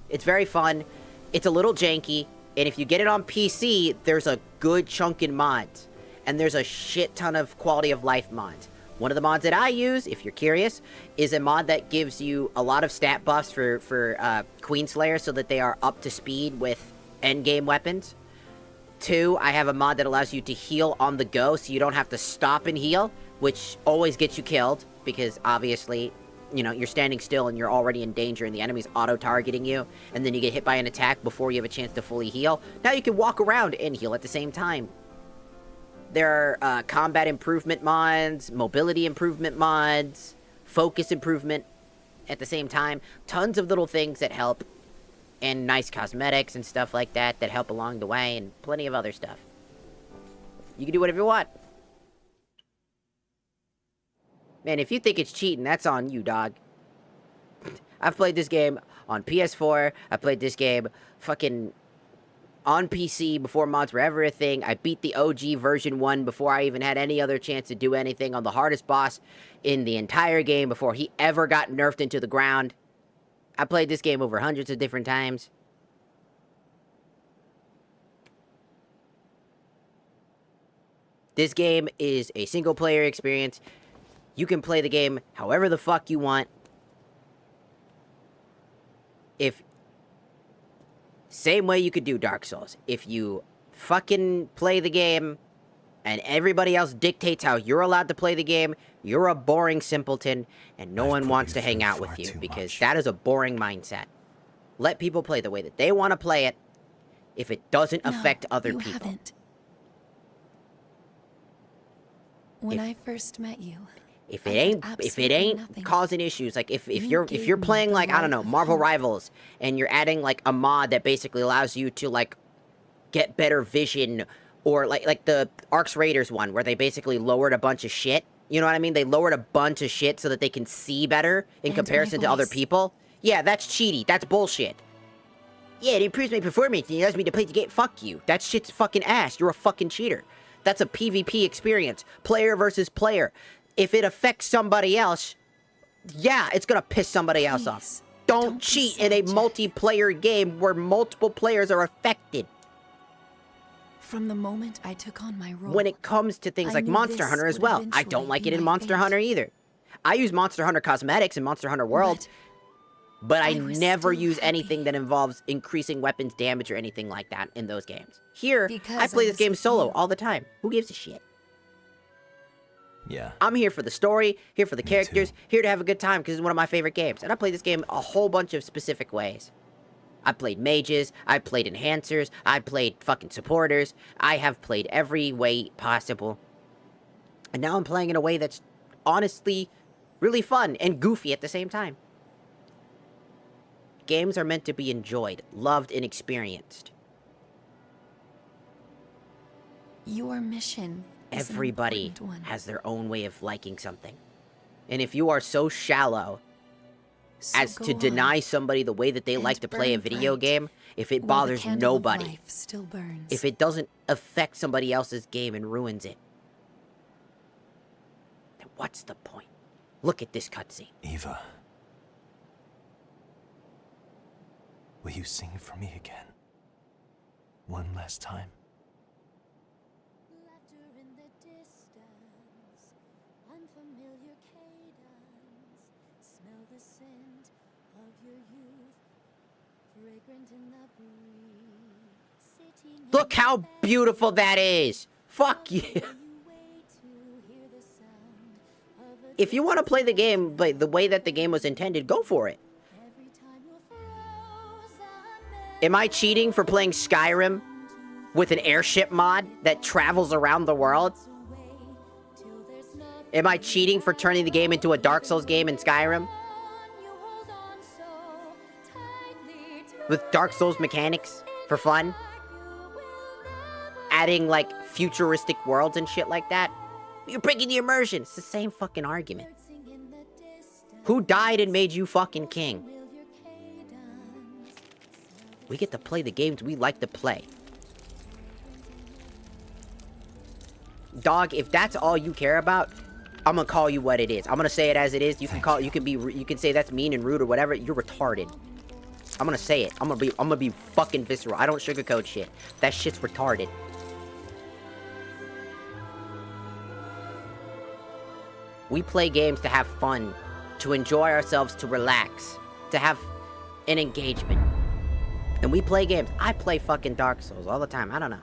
It's very fun. It's a little janky. And if you get it on PC, there's a good chunk in mods. And there's a shit ton of quality of life mods. One of the mods that I use, if you're curious, is a mod that gives you a lot of stat buffs for Queenslayer so that they are up to speed with endgame weapons. 2, I have a mod that allows you to heal on the go so you don't have to stop and heal, which always gets you killed because obviously, you know, you're standing still and you're already in danger and the enemy's auto-targeting you, and then you get hit by an attack before you have a chance to fully heal. Now you can walk around and heal at the same time. There are combat improvement mods, mobility improvement mods, focus improvement at the same time. Tons of little things that help, and nice cosmetics and stuff like that that help along the way, and plenty of other stuff. You can do whatever you want. Man, if you think it's cheating, that's on you, dog. I've played this game on PS4. I played this game fucking on PC before mods were ever a thing. I beat the OG version 1 before I even had any other chance to do anything on the hardest boss in the entire game before he ever got nerfed into the ground. I played this game over hundreds of different times. This game is a single-player experience. You can play the game however the fuck you want. Same way you could do Dark Souls. If you fucking play the game and everybody else dictates how you're allowed to play the game, you're a boring simpleton and no one wants to hang out with you because that is a boring mindset. Let people play the way that they want to play it if it doesn't affect other people. Haven't. When I first met you, if it ain't causing issues, like if you're playing like, I don't know, Marvel Rivals, and you're adding like a mod that basically allows you to like get better vision, or like the Arx Raiders one where they basically lowered a bunch of shit. You know what I mean? They lowered a bunch of shit so that they can see better in comparison to other people. Yeah, that's cheaty. That's bullshit. Yeah, it improves my performance and it allows me to play the game. Fuck you. That shit's fucking ass. You're a fucking cheater. That's a PvP experience. Player versus player. If it affects somebody else, yeah, it's gonna piss somebody else off. Don't cheat in a multiplayer game where multiple players are affected. From the moment I took on my role, when it comes to things like Monster Hunter as well, I don't like it in Monster Hunter either. I use Monster Hunter cosmetics in Monster Hunter World, but I never use anything that involves increasing weapons damage or anything like that in those games. Here, I play this game solo all the time. Who gives a shit? Yeah. I'm here for the story, here for the characters, here to have a good time because it's one of my favorite games. And I play this game a whole bunch of specific ways. I played mages, I played enhancers, I played fucking supporters. I have played every way possible. And now I'm playing in a way that's honestly really fun and goofy at the same time. Games are meant to be enjoyed, loved, and experienced. Your mission. Everybody has their own way of liking something. And if you are so shallow as to deny somebody the way that they like to play a video game, if it bothers nobody, if it doesn't affect somebody else's game and ruins it, then what's the point? Look at this cutscene. Eva. Will you sing for me again? One last time? Look how beautiful that is! Fuck you! If you want to play the game but the way that the game was intended, go for it. Am I cheating for playing Skyrim with an airship mod that travels around the world? Am I cheating for turning the game into a Dark Souls game in Skyrim? With Dark Souls mechanics for fun? Adding, like, futuristic worlds and shit like that? You're breaking the immersion! It's the same fucking argument. Who died and made you fucking king? We get to play the games we like to play. Dog, if that's all you care about, I'm gonna call you what it is. I'm gonna say it as it is. You can say that's mean and rude or whatever. You're retarded. I'm gonna say it. I'm gonna be fucking visceral. I don't sugarcoat shit. That shit's retarded. We play games to have fun, to enjoy ourselves, to relax, to have an engagement. And we play games. I play fucking Dark Souls all the time. I don't know.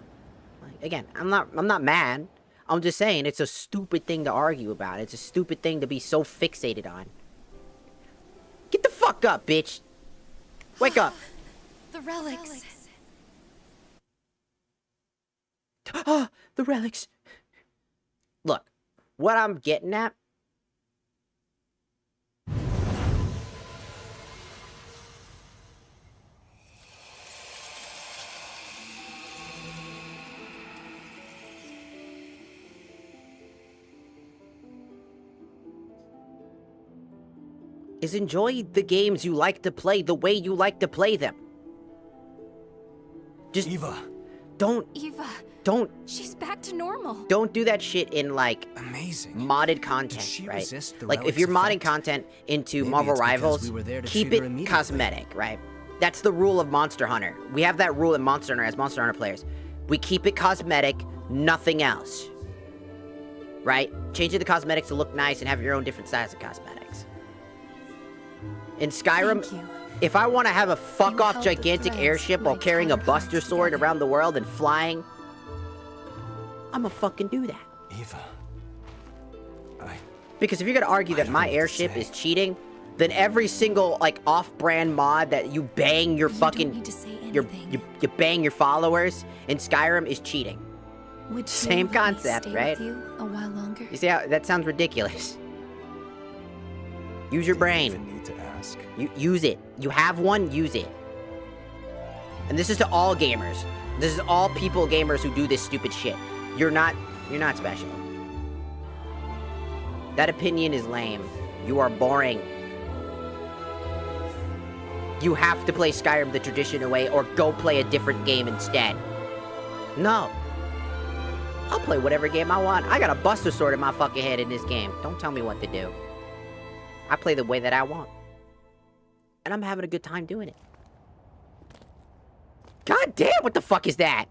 Like, again, I'm not mad. I'm just saying it's a stupid thing to argue about. It's a stupid thing to be so fixated on. Get the fuck up, bitch. Wake up. The relics. Ah, the relics. Look, what I'm getting at. Is enjoy the games you like to play the way you like to play them. Just Eva. Don't. She's back to normal. Don't do that shit in like amazing modded content, right? Like if you're modding content into Marvel Rivals, keep it cosmetic, right? That's the rule of Monster Hunter. We have that rule in Monster Hunter as Monster Hunter players. We keep it cosmetic, nothing else. Right? Change the cosmetics to look nice and have your own different styles of cosmetics. In Skyrim, if I want to have a fuck-off gigantic airship while carrying a Buster Sword around the world and flying, I'ma fucking do that. Eva. Because if you're gonna argue that my airship is cheating, then every single, like, off-brand mod that you bang your fucking... You bang your followers in Skyrim is cheating. Same concept, right? A while longer? You see how... That sounds ridiculous. Use your brain. Use it. You have one, use it. And this is to all gamers. This is all people gamers who do this stupid shit. You're not special. That opinion is lame. You are boring. You have to play Skyrim the traditional way or go play a different game instead. No. I'll play whatever game I want. I got a Buster Sword in my fucking head in this game. Don't tell me what to do. I play the way that I want. And I'm having a good time doing it. God damn, what the fuck is that?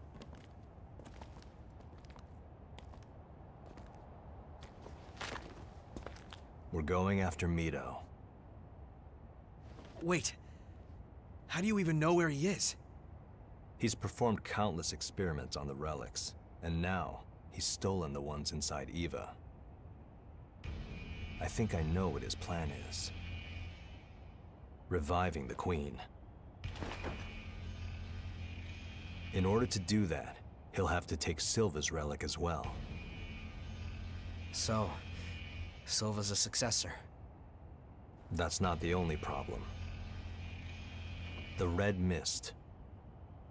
We're going after Mito. Wait. How do you even know where he is? He's performed countless experiments on the relics, and now he's stolen the ones inside Eva. I think I know what his plan is. Reviving the Queen. In order to do that, he'll have to take Silva's relic as well. So, Silva's a successor. That's not the only problem. The Red Mist.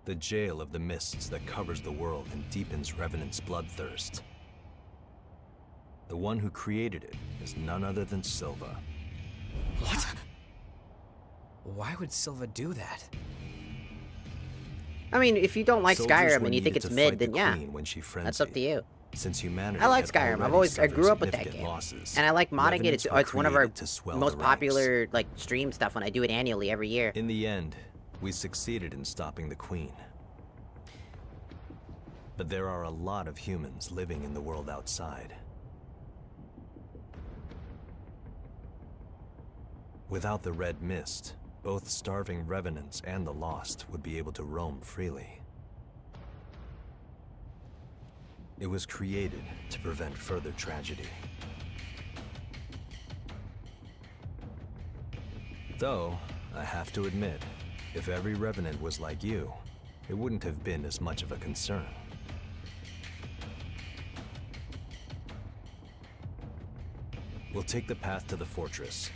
The jail of the mists that covers the world and deepens Revenant's bloodthirst. The one who created it is none other than Silva. What? Why would Silva do that? I mean, if you don't like Soldiers Skyrim were and you think needed it's to mid, fight then the yeah. Queen when she That's up to you. Since humanity I like had Skyrim. already I grew up with that significant game. losses, And I like modding it. Revenants were It's one of our created to swell most the ranks. popular, like, stream stuff when I do it annually every year. In the end, we succeeded in stopping the Queen. But there are a lot of humans living in the world outside. Without the Red Mist, both starving Revenants and the Lost would be able to roam freely. It was created to prevent further tragedy. Though, I have to admit, if every Revenant was like you, it wouldn't have been as much of a concern. We'll take the path to the fortress.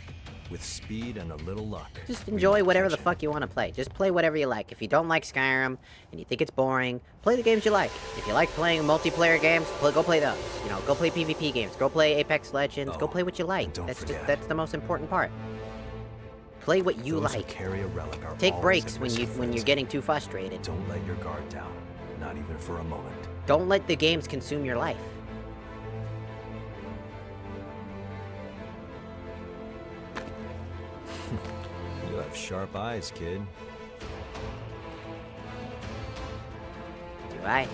With speed and a little luck. Just enjoy whatever the fuck you want to play. Just play whatever you like. If you don't like Skyrim and you think it's boring, play the games you like. If you like playing multiplayer games, go play those. You know, go play PvP games. Go play Apex Legends. Go play what you like. That's the most important part. Play what you like. Carry a relic are Take always breaks at when risk of you're getting too frustrated. Don't let your guard down, not even for a moment. Don't let the games consume your life. You have sharp eyes, kid. Bye.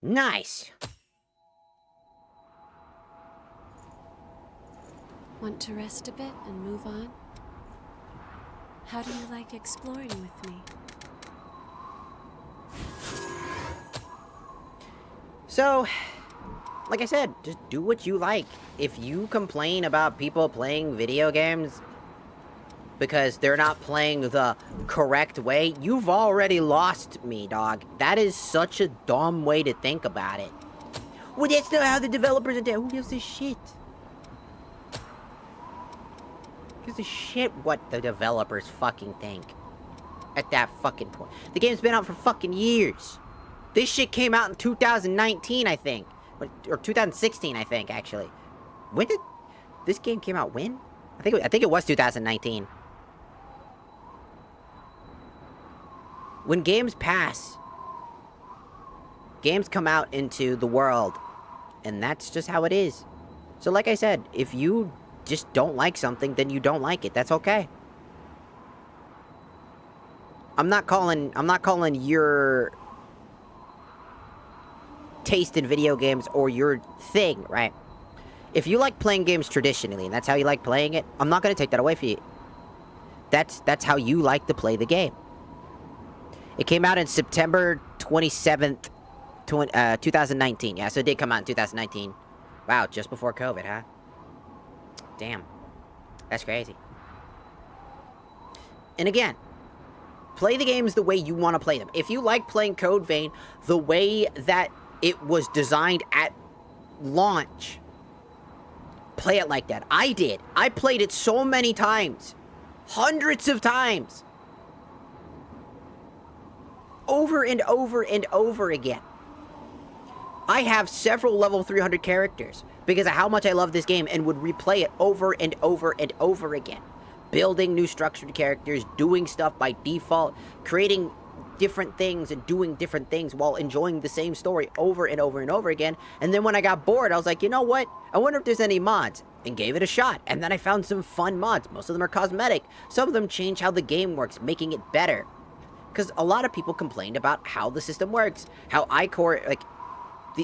Nice. Want to rest a bit and move on? How do you like exploring with me? So, like I said, just do what you like. If you complain about people playing video games because they're not playing the correct way, you've already lost me, dog. That is such a dumb way to think about it. Well, that's not how the developers are doing. Who gives a shit? Who gives a shit what the developers fucking think at that fucking point? The game's been out for fucking years. This shit came out in 2019, I think. Or 2016, I think, actually. When did... This game came out when? I think it was 2019. When games pass, games come out into the world, and that's just how it is. So like I said, if you just don't like something, then you don't like it. That's okay. I'm not calling your taste in video games or your thing, right? If you like playing games traditionally, and that's how you like playing it, I'm not going to take that away from you. That's how you like to play the game. It came out in September 27th, 2019. Yeah, so it did come out in 2019. Wow, just before COVID, huh? Damn. That's crazy. And again, play the games the way you want to play them. If you like playing Code Vein the way that it was designed at launch, play it like that. I did. I played it so many times. Hundreds of times. Over and over and over again. I have several level 300 characters because of how much I love this game and would replay it over and over and over again. Building new structured characters, doing stuff by default, creating different things and doing different things while enjoying the same story over and over and over again. And then when I got bored, I was like, you know what? I wonder if there's any mods. And gave it a shot. And then I found some fun mods. Most of them are cosmetic. Some of them change how the game works, making it better. Because a lot of people complained about how the system works. How Ichor, like,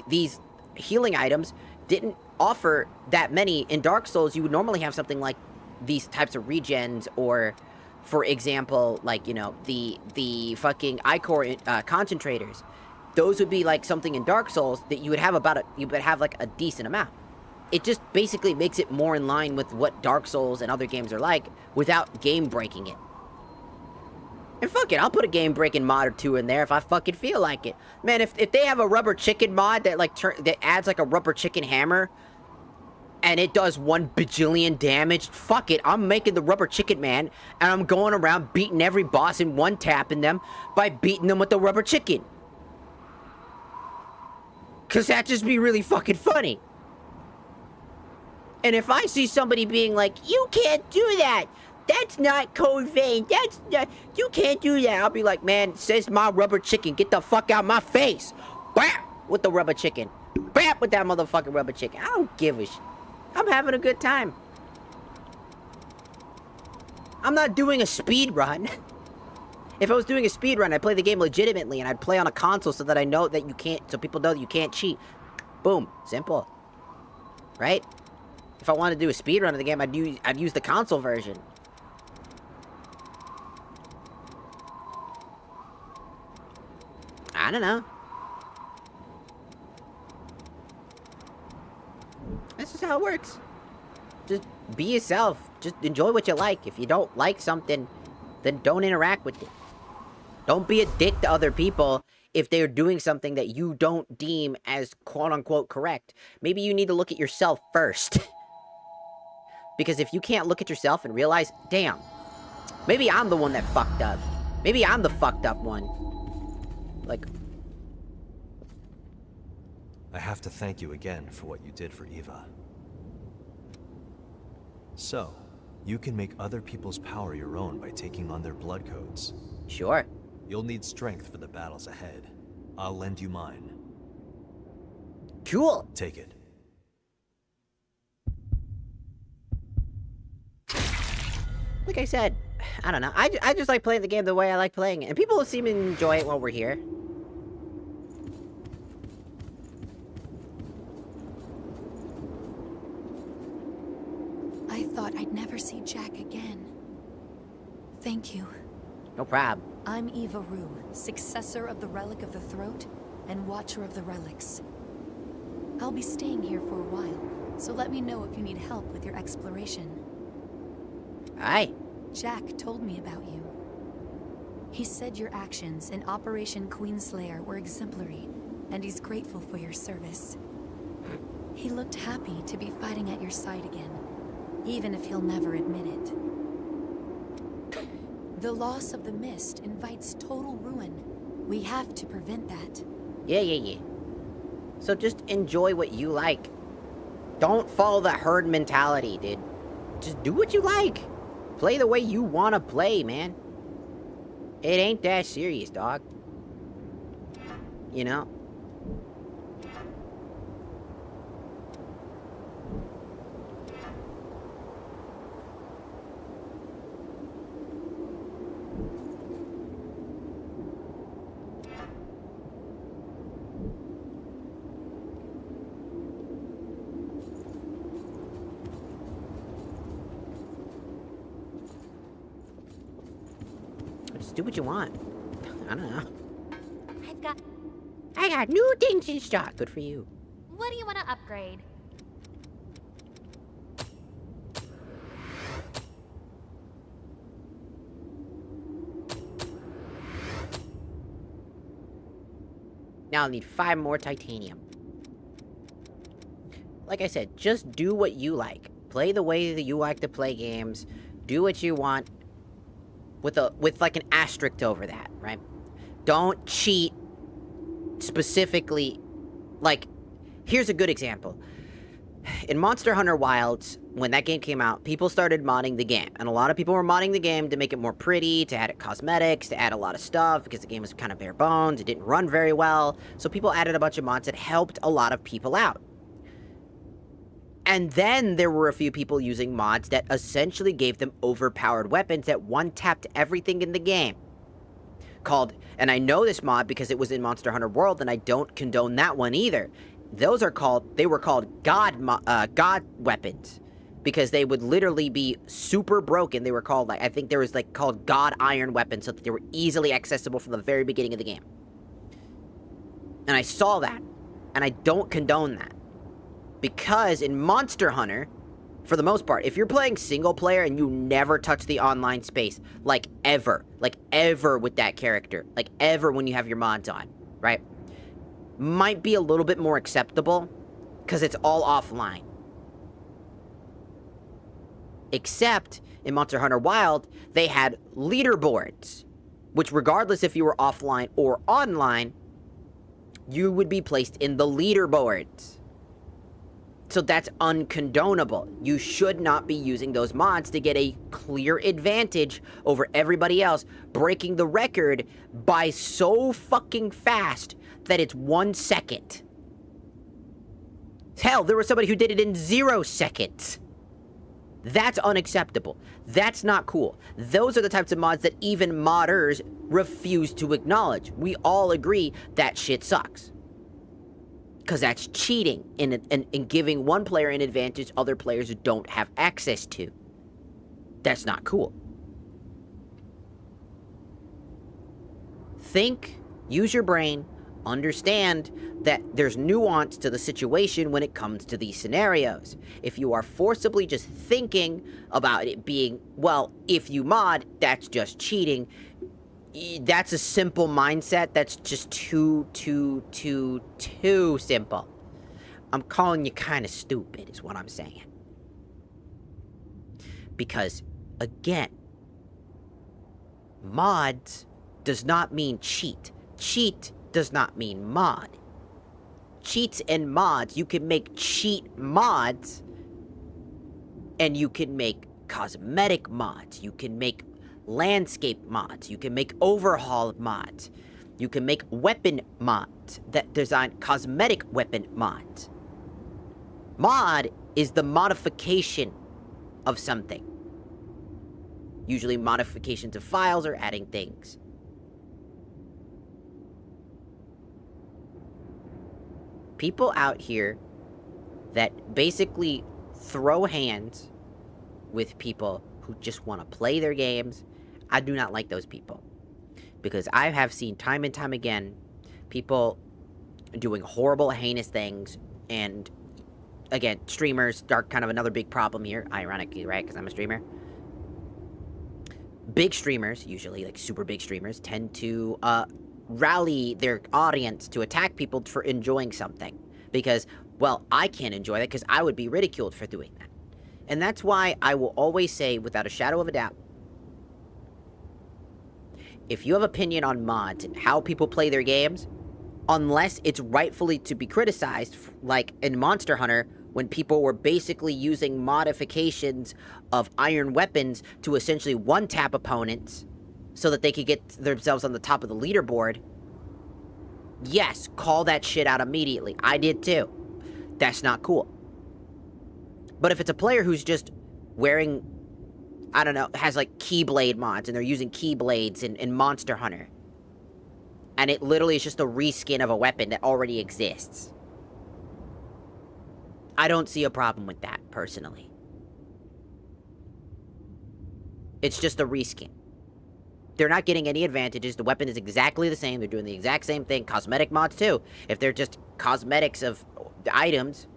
these healing items didn't offer that many. In Dark Souls, you would normally have something like these types of regens, or, for example, like, you know, the fucking Ichor concentrators. Those would be like something in Dark Souls that you would have like a decent amount. It just basically makes it more in line with what Dark Souls and other games are like without game breaking it. And fuck it, I'll put a game breaking mod or two in there if I fucking feel like it. Man, if they have a rubber chicken mod that like that adds like a rubber chicken hammer and it does 1 bajillion damage, fuck it, I'm making the rubber chicken man and I'm going around beating every boss and one-tapping them by beating them with the rubber chicken. Cause that just be really fucking funny. And if I see somebody being like, you can't do that, that's not Code Vein, that's not, you can't do that, I'll be like, man, it says my rubber chicken, get the fuck out my face. Bam! With the rubber chicken. Bam! With that motherfucking rubber chicken. I don't give a shit. I'm having a good time. I'm not doing a speed run. If I was doing a speed run, I'd play the game legitimately and I'd play on a console so that I know that you can't, so people know that you can't cheat. Boom. Simple. Right? If I wanted to do a speed run of the game, I'd use the console version. I don't know. That's just how it works. Just be yourself. Just enjoy what you like. If you don't like something, then don't interact with it. Don't be a dick to other people if they're doing something that you don't deem as quote-unquote correct. Maybe you need to look at yourself first. Because if you can't look at yourself and realize, damn, maybe I'm the one that fucked up. Maybe I'm the fucked up one. Like, I have to thank you again for what you did for Eva. So, you can make other people's power your own by taking on their blood codes. Sure. You'll need strength for the battles ahead. I'll lend you mine. Cool. Take it. Like I said, I don't know. I just like playing the game the way I like playing it. And people seem to enjoy it while we're here. I thought I'd never see Jack again. Thank you. No problem. I'm Eva Rue, successor of the Relic of the Throat and Watcher of the Relics. I'll be staying here for a while, so let me know if you need help with your exploration. Aye. Jack told me about you. He said your actions in Operation Queenslayer were exemplary, and he's grateful for your service. He looked happy to be fighting at your side again, even if he'll never admit it. The loss of the mist invites total ruin. We have to prevent that. Yeah. So just enjoy what you like. Don't follow the herd mentality, dude. Just do what you like. Play the way you want to play, man. It ain't that serious, dog. You know? Just do what you want. I don't know. I got new things in stock. Good for you. What do you want to upgrade? Now I'll need 5 more titanium. Like I said, just do what you like. Play the way that you like to play games. Do what you want. With like an asterisk over that, right? Don't cheat specifically. Like, here's a good example. In Monster Hunter Wilds, when that game came out, people started modding the game. And a lot of people were modding the game to make it more pretty, to add cosmetics, to add a lot of stuff, because the game was kind of bare bones, it didn't run very well. So people added a bunch of mods that helped a lot of people out. And then there were a few people using mods that essentially gave them overpowered weapons that one-tapped everything in the game. And I know this mod because it was in Monster Hunter World, and I don't condone that one either. They were called God weapons. Because they would literally be super broken. They were called, I think there was called God Iron weapons, so that they were easily accessible from the very beginning of the game. And I saw that, and I don't condone that. Because in Monster Hunter, for the most part, if you're playing single player and you never touch the online space, like ever with that character, like ever when you have your mods on, right? Might be a little bit more acceptable, because it's all offline. Except, in Monster Hunter Wild, they had leaderboards, which regardless if you were offline or online, you would be placed in the leaderboards. So that's uncondonable. You should not be using those mods to get a clear advantage over everybody else, breaking the record by so fucking fast that it's 1 second. Hell, there was somebody who did it in 0 seconds. That's unacceptable. That's not cool. Those are the types of mods that even modders refuse to acknowledge. We all agree that shit sucks. Because that's cheating and giving one player an advantage other players don't have access to. That's not cool. Think, use your brain, understand that there's nuance to the situation when it comes to these scenarios. If you are forcibly just thinking about it being, well, if you mod, that's just cheating, that's a simple mindset that's just too simple. I'm calling you kind of stupid, is what I'm saying. Because, again, mods does not mean cheat. Cheat does not mean mod. Cheats and mods, you can make cheat mods, and you can make cosmetic mods, you can make landscape mods, you can make overhaul mods, you can make weapon mods that design cosmetic weapon mods. Mod is the modification of something. Usually modifications of files or adding things. People out here that basically throw hands with people who just want to play their games, I do not like those people. Because I have seen time and time again people doing horrible, heinous things, and again, streamers are kind of another big problem here, ironically, right, because I'm a streamer. Big streamers, usually, like super big streamers, tend to rally their audience to attack people for enjoying something. Because, well, I can't enjoy that because I would be ridiculed for doing that. And that's why I will always say, without a shadow of a doubt, if you have opinion on mods and how people play their games, unless it's rightfully to be criticized, like in Monster Hunter, when people were basically using modifications of iron weapons to essentially one-tap opponents so that they could get themselves on the top of the leaderboard, yes, call that shit out immediately. I did too. That's not cool. But if it's a player who's just wearing, I don't know, has like Keyblade mods, and they're using Keyblades in Monster Hunter, and it literally is just a reskin of a weapon that already exists, I don't see a problem with that, personally. It's just a reskin. They're not getting any advantages. The weapon is exactly the same. They're doing the exact same thing. Cosmetic mods, too. If they're just cosmetics of items,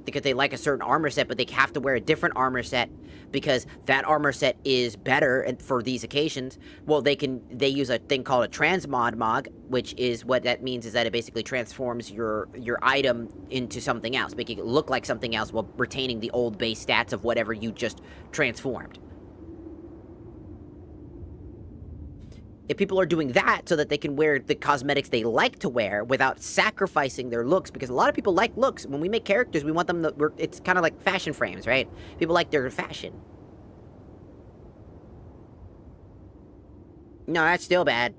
because they like a certain armor set, but they have to wear a different armor set because that armor set is better for these occasions, well, they use a thing called a transmod mod, which is what that means is that it basically transforms your item into something else, making it look like something else while retaining the old base stats of whatever you just transformed. If people are doing that so that they can wear the cosmetics they like to wear without sacrificing their looks, because a lot of people like looks. When we make characters, we want them to, it's kind of like fashion frames, right? People like their fashion. No, that's still bad.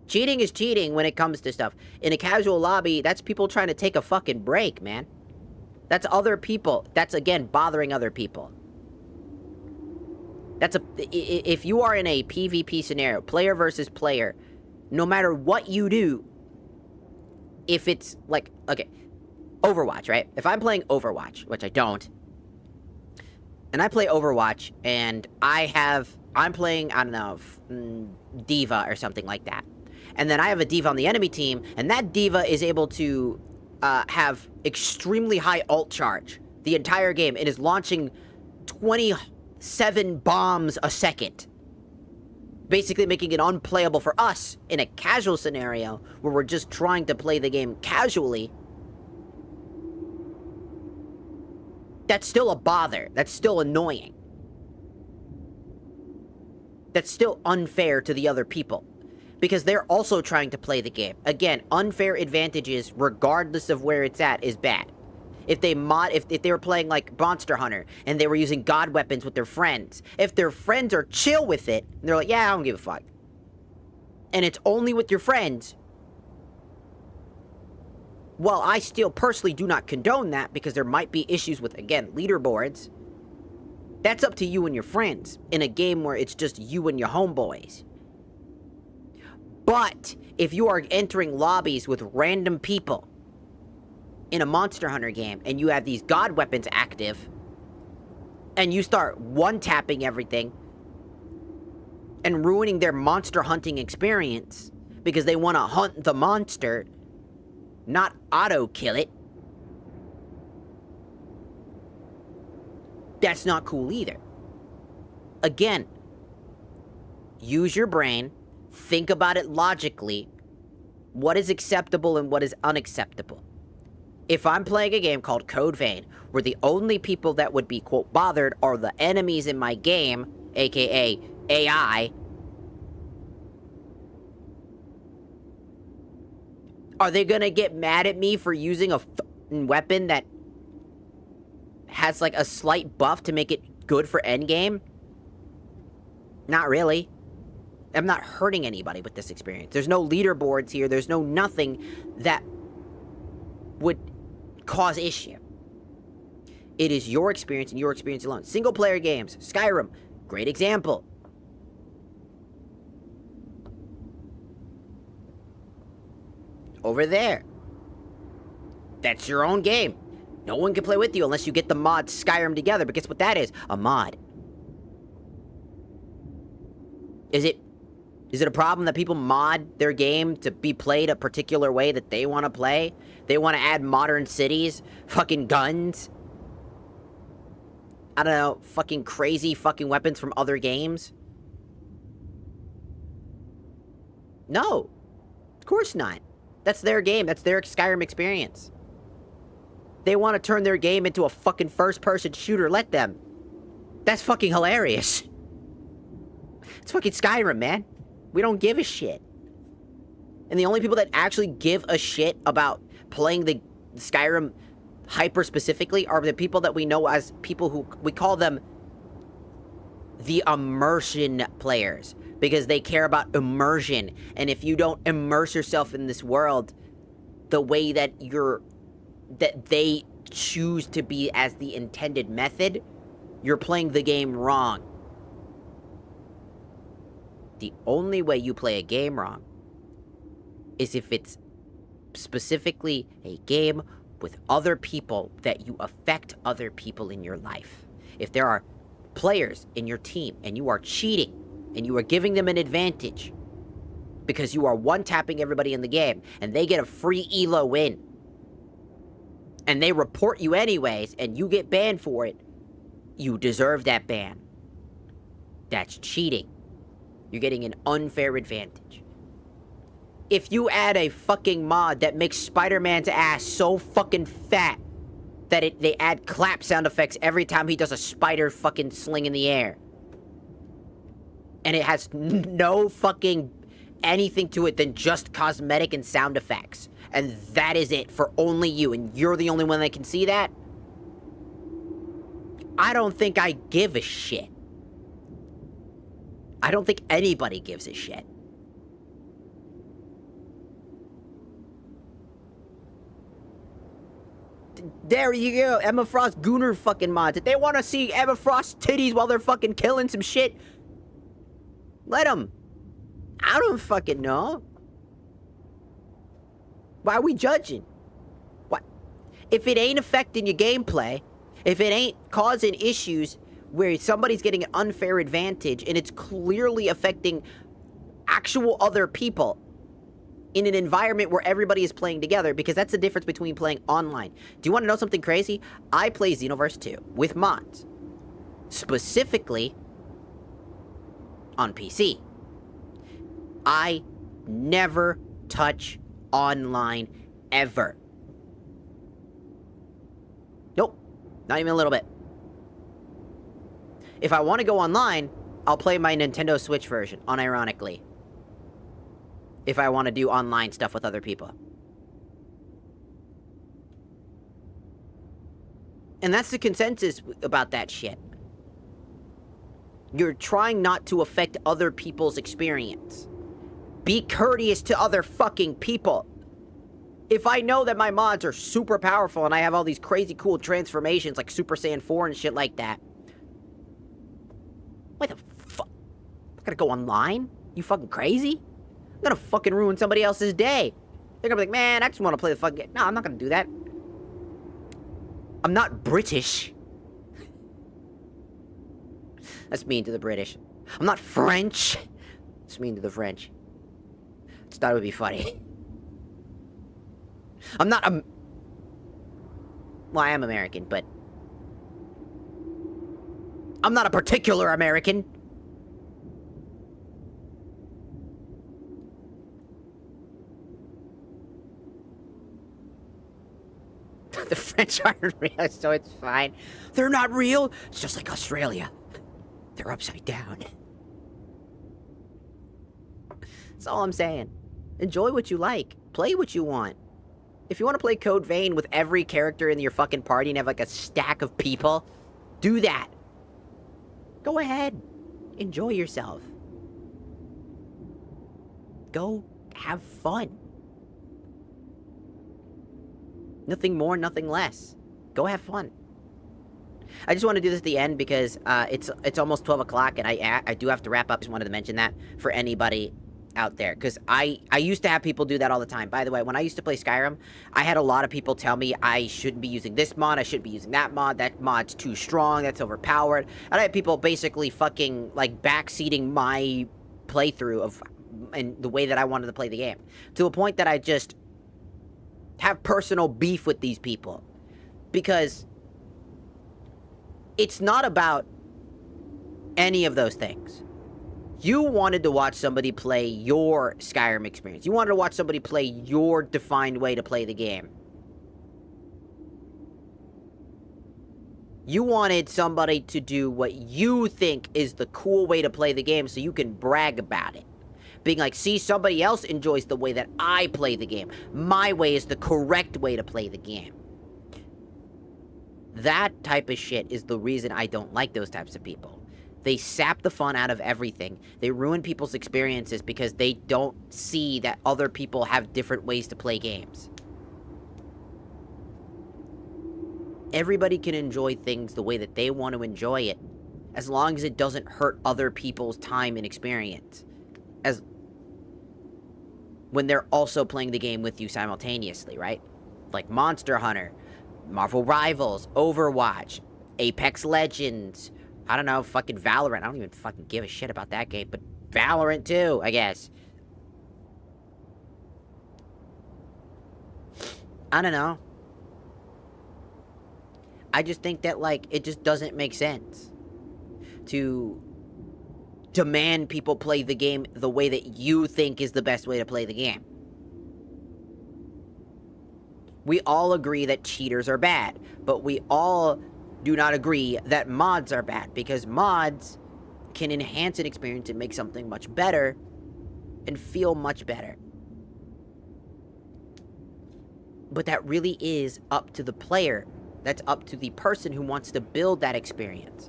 Cheating is cheating when it comes to stuff. In a casual lobby, that's people trying to take a fucking break, man. That's other people. That's, again, bothering other people. If you are in a PvP scenario, player versus player, no matter what you do, if it's like, okay, Overwatch, right? If I'm playing Overwatch, which I don't, and I play Overwatch, and I'm playing, I don't know, D.Va or something like that, and then I have a D.Va on the enemy team, and that D.Va is able to have extremely high ult charge the entire game, and is launching 27 bombs a second, basically making it unplayable for us in a casual scenario where we're just trying to play the game casually. That's still a bother. That's still annoying. That's still unfair to the other people, because they're also trying to play the game. Again, unfair advantages, regardless of where it's at, is bad. If they were playing like Monster Hunter and they were using god weapons with their friends, if their friends are chill with it, and they're like, yeah, I don't give a fuck, and it's only with your friends, while I still personally do not condone that because there might be issues with, again, leaderboards, that's up to you and your friends in a game where it's just you and your homeboys. But if you are entering lobbies with random people in a Monster Hunter game, and you have these god weapons active, and you start one-tapping everything, and ruining their monster hunting experience, because they want to hunt the monster, not auto-kill it, that's not cool either. Again, use your brain, think about it logically, what is acceptable and what is unacceptable. If I'm playing a game called Code Vein, where the only people that would be, quote, bothered are the enemies in my game, aka AI, are they gonna get mad at me for using a weapon that has, like, a slight buff to make it good for endgame? Not really. I'm not hurting anybody with this experience. There's no leaderboards here. There's no nothing that would cause issue. It is your experience and your experience alone. Single player games, Skyrim, Great example. Over there. That's your own game. No one can play with you unless you get the mod Skyrim together, but guess what that is? A mod. Is it a problem that people mod their game to be played a particular way that they want to play? They want to add modern cities, fucking guns, I don't know, fucking crazy fucking weapons from other games? No. Of course not. That's their game. That's their Skyrim experience. They want to turn their game into a fucking first-person shooter. Let them. That's fucking hilarious. It's fucking Skyrim, man. We don't give a shit. And the only people that actually give a shit about playing the Skyrim hyper-specifically are the people that we know as people who... We call them the immersion players. Because they care about immersion. And if you don't immerse yourself in this world the way that they choose to be as the intended method, you're playing the game wrong. The only way you play a game wrong is if it's specifically a game with other people that you affect other people in your life. If there are players in your team and you are cheating and you are giving them an advantage because you are one-tapping everybody in the game and they get a free ELO win and they report you anyways and you get banned for it, you deserve that ban. That's cheating. You're getting an unfair advantage. If you add a fucking mod that makes Spider-Man's ass so fucking fat that they add clap sound effects every time he does a spider fucking sling in the air, and it has no fucking anything to it than just cosmetic and sound effects, and that is it for only you, and you're the only one that can see that, I don't think I give a shit. I don't think anybody gives a shit. There you go, Emma Frost Gooner fucking mods. If they want to see Emma Frost's titties while they're fucking killing some shit, let them. I don't fucking know. Why are we judging? What? If it ain't affecting your gameplay, if it ain't causing issues where somebody's getting an unfair advantage and it's clearly affecting actual other people in an environment where everybody is playing together, because that's the difference between playing online. Do you want to know something crazy? I play Xenoverse 2 with mods. Specifically on PC. I never touch online ever. Nope. Not even a little bit. If I want to go online, I'll play my Nintendo Switch version, unironically. If I want to do online stuff with other people. And that's the consensus about that shit. You're trying not to affect other people's experience. Be courteous to other fucking people. If I know that my mods are super powerful and I have all these crazy cool transformations like Super Saiyan 4 and shit like that, why the fuck? I'm gonna go online? You fucking crazy? I'm gonna fucking ruin somebody else's day. They're gonna be like, man, I just wanna play the fucking game. No, I'm not gonna do that. I'm not British. That's mean to the British. I'm not French. That's mean to the French. Just thought it would be funny. I'm not well, I am American, but I'm not a particular American. The French aren't real, so it's fine. They're not real. It's just like Australia. They're upside down. That's all I'm saying. Enjoy what you like. Play what you want. If you want to play Code Vein with every character in your fucking party and have like a stack of people, do that. Go ahead. Enjoy yourself. Go have fun. Nothing more, nothing less. Go have fun. I just want to do this at the end because it's almost 12 o'clock and I do have to wrap up. Just wanted to mention that for anybody out there, because I used to have people do that all the time. By the way, when I used to play Skyrim, I had a lot of people tell me I shouldn't be using this mod, I shouldn't be using that mod's too strong, that's overpowered. And I had people basically fucking, like, backseating my playthrough of, and the way that I wanted to play the game. To a point that I just have personal beef with these people. Because it's not about any of those things. You wanted to watch somebody play your Skyrim experience. You wanted to watch somebody play your defined way to play the game. You wanted somebody to do what you think is the cool way to play the game so you can brag about it. Being like, see, somebody else enjoys the way that I play the game. My way is the correct way to play the game. That type of shit is the reason I don't like those types of people. They sap the fun out of everything. They ruin people's experiences because they don't see that other people have different ways to play games. Everybody can enjoy things the way that they want to enjoy it, as long as it doesn't hurt other people's time and experience. As when they're also playing the game with you simultaneously, right? Like Monster Hunter, Marvel Rivals, Overwatch, Apex Legends, I don't know, fucking Valorant. I don't even fucking give a shit about that game, but Valorant too, I guess. I don't know. I just think that, like, it just doesn't make sense to demand people play the game the way that you think is the best way to play the game. We all agree that cheaters are bad, but we all do not agree that mods are bad, because mods can enhance an experience and make something much better and feel much better. But that really is up to the player. That's up to the person who wants to build that experience.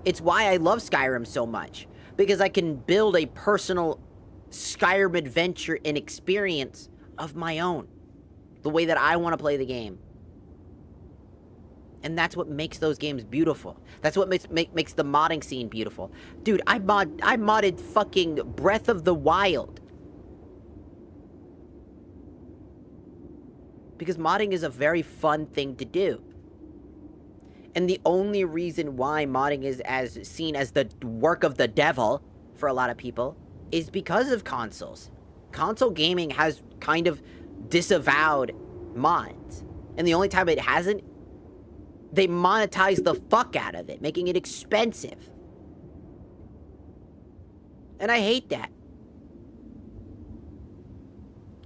It's why I love Skyrim so much, because I can build a personal Skyrim adventure and experience of my own, the way that I want to play the game. And that's what makes those games beautiful. That's what makes the modding scene beautiful. Dude, I modded fucking Breath of the Wild. Because modding is a very fun thing to do. And the only reason why modding is as seen as the work of the devil for a lot of people is because of consoles. Console gaming has kind of disavowed mods. And the only time it hasn't, they monetize the fuck out of it, making it expensive. And I hate that.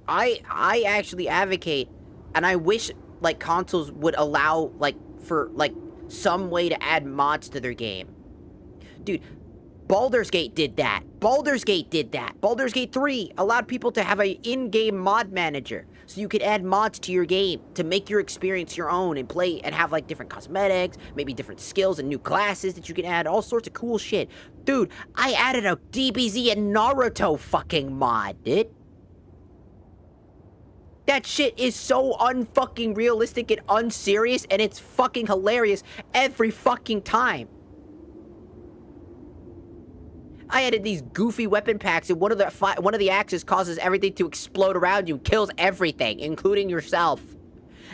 I actually advocate, and I wish, like, consoles would allow, like, for, like, some way to add mods to their game. Dude, Baldur's Gate did that. Baldur's Gate did that. Baldur's Gate 3 allowed people to have an in-game mod manager, so you could add mods to your game to make your experience your own and play and have, like, different cosmetics, maybe different skills and new classes that you can add, all sorts of cool shit. Dude, I added a DBZ and Naruto fucking mod, dude. That shit is so unfucking realistic and unserious, and it's fucking hilarious every fucking time. I added these goofy weapon packs, and one of the axes causes everything to explode around you, kills everything, including yourself.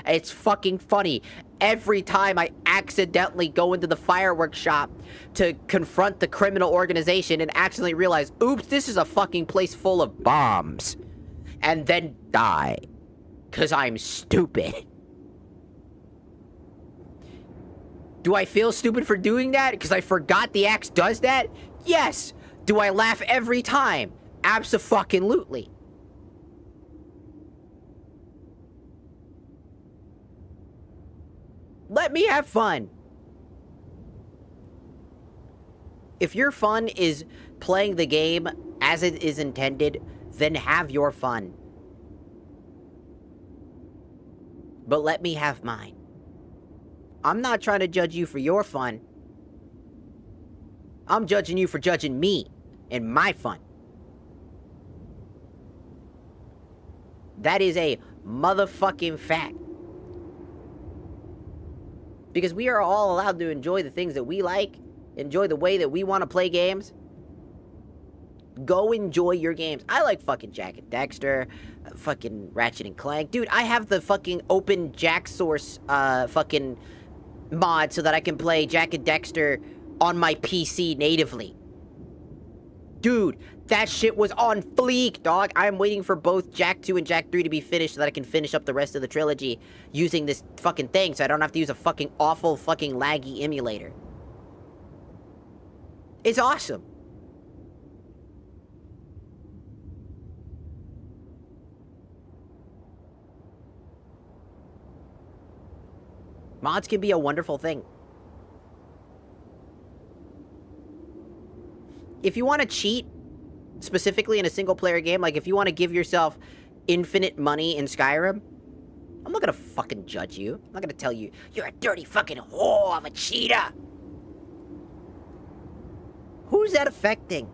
And it's fucking funny. Every time I accidentally go into the fireworks shop to confront the criminal organization and accidentally realize, oops, this is a fucking place full of bombs. And then die. 'Cause I'm stupid. Do I feel stupid for doing that? Because I forgot the axe does that? Yes! Do I laugh every time? Abso-fucking-lutely. Let me have fun. If your fun is playing the game as it is intended, then have your fun. But let me have mine. I'm not trying to judge you for your fun. I'm judging you for judging me and my fun. That is a motherfucking fact. Because we are all allowed to enjoy the things that we like, enjoy the way that we want to play games. Go enjoy your games. I like fucking Jack and Dexter, fucking Ratchet and Clank. Dude, I have the fucking open Jack source fucking mod so that I can play Jack and Dexter on my PC natively. Dude, that shit was on fleek, dog. I am waiting for both Jak 2 and Jak 3 to be finished so that I can finish up the rest of the trilogy using this fucking thing so I don't have to use a fucking awful fucking laggy emulator. It's awesome. Mods can be a wonderful thing. If you want to cheat, specifically in a single-player game, like if you want to give yourself infinite money in Skyrim, I'm not gonna fucking judge you. I'm not gonna tell you, you're a dirty fucking whore of a cheater. Who's that affecting?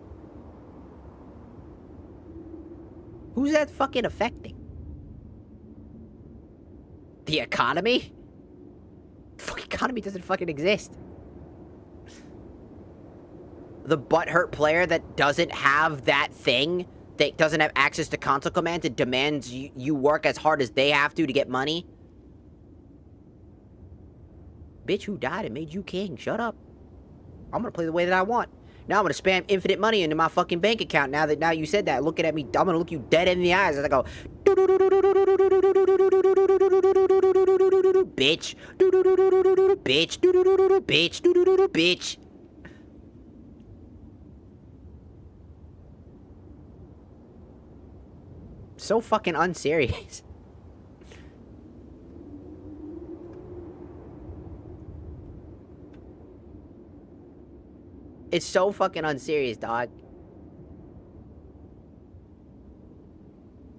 Who's that fucking affecting? The economy? The fucking economy doesn't fucking exist. The butthurt player that doesn't have that thing, that doesn't have access to console commands, and demands you work as hard as they have to get money. Bitch, who died and made you king? Shut up. I'm gonna play the way that I want. Now I'm gonna spam infinite money into my fucking bank account. Now you said that, looking at me, I'm gonna look you dead in the eyes as I go, bitch, bitch, bitch, bitch. So fucking unserious. It's so fucking unserious, dog.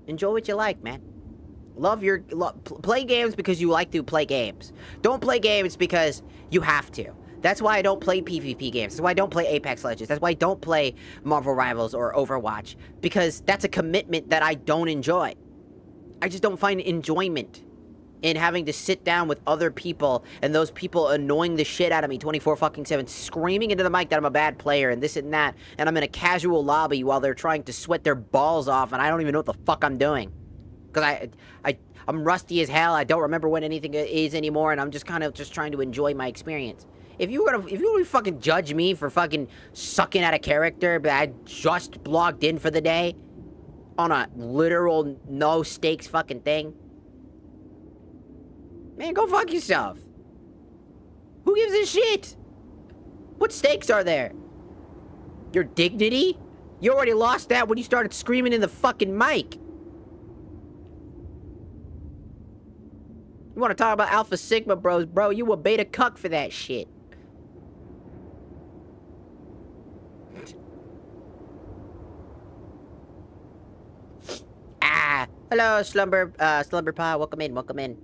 Enjoy what you like, man. Play games because you like to play games. Don't play games because you have to. That's why I don't play PvP games. That's why I don't play Apex Legends. That's why I don't play Marvel Rivals or Overwatch. Because that's a commitment that I don't enjoy. I just don't find enjoyment in having to sit down with other people and those people annoying the shit out of me 24/7, screaming into the mic that I'm a bad player and this and that, and I'm in a casual lobby while they're trying to sweat their balls off and I don't even know what the fuck I'm doing. Because I'm rusty as hell, I don't remember what anything is anymore, and I'm just kind of just trying to enjoy my experience. If you were to fucking judge me for fucking sucking at a character, but I just logged in for the day on a literal no stakes fucking thing, man, go fuck yourself. Who gives a shit? What stakes are there? Your dignity? You already lost that when you started screaming in the fucking mic. You want to talk about Alpha Sigma bros, bro? You a beta cuck for that shit. Hello, Slumber Pod. Welcome in, welcome in.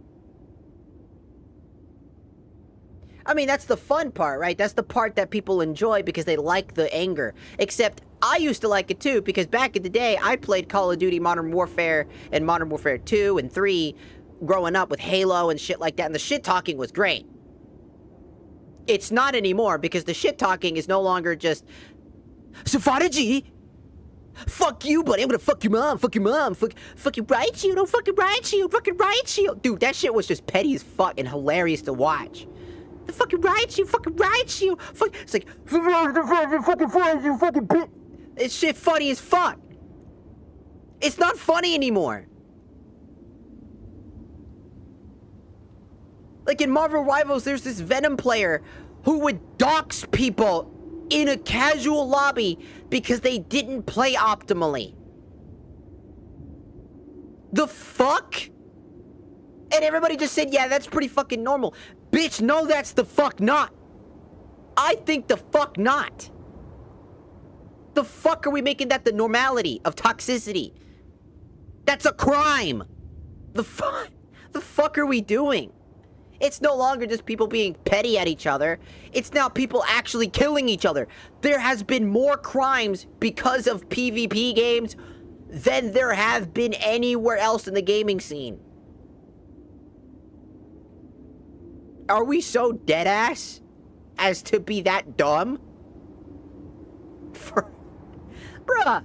I mean, that's the fun part, right? That's the part that people enjoy because they like the anger. Except, I used to like it too, because back in the day, I played Call of Duty Modern Warfare and Modern Warfare 2 and 3 growing up with Halo and shit like that, and the shit-talking was great. It's not anymore, because the shit-talking is no longer just, Safada G! Fuck you, buddy. I'm gonna fuck your mom. Fuck your mom. Fuck your riot shield. Don't fucking riot shield. Fucking riot shield. Dude, that shit was just petty as fuck and hilarious to watch. The fucking riot shield. Fucking riot shield. Fuck. It's like, you fucking bitch. It's shit funny as fuck. It's not funny anymore. Like in Marvel Rivals, there's this Venom player who would dox people in a casual lobby because they didn't play optimally. The fuck? And everybody just said, yeah, that's pretty fucking normal. Bitch, no, that's the fuck not. I think the fuck not. The fuck are we making that the normality of toxicity? That's a crime. The fuck are we doing? It's no longer just people being petty at each other. It's now people actually killing each other. There has been more crimes because of PvP games than there have been anywhere else in the gaming scene. Are we so deadass as to be that dumb? Bruh.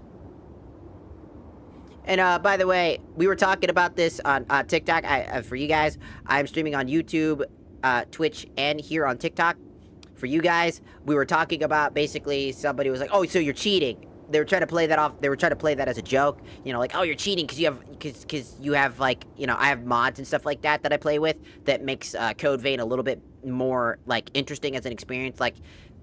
And by the way, we were talking about this on TikTok. For you guys, I'm streaming on YouTube, Twitch, and here on TikTok. For you guys, we were talking about basically somebody was like, "Oh, so you're cheating." They were trying to play that off. They were trying to play that as a joke. You know, like, "Oh, you're cheating because you have like, you know, I have mods and stuff like that I play with that makes Code Vein a little bit more like interesting as an experience, like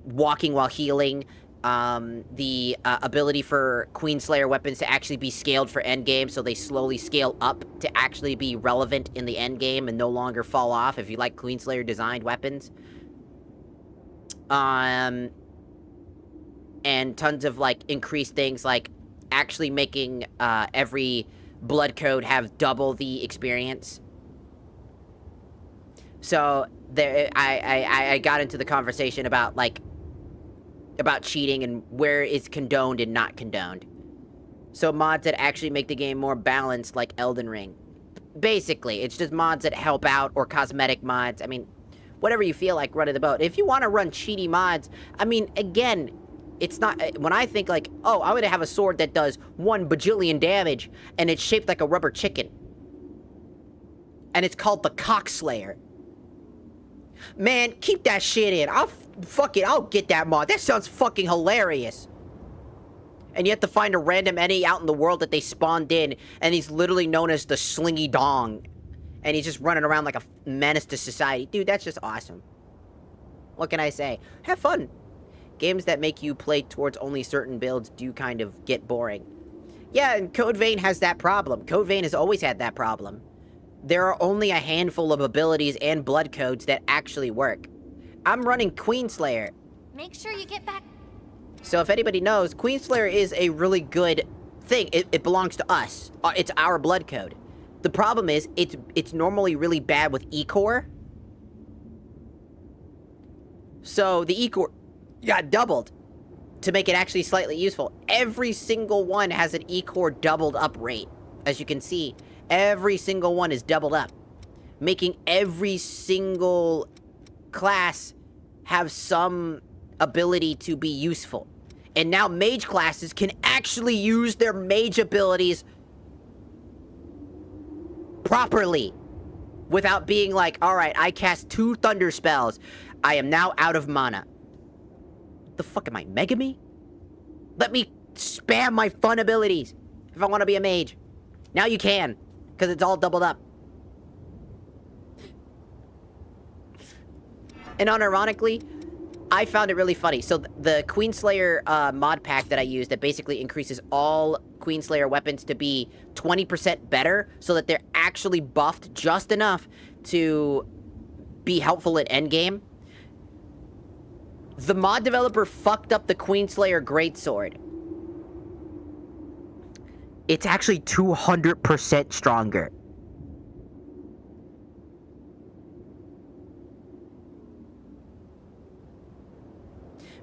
walking while healing." The ability for Queenslayer weapons to actually be scaled for endgame, so they slowly scale up to actually be relevant in the endgame and no longer fall off if you like Queenslayer designed weapons. And tons of, like, increased things, like actually making every blood code have double the experience. So, there, I got into the conversation about, like, about cheating and where it's condoned and not condoned. So mods that actually make the game more balanced, like Elden Ring. Basically, it's just mods that help out, or cosmetic mods. I mean, whatever you feel like running the boat. If you want to run cheaty mods, I mean, again, it's not... When I think like, oh, I'm gonna have a sword that does 1 bajillion damage, and it's shaped like a rubber chicken. And it's called the Cockslayer. Man, keep that shit in. I'll get that mod. That sounds fucking hilarious. And you have to find a random enemy out in the world that they spawned in, and he's literally known as the Slingy Dong. And he's just running around like a menace to society. Dude, that's just awesome. What can I say? Have fun. Games that make you play towards only certain builds do kind of get boring. Yeah, and Code Vein has that problem. Code Vein has always had that problem. There are only a handful of abilities and blood codes that actually work. I'm running Queenslayer. Make sure you get back. So if anybody knows, Queenslayer is a really good thing. It belongs to us. It's our blood code. The problem is, it's normally really bad with E-Core. So the E-Core got doubled to make it actually slightly useful. Every single one has an E-Core doubled up rate. As you can see, every single one is doubled up, making every single class have some ability to be useful. And now mage classes can actually use their mage abilities properly without being like, alright, I cast 2 thunder spells. I am now out of mana. The fuck am I, Megami? Let me spam my fun abilities if I want to be a mage. Now you can, because it's all doubled up. And unironically, I found it really funny. So the Queenslayer mod pack that I used that basically increases all Queenslayer weapons to be 20% better so that they're actually buffed just enough to be helpful at endgame. The mod developer fucked up the Queenslayer Greatsword. It's actually 200% stronger.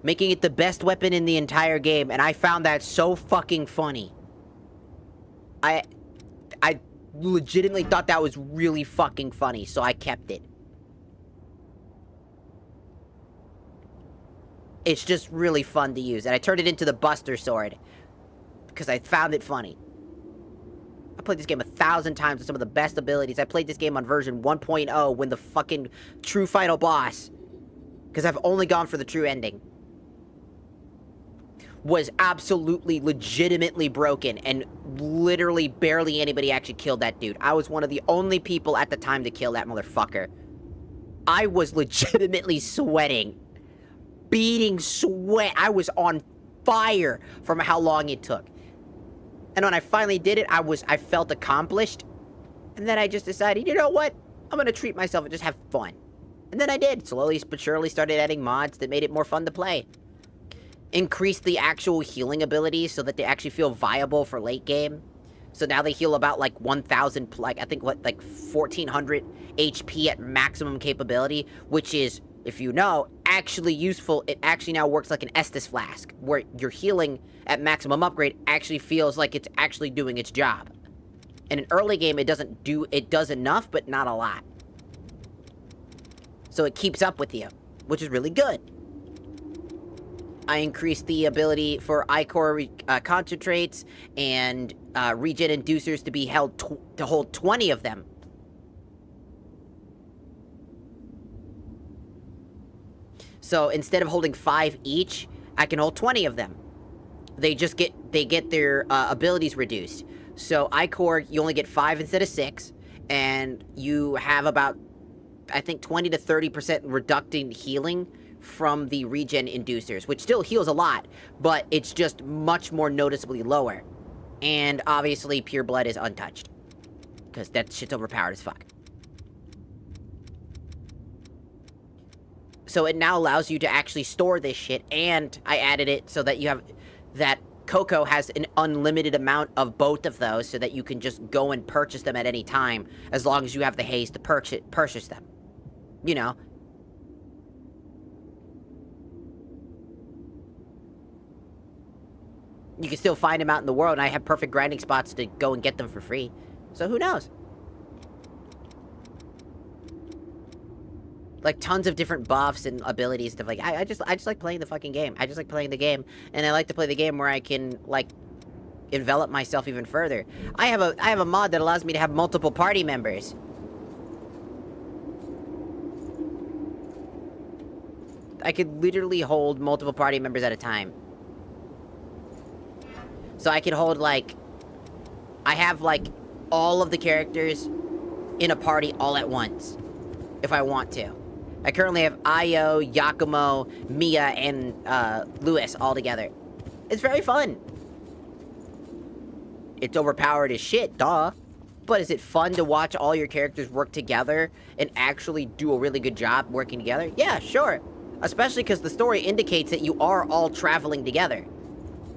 Making it the best weapon in the entire game, and I found that so fucking funny. I legitimately thought that was really fucking funny, so I kept it. It's just really fun to use, and I turned it into the Buster Sword because I found it funny. I played this game 1,000 times with some of the best abilities. I played this game on version 1.0 when the fucking true final boss, because I've only gone for the true ending, was absolutely legitimately broken, and literally barely anybody actually killed that dude. I was one of the only people at the time to kill that motherfucker. I was legitimately sweating. Beating sweat. I was on fire from how long it took. And when I finally did it, I felt accomplished. And then I just decided, you know what? I'm gonna treat myself and just have fun. And then I did. Slowly but surely started adding mods that made it more fun to play. Increased the actual healing abilities so that they actually feel viable for late game. So now they heal about like 1,000, like I think what, like 1,400 HP at maximum capability, which is, if you know, actually useful. It actually now works like an Estus flask, where your healing at maximum upgrade actually feels like it's actually doing its job. In an early game, it does enough, but not a lot. So it keeps up with you, which is really good. I increased the ability for Ichor concentrates and regen inducers to be held to hold 20 of them. So instead of holding 5 each, I can hold 20 of them. They get their abilities reduced. So Ichor, you only get 5 instead of 6, and you have about, I think, 20 to 30% reducing healing from the regen inducers, which still heals a lot, but it's just much more noticeably lower. And obviously, Pure Blood is untouched, because that shit's overpowered as fuck. So it now allows you to actually store this shit, and I added it so that you have, that Coco has an unlimited amount of both of those, so that you can just go and purchase them at any time, as long as you have the haze to purchase them. You know. You can still find them out in the world, and I have perfect grinding spots to go and get them for free. So who knows? Like, tons of different buffs and abilities, stuff like, I just like playing the fucking game. I just like playing the game, and I like to play the game where I can, like, envelop myself even further. I have a mod that allows me to have multiple party members. I could literally hold multiple party members at a time. So I could hold, like, I have, like, all of the characters in a party all at once, if I want to. I currently have Io, Yakumo, Mia, and Lewis all together. It's very fun. It's overpowered as shit, duh. But is it fun to watch all your characters work together and actually do a really good job working together? Yeah, sure. Especially because the story indicates that you are all traveling together.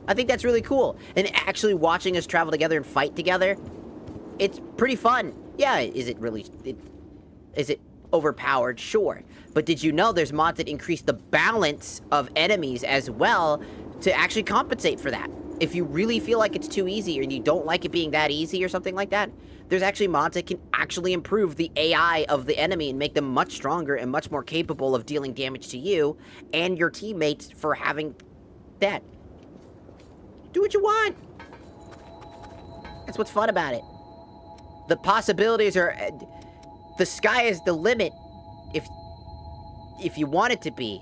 I think that's really cool. And actually watching us travel together and fight together, it's pretty fun. Yeah, is it overpowered? Sure. But did you know there's mods that increase the balance of enemies as well to actually compensate for that? If you really feel like it's too easy or you don't like it being that easy or something like that, there's actually mods that can actually improve the AI of the enemy and make them much stronger and much more capable of dealing damage to you and your teammates for having that. Do what you want. That's what's fun about it. The possibilities are... the sky is the limit if you want it to be.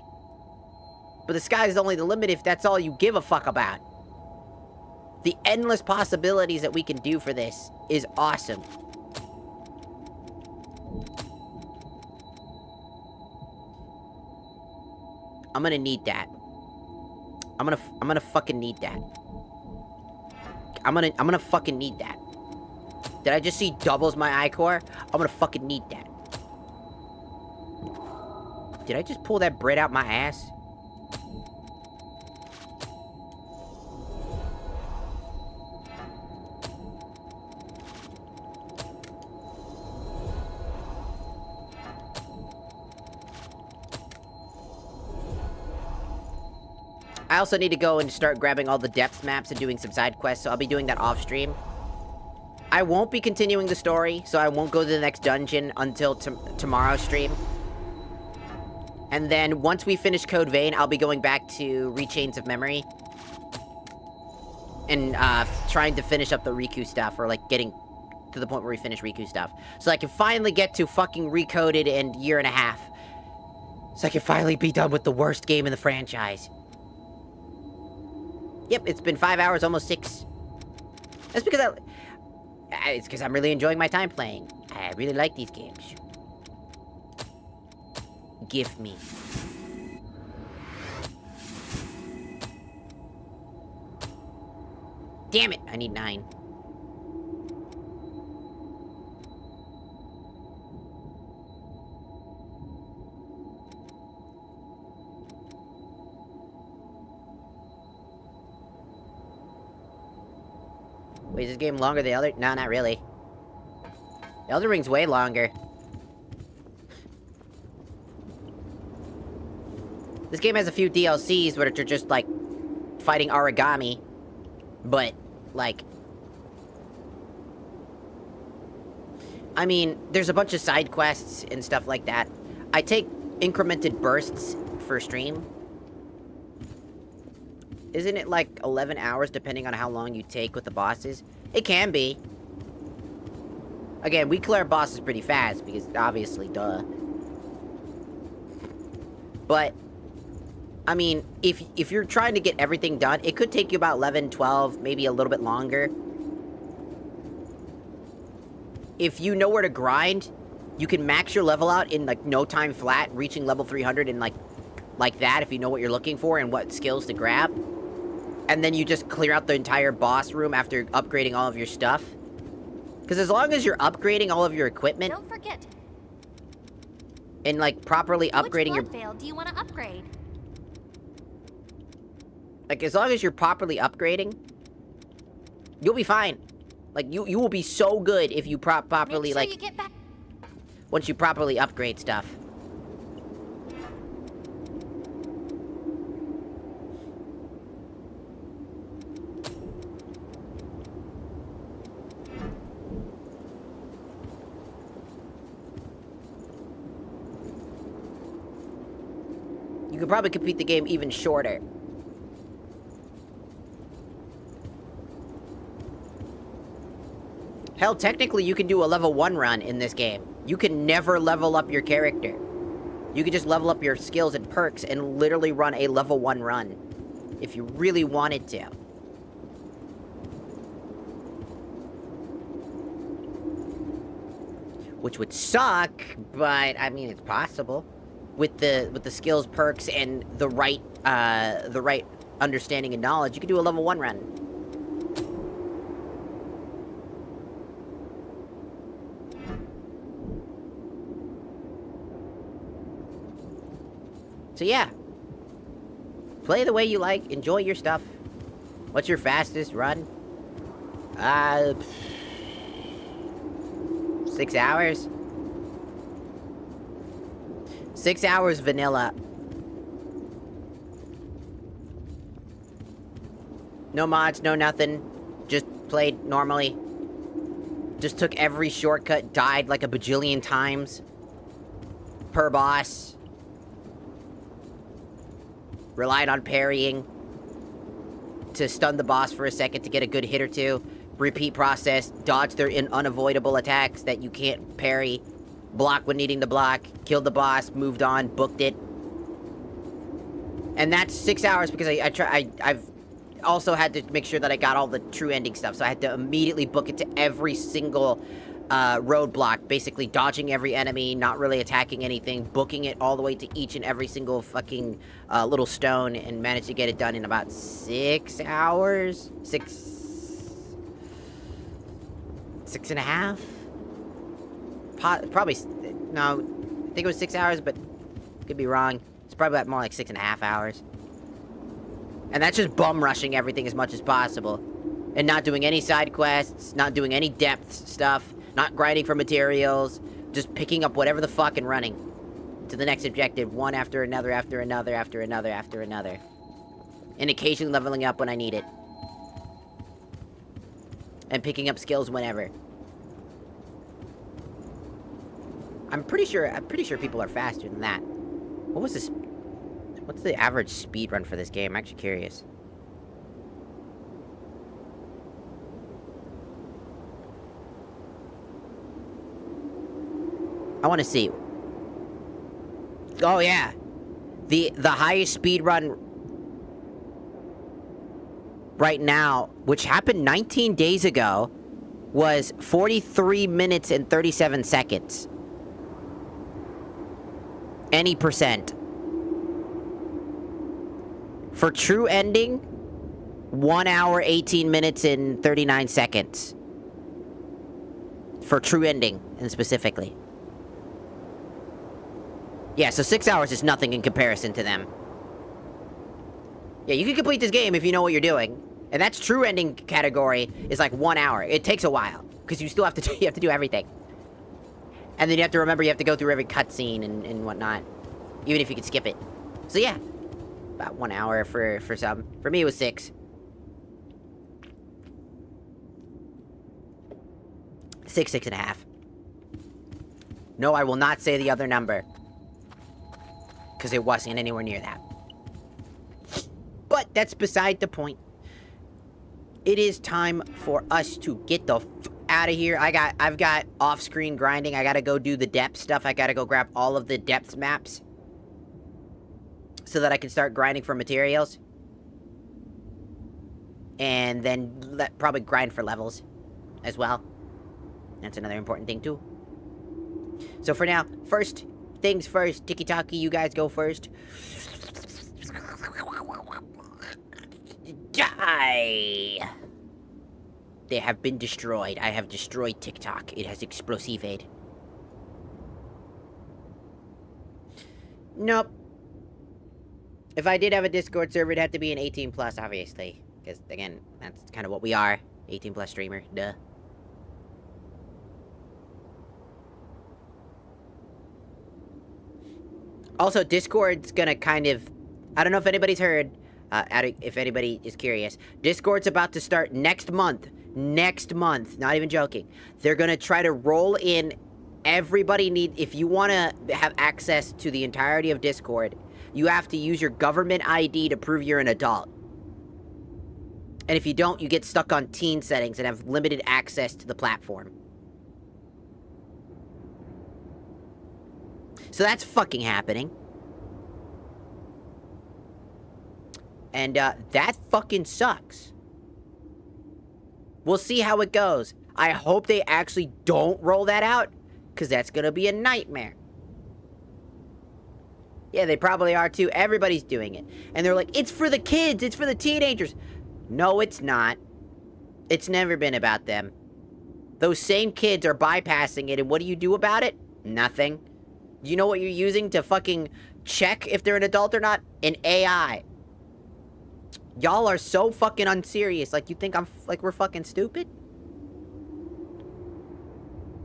But the sky is only the limit if that's all you give a fuck about. The endless possibilities that we can do for this is awesome. I'm gonna need that. I'm gonna fucking need that. I'm gonna fucking need that. Did I just see doubles my Ichor? I'm gonna fucking need that. Did I just pull that bread out my ass? I also need to go and start grabbing all the depth maps and doing some side quests, so I'll be doing that off stream. I won't be continuing the story, so I won't go to the next dungeon until tomorrow's stream. And then, once we finish Code Vein, I'll be going back to Rechains of Memory. And, trying to finish up the Riku stuff, or, like, getting to the point where we finish Riku stuff. So I can finally get to fucking Recoded in 1.5 years. So I can finally be done with the worst game in the franchise. Yep, it's been 5 hours, almost 6. That's because it's because I'm really enjoying my time playing. I really like these games. Give me. Damn it, I need 9. Wait, is this game longer than the other? No, not really. The Elden Ring's way longer. This game has a few DLCs, which are just, like, fighting origami. But, like... I mean, there's a bunch of side quests and stuff like that. I take incremented bursts for stream. Isn't it like 11 hours depending on how long you take with the bosses? It can be. Again, we clear bosses pretty fast because obviously, duh. But, I mean, if you're trying to get everything done, it could take you about 11, 12, maybe a little bit longer. If you know where to grind, you can max your level out in like no time flat, reaching level 300 and like that if you know what you're looking for and what skills to grab. And then you just clear out the entire boss room after upgrading all of your stuff. Because as long as you're upgrading all of your equipment... Don't forget. And, like, properly upgrading your... Which blood veil do you want to upgrade? Like, as long as you're properly upgrading, you'll be fine. Like, you will be so good if you properly, Make sure like... you get back. Once you properly upgrade stuff. You could probably complete the game even shorter. Hell, technically you can do a level 1 run in this game. You can never level up your character. You can just level up your skills and perks and literally run a level 1 run. If you really wanted to. Which would suck, but I mean it's possible. With the skills, perks, and the right understanding and knowledge, you could do a level 1 run. So yeah. Play the way you like, enjoy your stuff. What's your fastest run? 6 hours? 6 hours vanilla. No mods, no nothing. Just played normally. Just took every shortcut, died like a bajillion times. Per boss. Relied on parrying. To stun the boss for a second to get a good hit or two. Repeat process, dodge their unavoidable attacks that you can't parry. Block when needing to block, killed the boss, moved on, booked it. And that's 6 hours because I've also had to make sure that I got all the true ending stuff. So I had to immediately book it to every single roadblock, basically dodging every enemy, not really attacking anything, booking it all the way to each and every single fucking little stone, and managed to get it done in about 6 hours? 6.5? Probably, no, I think it was 6 hours, but could be wrong. It's probably more like 6.5 hours. And that's just bum rushing everything as much as possible. And not doing any side quests, not doing any depth stuff, not grinding for materials, just picking up whatever the fuck and running to the next objective, one after another, after another, after another, after another. And occasionally leveling up when I need it. And picking up skills whenever. I'm pretty sure people are faster than that. What was this? What's the average speed run for this game? I'm actually curious. I want to see. Oh yeah. The highest speed run right now, which happened 19 days ago, was 43 minutes and 37 seconds. Any percent. For true ending, 1 hour, 18 minutes, and 39 seconds. For true ending, and specifically. Yeah, so 6 hours is nothing in comparison to them. Yeah, you can complete this game if you know what you're doing. And that's true ending category is like 1 hour. It takes a while, because you still have to you have to do everything. And then you have to remember you have to go through every cutscene and whatnot. Even if you could skip it. So yeah. About 1 hour for some. For me, it was 6. 6.5. No, I will not say the other number. because it wasn't anywhere near that. But that's beside the point. It is time for us to get the out of here. I've got off-screen grinding. I gotta go do the depth stuff. I gotta go grab all of the depth maps so that I can start grinding for materials. And then probably grind for levels as well. That's another important thing too. So for now, first things first, tiki-taki, you guys go first. Die! They have been destroyed. I have destroyed TikTok. It has explosived. Nope. If I did have a Discord server, it'd have to be an 18 plus, obviously. Because, again, that's kind of what we are. 18 plus streamer. Duh. Also, Discord's gonna kind of... I don't know if anybody's heard... if anybody is curious. Discord's about to start next month. Next month. Not even joking. They're gonna try to roll in... If you want to have access to the entirety of Discord, you have to use your government ID to prove you're an adult. And if you don't, you get stuck on teen settings and have limited access to the platform. So that's fucking happening. And, that fucking sucks. We'll see how it goes. I hope they actually don't roll that out, because that's gonna be a nightmare. Yeah, they probably are too. Everybody's doing it. And they're like, it's for the kids, it's for the teenagers. No, it's not. It's never been about them. Those same kids are bypassing it, and what do you do about it? Nothing. Do you know what you're using to fucking check if they're an adult or not? An AI. Y'all are so fucking unserious. Like, you think we're fucking stupid?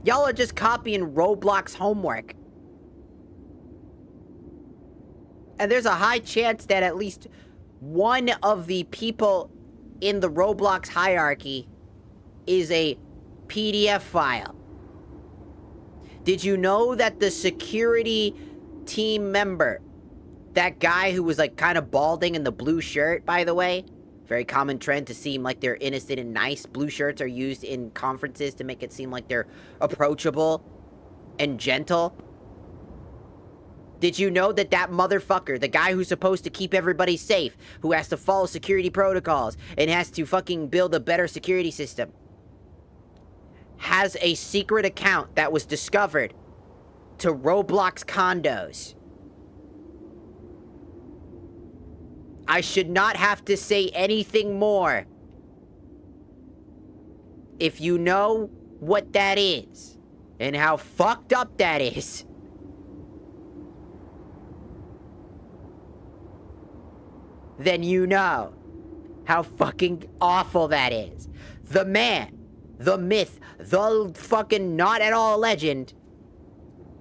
Y'all are just copying Roblox homework. And there's a high chance that at least one of the people in the Roblox hierarchy is a PDF file. Did you know that the security team member, that guy who was like kind of balding in the blue shirt, by the way, very common trend to seem like they're innocent and nice. Blue shirts are used in conferences to make it seem like they're approachable and gentle. Did you know that that motherfucker, the guy who's supposed to keep everybody safe, who has to follow security protocols and has to fucking build a better security system, has a secret account that was discovered to Roblox condos? I should not have to say anything more. If you know what that is, and how fucked up that is, then you know how fucking awful that is. The man, the myth, the fucking not at all legend,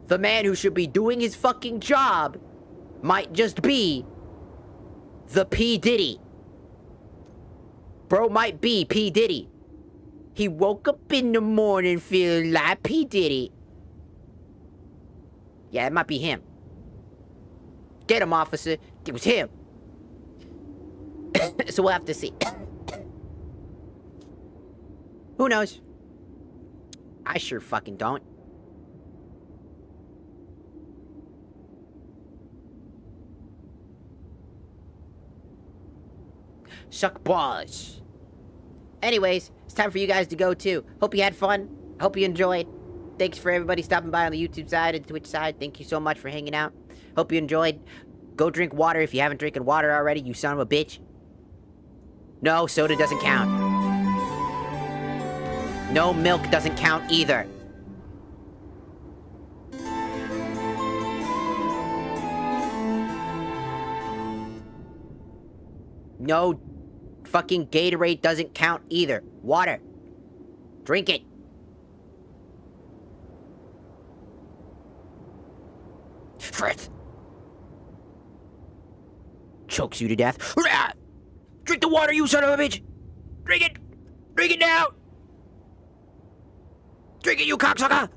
the man who should be doing his fucking job, might just be the P. Diddy. Bro might be P. Diddy. He woke up in the morning feeling like P. Diddy. Yeah, it might be him. Get him, officer. It was him. So we'll have to see. Who knows? I sure fucking don't. Suck balls. Anyways, it's time for you guys to go too. Hope you had fun. Hope you enjoyed. Thanks for everybody stopping by on the YouTube side and Twitch side. Thank you so much for hanging out. Hope you enjoyed. Go drink water if you haven't drinking water already, you son of a bitch. No, soda doesn't count. No, milk doesn't count either. No, fucking Gatorade doesn't count either. Water. Drink it. Fritz. Chokes you to death. Drink the water, you son of a bitch! Drink it! Drink it now! Drink it, you cocksucker!